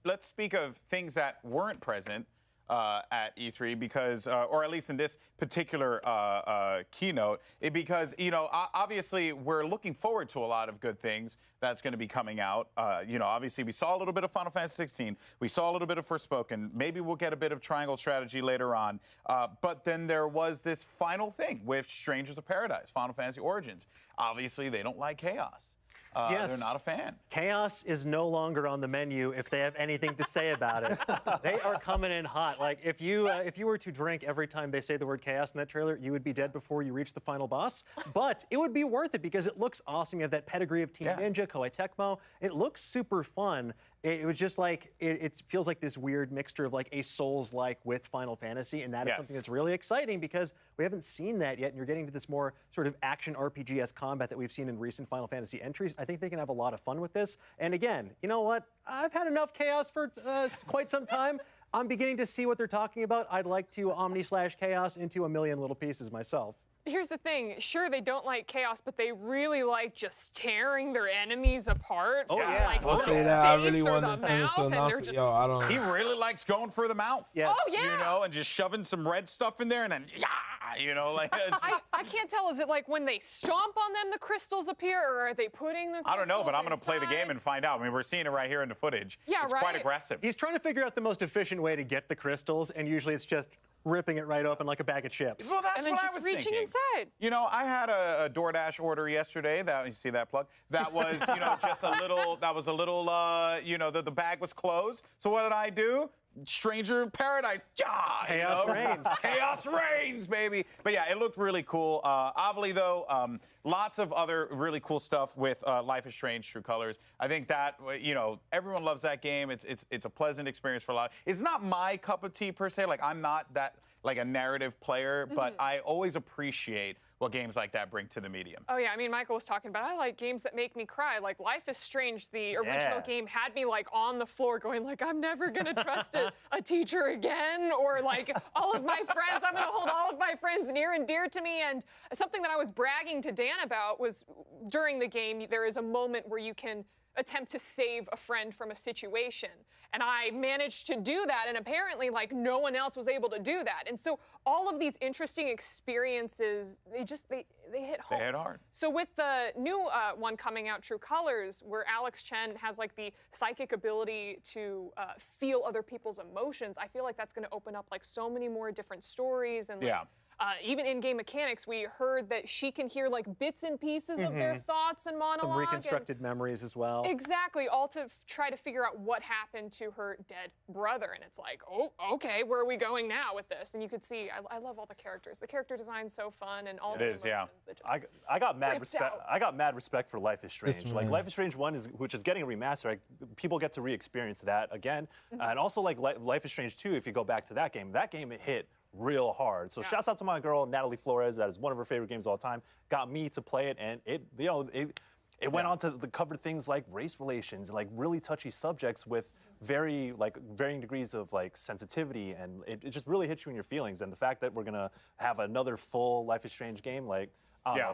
let's speak of things that weren't present at E3 because, or at least in this particular keynote, because, you know, obviously we're looking forward to a lot of good things that's going to be coming out. You know, obviously we saw a little bit of Final Fantasy 16. We saw a little bit of Forspoken. Maybe we'll get a bit of Triangle Strategy later on. But then there was this final thing with Strangers of Paradise, Final Fantasy Origins. Obviously they don't like chaos. they're not a fan. Chaos is no longer on the menu if they have anything to say about it. They are coming in hot. Like if you were to drink every time they say the word chaos in that trailer, you would be dead before you reach the final boss. But it would be worth it because it looks awesome. You have that pedigree of Team Ninja, Koei Tecmo. It looks super fun. It was just like, it feels like this weird mixture of like a Souls-like with Final Fantasy, and that is something that's really exciting because we haven't seen that yet, and you're getting to this more sort of action RPG-esque combat that we've seen in recent Final Fantasy entries. I think they can have a lot of fun with this. And again, you know what? I've had enough chaos for quite some time. I'm beginning to see what they're talking about. I'd like to Omni/Chaos into a million little pieces myself. Here's the thing. Sure, they don't like chaos, but they really like just tearing their enemies apart. Oh, from, yeah. Like, I'll the say that. I face really or want the them to mouth, and announce they're it. just- Yo, I don't. He really likes going for the mouth. Yes. Oh, yeah. You know, and just shoving some red stuff in there and then, you know, like. I can't tell. Is it like when they stomp on them, the crystals appear, or are they putting the crystals I don't know, but I'm going to play the inside? game and find out. I mean, we're seeing it right here in the footage. Yeah, it's quite aggressive. He's trying to figure out the most efficient way to get the crystals, and usually it's just ripping it right open like a bag of chips. Well, that's And then what I just was reaching thinking. inside. You know, I had a DoorDash order yesterday. That, you see that plug? That was, you know, just a little. That was a little. You know, the bag was closed. So what did I do? Stranger in Paradise. Chaos reigns. Chaos reigns, baby. But yeah, it looked really cool. Obviously, though, lots of other really cool stuff with Life is Strange: True Colors. I think that, you know, everyone loves that game. It's a pleasant experience for a lot. It's not my cup of tea per se. Like, I'm not that like a narrative player, but I always appreciate what games like that bring to the medium. Oh yeah, I mean, Michael was talking about, I like games that make me cry. Like Life is Strange, the original game had me like on the floor going like, I'm never gonna trust a teacher again, or like all of my friends, I'm gonna hold all of my friends near and dear to me. And something that I was bragging to Dan about was during the game, there is a moment where you can attempt to save a friend from a situation. And I managed to do that, and apparently like no one else was able to do that. And so all of these interesting experiences, they hit home. They hit hard. So with the new one coming out, True Colors, where Alex Chen has like the psychic ability to feel other people's emotions, I feel like that's gonna open up like so many more different stories and like, even in-game mechanics, we heard that she can hear like bits and pieces of their thoughts and monologue. Some reconstructed memories as well. Exactly, all to try to figure out what happened to her dead brother. And it's like, oh, okay, where are we going now with this? And you could see, I love all the characters. The character design's so fun, and all the emotions that just I got mad ripped respect. out. I got mad respect for Life is Strange. Like man. Life is Strange 1 which is getting a remaster. Like, people get to re-experience that again, and also like Life is Strange 2. If you go back to that game it hit real hard. So shouts out to my girl Natalie Flores. That is one of her favorite games of all time. Got me to play it, and it went on to cover things like race relations, like really touchy subjects with varying degrees of like sensitivity, and it just really hits you in your feelings. And the fact that we're gonna have another full Life is Strange game, like.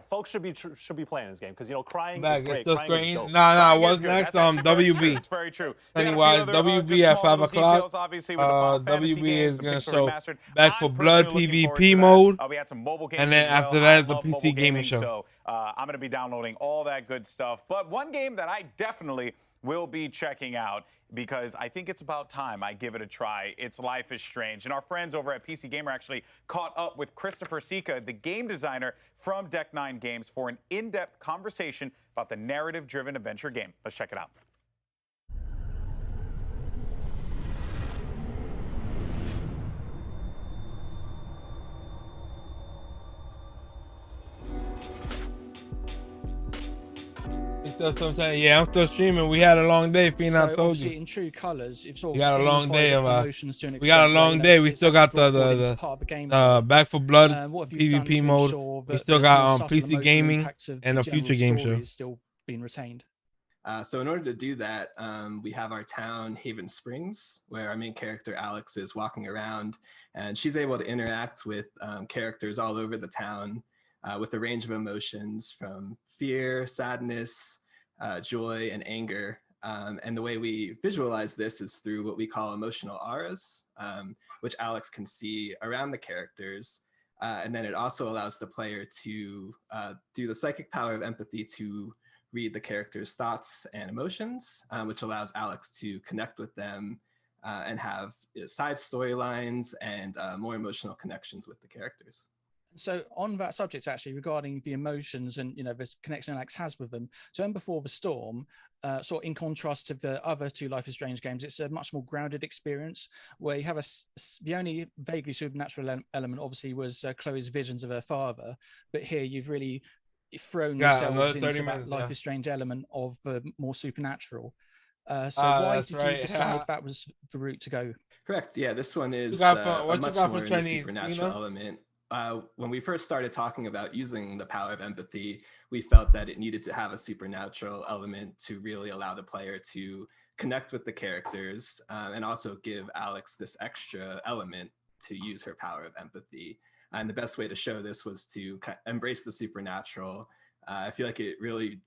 Folks should be playing this game because, you know, crying is great. Crying is dope. Nah, what's next? WB. It's very true. Anyways, WB at 5 o'clock. WB is gonna show Back for Blood PvP mode, we had some mobile games, and then as well. after that, the I love PC mobile gaming gaming, show. So I'm gonna be downloading all that good stuff. But one game that I definitely will be checking out, because I think it's about time I give it a try. It's Life is Strange. And our friends over at PC Gamer actually caught up with Christopher Sika, the game designer from Deck 9 Games, for an in-depth conversation about the narrative-driven adventure game. Let's check it out. Yeah, I'm still streaming. We had a long day. Phenom told obviously you. in True Colours, you've sort of We got a long day of emotions to an we got a extent long where, day. you know, We it's still got brought forward as part of the game. Back for Blood what have you done PvP to mode. ensure We that still there's got no subtle PC emotional gaming impacts of and the a future general game story show. is still being retained? So in order to do that, we have our town, Haven Springs, where our main character, Alex, is walking around, and she's able to interact with characters all over the town with a range of emotions from fear, sadness, joy, and anger. And the way we visualize this is through what we call emotional auras, which Alex can see around the characters. And then it also allows the player to do the psychic power of empathy to read the character's thoughts and emotions, which allows Alex to connect with them and have side storylines and more emotional connections with the characters. So on that subject, actually, regarding the emotions and the connection Alex has with them. So in Before the Storm, sort of in contrast to the other two Life is Strange games, it's a much more grounded experience where you have the only vaguely supernatural element, obviously, was Chloe's visions of her father. But here you've really thrown yourselves into that Life is Strange element of more supernatural. So why did you decide that was the route to go? Correct. Yeah, this one is a much more in the supernatural element. When we first started talking about using the power of empathy, we felt that it needed to have a supernatural element to really allow the player to connect with the characters and also give Alex this extra element to use her power of empathy. And the best way to show this was to embrace the supernatural. I feel like it really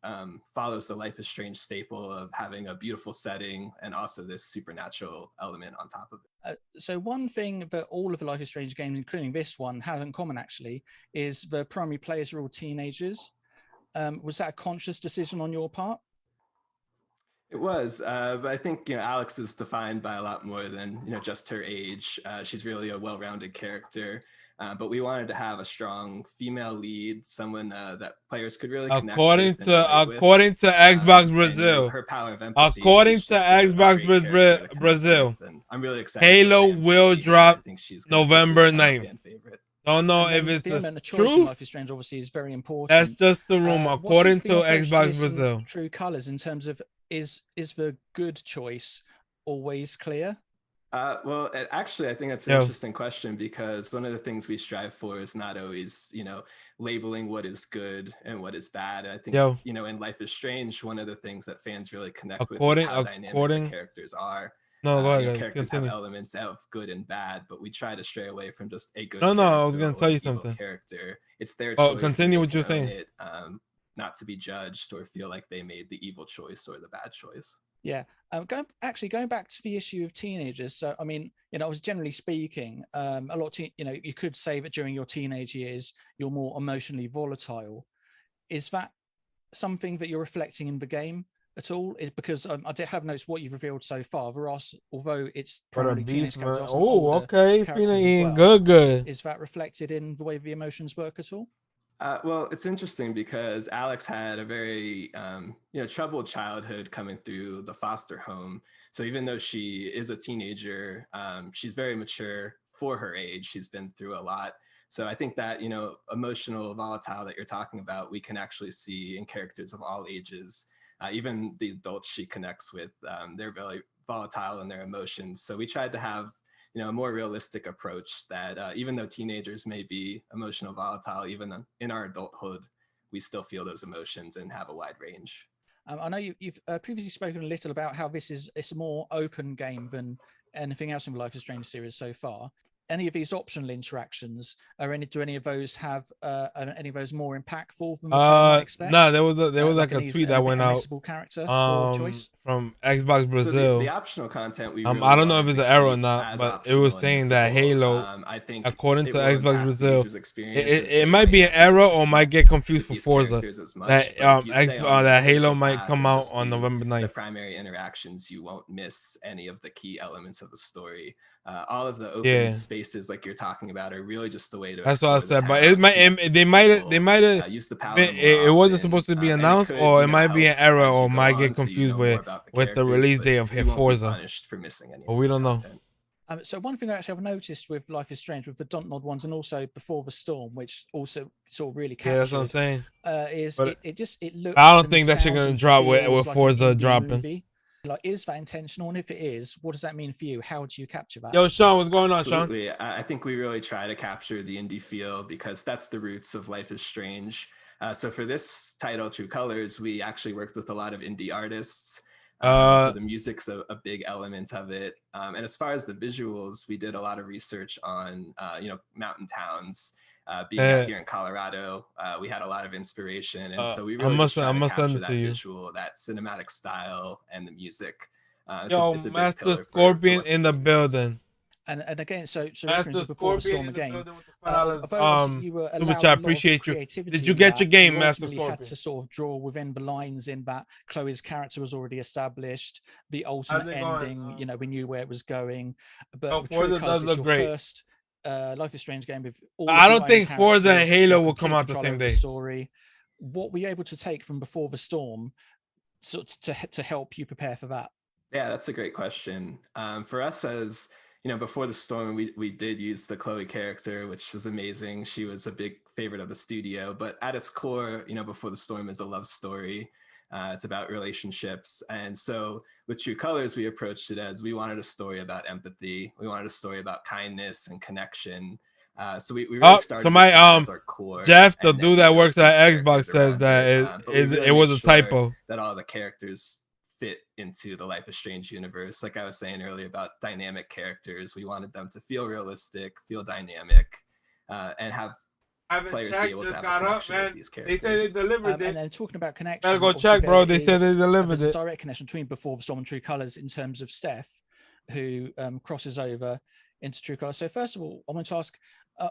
follows the Life is Strange staple of having a beautiful setting and also this supernatural element on top of it. So one thing that all of the Life is Strange games, including this one, have in common actually is the primary players are all teenagers. Was that a conscious decision on your part? It was, but I think Alex is defined by a lot more than just her age. She's really a well-rounded character. But we wanted to have a strong female lead, someone that players could really connect according with. According to Xbox Brazil, her power of empathy, according to Xbox Brazil, I'm really excited. Halo will drop November 9th. Don't know if it's the truth. Life is Strange obviously is very important. That's just the rumor, according to Xbox Brazil. True colors in terms of is the good choice always clear? Well, actually, I think that's an interesting question because one of the things we strive for is not always, labeling what is good and what is bad. And I think, in Life is Strange, one of the things that fans really connect with is how dynamic the characters are. No, go ahead. Characters have elements of good and bad, but we try to stray away from just a good. No, I was gonna tell you something. Character, it's their choice. Continue what you're saying. Not to be judged or feel like they made the evil choice or the bad choice. Yeah. Going back to the issue of teenagers. So, I mean, I was generally speaking, a lot of, you could say that during your teenage years, you're more emotionally volatile. Is that something that you're reflecting in the game at all? Because I have noticed what you've revealed so far. Although it's primarily teenage characters. Oh, okay. Feeling good. Is that reflected in the way the emotions work at all? Well, it's interesting because Alex had a very, troubled childhood coming through the foster home. So even though she is a teenager, she's very mature for her age. She's been through a lot. So I think that, emotional volatile that you're talking about, we can actually see in characters of all ages. Even the adults she connects with, they're really volatile in their emotions. So we tried to have a more realistic approach that even though teenagers may be emotional volatile, even in our adulthood, we still feel those emotions and have a wide range. I know you've previously spoken a little about how it's a more open game than anything else in the Life is Strange series so far. Any of these optional interactions, do any of those have any of those more impactful than what you might expect? No, there was like a tweet that went out from Xbox Brazil. So the optional content we I don't know if it's an error or not, but it was saying that Halo, I think according to Xbox Brazil, it might be an error or might get confused for Forza. That Halo might come out on November 9th. The primary interactions, you won't miss any of the key elements of the story. All of the open spaces like you're talking about are really just the way to. That's what I said, but they might have use the power. It wasn't supposed to be announced, or it might be an error, or might get confused with the release date of Forza. But we don't know. So one thing I actually have noticed with Life is Strange, with the Dontnod ones, and also Before the Storm, which also sort of really captured. Yeah, that's what I'm saying. Is it looks? I don't think that you're gonna drop with Forza dropping. Like, is that intentional? And if it is, what does that mean for you? How do you capture that? Yo, Sean, what's going on, Absolutely. Sean? I think we really try to capture the indie feel because that's the roots of Life is Strange. So for this title, True Colors, we actually worked with a lot of indie artists. So the music's a big element of it. And as far as the visuals, we did a lot of research on, mountain towns. Being out here in Colorado, we had a lot of inspiration, and so we really just try to capture that visual, that cinematic style, and the music. It's a Master Scorpion in the building. And again, so reference Before the Storm again. You were allowed I appreciate you. Did you get your game, Master Scorpion? Had to sort of draw within the lines in that Chloe's character was already established. The ultimate ending, we knew where it was going. But Forza does look great. Life is Strange game with all. I of your don't own think Forza and characters, Halo your will come complete out the control same over day. Story. What were you able to take from Before the Storm, to help you prepare for that? Yeah, that's a great question. For us, as Before the Storm, we did use the Chloe character, which was amazing. She was a big favorite of the studio, but at its core, Before the Storm is a love story. It's about relationships. And so with True Colors, we approached it as we wanted a story about empathy. We wanted a story about kindness and connection. So we really started with that as our core. Jeff, the and then dude we that built works these at characters Xbox, says around that But we really it was made a sure typo. that all the characters fit into the Life is Strange universe. Like I was saying earlier about dynamic characters, we wanted them to feel realistic, feel dynamic, and have players be able to have a connection with these characters. They say they delivered it. And then talking about connection, Gotta go obviously check, bro. there They said they is- delivered there's a it. direct connection between Before the Storm and True Colors in terms of Steph, who crosses over into True Colors. So first of all, I want to ask,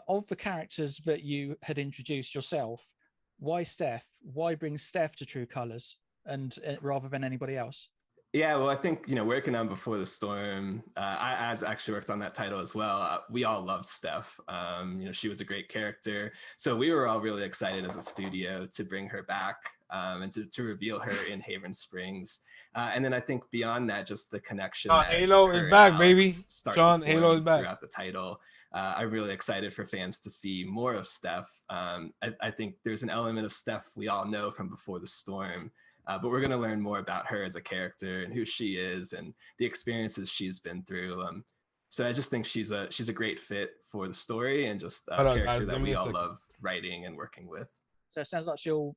of the characters that you had introduced yourself, why Steph? Why bring Steph to True Colors and rather than anybody else? Yeah, well, I think, working on Before the Storm, I actually worked on that title as well. We all loved Steph. She was a great character. So we were all really excited as a studio to bring her back and to reveal her in Haven Springs. And then I think beyond that, just the connection. Halo is back, baby. Sean, Halo is back. Throughout the title. I'm really excited for fans to see more of Steph. I think there's an element of Steph we all know from Before the Storm. But we're going to learn more about her as a character and who she is and the experiences she's been through. So I just think she's a great fit for the story and just a character that we all love writing and working with. So it sounds like she'll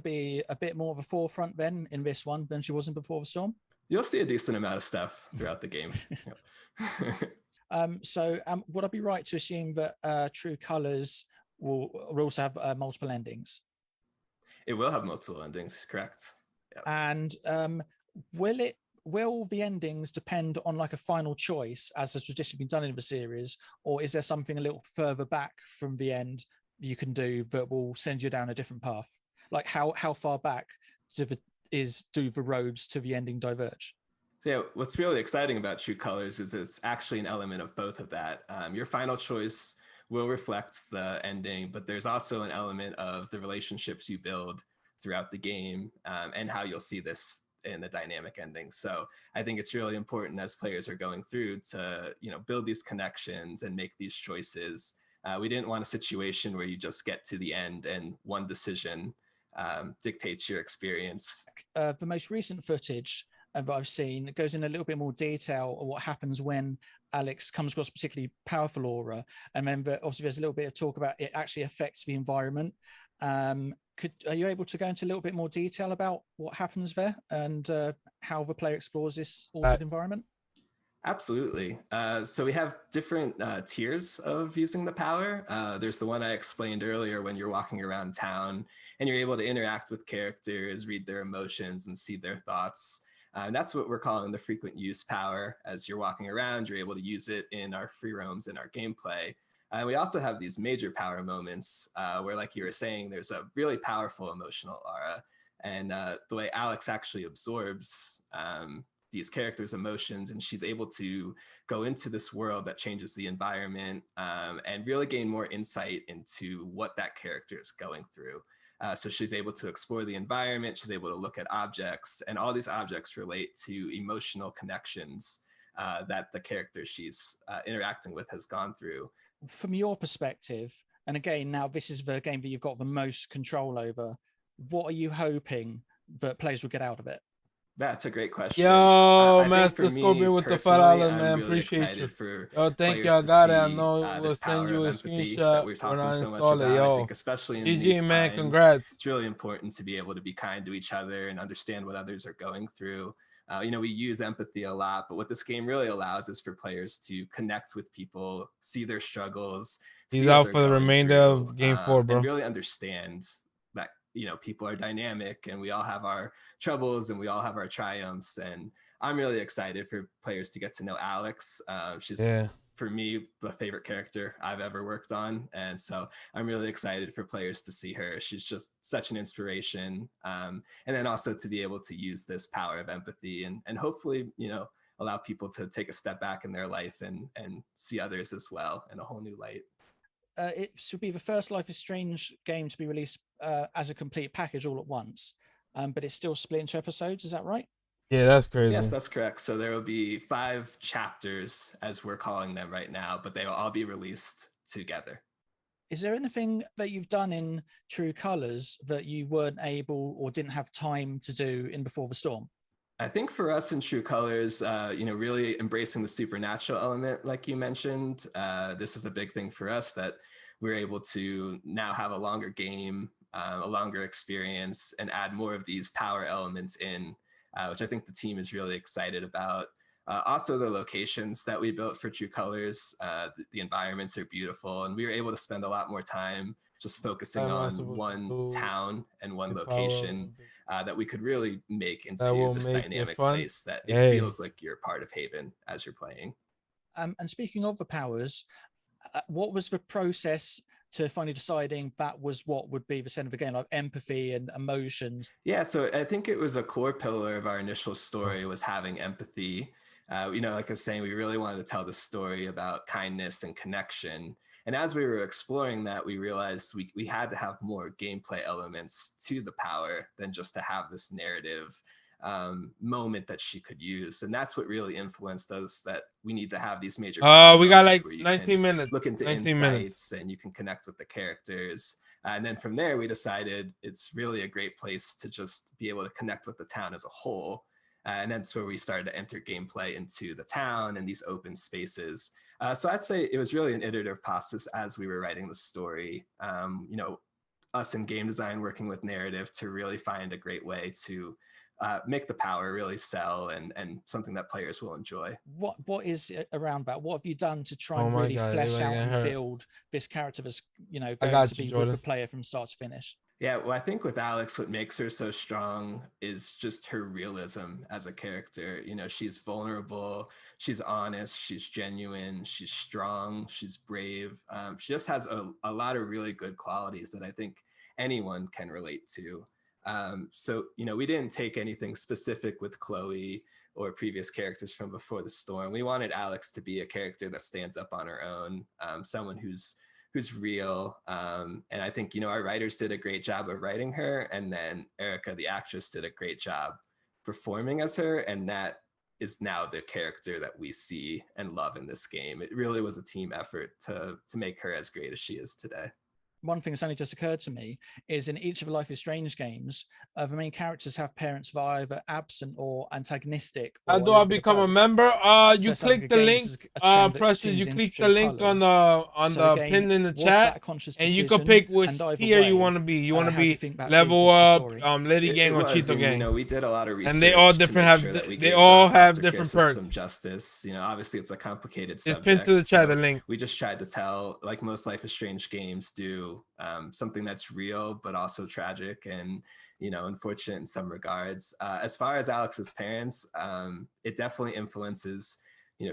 be a bit more of a forefront then in this one than she was in Before the Storm. You'll see a decent amount of Steph throughout the game. So would I be right to assume that True Colors will also have multiple endings? It will have multiple endings, correct? Yeah. And will the endings depend on like a final choice, as has traditionally been done in the series, or is there something a little further back from the end you can do that will send you down a different path? Like how far back do the roads to the ending diverge? Yeah, what's really exciting about True Colors is it's actually an element of both of that. Your final choice will reflect the ending, but there's also an element of the relationships you build throughout the game and how you'll see this in the dynamic ending. So I think it's really important as players are going through to build these connections and make these choices. We didn't want a situation where you just get to the end and one decision dictates your experience. The most recent footage that I've seen, it goes in a little bit more detail of what happens when Alex comes across a particularly powerful aura. And then obviously there's a little bit of talk about it actually affects the environment. Are you able to go into a little bit more detail about what happens there and how the player explores this altered environment? Absolutely. So we have different tiers of using the power. There's the one I explained earlier when you're walking around town and you're able to interact with characters, read their emotions and see their thoughts. And that's what we're calling the frequent use power. As you're walking around, you're able to use it in our free roams in our gameplay. And we also have these major power moments where, like you were saying, there's a really powerful emotional aura. And the way Alex actually absorbs these characters' emotions, and she's able to go into this world that changes the environment and really gain more insight into what that character is going through. So she's able to explore the environment, she's able to look at objects, and all these objects relate to emotional connections that the character she's interacting with has gone through. From your perspective, and again, now this is the game that you've got the most control over, what are you hoping that players will get out of it? That's a great question. Yo, Master Scorpion with the $5, man. Really appreciate you. For yo, thank you. I got it. I know we'll send you a screenshot when I install it. Yo, I think especially in GG, these man. times, Congrats. It's really important to be able to be kind to each other and understand what others are going through. We use empathy a lot, but what this game really allows is for players to connect with people, see their struggles. He's out for the remainder of Game 4, bro. And really understand that people are dynamic and we all have our troubles and we all have our triumphs. And I'm really excited for players to get to know Alex. She's, for me, the favorite character I've ever worked on. And so I'm really excited for players to see her. She's just such an inspiration. And then also to be able to use this power of empathy and hopefully, allow people to take a step back in their life and see others as well in a whole new light. It should be the first Life is Strange game to be released as a complete package all at once, but it's still split into episodes. Is that right? Yeah, that's crazy. Yes, that's correct. So there will be 5 chapters, as we're calling them right now, but they will all be released together. Is there anything that you've done in True Colors that you weren't able or didn't have time to do in Before the Storm? I think for us in True Colors, really embracing the supernatural element, like you mentioned, this was a big thing for us, that we were able to now have a longer game, a longer experience, and add more of these power elements in, which I think the team is really excited about. Also, the locations that we built for True Colors, the environments are beautiful, and we were able to spend a lot more time just focusing on one town and one location that we could really make into this dynamic place that it feels like you're part of Haven as you're playing. And speaking of the powers, what was the process to finally deciding that was what would be the center of the game, like empathy and emotions? Yeah, so I think it was a core pillar of our initial story was having empathy. Like I was saying, we really wanted to tell the story about kindness and connection. And as we were exploring that, we realized we had to have more gameplay elements to the power than just to have this narrative moment that she could use. And that's what really influenced us, that we need to have these major we got like 19 minutes. Look into 19 insights minutes. and you can connect with the characters. And then from there, we decided it's really a great place to just be able to connect with the town as a whole. And that's where we started to enter gameplay into the town and these open spaces. So I'd say it was really an iterative process as we were writing the story. Us in game design working with narrative to really find a great way to make the power really sell and something that players will enjoy. What is around that? What have you done to try and really flesh out and build this character that's going to be with the player from start to finish? Yeah, well, I think with Alex, what makes her so strong is just her realism as a character. She's vulnerable, she's honest, she's genuine, she's strong, she's brave. She just has a lot of really good qualities that I think anyone can relate to. So we didn't take anything specific with Chloe or previous characters from Before the Storm. We wanted Alex to be a character that stands up on her own, someone who's real. And I think, our writers did a great job of writing her. And then Erica, the actress, did a great job performing as her. And that is now the character that we see and love in this game. It really was a team effort to make her as great as she is today. One thing that's only just occurred to me is in each of the Life is Strange games, the main characters have parents that are either absent or antagonistic. How do I become a member? You click the link, Preston. You click the link on the pin in the chat, and you can pick which tier you want to be. You want to be level up, Lady Gang, or Cheeto Gang. We did a lot of research, and they all different. They all have different perks. Justice. Obviously it's a complicated subject. It's pinned to the chat, the link. We just tried to tell, like most Life is Strange games do, something that's real but also tragic and unfortunate in some regards. As far as Alex's parents, it definitely influences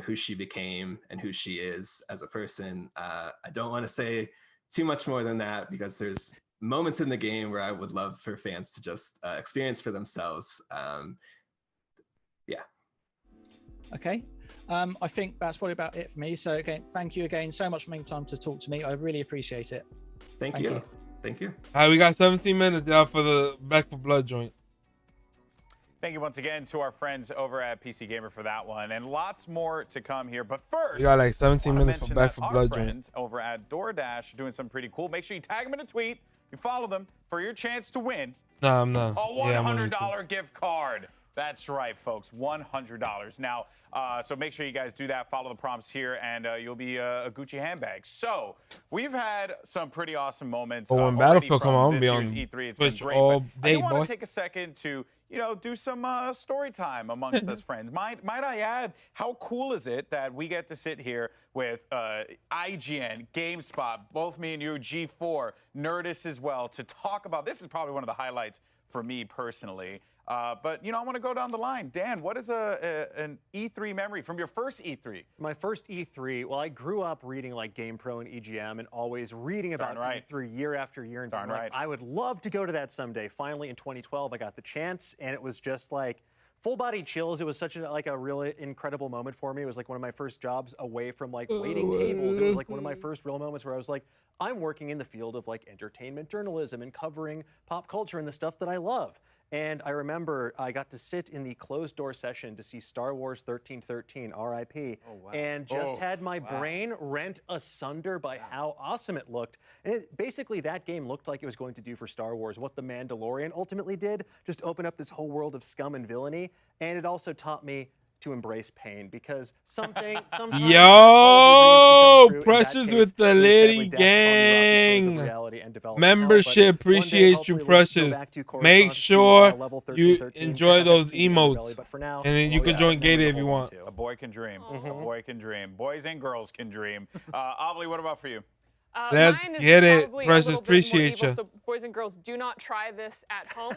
who she became and who she is as a person. I don't want to say too much more than that because there's moments in the game where I would love for fans to just experience for themselves. Okay. I think that's probably about it for me. So again, thank you again so much for making time to talk to me. I really appreciate it. Thank you. Thank you. All right, we got 17 minutes for the Back for Blood joint. Thank you once again to our friends over at PC Gamer for that one, and lots more to come here. But first, we got like 17 minutes for Back for Blood joint. Over at DoorDash doing something pretty cool. Make sure you tag them in a tweet. You follow them for your chance to win. No, I'm not. A $100 gift card. That's right, folks. $100. Now, so make sure you guys do that. Follow the prompts here, and you'll be a Gucci handbag. So we've had some pretty awesome moments. But when Battlefield come on, this be on year's E3. It's Twitch been great, all but day, I want boy. to take a second to do some story time amongst us friends. Might I add, how cool is it that we get to sit here with IGN, GameSpot, both me and you, G4, Nerdist as well, to talk about this is probably one of the highlights for me personally. But, I want to go down the line. Dan, what is an E3 memory from your first E3? My first E3, well, I grew up reading like GamePro and EGM and always reading about E3 year after year. And I would love to go to that someday. Finally, in 2012, I got the chance, and it was just like Full body chills. It was such a really incredible moment for me. It was like one of my first jobs away from like waiting tables. It was like one of my first real moments where I was like, I'm working in the field of like entertainment journalism and covering pop culture and the stuff that I love. And I remember I got to sit in the closed door session to see Star Wars 1313, RIP, and just had my brain rent asunder by how awesome it looked. And basically that game looked like it was going to do for Star Wars what The Mandalorian ultimately did, just open up this whole world of scum and villainy. And it also taught me to embrace pain because sometimes Yo, Precious with the Liddy gang. Membership, appreciate you, Precious. Make sure you enjoy those emotes, and then you can join Gated if you want. A boy can dream. A boy can dream. Boys and girls can dream. Avli, what about for you? Let's get it, Precious. Appreciate you. So boys and girls, do not try this at home.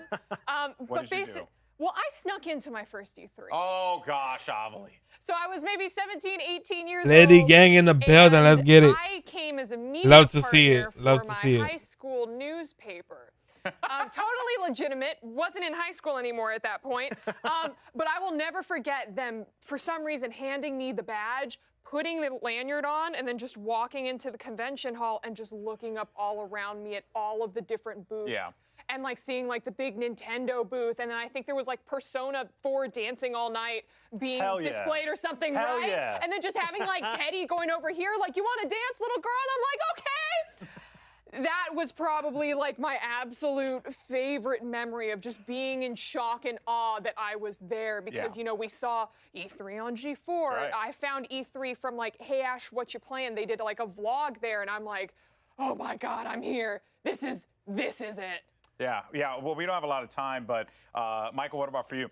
What did you do? Well, I snuck into my first E3. Oh, gosh, Avli. So I was maybe 17, 18 years Lady old. gang in the building. Let's get it. I came as a media Love to see it. partner Love for to my see it. high school newspaper. Totally legitimate. Wasn't in high school anymore at that point. But I will never forget them, for some reason, handing me the badge, putting the lanyard on, and then just walking into the convention hall and just looking up all around me at all of the different booths. Yeah. And like seeing like the big Nintendo booth, and then I think there was like Persona 4 Dancing All Night being displayed or something, right? Yeah. And then just having like Teddy going over here, like, you want to dance, little girl? And I'm like, okay. That was probably like my absolute favorite memory of just being in shock and awe that I was there because, you know, we saw E3 on G4. Right. I found E3 from like, hey, Ash, what you playing? They did like a vlog there, and I'm like, oh my God, I'm here. This is it. Yeah. Well, we don't have a lot of time, but Michael, what about for you?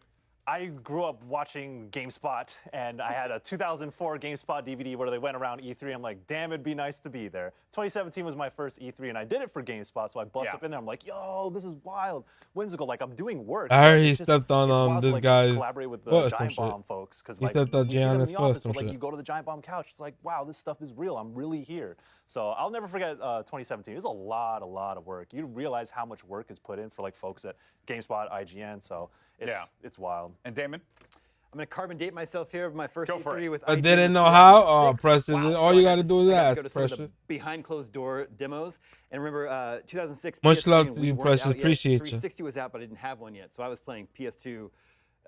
I grew up watching GameSpot, and I had a 2004 GameSpot DVD where they went around E3. I'm like, damn, it'd be nice to be there. 2017 was my first E3, and I did it for GameSpot, so I bust up in there. I'm like, yo, this is wild, whimsical. Like, I'm doing work. I heard he stepped on this guy's collaborate with the foot or some Giant shit. Bomb folks, because He like stepped on you see them in Giannis' the foot or office, some but like shit. you go to the Giant Bomb couch, it's like, wow, this stuff is real. I'm really here. So I'll never forget 2017. It was a lot of work. You realize how much work is put in for like folks at GameSpot, IGN. So it's wild. And Damon? I'm going to carbon date myself here with my first E3 with I IGN didn't know 2006. how. Oh, Precious. Wow. All So you I got to do is I got to ask, go to some of the Precious. behind closed door demos. And remember, 2006. Much PS3, love and to we you, weren't Precious. out yet. Appreciate you. 360 was out, but I didn't have one yet. So I was playing PS2,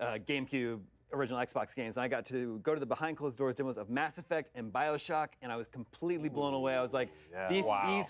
GameCube, original Xbox games. And I got to go to the behind closed doors demos of Mass Effect and BioShock, and I was completely blown away. I was like, these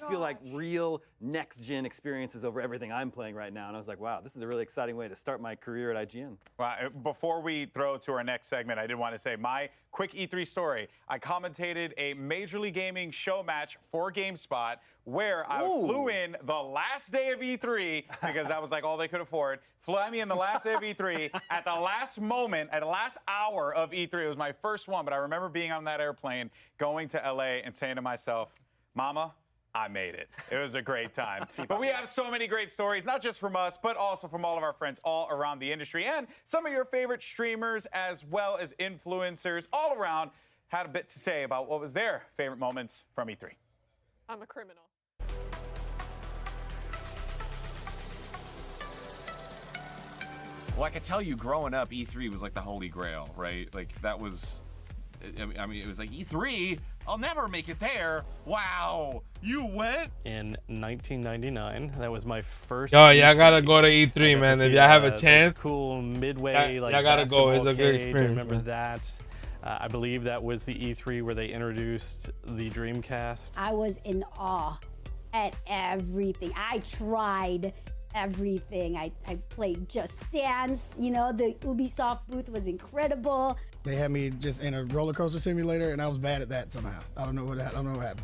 feel like real next-gen experiences over everything I'm playing right now. And I was like, wow, this is a really exciting way to start my career at IGN. Well, before we throw to our next segment, I did want to say my quick E3 story. I commentated a Major League Gaming show match for GameSpot where I flew in the last day of E3 because that was like all they could afford. Fly me in the last day of E3 at the last moment, at the last hour of E3. It was my first one, but I remember being on that airplane, going to LA and saying to myself, Mama, I made it. It was a great time. But we have so many great stories, not just from us, but also from all of our friends all around the industry. And some of your favorite streamers, as well as influencers all around, had a bit to say about what was their favorite moments from E3. I'm a criminal. Well, I could tell you growing up, E3 was like the holy grail, right? Like that was, I mean, it was like E3, I'll never make it there. Wow, you went? In 1999, that was my first. Yo, y'all gotta go to E3, man. If y'all have a chance, cool midway, y'all like gotta go. It's a good cage. experience. I remember Man. that. I believe that was the E3 where they introduced the Dreamcast. I was in awe at everything. I tried everything. I played Just Dance. You know, the Ubisoft booth was incredible. They had me just in a roller coaster simulator, and I was bad at that somehow. I don't know what happened.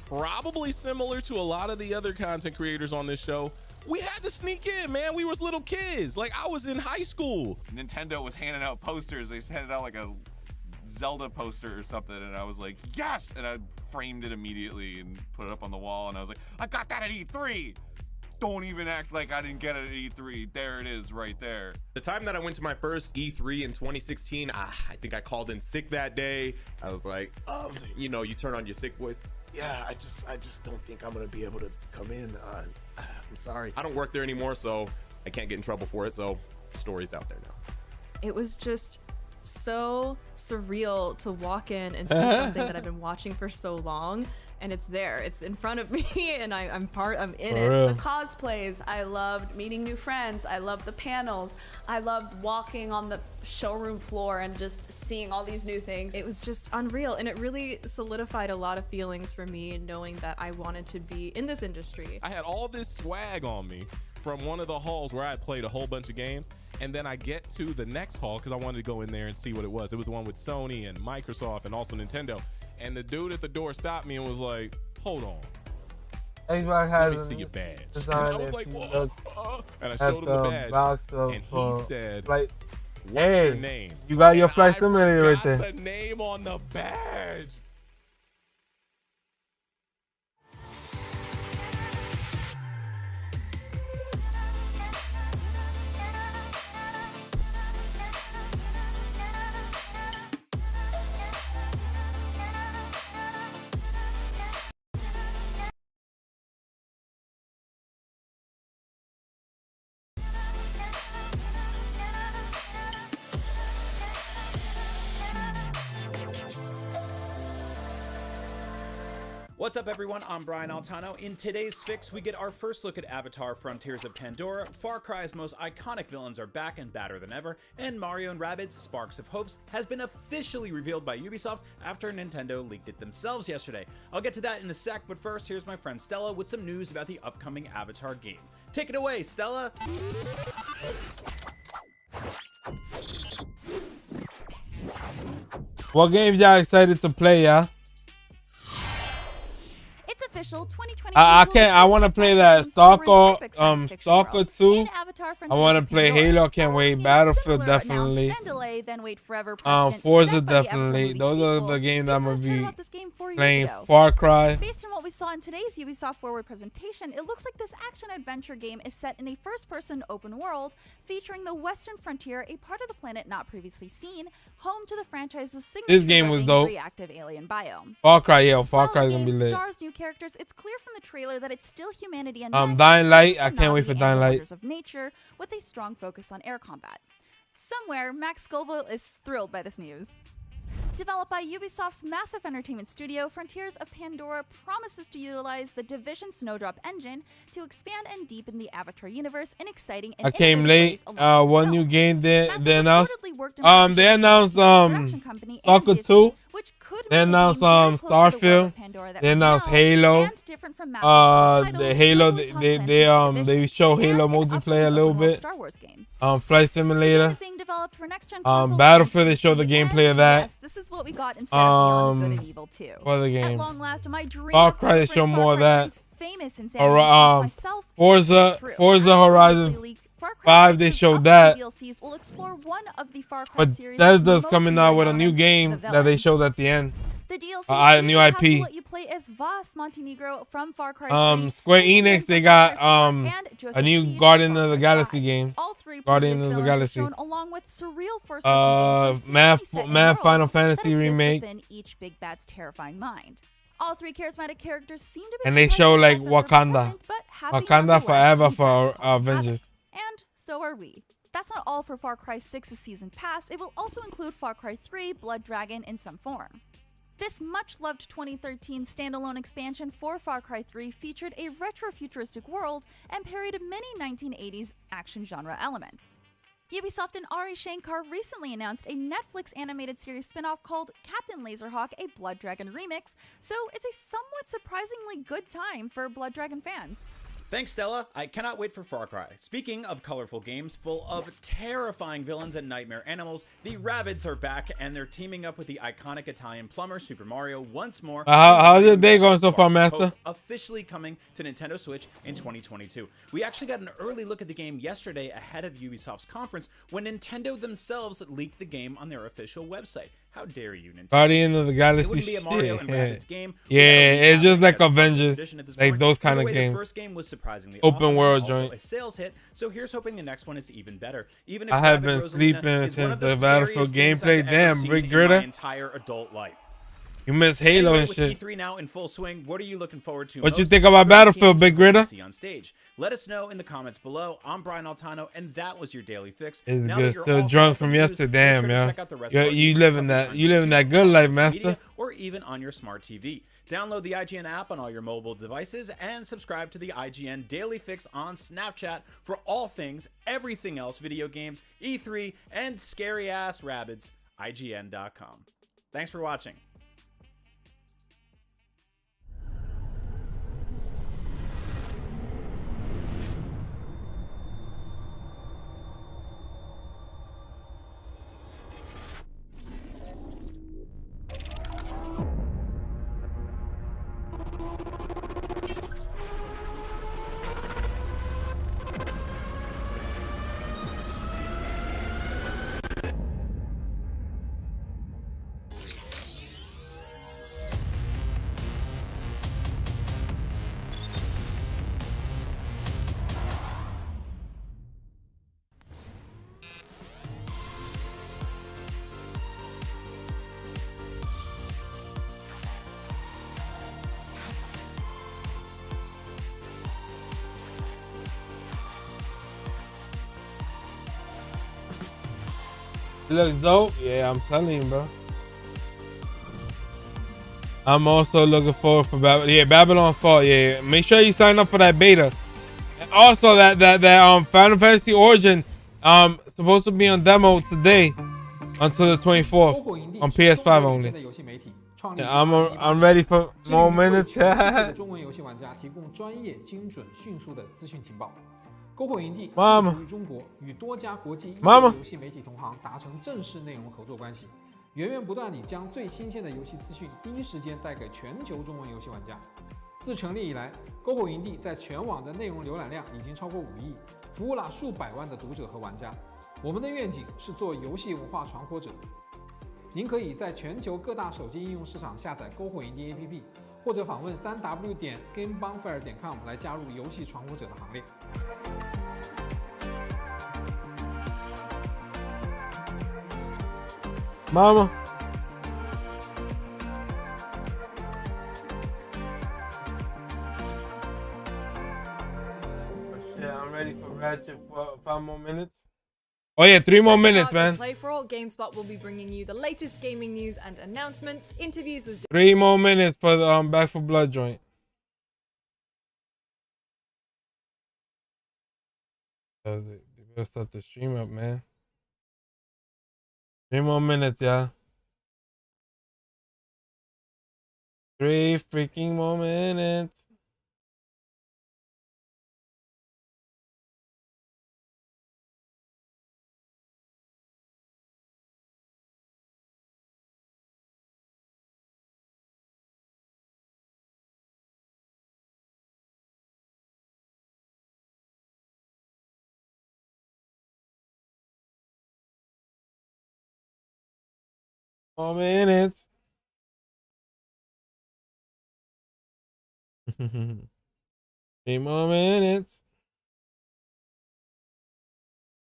Probably similar to a lot of the other content creators on this show. We had to sneak in, man. We was little kids. Like, I was in high school. Nintendo was handing out posters. They handed out like a Zelda poster or something, and I was like, yes! And I framed it immediately and put it up on the wall, and I was like, I got that at E3! Don't even act like I didn't get it at E3. There it is right there. The time that I went to my first E3 in 2016, I think I called in sick that day. I was like, you know, you turn on your sick voice. Yeah, I just don't think I'm gonna be able to come in. I'm sorry. I don't work there anymore, so I can't get in trouble for it, so the story's out there now. It was just so surreal to walk in and see something that I've been watching for so long, and it's there. It's in front of me, and I'm in it. real. The cosplays, I loved meeting new friends. I loved the panels. I loved walking on the showroom floor and just seeing all these new things. It was just unreal, and it really solidified a lot of feelings for me, knowing that I wanted to be in this industry. I had all this swag on me from one of the halls where I had played a whole bunch of games. And then I get to the next hall because I wanted to go in there and see what it was. It was the one with Sony and Microsoft and also Nintendo. And the dude at the door stopped me and was like, hold on. Xbox Let has me a see your badge. And design I was if like, you whoa. look And I at showed him the the badge. box of, And he said, like, what's hey, your name? you got your And Flight I Simulator right forgot there. the name on the badge. What's up, everyone? I'm Brian Altano. In today's fix, we get our first look at Avatar: Frontiers of Pandora. Far Cry's most iconic villains are back and badder than ever, and Mario & Rabbids: Sparks of Hopes has been officially revealed by Ubisoft after Nintendo leaked it themselves yesterday. I'll get to that in a sec, but first, here's my friend Stella with some news about the upcoming Avatar game. Take it away, Stella! What games y'all excited to play, y'all? It's official. 2020. I can't. I want to play that Stalker 2. I want to play Halo. I can't wait. Battlefield definitely. Forza definitely. Those are the games I'm gonna be playing. Far Cry. Based on what we saw in today's Ubisoft Forward presentation, it looks like this action-adventure game is set in a first-person open world featuring the Western Frontier, a part of the planet not previously seen, home to the franchise's signature This game was living, dope. reactive alien biome. Far Cry, yeah. Far Cry is gonna be lit. Stars new characters. It's clear from the trailer that it's still humanity and Dying Light. I can't wait for Dying Light. of nature with a strong focus on air combat. Somewhere, Max Scoville is thrilled by this news. Developed by Ubisoft's massive entertainment studio, Frontiers of Pandora promises to utilize the Division Snowdrop engine to expand and deepen the Avatar universe in exciting and I came innovative late. ways along One new game they announced. They announced Stalker 2. They announced Starfield. They announced Halo. The Halo they show Halo multiplayer a little bit. Flight Simulator. Battlefield, they show the gameplay of that. This is what we got instead of Beyond Good and Evil 2. What other game? At long last, my dream Far of Cry, they show more of that. famous in Forza Horizon 5, they showed that. DLCs will explore one of the Far Cry But series' Bethesda's most coming out with a important new elements, game the that they villains. showed at the end. The DLC A new season pass will IP. let you play as Voss Montenegro from Far Cry 3, Square Enix, they got a new Guardian of the Galaxy game. Guardian of the Galaxy. shown along with surreal first-person gameplay Math set in Final worlds that Fantasy exist remake. within each big bad's terrifying mind. All three charismatic characters seem to be And they show like Wakanda. Wakanda forever for Avengers. and so are we. That's not all for Far Cry 6's season pass. It will also include Far Cry 3 Blood Dragon in some form. This much-loved 2013 standalone expansion for Far Cry 3 featured a retro-futuristic world and parodied many 1980s action genre elements. Ubisoft and Ari Shankar recently announced a Netflix animated series spin-off called Captain Laserhawk: A Blood Dragon Remix, so it's a somewhat surprisingly good time for Blood Dragon fans. Thanks, Stella. I cannot wait for Far Cry. Speaking of colorful games full of terrifying villains and nightmare animals, the Rabbids are back and they're teaming up with the iconic Italian plumber Super Mario once more. How's your day going so far, Master? Officially coming to Nintendo Switch in 2022. We actually got an early look at the game yesterday ahead of Ubisoft's conference when Nintendo themselves leaked the game on their official website. How dare you, Nintendo? Guardian of the Galaxy It wouldn't be a Mario and shit. Rabbids game. Yeah, it's just like Avengers, edition at this like point. those kind Either of way, games. The first game was surprisingly Open awesome, world and also joint. a sales hit. So here's hoping the next one is even better. Even if I have Rabbid been Rosalina sleeping is one since of the scariest Battlefield things gameplay. I've ever Damn, seen Big in Gritter. my entire adult life. You miss Halo Anyway, and with shit. E3 now in full swing, what are you looking forward to What most? you think about What Battlefield, games Big you hope to Gritter? see on stage? Let us know in the comments below. I'm Brian Altano, and that was your Daily Fix. It's Now good. that you're Still all drunk caught up from on news, yesterday, make damn, sure to yeah. check out the rest of our You E3 living coverage that on you living YouTube, that good on life, social master. media, or even on your smart TV. Download the IGN app on all your mobile devices and subscribe to the IGN Daily Fix on Snapchat for all things, everything else, video games, E3, and scary ass rabbits. IGN.com. Thanks for watching. It looks dope. Yeah, I'm telling you, bro. I'm also looking forward for Babylon. Yeah, Babylon Fall. Yeah, make sure you sign up for that beta. And also that Final Fantasy Origin supposed to be on demo today until the 24th on PS5 only. Yeah, I'm ready for more minutes. 中文游戏玩家提供专业、精准、迅速的资讯情报。篝火营地妈部署于中国，与多家国际游戏媒体同行达成正式内容合作关系，源源不断地将最新鲜的游戏资讯第一时间带给全球中文游戏玩家。自成立以来，篝火营地在全网的内容浏览量已经超过5亿，服务了数百万的读者和玩家。我们的愿景是做游戏文化传播者。您可以在全球各大手机应用市场下载篝火营地 APP， 或者访问3w.gamebonfire.com 来加入游戏传播者的行列。Mama. Yeah, I'm ready for Ratchet for 5 more minutes. Oh yeah, 3 more minutes, man. Play for all. GameSpot will be bringing you the latest gaming news and announcements, interviews with 3 more minutes for the Back for Blood joint. They better start the stream up, man. 3 more minutes, y'all. 3 freaking more minutes. More minutes. 3 more minutes.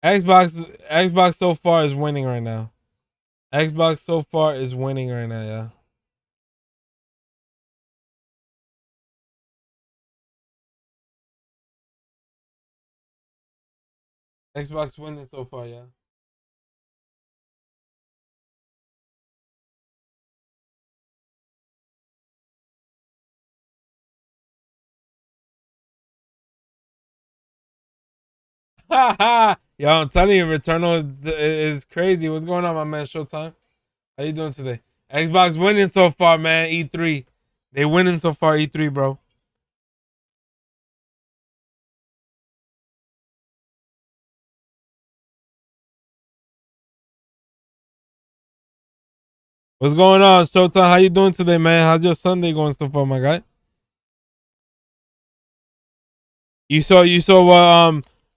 Xbox so far is winning right now. Xbox so far is winning right now, yeah. Xbox winning so far, yeah. Yo, I'm telling you, Returnal is crazy. What's going on, my man? Showtime. How you doing today? Xbox winning so far, man. E3. They winning so far, E3, bro. What's going on, Showtime? How you doing today, man? How's your Sunday going so far, my guy? You saw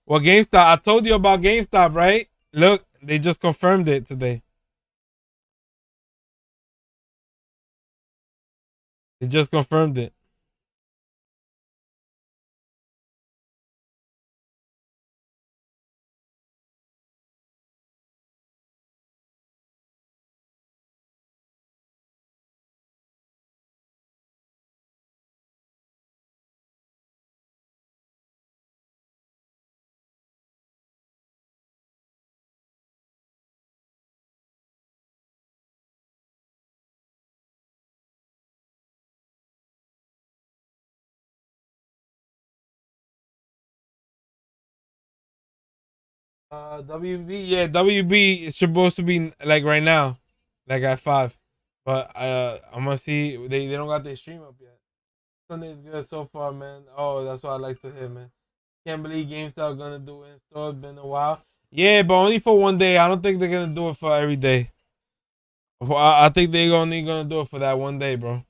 what GameStop? I told you about GameStop, right? Look, they just confirmed it today. They just confirmed it. WB, yeah, WB is supposed to be like right now, like at 5. But I'm gonna see. They don't got their stream up yet. Sunday's good so far, man. Oh, that's what I like to hear, man. Can't believe GameStop gonna do it in store. It's been a while. Yeah, but only for one day. I don't think they're gonna do it for every day. I think they're only gonna do it for that one day, bro.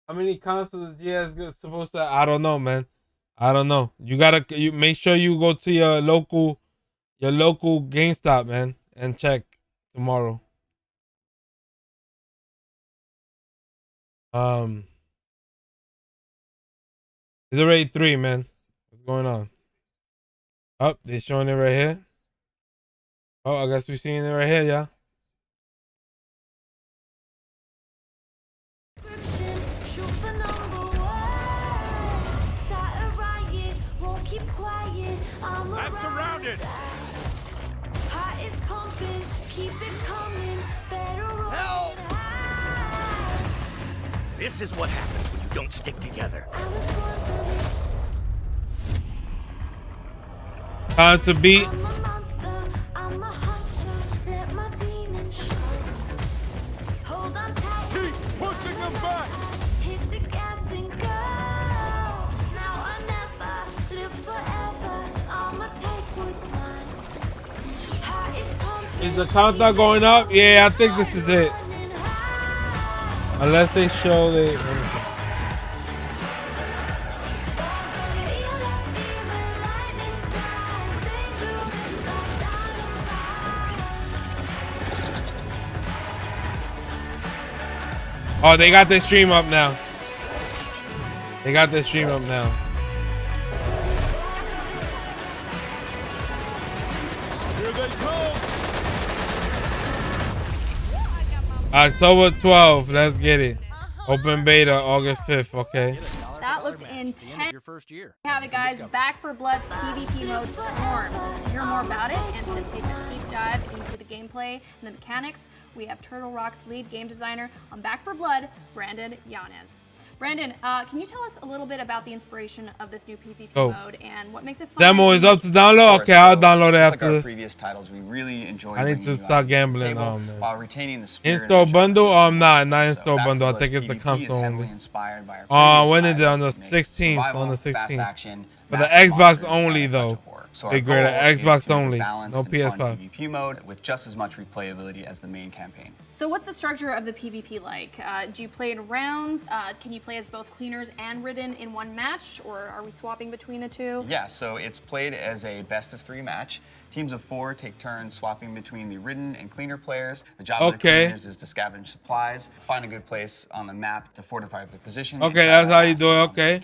How many consoles is GS supposed to? I don't know, man. I don't know. You make sure you go to your local GameStop, man, and check tomorrow. It's already 3, man. What's going on? Oh, they're showing it right here. Oh, I guess we're seeing it right here, yeah. I'm surrounded. Heart is pumping, keep it coming. Help! This is what happens when you don't stick together. Time to beat. Hold on tight. Keep pushing them back. Hit the gas and go. Now I never live forever. I'ma take what's mine. Heart is pumping. Is the countdown going up? Yeah, I think this is it. Unless they show the. Oh, they got their stream up now. They got their stream up now. Here they come. October 12th. Let's get it. Open beta August 5th. Okay. That looked intense. Your first year. We have it, guys. Back for Blood's PvP mode Storm. To hear more about it and to take a deep dive into the gameplay and the mechanics, we have Turtle Rock's lead game designer on Back for Blood, Brandon Yanez. Brandon, can you tell us a little bit about the inspiration of this new PvP mode and what makes it fun? Demo is up to download. Okay, I'll download it after like our this. previous titles, we really enjoy. I need to start gambling. Oh man. While retaining the spirit. Install bundle? Oh, I'm not install bundle. I think it's the console only. When is it? On the 16th. On the 16th. For the Xbox only though. So Big grade Xbox only. No PS5. PvP mode with just as much replayability as the main campaign. So what's the structure of the PvP like? Do you play in rounds? Can you play as both cleaners and ridden in one match, or are we swapping between the two? Yeah, so it's played as a best of 3 match. Teams of 4 take turns swapping between the ridden and cleaner players. The job of the cleaners is to scavenge supplies, find a good place on the map to fortify their position. Okay, that's how you do it. Okay.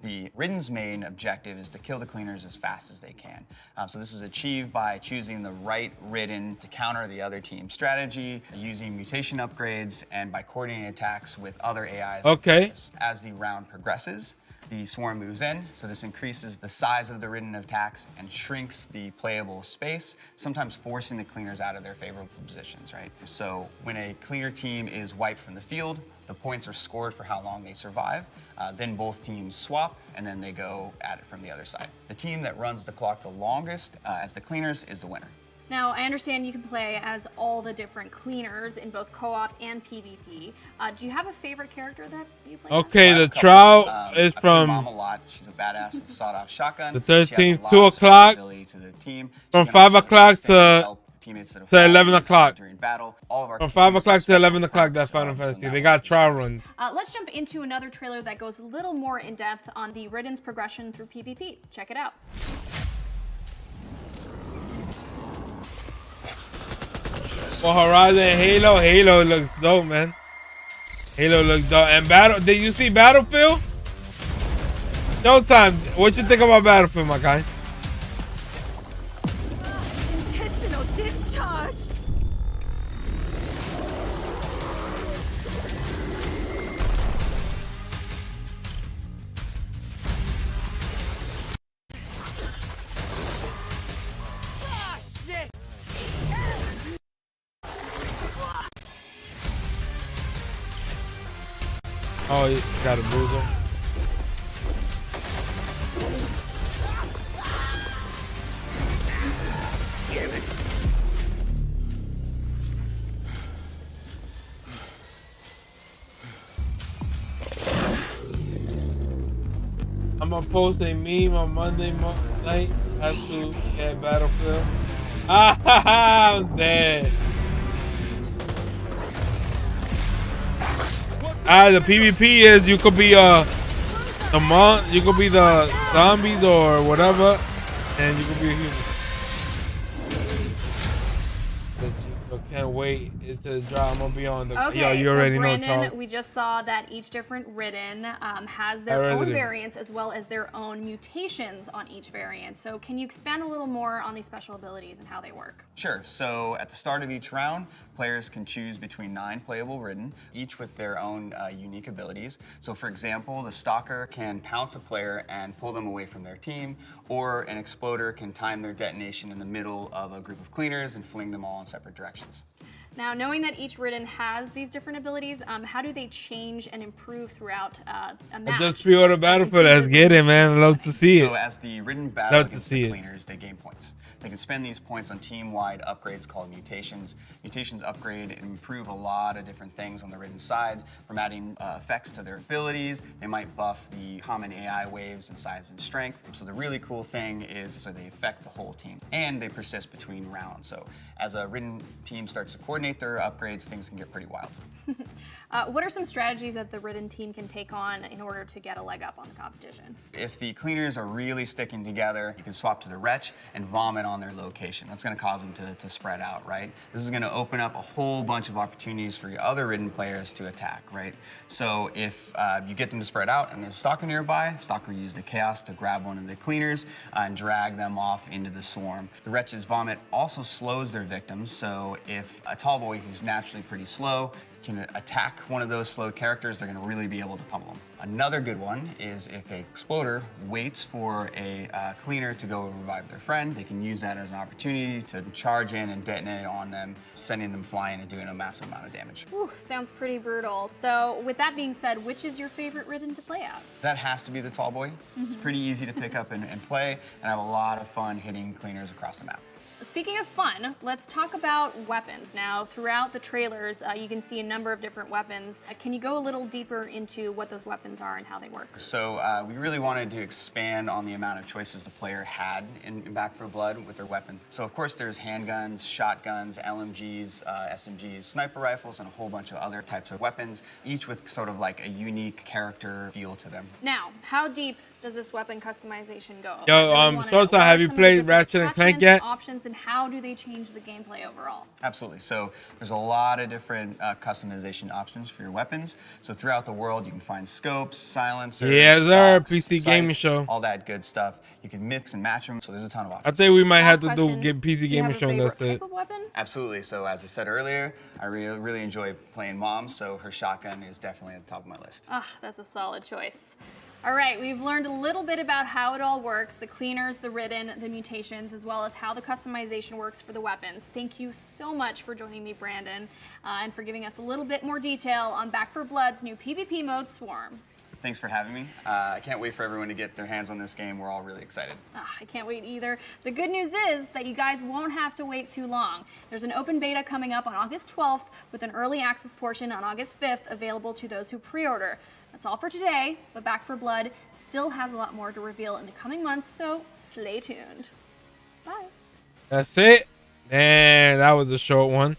The ridden's main objective is to kill the cleaners as fast as they can. So this is achieved by choosing the right ridden to counter the other team's strategy, using mutation upgrades, and by coordinating attacks with other AIs. Okay. As the round progresses, the swarm moves in, so this increases the size of the ridden attacks and shrinks the playable space, sometimes forcing the cleaners out of their favorable positions, right? So when a cleaner team is wiped from the field, the points are scored for how long they survive. Then both teams swap, and then they go at it from the other side. The team that runs the clock the longest as the cleaners is the winner. Now, I understand you can play as all the different cleaners in both co-op and PvP. Do you have a favorite character that you play? Okay, the trial is from Mom a lot. She's a badass with a sawed-off shotgun. the 13th, 2 o'clock. From 5 o'clock to 11 o'clock. From 5 o'clock to 11 o'clock, that Final Fantasy. They got trial runs. Let's jump into another trailer that goes a little more in depth on the Ridden's progression through PvP. Check it out. For Horizon and Halo, Halo looks dope, man. Halo looks dope. And did you see Battlefield? Showtime. What you think about Battlefield, my guy? Intestinal discharge. Ah, shit. Oh, you got a bruiser. I'm gonna post a meme on Monday night after at Battlefield. I'm dead. The PvP is you could be you could be the zombies or whatever, and you could be a human. Can't wait to drop. I'm gonna be on the. Okay, Yo, you so already know, Brandon, Charles. we just saw that each different Ridden has their How is own it? variants as well as their own mutations on each variant. So can you expand a little more on these special abilities and how they work? Sure. So at the start of each round, players can choose between 9 playable Ridden, each with their own unique abilities. So for example, the Stalker can pounce a player and pull them away from their team, or an Exploder can time their detonation in the middle of a group of cleaners and fling them all in separate directions. Now, knowing that each Ridden has these different abilities, how do they change and improve throughout a match? I just pre-ordered Battlefield. Let's get it, man. Love to see it. So as the Ridden battle Love to against see the it. cleaners, they gain points. They can spend these points on team-wide upgrades called mutations. Mutations upgrade and improve a lot of different things on the Ridden side, from adding effects to their abilities. They might buff the common AI waves in size and strength. So the really cool thing is, so they affect the whole team, and they persist between rounds. So as a Ridden team starts to coordinate their upgrades, things can get pretty wild. What are some strategies that the Ridden team can take on in order to get a leg up on the competition? If the cleaners are really sticking together, you can swap to the Wretch and vomit on their location. That's going to cause them to spread out, right? This is going to open up a whole bunch of opportunities for your other Ridden players to attack, right? So if you get them to spread out and there's a Stalker nearby, Stalker will use the Chaos to grab one of the cleaners and drag them off into the swarm. The Wretch's vomit also slows their victims, so if a tall boy who's naturally pretty slow can attack one of those slow characters, they're going to really be able to pummel them. Another good one is if a Exploder waits for a cleaner to go revive their friend, they can use that as an opportunity to charge in and detonate on them, sending them flying and doing a massive amount of damage. Whew, sounds pretty brutal. So with that being said, which is your favorite Ridden to play as? That has to be the tall boy. It's pretty easy to pick up and play, and I have a lot of fun hitting cleaners across the map. Speaking of fun, let's talk about weapons. Now, throughout the trailers, you can see a number of different weapons. Can you go a little deeper into what those weapons are and how they work? So we really wanted to expand on the amount of choices the player had in Back 4 Blood with their weapon. So of course there's handguns, shotguns, LMGs, SMGs, sniper rifles, and a whole bunch of other types of weapons, each with sort of like a unique character feel to them. Now, how deep does this weapon customization go? Yo, Showtime, have you played Ratchet and Clank yet? Options, and how do they change the gameplay overall? Absolutely. So there's a lot of different customization options for your weapons. So throughout the world, you can find scopes, silencers, Yes, sir. stocks, PC gaming sights, show. all that good stuff. You can mix and match them. So there's a ton of I options. think we might have to question, get PC gaming show and that's it. Absolutely. So as I said earlier, I really enjoy playing Mom. So her shotgun is definitely at the top of my list. Ah, that's a solid choice. All right, we've learned a little bit about how it all works, the cleaners, the Ridden, the mutations, as well as how the customization works for the weapons. Thank you so much for joining me, Brandon, and for giving us a little bit more detail on Back 4 Blood's new PvP mode, Swarm. Thanks for having me. I can't wait for everyone to get their hands on this game. We're all really excited. I can't wait either. The good news is that you guys won't have to wait too long. There's an open beta coming up on August 12th with an early access portion on August 5th available to those who pre-order. That's all for today, but Back 4 Blood still has a lot more to reveal in the coming months, so stay tuned. Bye. That's it. Man, that was a short one.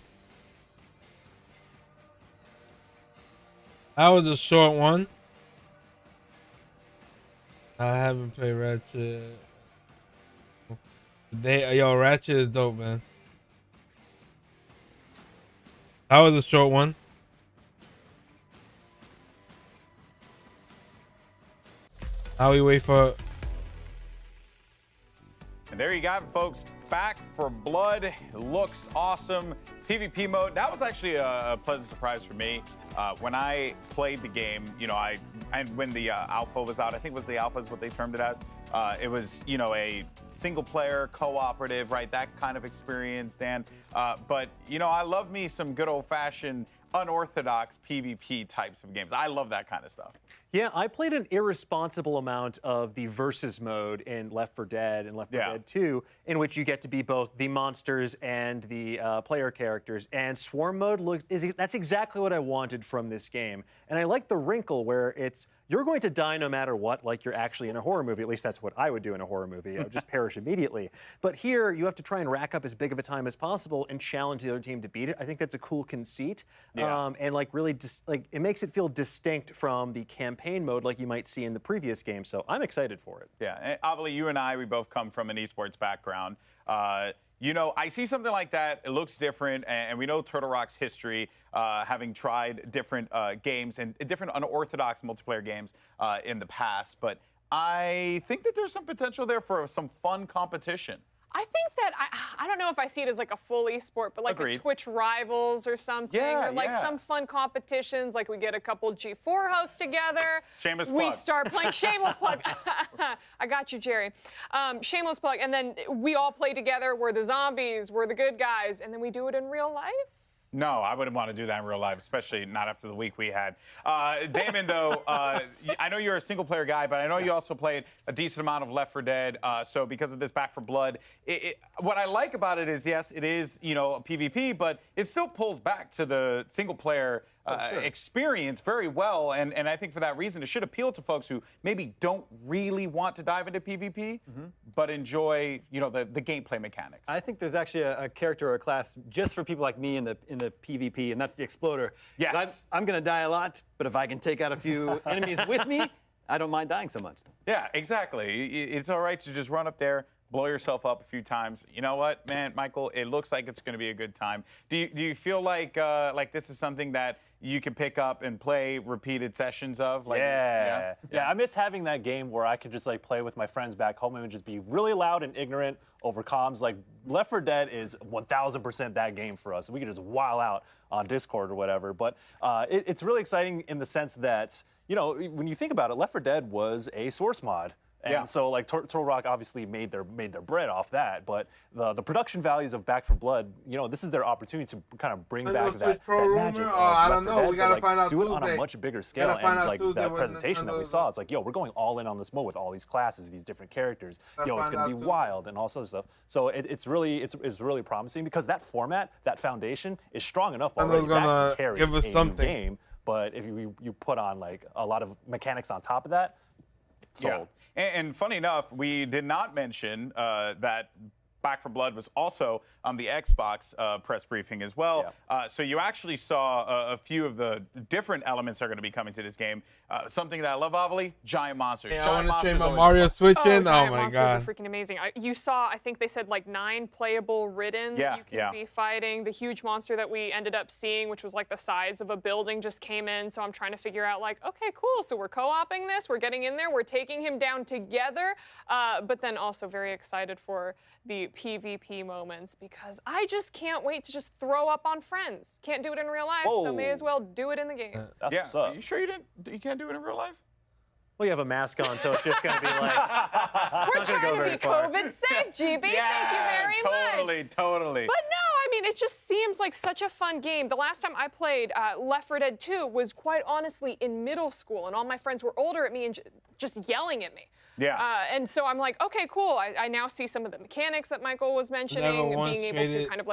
That was a short one. I haven't played Ratchet. Ratchet is dope, man. That was a short one. Now we wait for. And there you got it, folks. Back for Blood. Looks awesome. PvP mode. That was actually a pleasant surprise for me. When I played the game, and when the alpha was out, I think it was the alpha is what they termed it as. It was, a single player, cooperative, right? That kind of experience, Dan. But, I love me some good old fashioned unorthodox PvP types of games. I love that kind of stuff. Yeah, I played an irresponsible amount of the versus mode in Left 4 Dead and Left 4 Dead 2, in which you get to be both the monsters and the player characters. And Swarm mode that's exactly what I wanted from this game. And I like the wrinkle where you're going to die no matter what, like you're actually in a horror movie. At least that's what I would do in a horror movie. I would just perish immediately. But here, you have to try and rack up as big of a time as possible and challenge the other team to beat it. I think that's a cool conceit. Yeah. And really, it makes it feel distinct from the campaign mode like you might see in the previous game. So I'm excited for it. Yeah, and Avali, you and I, we both come from an esports background. I see something like that. It looks different, and we know Turtle Rock's history, having tried different games and different unorthodox multiplayer games in the past. But I think that there's some potential there for some fun competition. I think that, I don't know if I see it as like a full esport, but like a Twitch Rivals or something, or like some fun competitions, like we get a couple G4 hosts together. Shameless we plug. Start playing, shameless plug. I got you, Jerry. Shameless plug, and then we all play together. We're the zombies, we're the good guys, and then we do it in real life. No, I wouldn't want to do that in real life, especially not after the week we had. Damon, though, I know you're a single-player guy, but I know you also played a decent amount of Left 4 Dead. So because of this Back 4 Blood, what I like about it is, yes, it is, a PvP, but it still pulls back to the single-player experience very well. And I think for that reason, it should appeal to folks who maybe don't really want to dive into PvP, but enjoy, the gameplay mechanics. I think there's actually a character or a class just for people like me in the PvP, and that's the Exploder. Yes. I'm going to die a lot, but if I can take out a few enemies with me, I don't mind dying so much. Yeah, exactly. It's all right to just run up there, blow yourself up a few times. You know what, man, Michael? It looks like it's going to be a good time. Do you feel like this is something that you can pick up and play repeated sessions of? Yeah, I miss having that game where I could just play with my friends back home and just be really loud and ignorant over comms. Like Left 4 Dead is 1,000% that game for us. We could just wild out on Discord or whatever. But it's really exciting in the sense that, when you think about it, Left 4 Dead was a source mod. And so Turtle Rock obviously made their bread off that, but the production values of Back 4 Blood, this is their opportunity to kind of bring back that magic. I don't know. We gotta find out do it Tuesday. on a much bigger scale. And that presentation that we saw, it's like, we're going all in on this mode with all these classes, these different characters. It's gonna be wild and all sorts of stuff. So it's really promising because that format, that foundation is strong enough already. That can carry give us a something. game. But if you put on a lot of mechanics on top of that, sold. Yeah. And funny enough, we did not mention that Back 4 Blood was also on the Xbox press briefing as well. So you actually saw a few of the different elements that are going to be coming to this game. Something that I love, Avali, giant monsters. Yeah, giant I want to change my always Mario fun. Switch in. Giant Oh my monsters god. are freaking amazing. You saw, I think they said 9 playable ridden that you can be fighting. The huge monster that we ended up seeing, which was the size of a building, just came in. So I'm trying to figure out okay, cool. So we're co-oping this. We're getting in there. We're taking him down together. But then also very excited for the PvP moments because I just can't wait to just throw up on friends. Can't do it in real life, so may as well do it in the game. That's what's up. You sure you can't do it in real life? Well, you have a mask on, so it's just going to be We're trying to be COVID safe, GB. Thank you very much. Totally. But no, it just seems like such a fun game. The last time I played Left 4 Dead 2 was quite honestly in middle school, and all my friends were older at me and just yelling at me. Yeah. And so I'm like, okay, cool. I now see some of the mechanics that Michael was mentioning, being able to kind of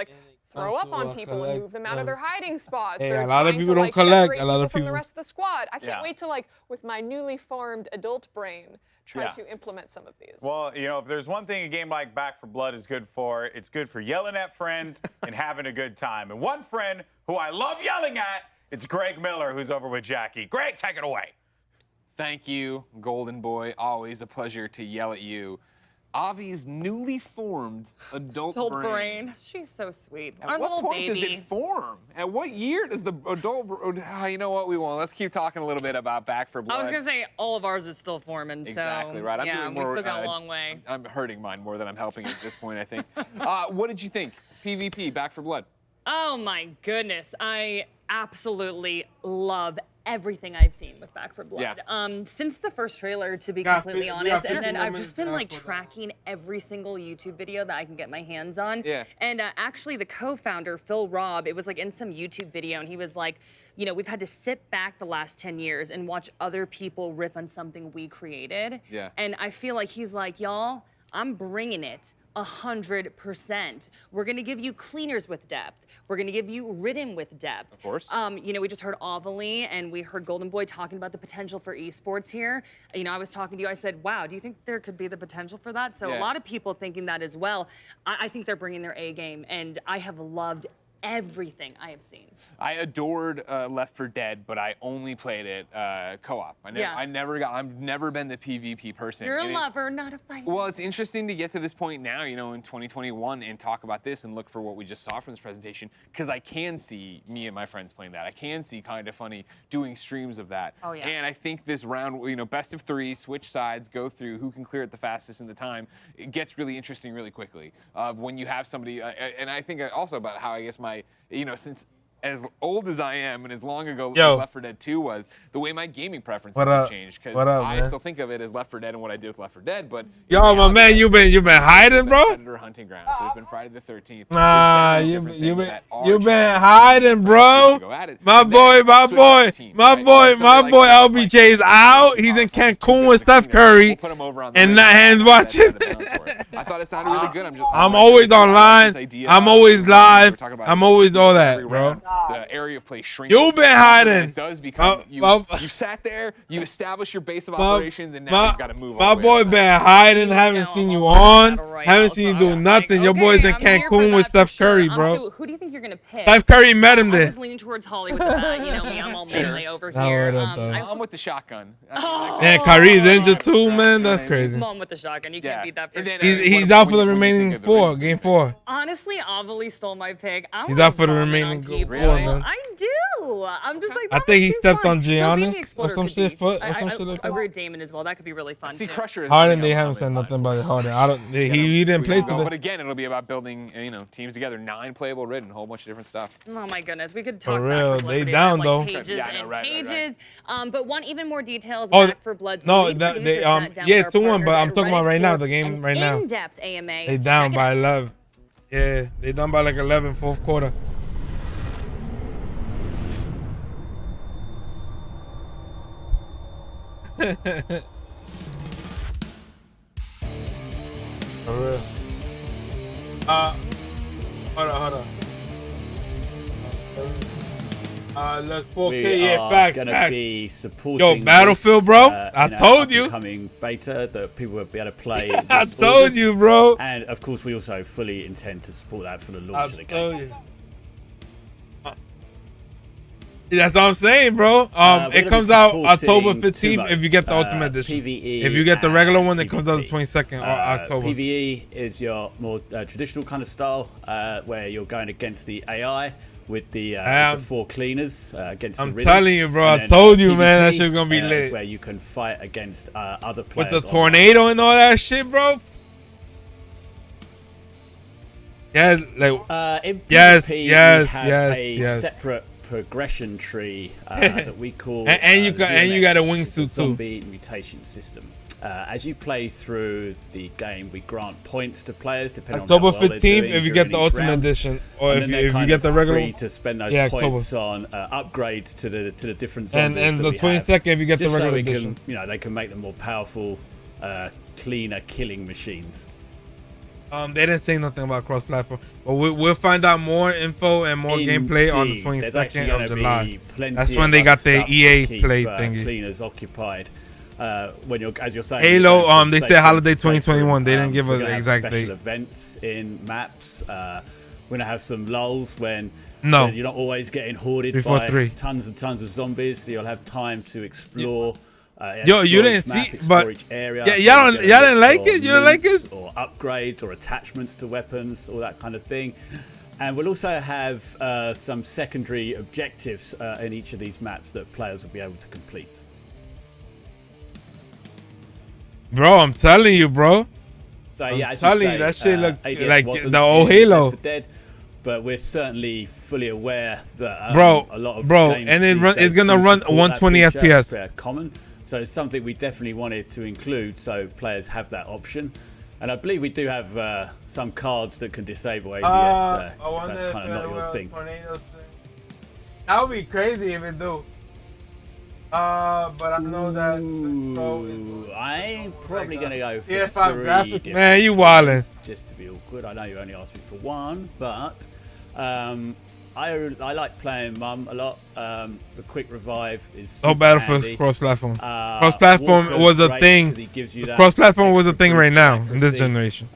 throw up on people and move them out of their hiding spots. Hey, or a lot of trying people to, don't collect. A lot of from people the rest of the squad. I can't wait to with my newly formed adult brain try to implement some of these. Well, if there's one thing a game like Back 4 Blood is good for, it's good for yelling at friends and having a good time. And one friend who I love yelling at, it's Greg Miller, who's over with Jackie. Greg, take it away. Thank you, Golden Boy. Always a pleasure to yell at you. Avi's newly formed adult Adult brain. brain. She's so sweet. At Our what little point does baby. it form? At what year does the adult? You know what? We won't. Let's keep talking a little bit about Back for Blood. I was gonna say all of ours is still forming. Exactly so right. I'm yeah, doing we more, still got a long way. I'm hurting mine more than I'm helping at this point, I think. What did you think? PvP, Back for Blood. Oh my goodness, I absolutely love everything I've seen with Back for Blood. Since the first trailer, to be completely honest, and then I've just been like tracking every single YouTube video that I can get my hands on. Yeah. And actually, the co-founder Phil Robb, it was like in some YouTube video, and he was like, you know, we've had to sit back the last 10 years and watch other people riff on something we created. Yeah. And I feel like he's like, y'all, I'm bringing it 100%. We're gonna give you cleaners with depth. We're gonna give you ridden with depth. Of course. You know, we just heard Ovalie and we heard Golden Boy talking about the potential for esports here. You know, I was talking to you, I said, wow, do you think there could be the potential for that? So Yeah. a lot of people thinking that as well. I think they're bringing their A game, and I have loved everything I have seen. I adored Left 4 Dead, but I only played it co-op. I've never been the PvP person. You're a and it's- lover, not a fighter. Well, it's interesting to get to this point now, you know, in 2021 and talk about this and look for what we just saw from this presentation, because I can see me and my friends playing that. I can see Kinda Funny doing streams of that. Oh, yeah. And I think this round, you know, best of 3, switch sides, go through who can clear it the fastest in the time, it gets really interesting really quickly. When you have somebody, and I think also about how I guess you know, since as old as I am and as long ago as Left 4 Dead 2 was, the way my gaming preferences have changed. Because I still think of it as Left 4 Dead and what I do with Left 4 Dead, but Yo, my man, you been hiding, bro. Predator hunting grounds. There's been Friday the 13th. Nah, you been hiding, bro. My boy, LBJ's out. He's in Cancun with Steph Curry and not hands watching. I thought it sounded really good. I'm always online. I'm always live. I'm always all that, bro. The area of play shrinks. You've been hiding. It does become you sat there, you establish your base of operations, and now you've got to move. My boy been hiding. Haven't seen you on. Haven't seen you do nothing. Your boy's in Cancun with Steph Curry, bro. So who do you think you're gonna pick? Steph Curry met him I there. was leaning towards Holly with the bat. You know me, I'm all manly over here. I'm with the shotgun. Man, Kyrie's injured too, man. That's crazy. Mom with the shotgun. You can't beat that for sure. He's out for the remaining game 4. Honestly, Ovalie stole my pick. He's out for the remaining 4, man. I do. I'm just like. I think he stepped on Being Giannis or Exploder some could shit be- foot or I some shit like I that. read Damon as well. That could be really fun. See, too. Crusher. Harden, they haven't said nothing about Harden. I don't. He didn't play today. But again, it'll be about building, you know, teams together. 9 playable ridden, a whole bunch of different stuff. Oh my goodness, we could talk For Back real, for Blood they for days. down, I have, though. like, pages Yeah, I know, and right. pages. But want even more details? Oh, Back for Blood's no, lead that, producer they sat down yeah, with our 2-1. But partners I'm at talking about Reddit right now. for The game an right now. in-depth AMA. They down Check it by out. 11. Yeah, they down by like 11, fourth quarter. For real. Hold on. Let's 4K. We Yeah, are facts. gonna be supporting Yo, Battlefield, this, bro. I in our told you. Upcoming beta that people will be able to play. I this told August. you, bro. And of course, we also fully intend to support that for the launch of the told game. you. That's what I'm saying, bro. It comes out October 15th if you get the Ultimate Edition. PvE If you get the regular one, it PvP. comes out the 22nd of October. PvE is your more traditional kind of style, where you're going against the AI with the 4 cleaners against the I'm ridden. telling you, bro. And I then, told you, man. That PvP, shit's gonna be is lit. where you can fight against other With players. the online. tornado and all that shit, bro. Yeah, like in yes, PvP, yes, we have yes, a yes. separate progression tree that we call and you got a UMS, wingsuit the too. zombie mutation system. As you play through the game, we grant points to players depending October on how well they're 15th doing if you during get the each Ultimate round. Edition, or And if then you they're if you kind get of the regular free to spend those yeah, points on upgrades to the different zombies and that the we 22nd have, if you get the just so regular we can, edition. you know, they can make them more powerful, cleaner killing machines. They didn't say nothing about cross-platform, but we'll find out more info and more gameplay on the Indeed. There's actually 22nd gonna of July. be plenty That's of when they other got the stuff to EA keep, Play thingy. Cleaners occupied. When you're, as you're saying, Halo, you're going from they safe said room holiday to safe room. 2021. They didn't give We're us gonna the have exact special date. events in maps. We're gonna have some lulls when No. you're not always getting hoarded Before by 3. tons and tons of zombies. So you'll have time to explore Yo, you didn't see, but y'all didn't like it. You didn't like it, or upgrades or attachments to weapons, all that kind of thing. And we'll also have some secondary objectives in each of these maps that players will be able to complete. Bro, I'm telling you, bro. So yeah, I'm telling you, that shit look ADS like wasn't the old in Halo. Left 4 Dead, but we're certainly fully aware that Bro, a lot of bro, games and these it's days gonna do run support 120 that feature. FPS. It's common, so it's something we definitely wanted to include, so players have that option. And I believe we do have some cards that can disable ADS. I If wonder that's kind of not your thing. That would be crazy if it do. But I know that. I'm probably gonna go for PS5 three graphics. different Man, you wildin'. Just to be awkward. I know you only asked me for one, but I like playing Mum a lot. The quick revive is super Battlefield handy. cross-platform. Cross-platform Walker's was a great thing. 'cause he gives you that Cross-platform was a extra thing right boost now of in this accuracy, generation.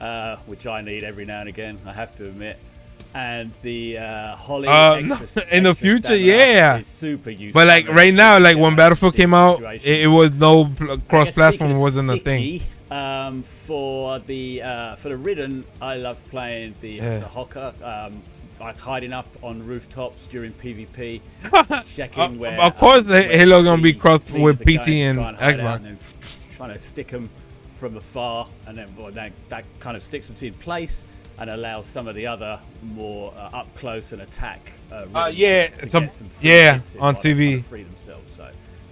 which I need every now and again. I have to admit. And the Holly in the future, yeah. is super useful. But like right now, like when Battlefield came out, it was no cross-platform wasn't a thing. For the Ridden, I love playing the Hocker, like hiding up on rooftops during PvP, checking where. Of course, Halo gonna be crossed with PC and Xbox. And trying to stick them from afar, and then that kind of sticks them in place and allows some of the other more up close and attack. Yeah, on TV.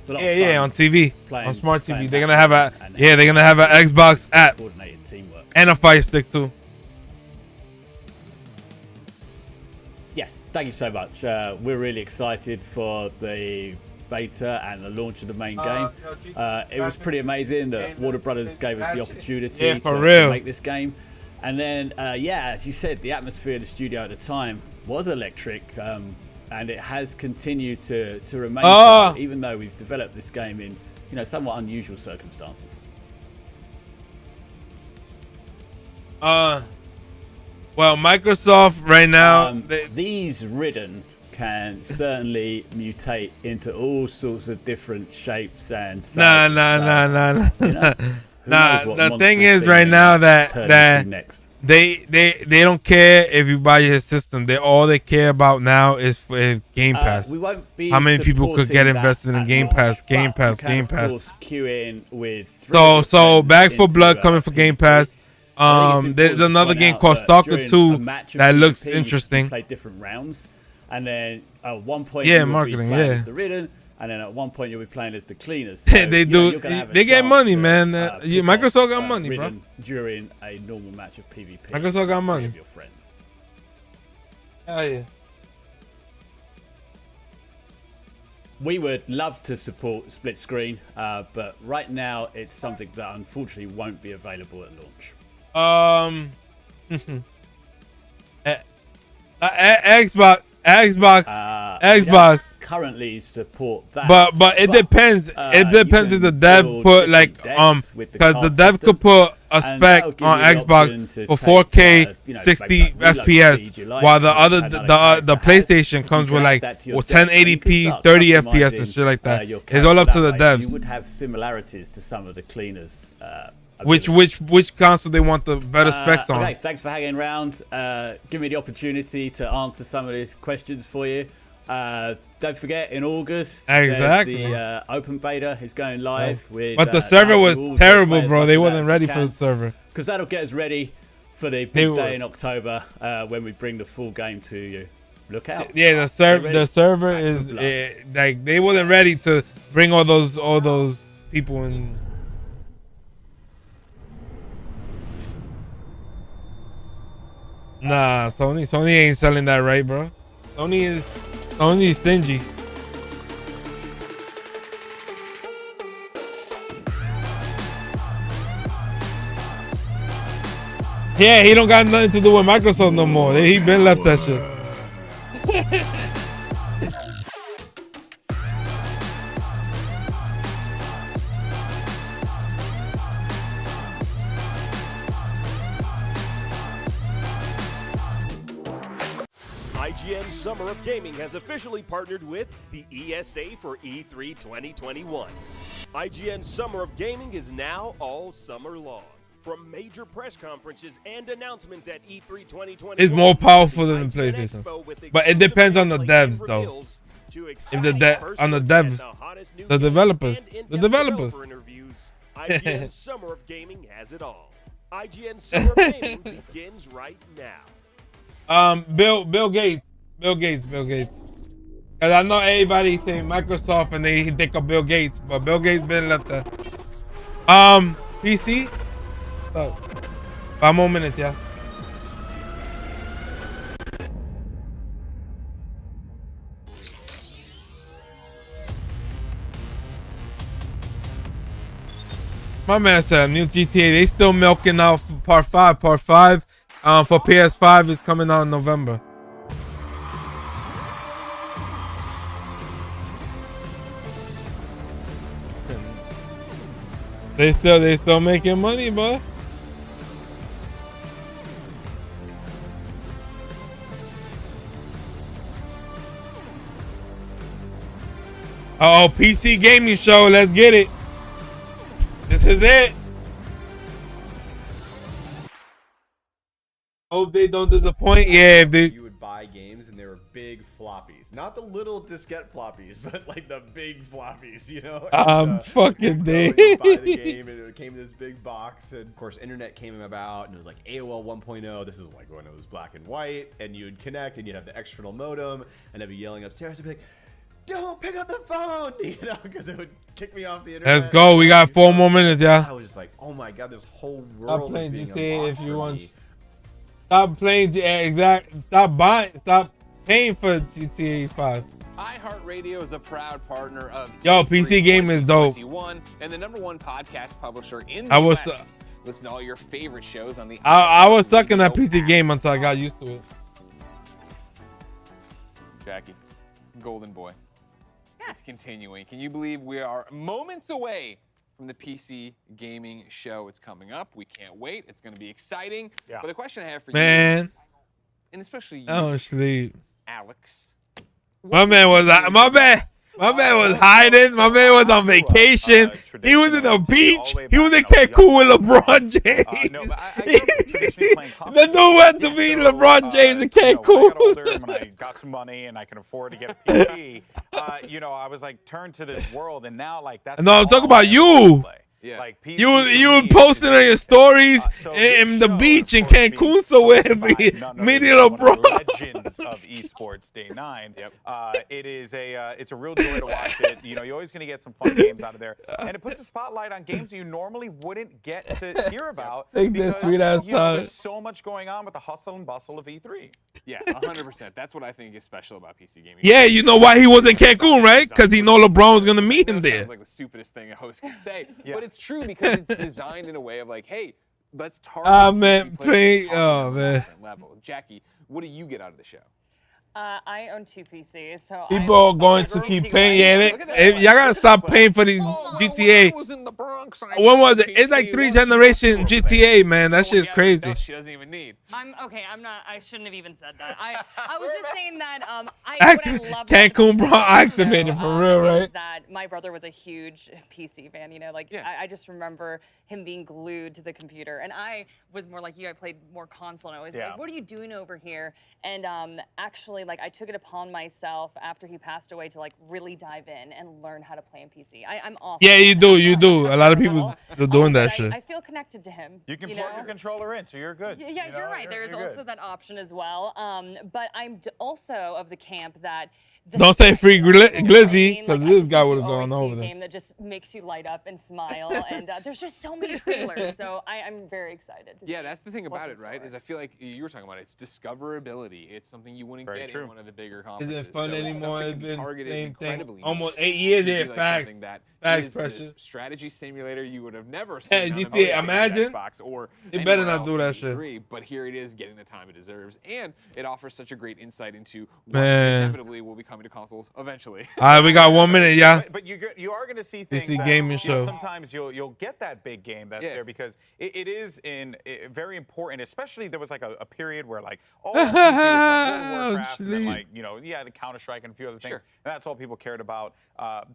Yeah, on TV, on smart TV. They're gonna have they're gonna have an Xbox app and a Fire Stick too. Yes, thank you so much. We're really excited for the beta and the launch of the main game. It was pretty amazing that Warner Brothers gave us the opportunity to make this game. And then, as you said, the atmosphere in the studio at the time was electric, and it has continued to remain so, even though we've developed this game in, somewhat unusual circumstances. Well, Microsoft right now, these Ridden can certainly mutate into all sorts of different shapes and sizes. The thing is right now that they don't care if you buy his system. All they care about now is for Game Pass. We won't be how many people could get invested in Game Pass? Game Pass. Queue in with so Back 4 Blood coming for Game Pass. There's another game called Stalker 2 that looks interesting. Play different rounds, and then at one point marketing, as the Ridden, and then at one point you'll be playing as the Cleaners. So, they get money, man. Microsoft got money, bro. During a normal match of PvP. Microsoft got money. Your friends. Hell yeah. We would love to support split screen, but right now it's something that unfortunately won't be available at launch. Xbox currently support that, but it depends. It depends if the dev put because the dev could put a spec on Xbox for 4K 60 FPS, while the other the PlayStation comes with like 1080p 30 FPS and shit like that. It's all up to the devs. You would have similarities to some of the Cleaners. Which console they want the better specs on? Okay, thanks for hanging around. Give me the opportunity to answer some of these questions for you. Don't forget, in August, the open beta is going live. But the server was terrible, bro. They wasn't ready for the server. Because that'll get us ready for the big day in October when we bring the full game to you. Look out! Yeah, the server is like they wasn't ready to bring all those people in. Nah, Sony ain't selling that right, bro. Sony is stingy. Yeah, he don't got nothing to do with Microsoft no more. He been left that shit. IGN Summer of Gaming has officially partnered with the ESA for E3 2021. IGN's Summer of Gaming is now all summer long. From major press conferences and announcements at E3 2020. It's more powerful than the PlayStation, but it depends on the devs though. If on the devs, the developers. IGN's Summer of Gaming has it all. IGN's Summer of Gaming begins right now. Bill Gates. Cause I know everybody saying Microsoft and they think of Bill Gates, but Bill Gates been left there. PC. So, 5 more minutes, yeah. My man said new GTA. They still milking out part 5. Part 5 for PS5 is coming out in November. They still making money, bro. Oh, PC gaming show. Let's get it. This is it. Hope they don't disappoint. Yeah, if they. You would buy games and they were big floppies, not the little diskette floppies, but like the big floppies, you know. Fucking dead. You buy the game and it came in this big box, and of course, internet came about, and it was like AOL 1.0. This is like when it was black and white, and you'd connect, and you'd have the external modem, and I'd be yelling upstairs, I'd be like, "Don't pick up the phone," you know, because it would kick me off the internet. Let's go. We got 4 more minutes, yeah. I was just like, oh my god, this whole Stop world playing is being GTA if unlocked you for want. me. Stop playing. Stop paying for GTA 5. iHeartRadio is a proud partner of Yo, E3 PC game is dope. 2021 and the #1 podcast publisher in the I was US. Listen to all your favorite shows on the. I was sucking that PC game until I got used to it. Jackie, Golden Boy. It's continuing. Can you believe we are moments away from the PC gaming show? It's coming up. We can't wait. It's going to be exciting. Yeah. But the question I have for Man. you, and especially you, I don't sleep. Alex. My man was hiding. My man was on vacation. He was in the beach. He was in Cancun with LeBron James. The dude went to meet LeBron James in Cancun. When I got older and when I got some money and I can afford to get a PC, I was like turned to this world, and now like that's. No, I'm talking about you. Yeah. Like PC You were posting on your stories in the beach in Cancun somewhere, meeting LeBron. Legends of esports Day 9. It's a real joy to watch it. You're always going to get some fun games out of there, and it puts a spotlight on games you normally wouldn't get to hear about. Take this sweet-ass time. There's so much going on with the hustle and bustle of E3. Yeah, 100%. That's what I think is special about PC gaming. Yeah, you know why he was in Cancun, right? Because he know LeBron was gonna meet him there. Sounds like the stupidest thing a host can say, but it's true because it's designed in a way of like, hey, let's target. Man, play. Oh man. Level. Jackie, what do you get out of the show? I own 2 PCs, so People are going to keep paying. Yeah, y'all gotta stop paying for these GTA. When was it? It's like 3 generation GTA, man. That shit's crazy. She doesn't even need. I'm not. I shouldn't have even said that. I was just saying that. What I loved Cancun bro activated for real, is right? that my brother was a huge PC fan. I just remember him being glued to the computer, and I was more like you. I played more console, and I was like, "What are you doing over here?" And actually, I took it upon myself after he passed away to really dive in and learn how to play in PC. I'm awful. Yeah, you do. A lot of people are doing that shit. I feel connected to him. You can plug your controller in, so you're good. Yeah, you're right. There's also that option as well. But I'm also of the camp that. Don't say free Glizzy, because this guy would have gone over there. Game that just makes you light up and smile, and there's just so many trailers. So I'm very excited. Yeah, that's the thing about it, right? Is I feel like you were talking about it's discoverability. It's something you wouldn't get in one of the bigger conferences. Is it fun anymore? It's been targeted incredibly. Almost 8 years there. Facts. Facts, precious. Strategy simulator you would have never seen. Hey, GTA, imagine. Xbox or you better not do that shit. But here it is, getting the time it deserves, and it offers such a great insight into what Man. inevitably will be coming to consoles eventually. All right, we got 1 minute, yeah. But you are going to see things PC that, gaming show. Sometimes you'll get that big game that's there because it is very important. Especially there was a period where all PC was World of Warcraft, and then, like, you know, yeah, the Counter-Strike and a few other things. Sure. And that's all people cared about.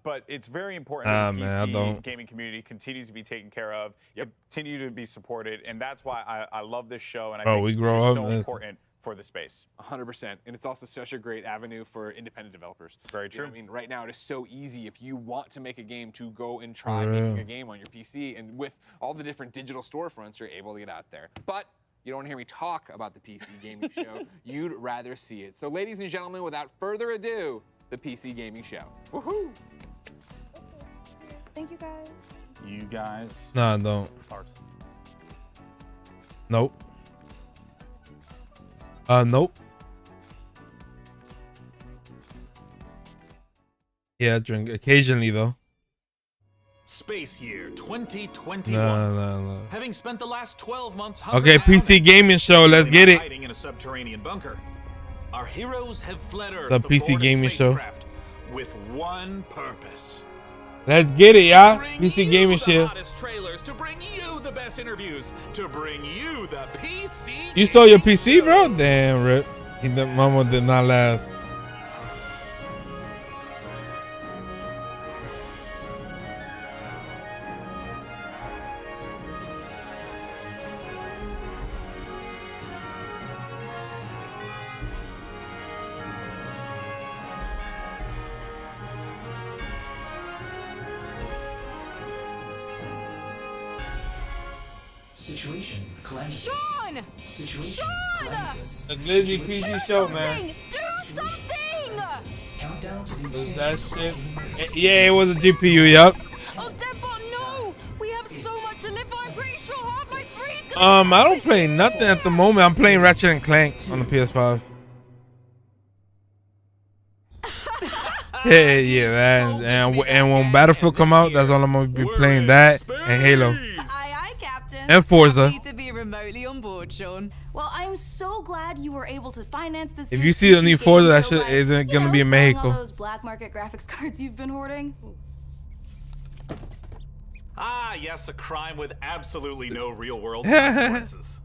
But it's very important that the PC gaming community continues to be taken care of, continue to be supported, and that's why I love this show, and I think it's so important for the space. 100%. And it's also such a great avenue for independent developers. Very true. You know, I mean, right now it is so easy if you want to make a game to go and try making a game on your PC. And with all the different digital storefronts, you're able to get out there. But you don't want to hear me talk about the PC Gaming Show. You'd rather see it. So ladies and gentlemen, without further ado, the PC Gaming Show. Woohoo! Thank you, guys. You guys. Nah, don't. Nope. Nope. Yeah, I drink occasionally though. Space Year 2021. No. Having spent the last 12 months Okay, PC Gaming Show. Let's get it. hiding in a subterranean bunker, our heroes have fled Earth The PC Gaming Show. with one purpose. Let's get it, y'all. PC Gaming Show. Hottest trailers, to bring you the best interviews, to bring you the PC. You stole your PC, bro? Damn, Rip. The mama did not last. Situation cleanses. Sean! Situation cleanses. The Glizzy PC Show, man. Do something! Countdown to the That shit. Yeah, it was a GPU, yup. Oh, Deadbot, no! We have so much to live for. I'm pretty sure half my free's gonna I don't play nothing at the moment. I'm playing Ratchet and Clank on the PS5. Yeah, man. And when Battlefield come out, that's all I'm gonna be playing. That and Halo. Aye, Captain. And Forza. Happy to be remotely on board, Sean. Well, I'm so glad you were able to finance this. If you see the new Forza, that shit isn't gonna be in selling all Mexico. those black market graphics cards you've been hoarding. Ah, yes, a crime with absolutely no real-world consequences.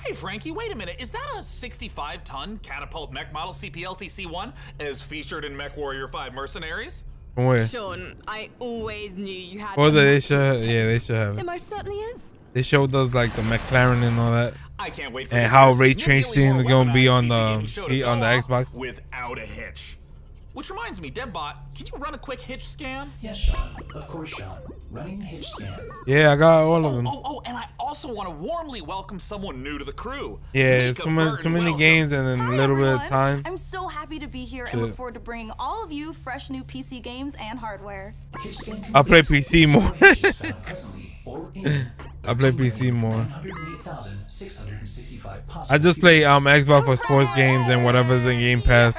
Hey, Frankie, wait a minute. Is that a 65-ton catapult mech model CPLTC-1 as featured in MechWarrior 5 Mercenaries? From where? Sean, I always knew you had. Forza, they should. Yeah, they should have It it. most certainly is. They showed us like the McLaren and all that. I can't wait for and this how year's ray significantly tracing more is gonna be weaponized on PC gaming show to the go on the off Xbox. without a hitch. Which reminds me, Debbot, can you run a quick hitch scan? Yes, Sean. Of course, Sean. Running hitch scan. Yeah, I got all of them. Oh, and I also want to warmly welcome someone new to the crew. Yeah, Mika too many games and then a little bit of time. I'm so happy to be here and Shit. look forward to bringing all of you fresh new PC games and hardware. I play PC more. I play PC more. I just play Xbox for sports games and whatever's in Game Pass.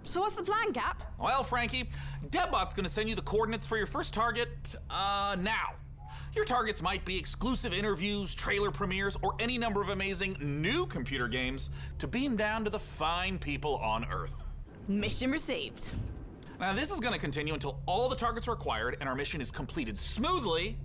So what's the plan, Cap? Well, Frankie, Debbot's gonna send you the coordinates for your first target, now. Your targets might be exclusive interviews, trailer premieres, or any number of amazing new computer games to beam down to the fine people on Earth. Mission received. Now, this is gonna continue until all the targets are acquired and our mission is completed smoothly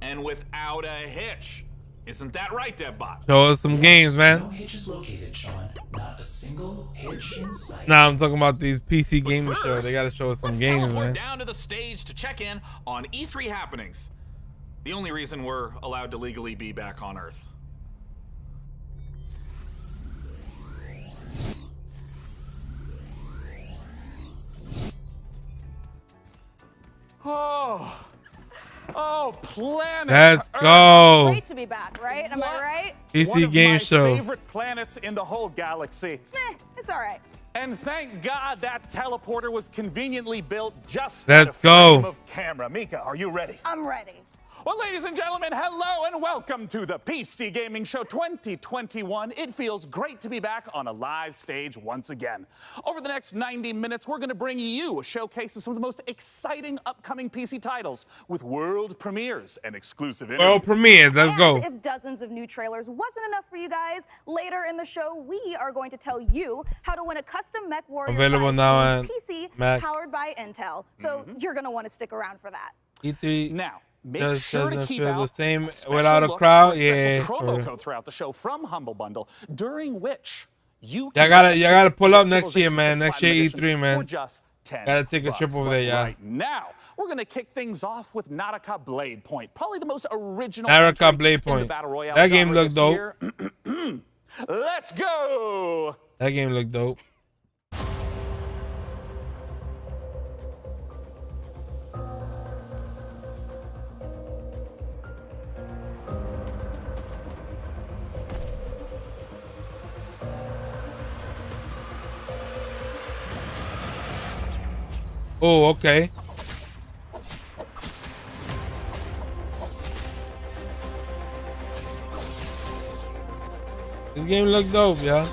and without a hitch. Isn't that right, Debbot? Show us some games, man. No hitches located, Sean. Not a single hitch in sight. Nah, I'm talking about these PC gaming shows. They gotta show us some Let's games, teleport man. down to the stage to check in on E3 happenings. The only reason we're allowed to legally be back on Earth. Oh, planet Let's Earth. go. Great to be back, right? Am I right? PC One of game my show. favorite planets in the whole galaxy. It's all right. And thank God that teleporter was conveniently built just Let's at a frame go. of camera. Mika, are you ready? I'm ready. Well, ladies and gentlemen, hello and welcome to the PC Gaming Show 2021. It feels great to be back on a live stage once again. Over the next 90 minutes, we're going to bring you a showcase of some of the most exciting upcoming PC titles with world premieres and exclusive interviews. World premieres, let's go. If dozens of new trailers wasn't enough for you guys, later in the show, we are going to tell you how to win a custom MechWarrior Available 5 now on PC Mac. powered by Intel. So you're going to want to stick around for that. E3 now, make just sure to doesn't keep feel out the same special without a look crowd. for a special Yeah, promo for- code throughout the show from Humble Bundle, during which you Y'all gotta pull up next year, man. Next year Edition E3, man. for just 10 Gotta take a trip bucks. over But there, y'all. right now, we're gonna kick things off with Naraka Blade Point, probably the most original Naraka entry Blade in the Point. battle royale That game genre looked this dope. year. Let's go. That game looked dope. Oh, okay. This game look dope, yeah.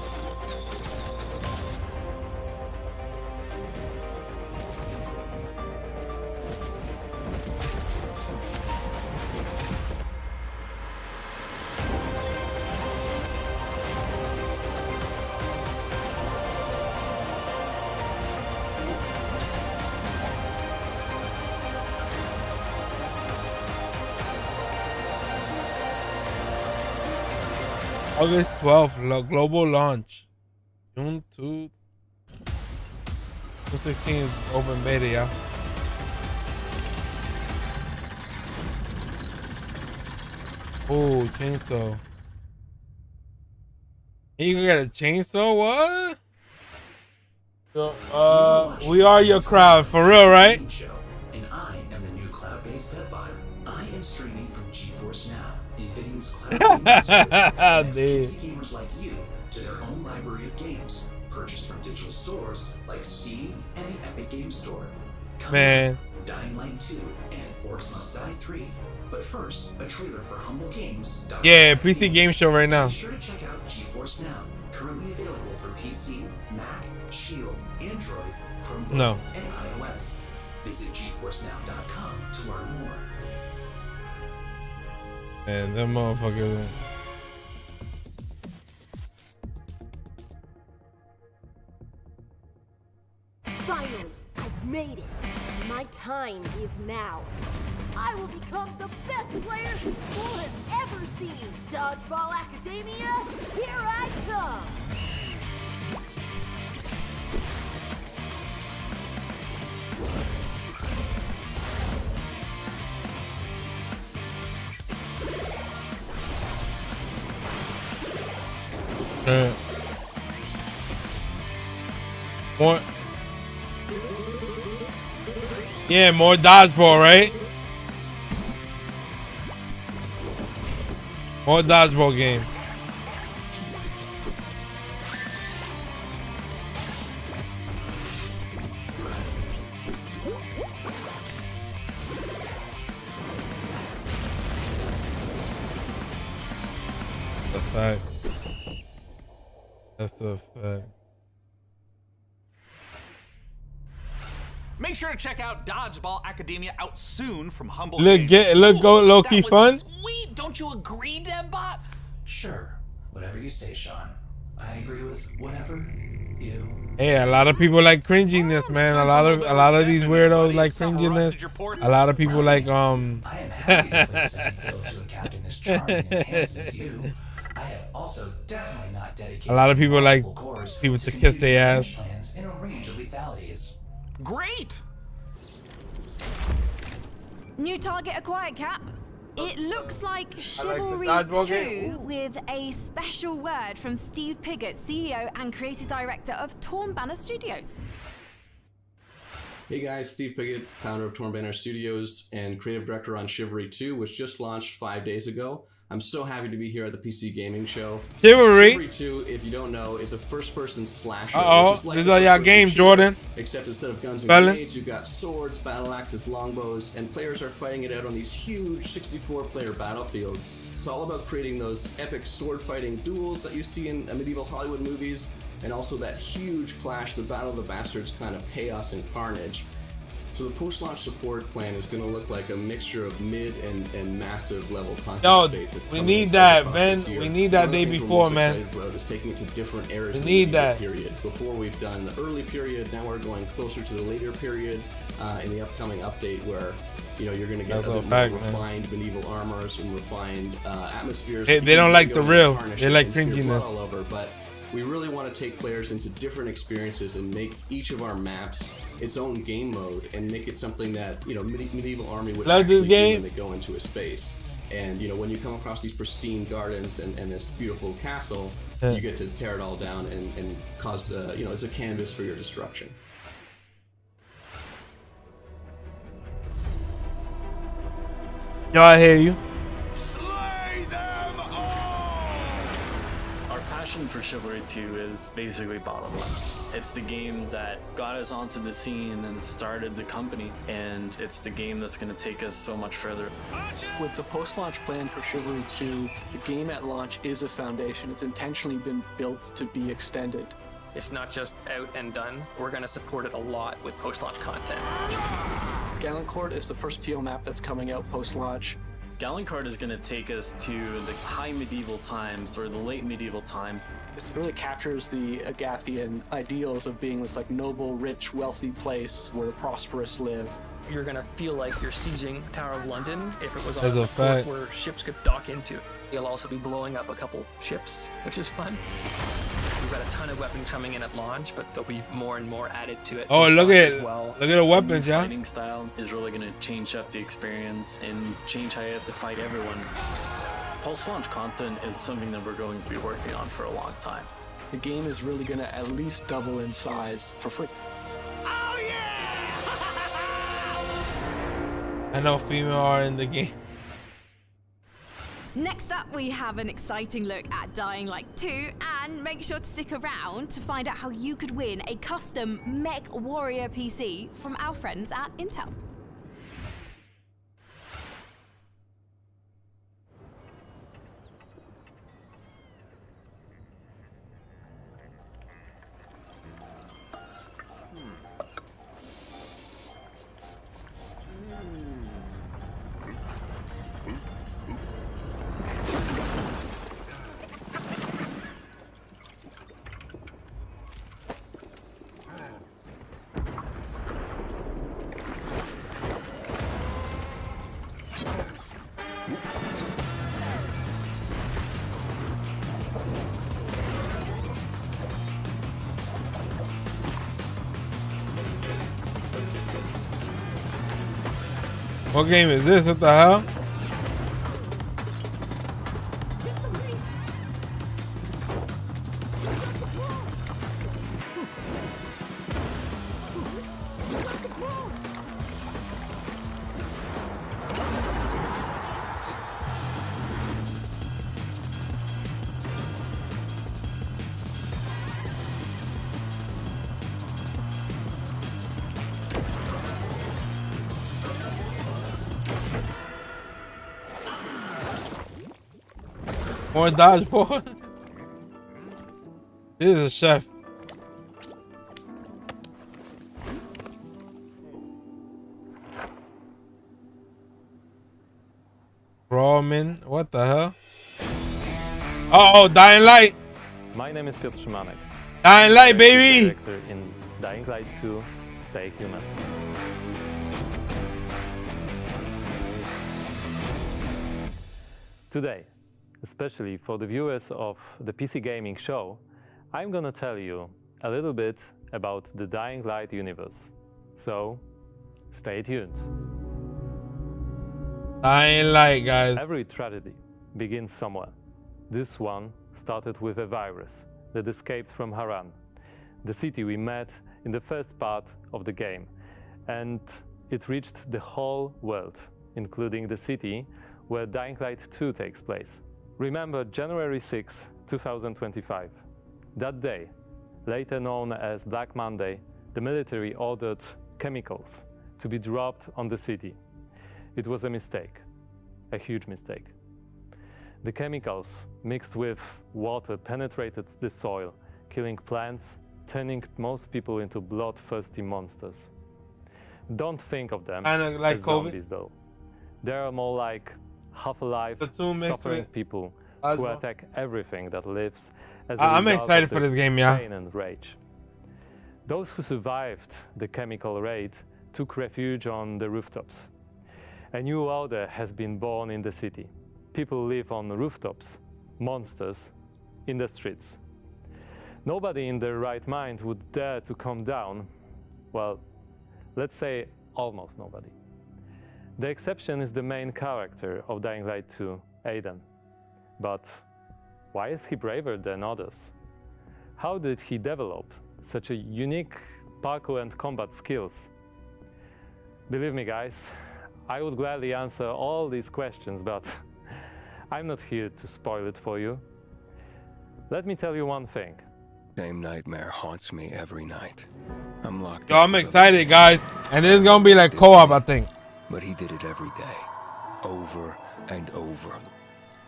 August 12th, global launch. June 2/16 open beta, yeah. Oh, chainsaw. You can get a chainsaw? What? So, we are your crowd, for real, right? And I am the new cloud-based deadbot. I am streaming from GeForce Now, NVIDIA's cloud gaming service that connects PC gamers like you to their own library of games, purchased from digital stores like Steam and the Epic Games Store. Man. Dying Light 2 and Orcs Must Die 3. But first, a trailer for Humble Games. Yeah, PC game show right now. Be sure to check out GeForce Now, currently available for PC, Mac, Shield, Android, Chromebook, No. and iOS. Visit GeForceNow.com to learn more. Man, that motherfucker. Finally, I've made it. My time is now. I will become the best player the school has ever seen. Dodgeball Academia, here I come. More. Yeah, more dodgeball, right? More dodgeball game. That's a fact. That's a fact. Make sure to check out Dodgeball Academia, out soon from Humble Look, Games. low-key fun. Sweet, don't you agree, DevBot? Sure, whatever you say, Sean. I agree with whatever you. Hey, a lot of people like cringiness, man. A lot of these weirdos like cringiness. A lot of people like I am happy to play second fiddle to a captain as charming and handsome as you. I have also definitely not dedicated a lot of people like cores people to kiss their ass. plans in a range of lethalities. Great! New target acquired, Cap. It looks like Chivalry dodgeball 2 game. with a special word from Steve Piggott, CEO and creative director of Torn Banner Studios. Hey guys, Steve Piggott, founder of Torn Banner Studios and creative director on Chivalry 2, which just launched 5 days ago. I'm so happy to be here at the PC Gaming Show. Chivalry 2, if you don't know, is a first-person slasher. Uh-oh, which is like this a is y'all first-person game, shooter, Jordan. Except instead of guns and Fella. grenades, you've got swords, battle axes, longbows, and players are fighting it out on these huge 64-player battlefields. It's all about creating those epic sword-fighting duels that you see in medieval Hollywood movies, and also that huge clash, the Battle of the Bastards kind of chaos and carnage. So the post-launch support plan is going to look like a mixture of mid and massive level content. Yo, updates. It's we coming need across that, this man. year. We need that One of the day things we're before, most man. excited about is taking it to different eras We of the need medieval that. period. Before we've done the early period, now we're going closer to the later period in the upcoming update where you're going to get That's a a bit fact, more man. refined medieval armors and refined atmospheres. They You don't can like go the and real. tarnish They it like and smear blood cringiness. all over, but We really want to take players into different experiences and make each of our maps its own game mode and make it something that, you know, medieval army would actually do when they go into a space. And, you know, when you come across these pristine gardens and this beautiful castle, you get to tear it all down and cause, you know, it's a canvas for your destruction. Yo, I hear you. Our passion for Chivalry 2 is basically bottomless. It's the game that got us onto the scene and started the company, and it's the game that's going to take us so much further. With the post-launch plan for Chivalry 2, the game at launch is a foundation. It's intentionally been built to be extended. It's not just out and done. We're going to support it a lot with post-launch content. Gallant Court is the first TO map that's coming out post-launch. Gallant Court is going to take us to the high medieval times or the late medieval times. It really captures the Agathian ideals of being this like noble, rich, wealthy place where the prosperous live. You're going to feel like you're sieging Tower of London if it was on a port where ships could dock into. You'll also be blowing up a couple ships, which is fun. We've got a ton of weapons coming in at launch, but there'll be more and more added to it. Oh, look at the weapons, The yeah. fighting style is really going to change up the experience and change how you have to fight everyone. Post-launch content is something that we're going to be working on for a long time. The game is really going to at least double in size for free. I know female are in the game. Next up, we have an exciting look at Dying Light 2, and make sure to stick around to find out how you could win a custom Mech Warrior PC from our friends at Intel. What game is this? What the hell? More dodgeball. This is a chef. Rawman, what the hell? Oh, Dying Light. My name is Piotr Szymanek. Dying Light, baby. Director in Dying Light 2, Stay Human. Today, especially for the viewers of the PC Gaming Show, I'm gonna tell you a little bit about the Dying Light universe. So, stay tuned. Dying Light, guys. Every tragedy begins somewhere. This one started with a virus that escaped from Haran, the city we met in the first part of the game, and it reached the whole world, including the city where Dying Light 2 takes place. Remember January 6, 2025. That day, later known as Black Monday, the military ordered chemicals to be dropped on the city. It was a mistake, a huge mistake. The chemicals mixed with water penetrated the soil, killing plants, turning most people into bloodthirsty monsters. Don't think of them Kinda like as COVID. zombies though. They are more like half-alive, suffering people who attack everything that lives as a I'm result excited of for their this game, yeah. pain and rage. Those who survived the chemical raid took refuge on the rooftops. A new order has been born in the city. People live on rooftops, monsters in the streets. Nobody in their right mind would dare to come down. Well, let's say almost nobody. The exception is the main character of Dying Light 2, Aiden. But why is he braver than others? How did he develop such a unique parkour and combat skills? Believe me, guys, I would gladly answer all these questions, but I'm not here to spoil it for you. Let me tell you one thing. Same nightmare haunts me every night. I'm locked Yo, I'm excited, guys. And this is going to be like co-op, I think. But he did it every day. Over and over.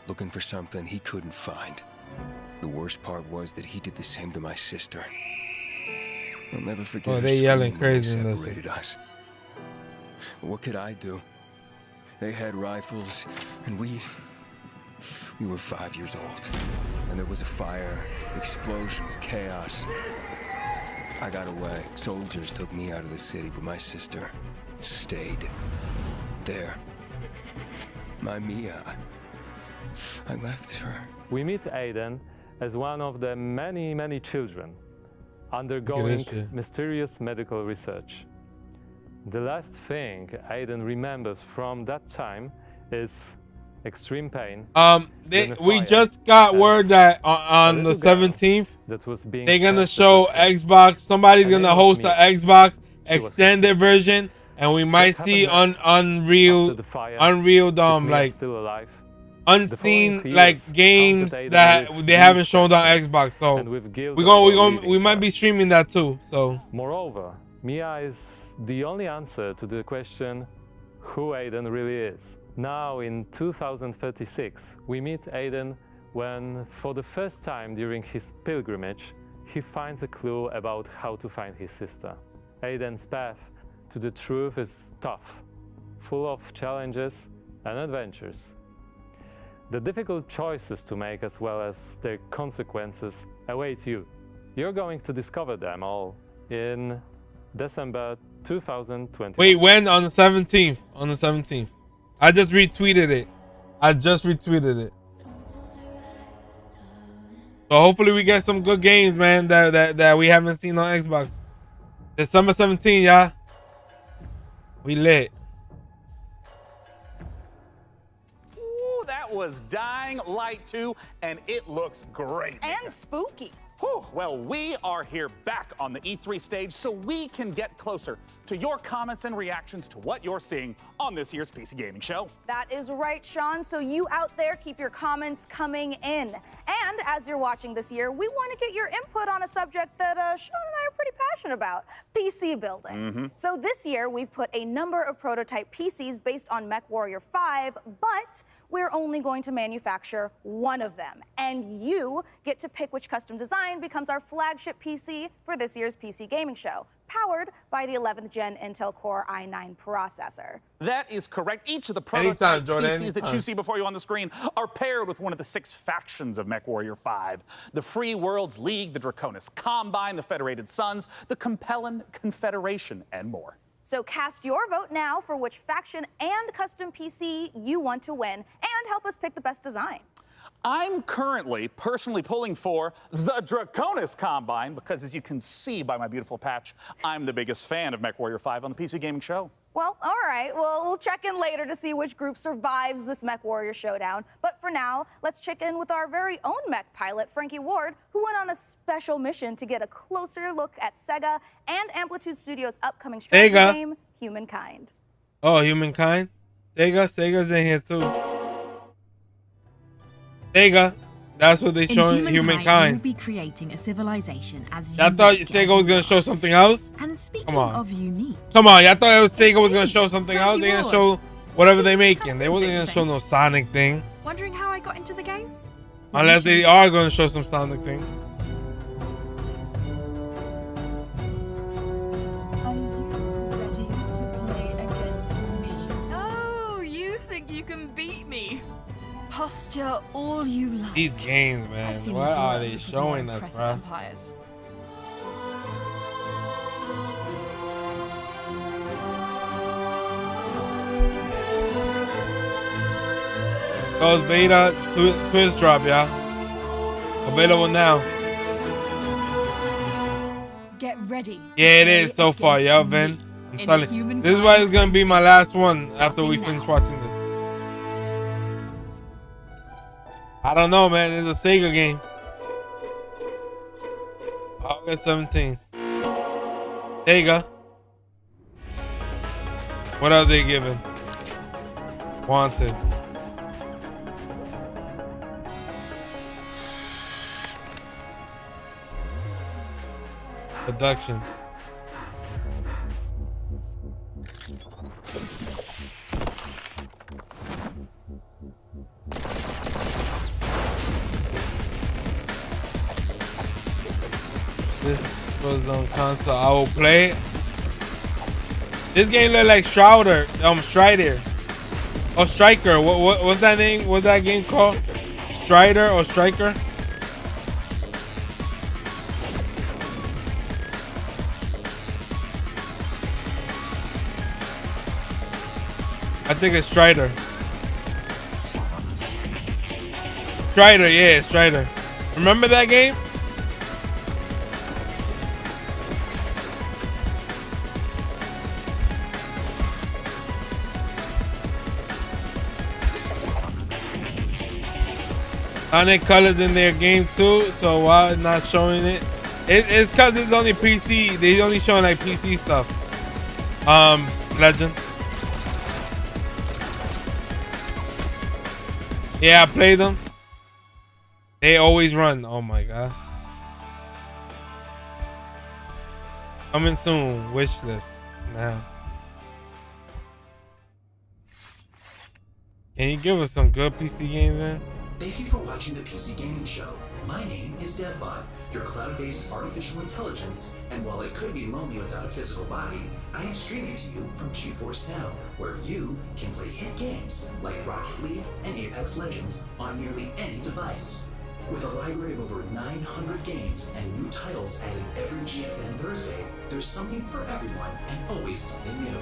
Looking for something he couldn't find. The worst part was that he did the same to my sister. I'll never forget. Oh, her they yelling screaming when crazy in they this. separated us. What could I do? They had rifles, and we were 5 years old. And there was a fire, explosions, chaos. I got away. Soldiers took me out of the city, but my sister stayed there. My Mia. I left her. We meet Aiden as one of the many, many children undergoing mysterious medical research. The last thing Aiden remembers from that time is extreme pain. We just got word that on the 17th, they're gonna show Xbox. Somebody's gonna host an Xbox extended version, and we might see on Unreal, like unseen like games that they haven't shown on Xbox. So we might be streaming that too. So moreover, Mia is the only answer to the question who Aiden really is. Now in 2036, we meet Aiden when, for the first time during his pilgrimage, he finds a clue about how to find his sister. Aiden's path to the truth is tough, full of challenges and adventures. The difficult choices to make as well as their consequences await you. You're going to discover them all in December 2020. wait, when? On the 17th. On the 17th. I just retweeted it. So hopefully we get some good games, man, that we haven't seen on Xbox. December 17th, y'all. We lit. Ooh, that was Dying Light 2, and it looks great. And spooky. Whew. Well, we are here back on the E3 stage so we can get closer to your comments and reactions to what you're seeing on this year's PC Gaming Show. That is right, Sean. So you out there, keep your comments coming in. And as you're watching this year, we want to get your input on a subject that Sean and I are pretty passionate about, PC building. So this year, we've put a number of prototype PCs based on MechWarrior 5, but we're only going to manufacture one of them. And you get to pick which custom design becomes our flagship PC for this year's PC Gaming Show, powered by the 11th Gen Intel Core i9 processor. That is correct. Each of the prototype PCs that you see before you on the screen are paired with one of the 6 factions of MechWarrior 5. The Free Worlds League, the Draconis Combine, the Federated Sons, the Compellin Confederation, and more. So cast your vote now for which faction and custom PC you want to win, and help us pick the best design. I'm currently personally pulling for the Draconis Combine because, as you can see by my beautiful patch, I'm the biggest fan of MechWarrior 5 on the PC Gaming Show. Well, all right. Well, we'll check in later to see which group survives this MechWarrior showdown. But for now, let's check in with our very own mech pilot, Frankie Ward, who went on a special mission to get a closer look at Sega and Amplitude Studios' upcoming strategy game, Humankind. Oh, Humankind? Sega's in here too. Sega, that's what they showing Humankind. We'll be creating a civilization as Y'all thought Sega was gonna show something else? And speaking Come on. of unique, Come on, y'all thought Sega was gonna show something else? They're gonna show whatever they making. They wasn't gonna show no Sonic thing. wondering how I got into the game? Unless they are gonna show some Sonic thing. Ready to play against me? Oh, you think you can beat me? Posture all you like. These games, man. What are they showing us, bro? Empires. Goes beta twist drop, y'all. Available now. Get ready. Yeah, it is so far, yeah, Vin. I'm telling you. This is why it's gonna be my last one after we finish watching this. I don't know, man. It's a Sega game. August 17th. Sega. What are they giving? Wanted. Production. This was on console. I will play it. This game look like Strider. Or Striker. What's that name? What's that game called? Strider or Striker? I think it's Strider. Strider, yeah, Strider. Remember that game? Sonic colors in their game too, so why not showing it? It's cause it's only PC. They only showing like PC stuff. Legend. Yeah, I played them. They always run. Oh my god. Coming soon. Wish list now. Can you give us some good PC games, man? Thank you for watching the PC Gaming Show. My name is DevBot, your cloud-based artificial intelligence, and while it could be lonely without a physical body, I am streaming to you from GeForce Now, where you can play hit games like Rocket League and Apex Legends on nearly any device. With a library of over 900 games and new titles added every GFN Thursday, there's something for everyone and always something new.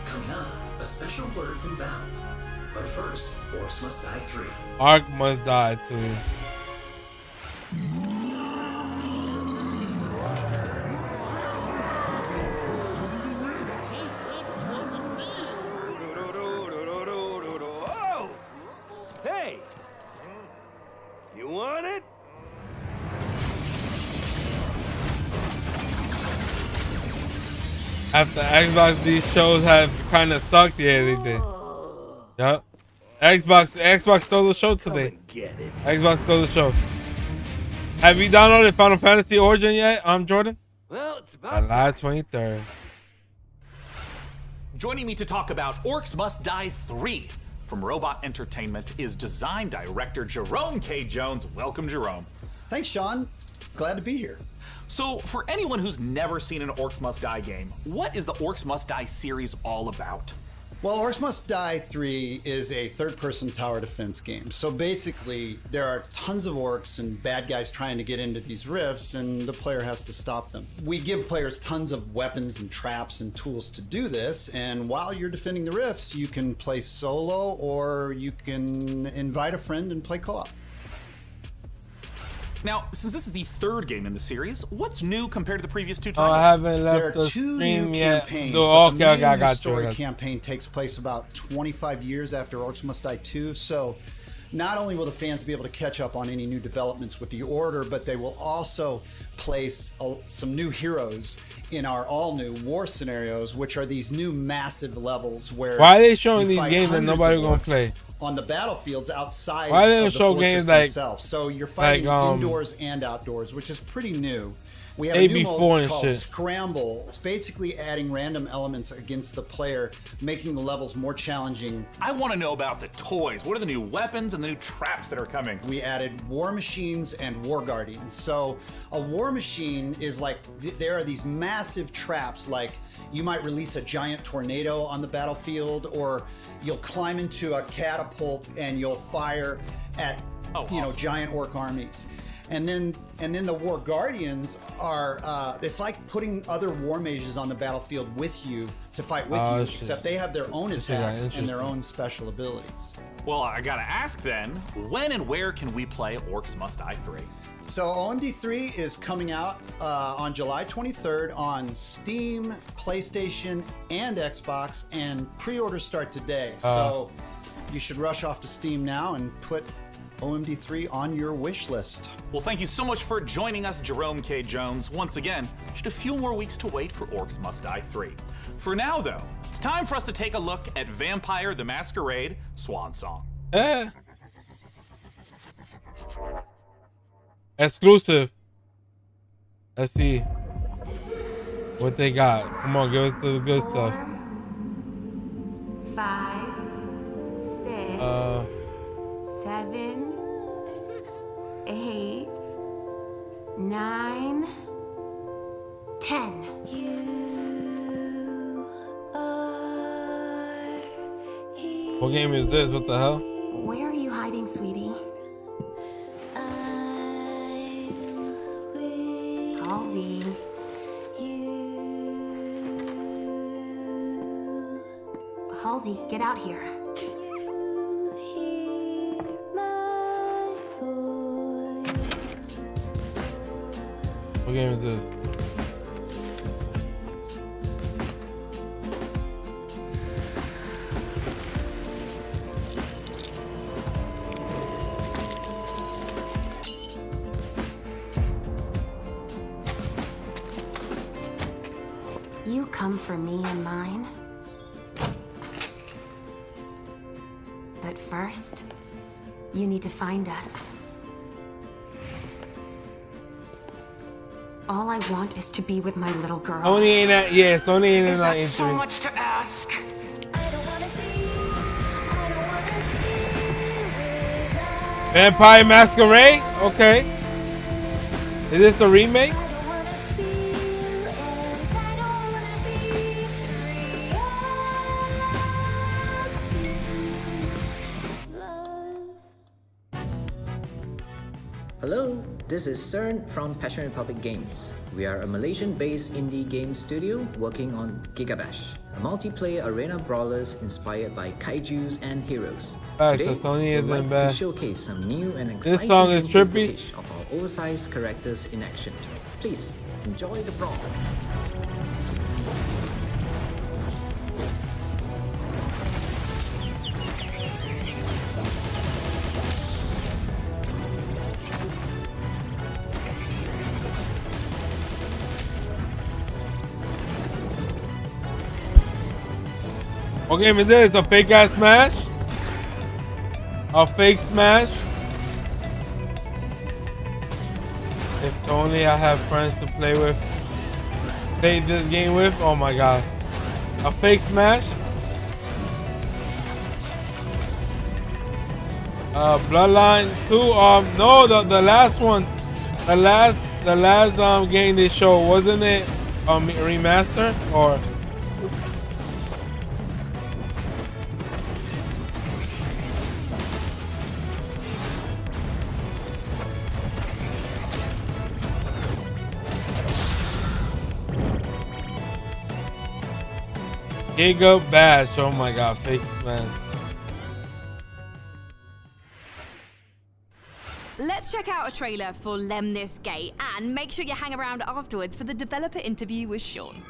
Coming up, a special word from Valve. But first, Orcs Must Die 3. Ark Must Die 2. Oh! Hey! You want it? After Xbox, these shows have kind of sucked. Yeah, they did. Yep. Xbox stole the show today. Xbox stole the show. Have you downloaded Final Fantasy Origin yet, Jordan? Well, it's about July 23rd. Joining me to talk about Orcs Must Die 3 from Robot Entertainment is design director Jerome K. Jones. Welcome, Jerome. Thanks, Sean. Glad to be here. So, for anyone who's never seen an Orcs Must Die game, what is the Orcs Must Die series all about? Well, Orcs Must Die 3 is a third-person tower defense game. So basically, there are tons of orcs and bad guys trying to get into these rifts, and the player has to stop them. We give players tons of weapons and traps and tools to do this, and while you're defending the rifts, you can play solo, or you can invite a friend and play co-op. Now, since this is the third game in the series, what's new compared to the previous two Oh, titles? I haven't left There the are two stream new yet. campaigns. So, but the okay, I main got story you. campaign takes place about 25 years after Orcs Must Die 2. So not only will the fans be able to catch up on any new developments with the Order, but they will also place some new heroes in our all-new war scenarios, which are these new massive levels where Why are they showing you these fight games that hundreds nobody of gonna orcs play? on the battlefields outside Why they don't of the show fortress games like- themselves. So you're fighting like, indoors and outdoors, which is pretty new. We have Day a new before mode and called shit. Scramble. It's basically adding random elements against the player, making the levels more challenging. I want to know about the toys. What are the new weapons and the new traps that are coming? We added war machines and war guardians. So a war machine is like, there are these massive traps, like you might release a giant tornado on the battlefield, or you'll climb into a catapult and you'll fire at giant orc armies. And then the War Guardians are it's like putting other war mages on the battlefield with you to fight with you, except they have their own attacks and their own special abilities. Well, I gotta ask then, when and where can we play Orcs Must Die 3? So OMD3 is coming out on July 23rd on Steam, PlayStation, and Xbox, and pre-orders start today. So you should rush off to Steam now and put OMD3 on your wish list. Well, thank you so much for joining us, Jerome K. Jones. Once again, just a few more weeks to wait for Orcs Must Die 3. For now, though, it's time for us to take a look at Vampire the Masquerade Swan Song. Exclusive. Let's see what they got. Come on, give us the good stuff. 5, 6, 7, 8, 9, 10. What game is this? What the hell? Where are you hiding, sweetie? Halsey. Halsey, get out here. What game is this? You come for me and mine. But first, you need to find us. All I want is to be with my little girl. Sony ain't that. Yeah, Sony ain't in that so interview. much to ask. Vampire Masquerade? Okay. Is this the remake? Hello, this is CERN from Passion Republic Games. We are a Malaysian-based indie game studio working on Gigabash, a multiplayer arena brawlers inspired by kaijus and heroes. Today, we'd like to showcase some new and exciting footage of our oversized characters in action. Please enjoy the brawl. What game is this? A fake ass smash? A fake smash? If only I have friends to play this game with. Oh my god. A fake smash? Bloodline 2. No, the last one. The last game they showed, wasn't it remastered or? Giga Bash. Oh my god, fake man. Let's check out a trailer for Lemnis Gate and make sure you hang around afterwards for the developer interview with Sean.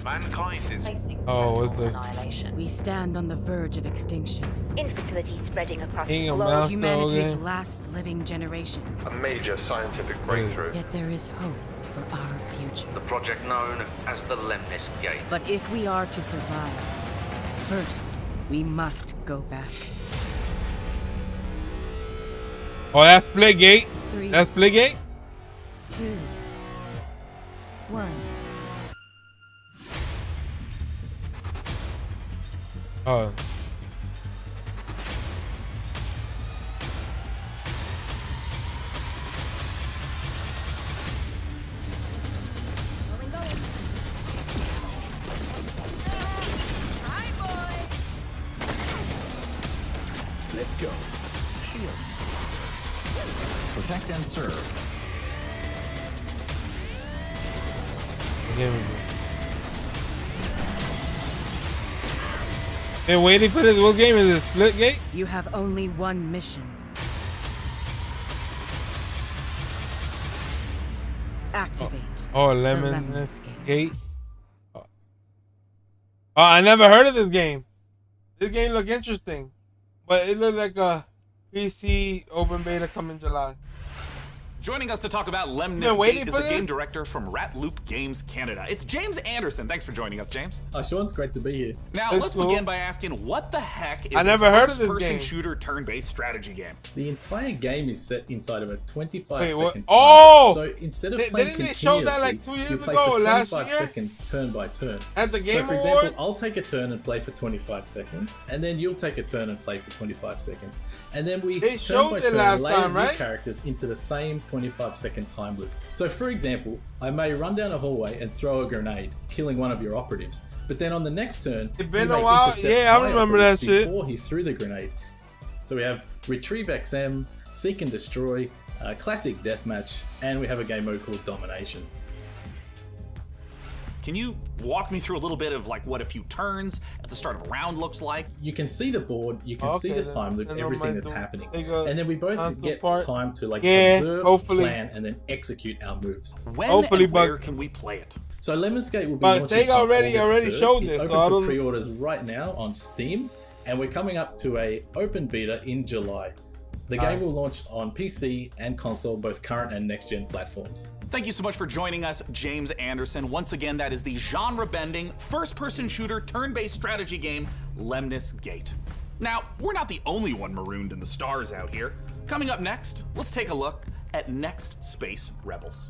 Mankind is what's this? We stand on the verge of extinction. Infertility spreading across King the of globe. Master Humanity's again. last living generation. a major scientific breakthrough. Yet there is hope for our future. The project known as the Lemnis Gate. But if we are to survive, first we must go back. Oh, that's Splitgate. 3, That's Splitgate. 2, 1. Oh. Let's go. and serve. Been waiting for this. What game is this? Splitgate? You have only one mission. Activate. Oh, Lemnis Gate. Oh, I never heard of this game. This game look interesting, but it looked like a PC open beta coming July. Joining us to talk about Lemnis Gate is the game director from Rat Loop Games Canada. It's James Anderson. Thanks for joining us, James. Sean, it's great to be here. Now, let's begin by asking, what the heck is I never heard of this first-person game. shooter turn-based strategy game? The entire game is set inside of a 25 Wait, second what? time. Oh! So instead of Didn't playing they show that like 2 years you play ago, for last 25 year? seconds turn by turn. At the Game So for Awards? example, I'll take a turn and play for 25 seconds, and then you'll take a turn and play for 25 seconds. And then we They turn showed by it turn last layer time, new right? characters into the same 25 second time loop. So for example, I may run down a hallway and throw a grenade, killing one of your operatives. But then on the next turn, It's been he a may while. intercept Yeah, I my remember that operatives shit. before he threw the grenade. So we have Retrieve XM, Seek and Destroy, Classic Deathmatch, and we have a game mode called Domination. Can you walk me through a little bit of like what a few turns at the start of a round looks like? You can see the board, you can see the time loop, everything that's happening. And then we both get time to like observe, plan, and then execute our moves. When and where can we play it? So Lemnis Gate will be But launching they on already August 3rd. showed It's this, open so I for don't- pre-orders right now on Steam, and we're coming up to a open beta in July. The game will launch on PC and console, both current and next-gen platforms. Thank you so much for joining us, James Anderson. Once again, that is the genre-bending, first-person shooter, turn-based strategy game, Lemnis Gate. Now, we're not the only one marooned in the stars out here. Coming up next, let's take a look at Next Space Rebels.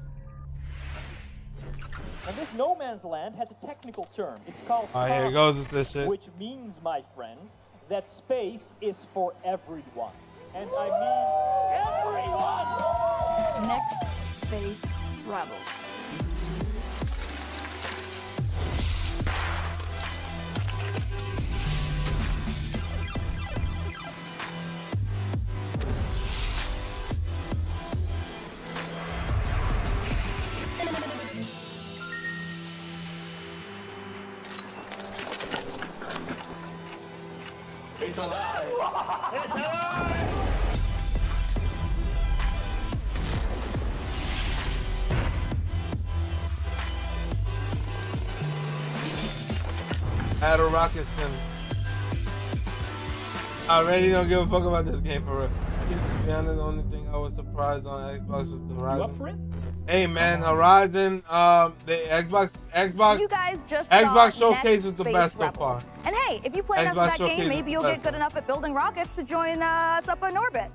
And this no man's land has a technical term. It's called Here goes with this shit. which means, my friends, that space is for everyone. And I mean everyone! Next Space Rebels. It's alive! It's alive! Add a rocket sim. I already don't give a fuck about this game for real. To be honest, the only thing I was surprised on Xbox was the Horizon. You up for it? Hey man, Horizon, the Xbox. You guys just Xbox saw Showcase Next is the Space best so Rebels. far. And hey, if you play enough Xbox of that Showcase game, is maybe the you'll best get good enough at building rockets to join us up in orbit.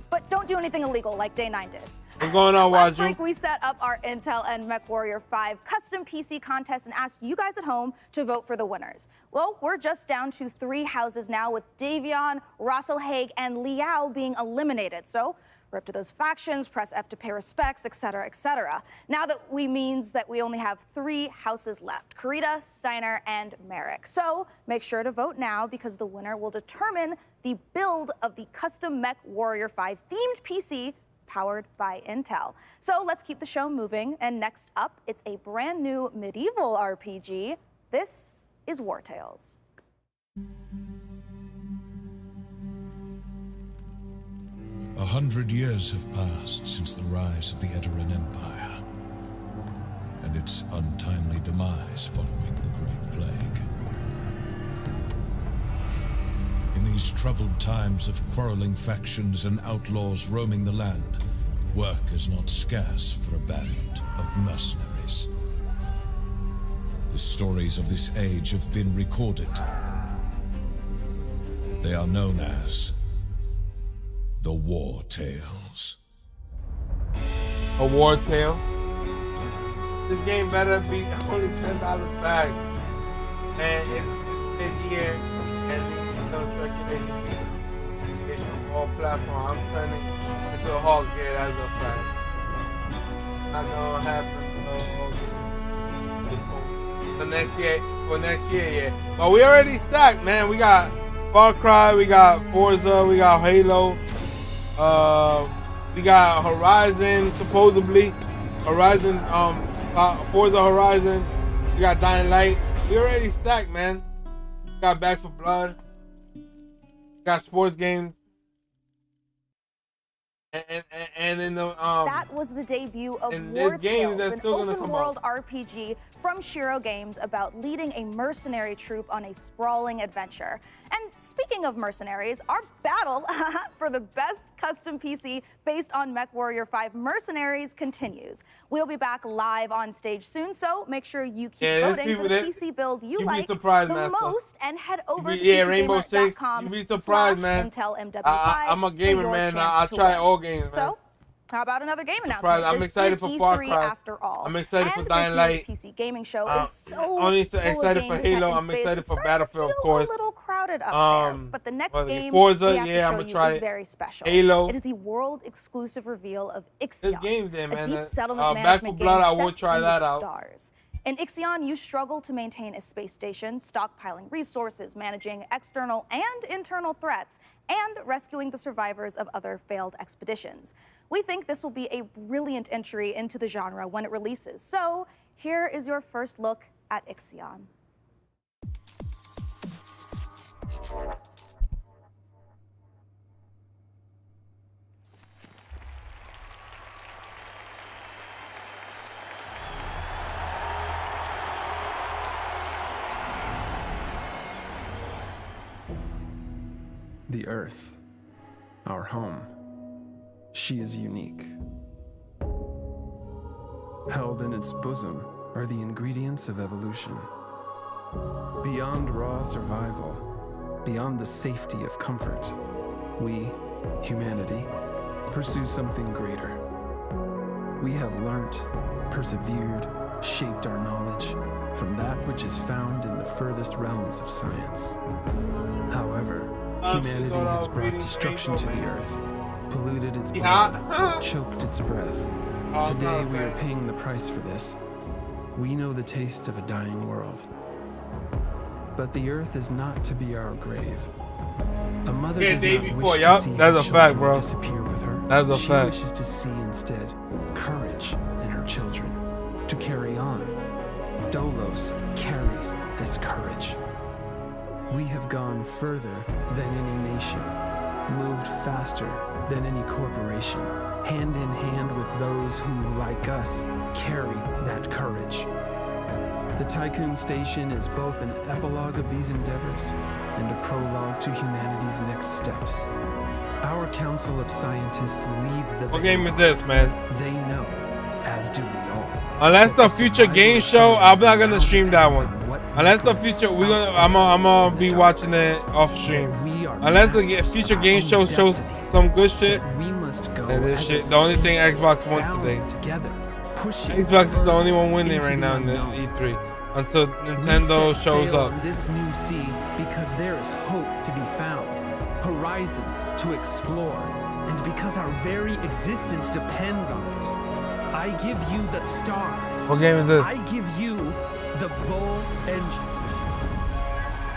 But don't do anything illegal like Day 9 did. What's going on, Last Waju? week, we set up our Intel and MechWarrior 5 custom PC contest and asked you guys at home to vote for the winners. Well, we're just down to 3 houses now, with Davion, Russell Haig, and Liao being eliminated. So, rip to those factions, press F to pay respects, etc., etc. Now that means that we only have 3 houses left: Karita, Steiner, and Merrick. So, make sure to vote now, because the winner will determine the build of the custom MechWarrior 5 themed PC powered by Intel. So let's keep the show moving. And next up, it's a brand new medieval RPG. This is War Tales. 100 years have passed since the rise of the Edoran Empire and its untimely demise following the Great Plague. In these troubled times of quarreling factions and outlaws roaming the land, work is not scarce for a band of mercenaries. The stories of this age have been recorded. They are known as the War Tales. A War Tale. This game better be only $10 back. And it's been here, and it's no speculation. It's on all platforms. I'm turning into a hog here as a fact. Not gonna happen. For next year, yeah. But we already stacked, man. We got Far Cry, we got Forza, we got Halo. We got Horizon, supposedly. Horizon, Forza Horizon. We got Dying Light. We already stacked, man. Got Back for Blood. Got sports games. And in the that was the debut of and War there's games Tales, that's an still gonna open come world out. RPG from Shiro Games about leading a mercenary troop on a sprawling adventure. And speaking of mercenaries, our battle for the best custom PC based on MechWarrior 5 Mercenaries continues. We'll be back live on stage soon, so make sure you keep voting for the PC build you like the most, and head over to Rainbow Six. You'd be surprised, man. I'm a gamer, man. I try all games, man. So, how about another game announcement? I'm excited for Far Cry. After all. I'm excited for And Dying this Light. year's PC gaming show is so Only full of excited for games set Halo. in I'm space, excited it's for starting to Battlefield, of feel course. a little crowded up there, but the next game Forza, we have to yeah, show I'm gonna you try is it. very special. Halo. It is the world-exclusive reveal of Ixion, There's games there, man. a deep settlement Back for management Blood, I game would set try in that the out. stars. In Ixion, you struggle to maintain a space station, stockpiling resources, managing external and internal threats, and rescuing the survivors of other failed expeditions. We think this will be a brilliant entry into the genre when it releases. So here is your first look at Ixion. The Earth, our home, she is unique. Held in its bosom are the ingredients of evolution. Beyond raw survival, beyond the safety of comfort, we, humanity, pursue something greater. We have learnt, persevered, shaped our knowledge from that which is found in the furthest realms of science. However, humanity has brought destruction to the earth, polluted its blood, choked its breath. Today we are paying the price for this. We know the taste of a dying world. But the earth is not to be our grave. A mother does not wish to see her children disappear with her. That's a fact. She wishes to see instead courage in her children, to carry on. Dolos carries this courage. We have gone further than any nation, moved faster than any corporation, hand in hand with those who, like us, carry that courage. The Tycoon Station is both an epilogue of these endeavors and a prologue to humanity's next steps. Our Council of Scientists leads the... What game is this, man? They know, as do we all. Unless the future game show, I'm not gonna stream that one. Unless the future, I'm gonna be watching it off stream. Unless the future game show shows some good shit, and this shit, the only thing Xbox won today. Xbox is the only one winning right now in the E3 until Nintendo shows up. On this new sea because there is hope to be found, horizons to explore, and because our very existence depends on it. I give you the stars. What game is this? I give you the Vol engine.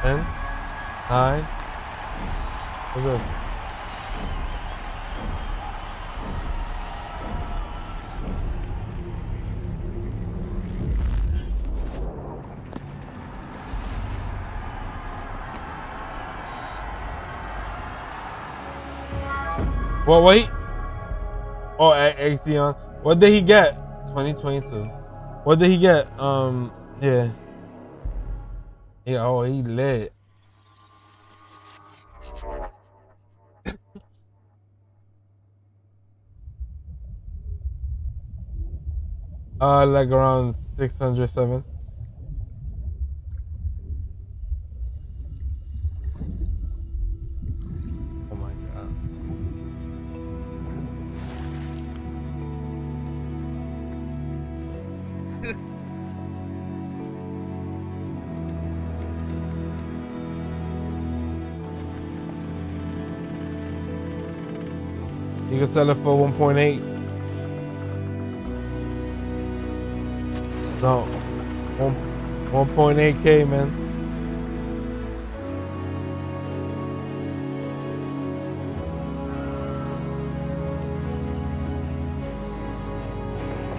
10, 9. What's this? Well, wait. Oh, Axion. What did he get? 2022. What did he get? Yeah. Yeah, oh, he lit. Like around 607. Oh my god. You can sell it for 1.8. No, 1.8K, man.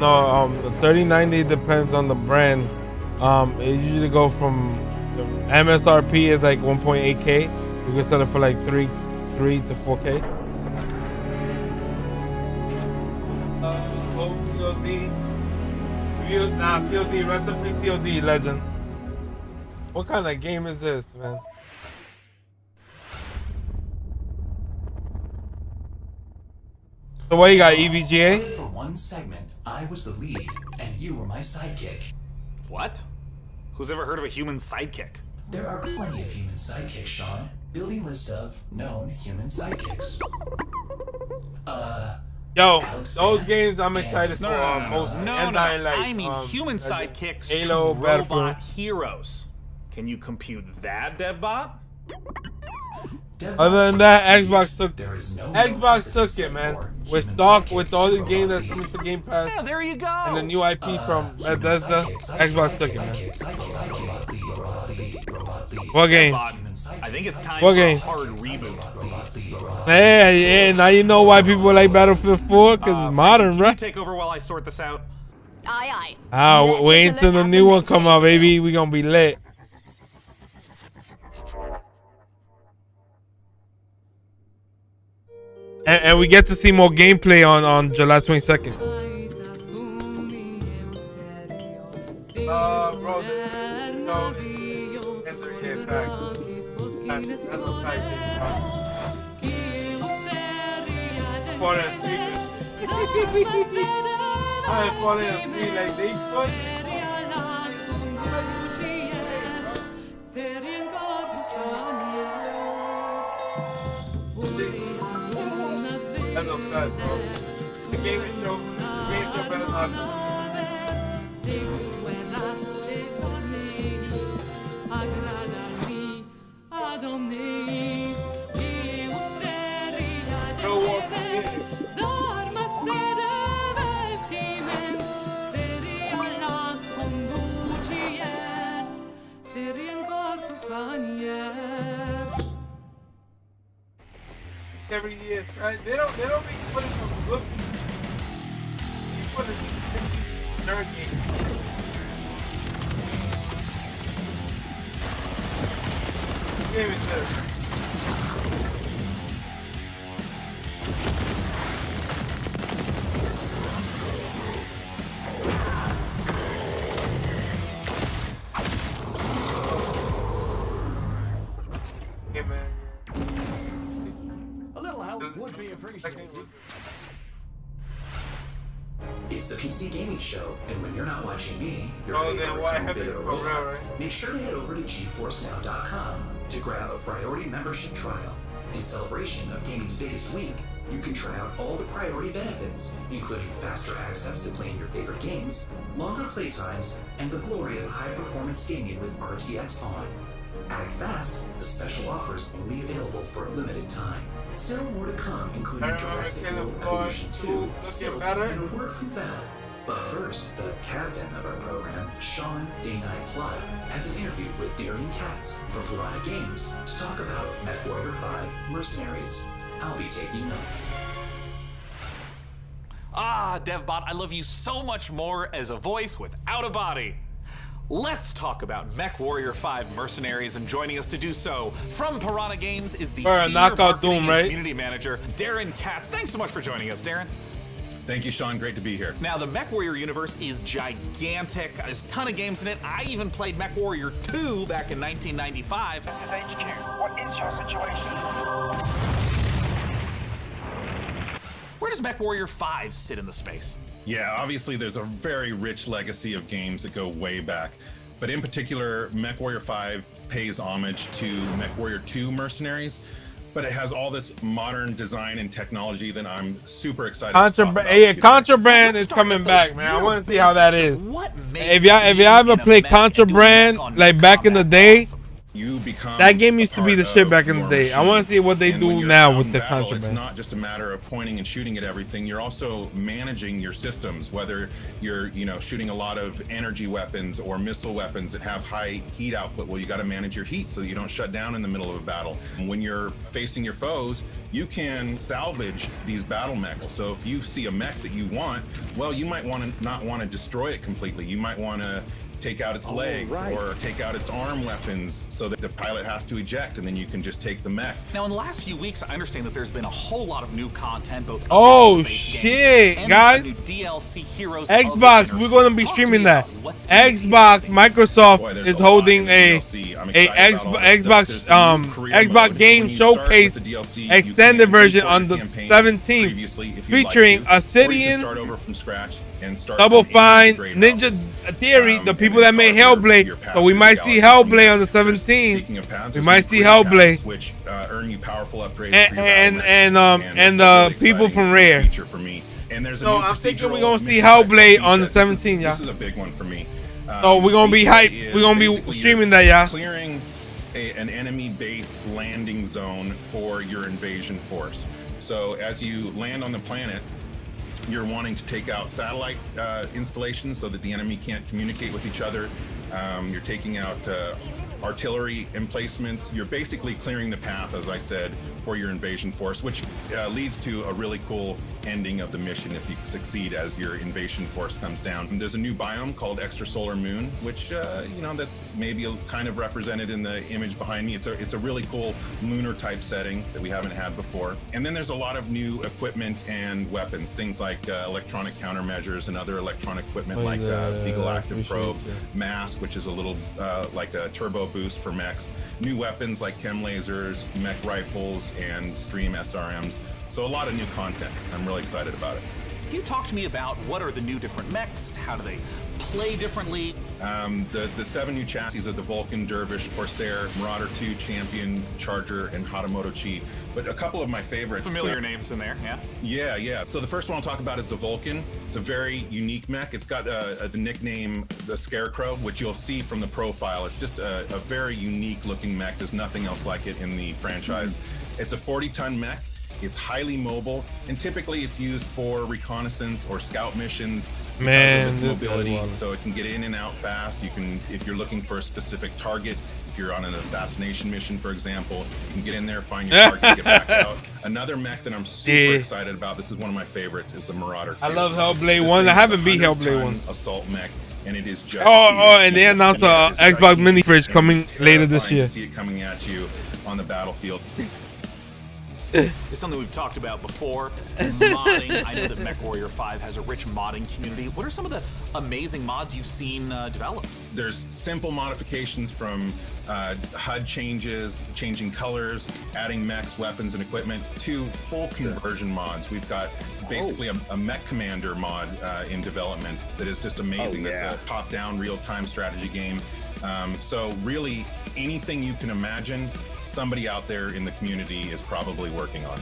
No, the 3090 depends on the brand. It usually go from the MSRP is like 1.8K. You can sell it for like 3 to 4K. COD. COD. Recipe COD legend. What kind of game is this, man? So what you got, EVGA? For one segment, I was the lead, and you were my sidekick. What? Who's ever heard of a human sidekick? There are plenty of human sidekicks, Sean. Building list of known human sidekicks. Yo, those games I'm excited for most. No, Undying Light, I mean human sidekicks Halo, to Battlefield. robot heroes. Can you compute that, DevBot? Other than that, Xbox took it, man. With stock, with all these games that's coming to Game Pass. Yeah, there you go. And the new IP from Bethesda, Xbox took it, man. What game? I think it's time What for game? a hard reboot. Hey, now you know why people like Battlefield 4, because it's modern, Can bro. you take over while I sort this out? Aye, aye. Wait until the new one come out, baby. We gonna be lit. And we get to see more gameplay on July 22nd. Bro, no, it's a fact. That's a fact. Falling asleep. I ain't falling asleep like they put. That's a fact, bro. The game show better not. Every year, right? They don't make footage from good people. They put it in their game. Give it to them. Yeah, man. A little help would be appreciated. It's the PC Gaming Show, and when you're not watching me, your favorite commentator robot, make sure to head over to GeForceNow.com to grab a priority membership trial. In celebration of gaming's biggest week, you can try out all the priority benefits, including faster access to playing your favorite games, longer playtimes, and the glory of high-performance gaming with RTX On. Act fast, the special offer is only available for a limited time. Still more to come, including Jurassic World Evolution 2, Silt, and a word from Valve. But first, the captain of our program, Sean Day-Night Plot, has an interview with Darian Katz from Piranha Games to talk about MechWarrior 5 Mercenaries. I'll be taking notes. Ah, DevBot, I love you so much more as a voice without a body. Let's talk about MechWarrior 5 Mercenaries, and joining us to do so from Piranha Games is the Senior Marketing and Community Manager, Darren Katz. Thanks so much for joining us, Darren. Thank you, Sean. Great to be here. Now, the MechWarrior universe is gigantic. There's a ton of games in it. I even played MechWarrior 2 back in 1995. This is HQ. What is your situation? Where does MechWarrior 5 sit in the space? Yeah, obviously there's a very rich legacy of games that go way back. But in particular, MechWarrior 5 pays homage to MechWarrior 2 Mercenaries. But it has all this modern design and technology that I'm super excited about. Contraband is coming back, man. I want to see how that is. If y'all ever play Contraband, like back in the day, You become That game used a to be the part shit of back in the your day. I machine. want to see what they And when do you're now out with in the battle, contraband. It's not just a matter of pointing and shooting at everything. You're also managing your systems, whether you're, shooting a lot of energy weapons or missile weapons that have high heat output. Well, you got to manage your heat so that you don't shut down in the middle of a battle. And when you're facing your foes, you can salvage these battle mechs. So if you see a mech that you want, well, you might not want to destroy it completely. You might want to take out its legs or take out its arm weapons so that the pilot has to eject, and then you can just take the mech. Now, in the last few weeks, I understand that there's been a whole lot of new content, both Oh shit, guys! new DLC Heroes. Xbox, we're going to be streaming that. Xbox, Microsoft is holding a Xbox Game Showcase extended version on the 17th, featuring Obsidian, Double Fine, Ninja Theory, the people that made Hellblade. So we might see Hellblade on the 17th. We might see Hellblade, which earn you powerful upgrades and the people from Rare. And there's So I'm thinking we're gonna see Hellblade on the 17th, y'all. This is a big one for me. So we're gonna be hyped. We're gonna be streaming that, y'all. Clearing an enemy base landing zone for your invasion force. So as you land on the planet, you're wanting to take out satellite installations so that the enemy can't communicate with each other. You're taking out artillery emplacements. You're basically clearing the path, as I said, for your invasion force, which leads to a really cool ending of the mission if you succeed as your invasion force comes down. And there's a new biome called Extrasolar Moon, which that's maybe kind of represented in the image behind me. It's a really cool lunar type setting that we haven't had before. And then there's a lot of new equipment and weapons, things like electronic countermeasures and other electronic equipment like Beagle Active Probe, Mask, which is a little like a turbo boost for mechs, new weapons like chem lasers, mech rifles, and stream SRMs. So a lot of new content. I'm really excited about it. Can you talk to me about what are the new different mechs? How do they play differently? The 7 new chassis of the Vulcan, Dervish, Corsair, Marauder 2, Champion, Charger, and Hatamoto Chi. But a couple of my favorites. Familiar names in there, yeah? Yeah. So the first one I'll talk about is the Vulcan. It's a very unique mech. It's got the nickname the Scarecrow, which you'll see from the profile. It's just a very unique looking mech. There's nothing else like it in the franchise. It's a 40-ton mech. It's highly mobile, and typically it's used for reconnaissance or scout missions because of its mobility, so it can get in and out fast. You can, if you're looking for a specific target, if you're on an assassination mission, for example, you can get in there, find your target, get back out. Another mech that I'm super excited about, this is one of my favorites, is the Marauder 2. I love Hellblade 1. I haven't beat Hellblade 1. Assault mech, and it is just and they announced a Xbox mini fridge coming later this year. To see it coming at you on the battlefield. It's something we've talked about before. Modding. I know that MechWarrior 5 has a rich modding community. What are some of the amazing mods you've seen developed? There's simple modifications from HUD changes, changing colors, adding mechs, weapons, and equipment, to full conversion mods. We've got basically a mech commander mod in development that is just amazing. That's a top-down real-time strategy game. So really, anything you can imagine, somebody out there in the community is probably working on.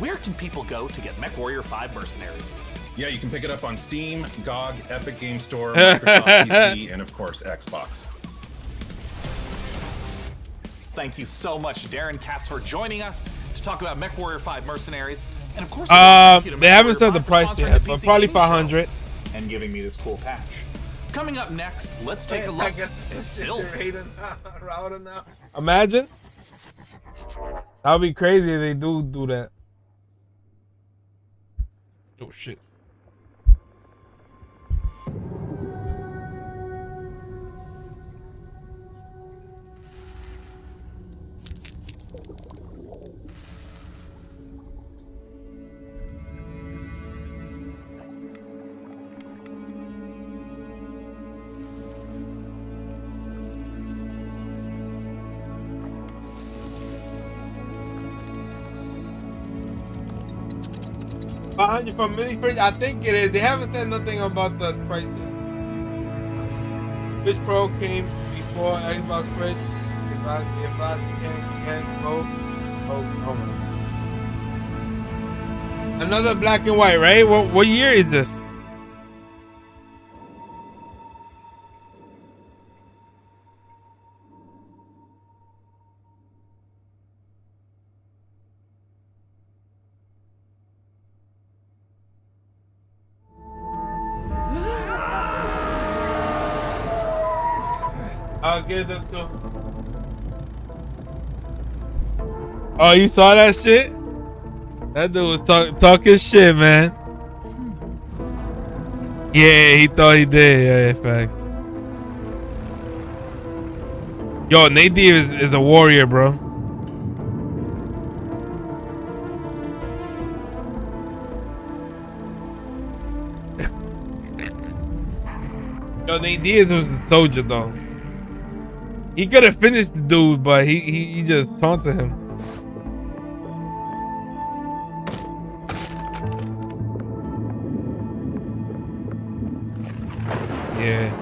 Where can people go to get MechWarrior 5 Mercenaries? Yeah, you can pick it up on Steam, GOG, Epic Game Store, Microsoft PC, and of course, Xbox. Thank you so much, Darren Katz, for joining us to talk about MechWarrior 5 Mercenaries. And of course, they haven't said the price yet, but probably 500. And giving me this cool patch. Coming up next, let's take a look at Silt. Imagine. That would be crazy if they do that. Oh shit. $500 for mini fridge. I think it is. They haven't said nothing about the pricing. Switch Pro came before Xbox Fridge. If I can't go. Oh. Another black and white, right? What year is this? I'll give them to him. Oh, you saw that shit? That dude was talking shit, man. Yeah, he thought he did. Yeah, facts. Yo, Nate Diaz is a warrior, bro. Yo, Nate Diaz was a soldier, though. He could have finished the dude, but he just taunted him. Yeah.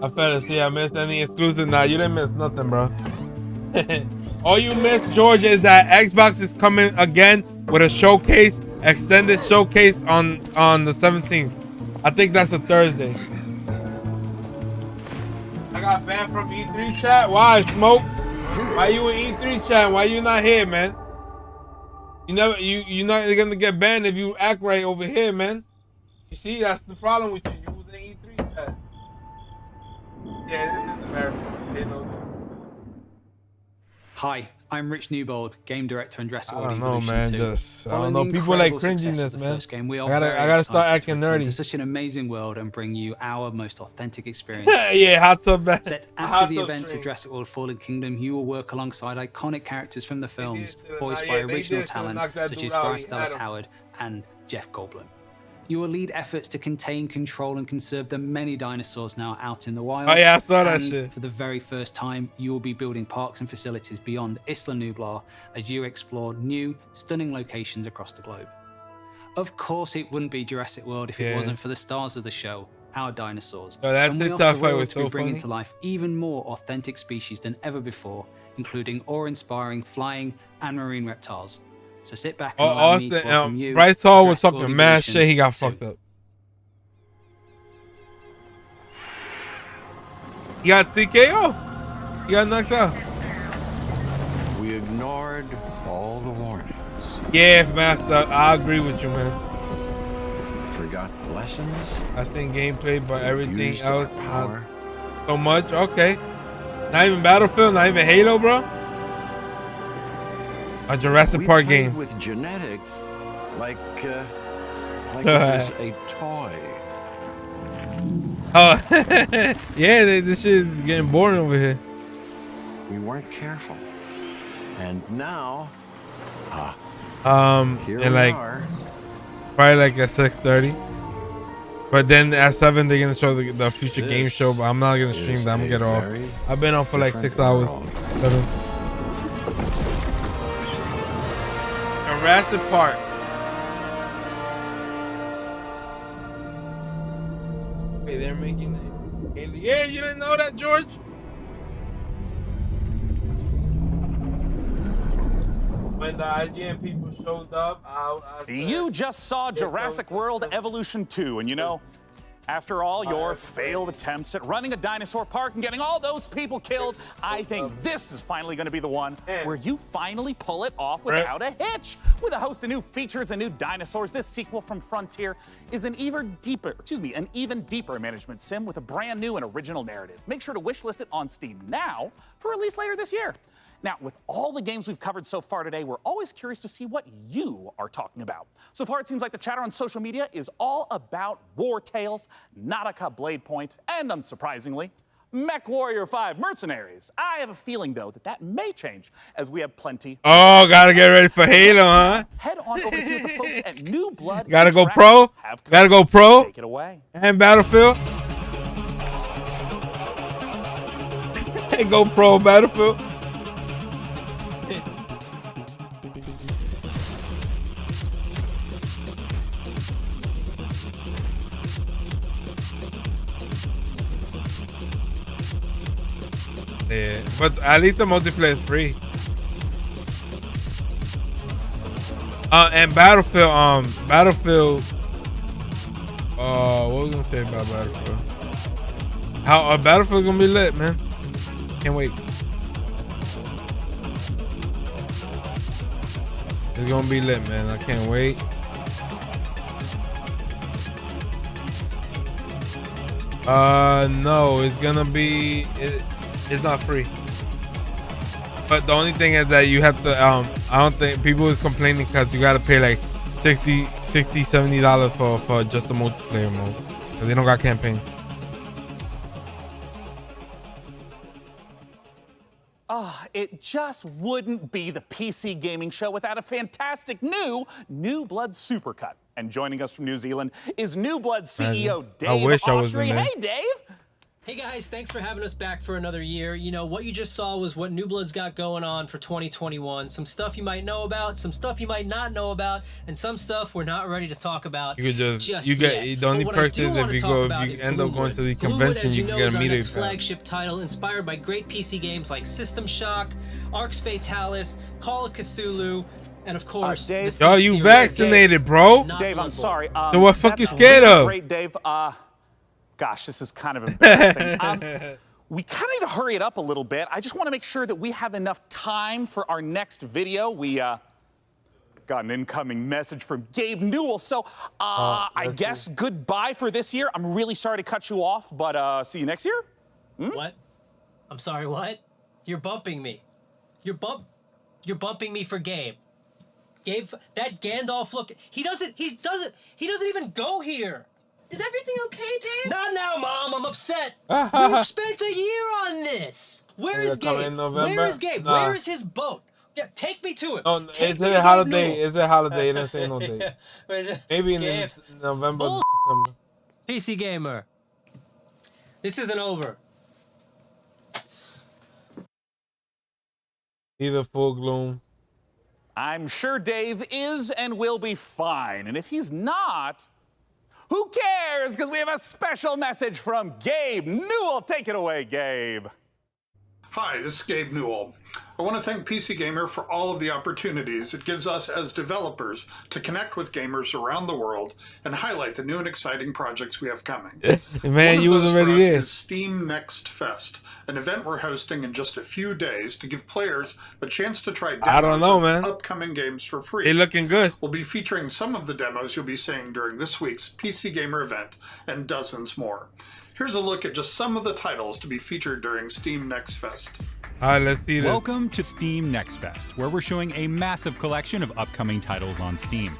I fell see I missed any exclusive. Nah, you didn't miss nothing, bro. All you missed, Georgia, is that Xbox is coming again with a showcase, extended showcase on the 17th. I think that's a Thursday. I got banned from E3 chat. Why, Smoke? Why you in E3 chat? Why you not here, man? You're not gonna get banned if you act right over here, man. You see, that's the problem with you. You was in E3 chat. Yeah, this is embarrassing. Hi, I'm Rich Newbold, game director and Jurassic I World don't know, Evolution man. 2. I don't know. People like cringiness, man. I gotta start acting nerdy. Into such an amazing world and bring you our most authentic experience. Yeah, hot tub back. Set after the events of Jurassic World Fallen Kingdom, you will work alongside iconic characters from the films, voiced by original talent such as Bryce Dallas Howard and Jeff Goldblum. You will lead efforts to contain, control, and conserve the many dinosaurs now out in the wild. Oh yeah, I saw that and shit. For the very first time, you will be building parks and facilities beyond Isla Nublar as you explore new, stunning locations across the globe. Of course, it wouldn't be Jurassic World if it wasn't for the stars of the show, our dinosaurs. Oh, that and we TikTok offer fight worlds was so to bring funny. into life even more authentic species than ever before, including awe-inspiring flying and marine reptiles. So sit back and allow me to welcome you Bryce Hall to was Jurassic talking World mad Evolution shit. He got 2. fucked up. He got TKO. He got knocked out. We ignored all the warnings. Yeah, Master. I agree with you, man. Forgot the lessons. I seen gameplay, but everything Used our else power. not so much. Okay. Not even Battlefield, not even Halo, bro. A Jurassic Park played game. with genetics like it was a toy. Oh, yeah, this shit is getting boring over here. We weren't careful. And now, here and we like are. probably like at 6:30. But then at 7 they're gonna show the future game show. But I'm not gonna stream that. I'm gonna get off. I've been on for like 6 hours. 7. Jurassic Park. Wait, they're making it. Yeah, you didn't know that, George? When the IGN people showed up, I said, You just saw Jurassic World Evolution 2, and you know, after all your failed attempts at running a dinosaur park and getting all those people killed, I think this is finally going to be the one where you finally pull it off without a hitch. With a host of new features and new dinosaurs, this sequel from Frontier is an even deeper management sim with a brand new and original narrative. Make sure to wishlist it on Steam now for release later this year. Now, with all the games we've covered so far today, we're always curious to see what you are talking about. So far, it seems like the chatter on social media is all about War Tales, Nautica Blade Point, and unsurprisingly, Mech Warrior 5 Mercenaries. I have a feeling, though, that may change as we have plenty. Oh, gotta get ready for Halo, huh? Head on over to see what the folks at New Blood Gotta go Interactive pro. have come. Gotta go pro. Take it away. And Battlefield. Go pro Battlefield. Yeah, but at least the multiplayer is free. And Battlefield, what was I gonna say about Battlefield? How Battlefield gonna be lit, man. Can't wait. It's gonna be lit, man. I can't wait. No, it's gonna be. It's not free. But the only thing is that you have to. I don't think people is complaining because you gotta pay like $60, $70 for just the multiplayer mode. Cause they don't got campaign. It just wouldn't be the PC Gaming Show without a fantastic New Blood Supercut. And joining us from New Zealand is New Blood CEO Dave I wish I was in Austry. there. Hey, Dave. Hey guys, thanks for having us back for another year. You know, what you just saw was what New Blood's got going on for 2021. Some stuff you might know about, some stuff you might not know about, and some stuff we're not ready to talk about. You could just yet. the only person is if you end up going to the convention, you can get a meeting pass. Flagship title inspired by great PC games like System Shock, Arx Fatalis, Call of Cthulhu, and of course, Dave. Yo, you vaccinated, bro? Dave, I'm sorry. So what fuck you scared of? Great, Dave. Gosh, this is kind of embarrassing. We kind of need to hurry it up a little bit. I just want to make sure that we have enough time for our next video. We got an incoming message from Gabe Newell. So I guess goodbye for this year. I'm really sorry to cut you off, but see you next year. What? I'm sorry, what? You're bumping me. You're bumping me for Gabe. Gabe, that Gandalf look, he doesn't even go here. Is everything okay, Dave? Not now, Mom. I'm upset. We've spent a year on this. Where is Gabe? Where is Gabe? Nah. Where is his boat? Yeah, take me to it. Oh, it's a holiday. It's a holiday. It didn't say no date. Maybe in November, December. PC Gamer. This isn't over. Either full gloom. I'm sure Dave is and will be fine. And if he's not, who cares? Because we have a special message from Gabe Newell. Take it away, Gabe. Hi, this is Gabe Newell. I want to thank PC Gamer for all of the opportunities it gives us as developers to connect with gamers around the world and highlight the new and exciting projects we have coming. Man, you was already here. in. Is Steam Next Fest, an event we're hosting in just a few days to give players a chance to try demos of upcoming games for free. They looking good. We'll be featuring some of the demos you'll be seeing during this week's PC Gamer event and dozens more. Here's a look at just some of the titles to be featured during Steam Next Fest. All right, let's see this. Welcome to Steam Next Fest, where we're showing a massive collection of upcoming titles on Steam.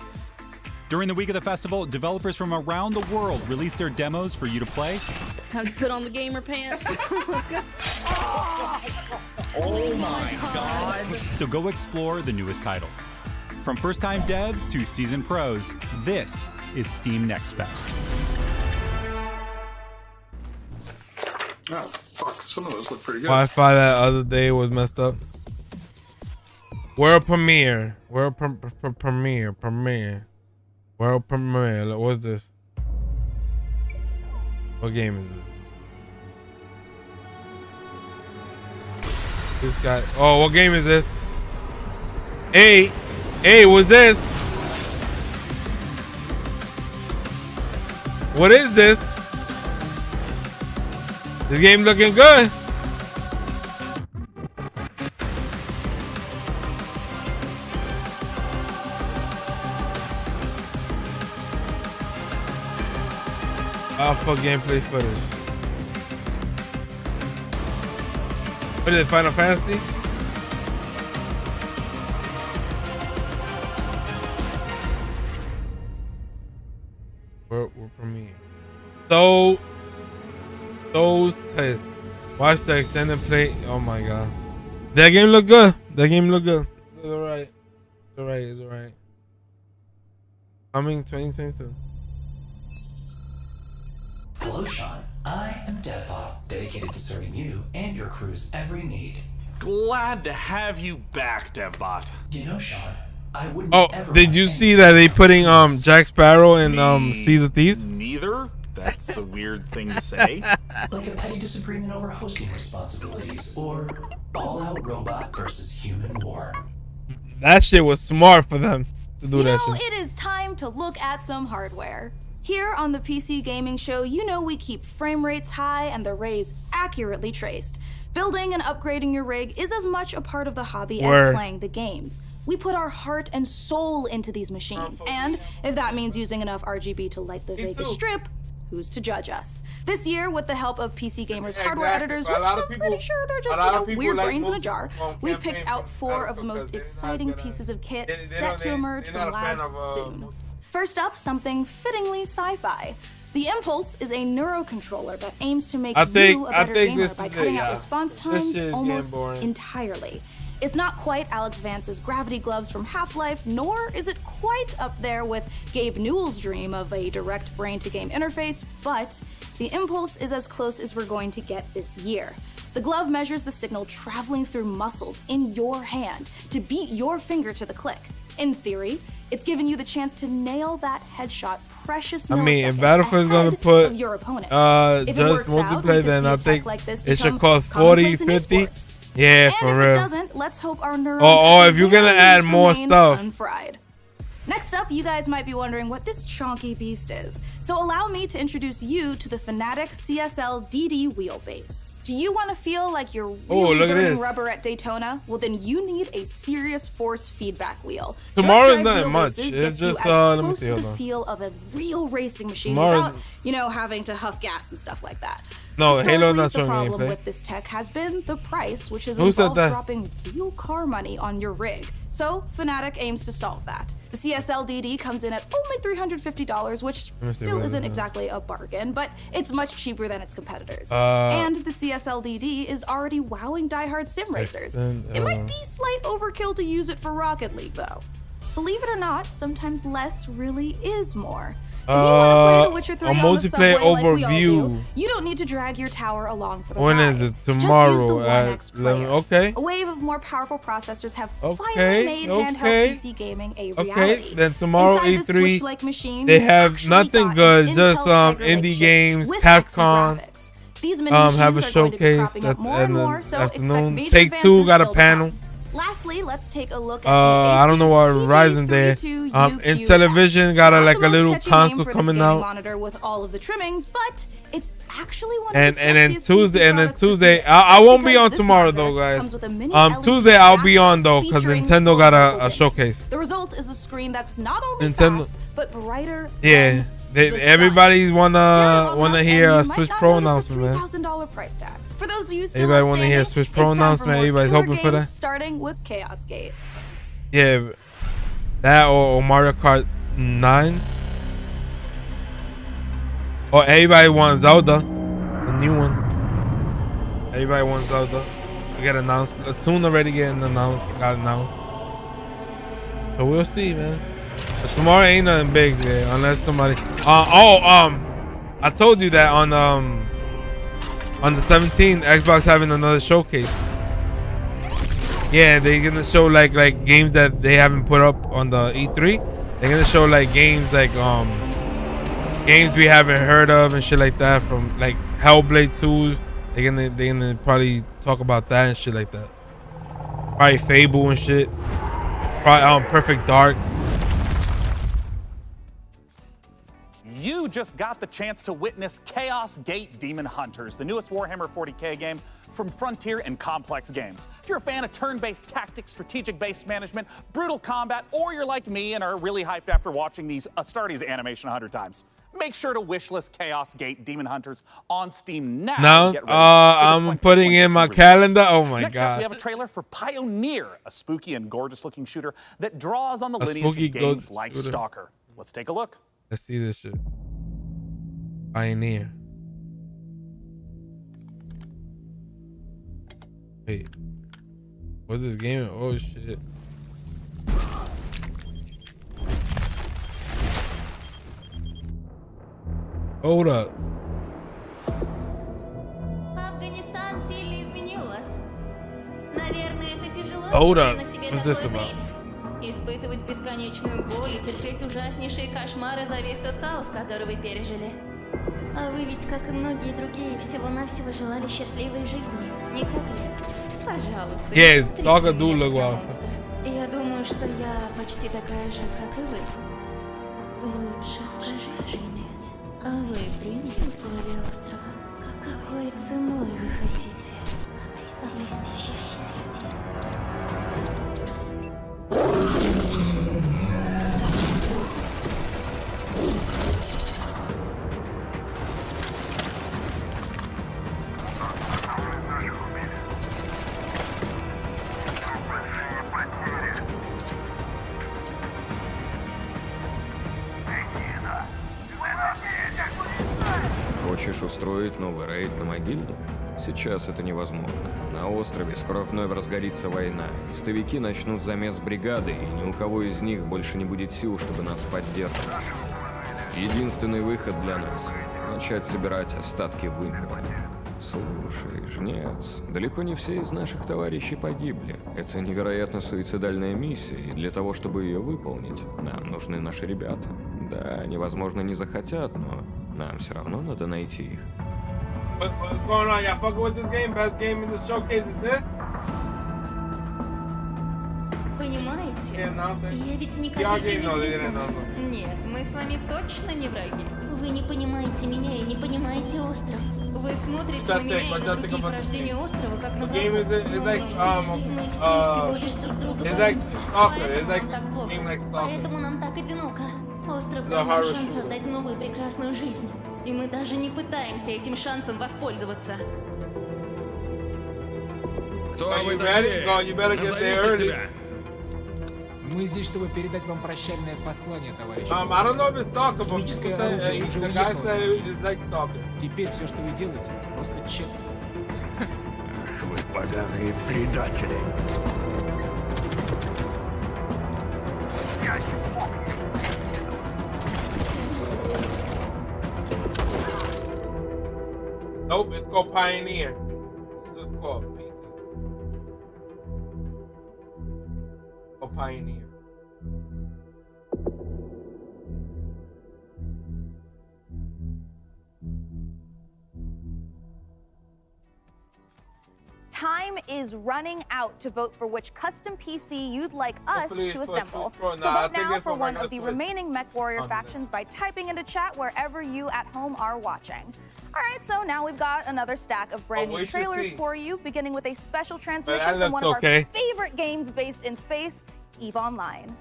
During the week of the festival, developers from around the world release their demos for you to play. Time to put on the gamer pants. Oh my god! So go explore the newest titles. From first-time devs to seasoned pros, this is Steam Next Fest. Oh, fuck. Some of those look pretty good. Wi-Fi that other day was messed up. World premiere. World premiere. World premiere. What's this? What game is this? This guy. Oh, what game is this? Hey, what's this? What is this? This game looking good. Alpha gameplay footage. What is it, Final Fantasy? We're premiere. So those tests. Watch the extended play. Oh my god. That game look good. That game look good. It's alright. It's alright. It's alright. Coming 2022. Hello, Sean. I am Deadbot, dedicated to serving you and your crew's every need. Glad to have you back, Devbot. You know, Sean, I wouldn't ever. Did you see that they putting Jack Sparrow in Seas of Thieves? Neither. That's a weird thing to say. Like a petty disagreement over hosting responsibilities, or all-out robot versus human war. That shit was smart for them to do that You know, shit. it is time to look at some hardware. Here on the PC Gaming Show, you know we keep frame rates high and the rays accurately traced. Building and upgrading your rig is as much a part of the hobby as playing the games. We put our heart and soul into these machines, and if that means using enough RGB to light the Vegas Strip, who's to judge us? This year, with the help of PC Gamer's hardware Exactly. editors, But a which lot of I'm people- pretty sure they're just a lot of people weird like brains in a jar, multiple we've picked campaign out 4 of the most because they're exciting not gonna- pieces of kit they set don't- to they- emerge they're from not a fan labs of, soon. First up, something fittingly sci-fi. The Impulse is a neurocontroller that aims to make you a better gamer by cutting out response times almost entirely. It's not quite Alex Vance's gravity gloves from Half-Life, nor is it quite up there with Gabe Newell's dream of a direct brain-to-game interface, but the Impulse is as close as we're going to get this year. The glove measures the signal traveling through muscles in your hand to beat your finger to the click. In theory, it's giving you the chance to nail that headshot precious milliseconds I mean, if Battlefield's gonna put of your opponent. If it just works out, multiplayer, we then could see I a tech think like this it should become cost 40, commonplace in 50. esports. Yeah, And for if real. it doesn't, let's hope our neurons Or at if the you're gonna very add least more remain stuff. unfried. Next up, you guys might be wondering what this chonky beast is. So allow me to introduce you to the Fanatec CSL DD wheelbase. Do you want to feel like you're really look at burning this. rubber at Daytona? Well, then you need a serious force feedback wheel. Tomorrow's Direct not drive much. wheelbases It's gets you just, as let me close see, to hold the on. feel of a real racing machine Tomorrow- without, having to huff gas and stuff like that. No, Historically, Halo not the showing problem gameplay. with this tech has been the price, which has Who said involved that? dropping real car money on your rig. So Fanatec aims to solve that. The CSL DD comes in at only $350, which Let me see, still what is isn't it? exactly a bargain, but it's much cheaper than its competitors. Uh, And the CSL DD is already wowing diehard sim racers. It might be slight overkill to use it for Rocket League, though. Believe it or not, sometimes less really is more. If you want to play The Witcher 3 a on the multiplayer subway like we all overview. do, you don't need to drag your tower along for the When ride. is it? Just use the Tomorrow 1X at 11. player. Okay. A wave of more powerful processors have finally Okay, made okay. handheld PC gaming a reality. Okay, then tomorrow Inside this E3, Switch-like machine, they you've have actually nothing got good, an just Intel Tiger Lake indie chip games, with Capcom. XE graphics. These mini machines Have a are going to be showcase cropping up more and more, so expect afternoon. major Take Two advances got a still to panel. come. Lastly, let's take a look at I don't know why Verizon there. In television got a little console coming out. Monitor with all of the trimmings, but it's actually one And of the then sexiest Tuesday PC and then products this Tuesday year. I won't be Because on this tomorrow monitor though, guys. comes with a mini LED Tuesday I'll be on though because featuring Nintendo got a showcase. The result is a screen that's not only Nintendo- fast but brighter. Yeah, everybody's wanna hear a Switch Pro announcement, man. $3,000 price tag. For those of you still Everybody wanna hear a outstanding, Switch Pro it's time for announcement. more Everybody's killer hoping for games, that. Starting with Chaos Gate. Yeah, that or Mario Kart 9. Or everybody wants Zelda, the new one. Everybody wants Zelda. We got announced. Platoon already got announced. So we'll see, man. But tomorrow ain't nothing big there unless somebody. I told you that on the 17th, Xbox having another showcase. Yeah, they're gonna show like games that they haven't put up on the E3. They're gonna show like games games we haven't heard of and shit like that from like Hellblade 2. They're gonna probably talk about that and shit like that. Probably Fable and shit. Probably Perfect Dark. You just got the chance to witness Chaos Gate Demon Hunters, the newest Warhammer 40k game from Frontier and Complex Games. If you're a fan of turn-based tactics, strategic-based management, brutal combat, or you're like me and are really hyped after watching these Astartes animation 100 times, make sure to wishlist Chaos Gate Demon Hunters on Steam now. Now, Get ready for the I'm putting in my 2022 release. calendar. Oh my Next up, god. we have a trailer for Pioneer, a spooky and gorgeous-looking shooter that draws on the A lineage spooky of games like shooter. Stalker. Let's take a look. Let's see this shit. Pioneer. Wait. What's this game? Oh shit. Hold up. Афганистан сильно изменил вас. Наверное, это тяжело Hold up. на себе What's this такое about? время. Испытывать бесконечную боль и терпеть ужаснейшие кошмары за весь тот хаос, который вы пережили. А вы ведь, как и многие другие, всего-навсего желали счастливой жизни, не так ли? Пожалуйста, Yeah, не смотрите Stalker на do меня, look как на wild. монстра. Я думаю, что я почти такая же, как и вы. Лучше скажите мне, а вы приняли условия острова? Какой ценой вы хотите обрести счастье? Хочешь устроить новый рейд на могильник? Сейчас это невозможно. На острове скоро вновь разгорится война. Истовики начнут замес бригады, и ни у кого из них больше не будет сил, чтобы нас поддерживать. Единственный выход для нас — начать собирать остатки вымпела. Слушай, жнец, далеко не все из наших товарищей погибли. Это невероятно суицидальная миссия, и для того, чтобы ее выполнить, нам нужны наши ребята. Да, они, возможно, не захотят, но нам все равно надо найти их. What's going on? Y'all fucking with this game? Best game in the showcase is this? Понимаете? Я ведь никогда не вас. Нет, мы с вами точно не враги. Вы не понимаете меня и не понимаете остров. Вы смотрите на меня и на другие порождения острова, как на врагов. Мы все всего лишь друг друга боимся. Поэтому нам так плохо. Поэтому нам так одиноко. Остров дал нам шанс создать новую прекрасную жизнь. И мы даже не пытаемся этим шансом воспользоваться. Кто вы такие? Назовите себя. Мы здесь, чтобы передать вам прощальное послание, товарищи. I don't know if it's stalker, but Химическое people say, оружие уже the guy уехало. said it's like stalker. Теперь все, что вы делаете, просто тщетно. Вы поганые предатели. Nope, it's called Pioneer. This is called PC. Or Pioneer. Time is running out to vote for which custom PC you'd like us Hopefully to it's for assemble. Pro. So Nah, I vote think now it's for for one regular of the Switch. remaining MechWarrior factions by typing into chat wherever you at home are watching. All right, so now we've got another stack of brand new we should trailers see. for you, beginning with a special transmission that from one of looks okay. our favorite games based in space, EVE Online.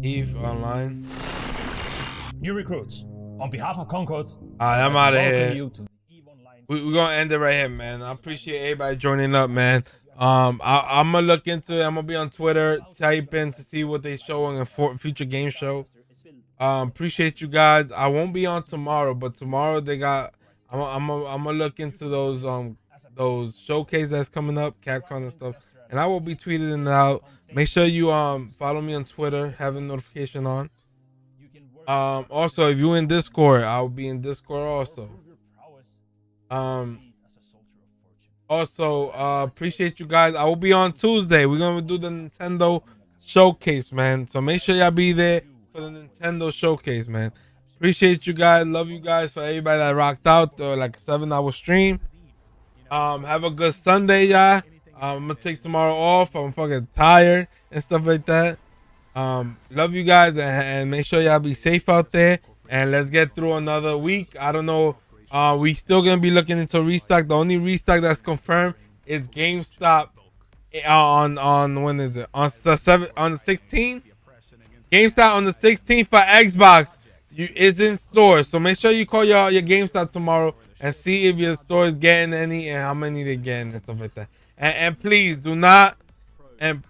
EVE Online. New recruits, on behalf of Concord, Alright, I'm out of welcome here. you to We're gonna end it right here, man. I appreciate everybody joining up, man. I'm gonna look into it. I'm gonna be on Twitter, type in to see what they showing in future game show. Appreciate you guys. I won't be on tomorrow, but tomorrow they got. I'm gonna look into those showcase that's coming up, Capcom and stuff, and I will be tweeting it out. Make sure you follow me on Twitter, have a notification on. Also, if you're in Discord, I'll be in Discord also. Also, appreciate you guys. I will be on Tuesday. We're gonna do the Nintendo showcase, man. So make sure y'all be there for the Nintendo showcase, man. Appreciate you guys. Love you guys for everybody that rocked out like a 7-hour stream. Have a good Sunday, y'all. I'm gonna take tomorrow off. I'm fucking tired and stuff like that. Love you guys and make sure y'all be safe out there. And let's get through another week. I don't know. We still gonna be looking into restock. The only restock that's confirmed is GameStop on when is it? On the 16th? GameStop on the 16th for Xbox. Is in stores. So make sure you call your GameStop tomorrow and see if your store is getting any and how many they're getting and stuff like that. And please do not and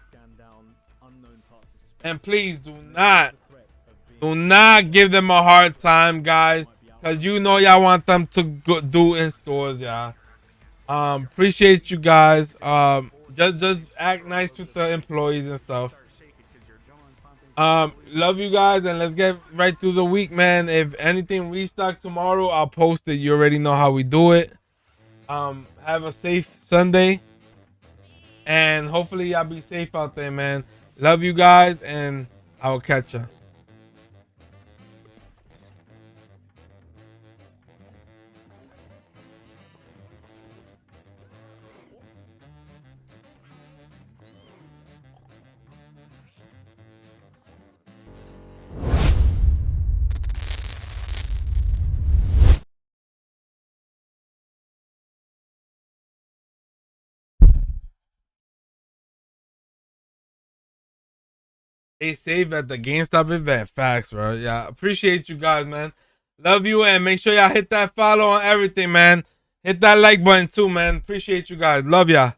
please do not give them a hard time, guys. Cause you know y'all want them to do in stores, y'all. Appreciate you guys. Just act nice with the employees and stuff. Love you guys, and let's get right through the week, man. If anything restock tomorrow, I'll post it. You already know how we do it. Have a safe Sunday, and hopefully y'all be safe out there, man. Love you guys, and I will catch ya. Stay safe at the GameStop event. Facts, bro. Yeah, appreciate you guys, man. Love you, and make sure y'all hit that follow on everything, man. Hit that like button too, man. Appreciate you guys. Love y'all.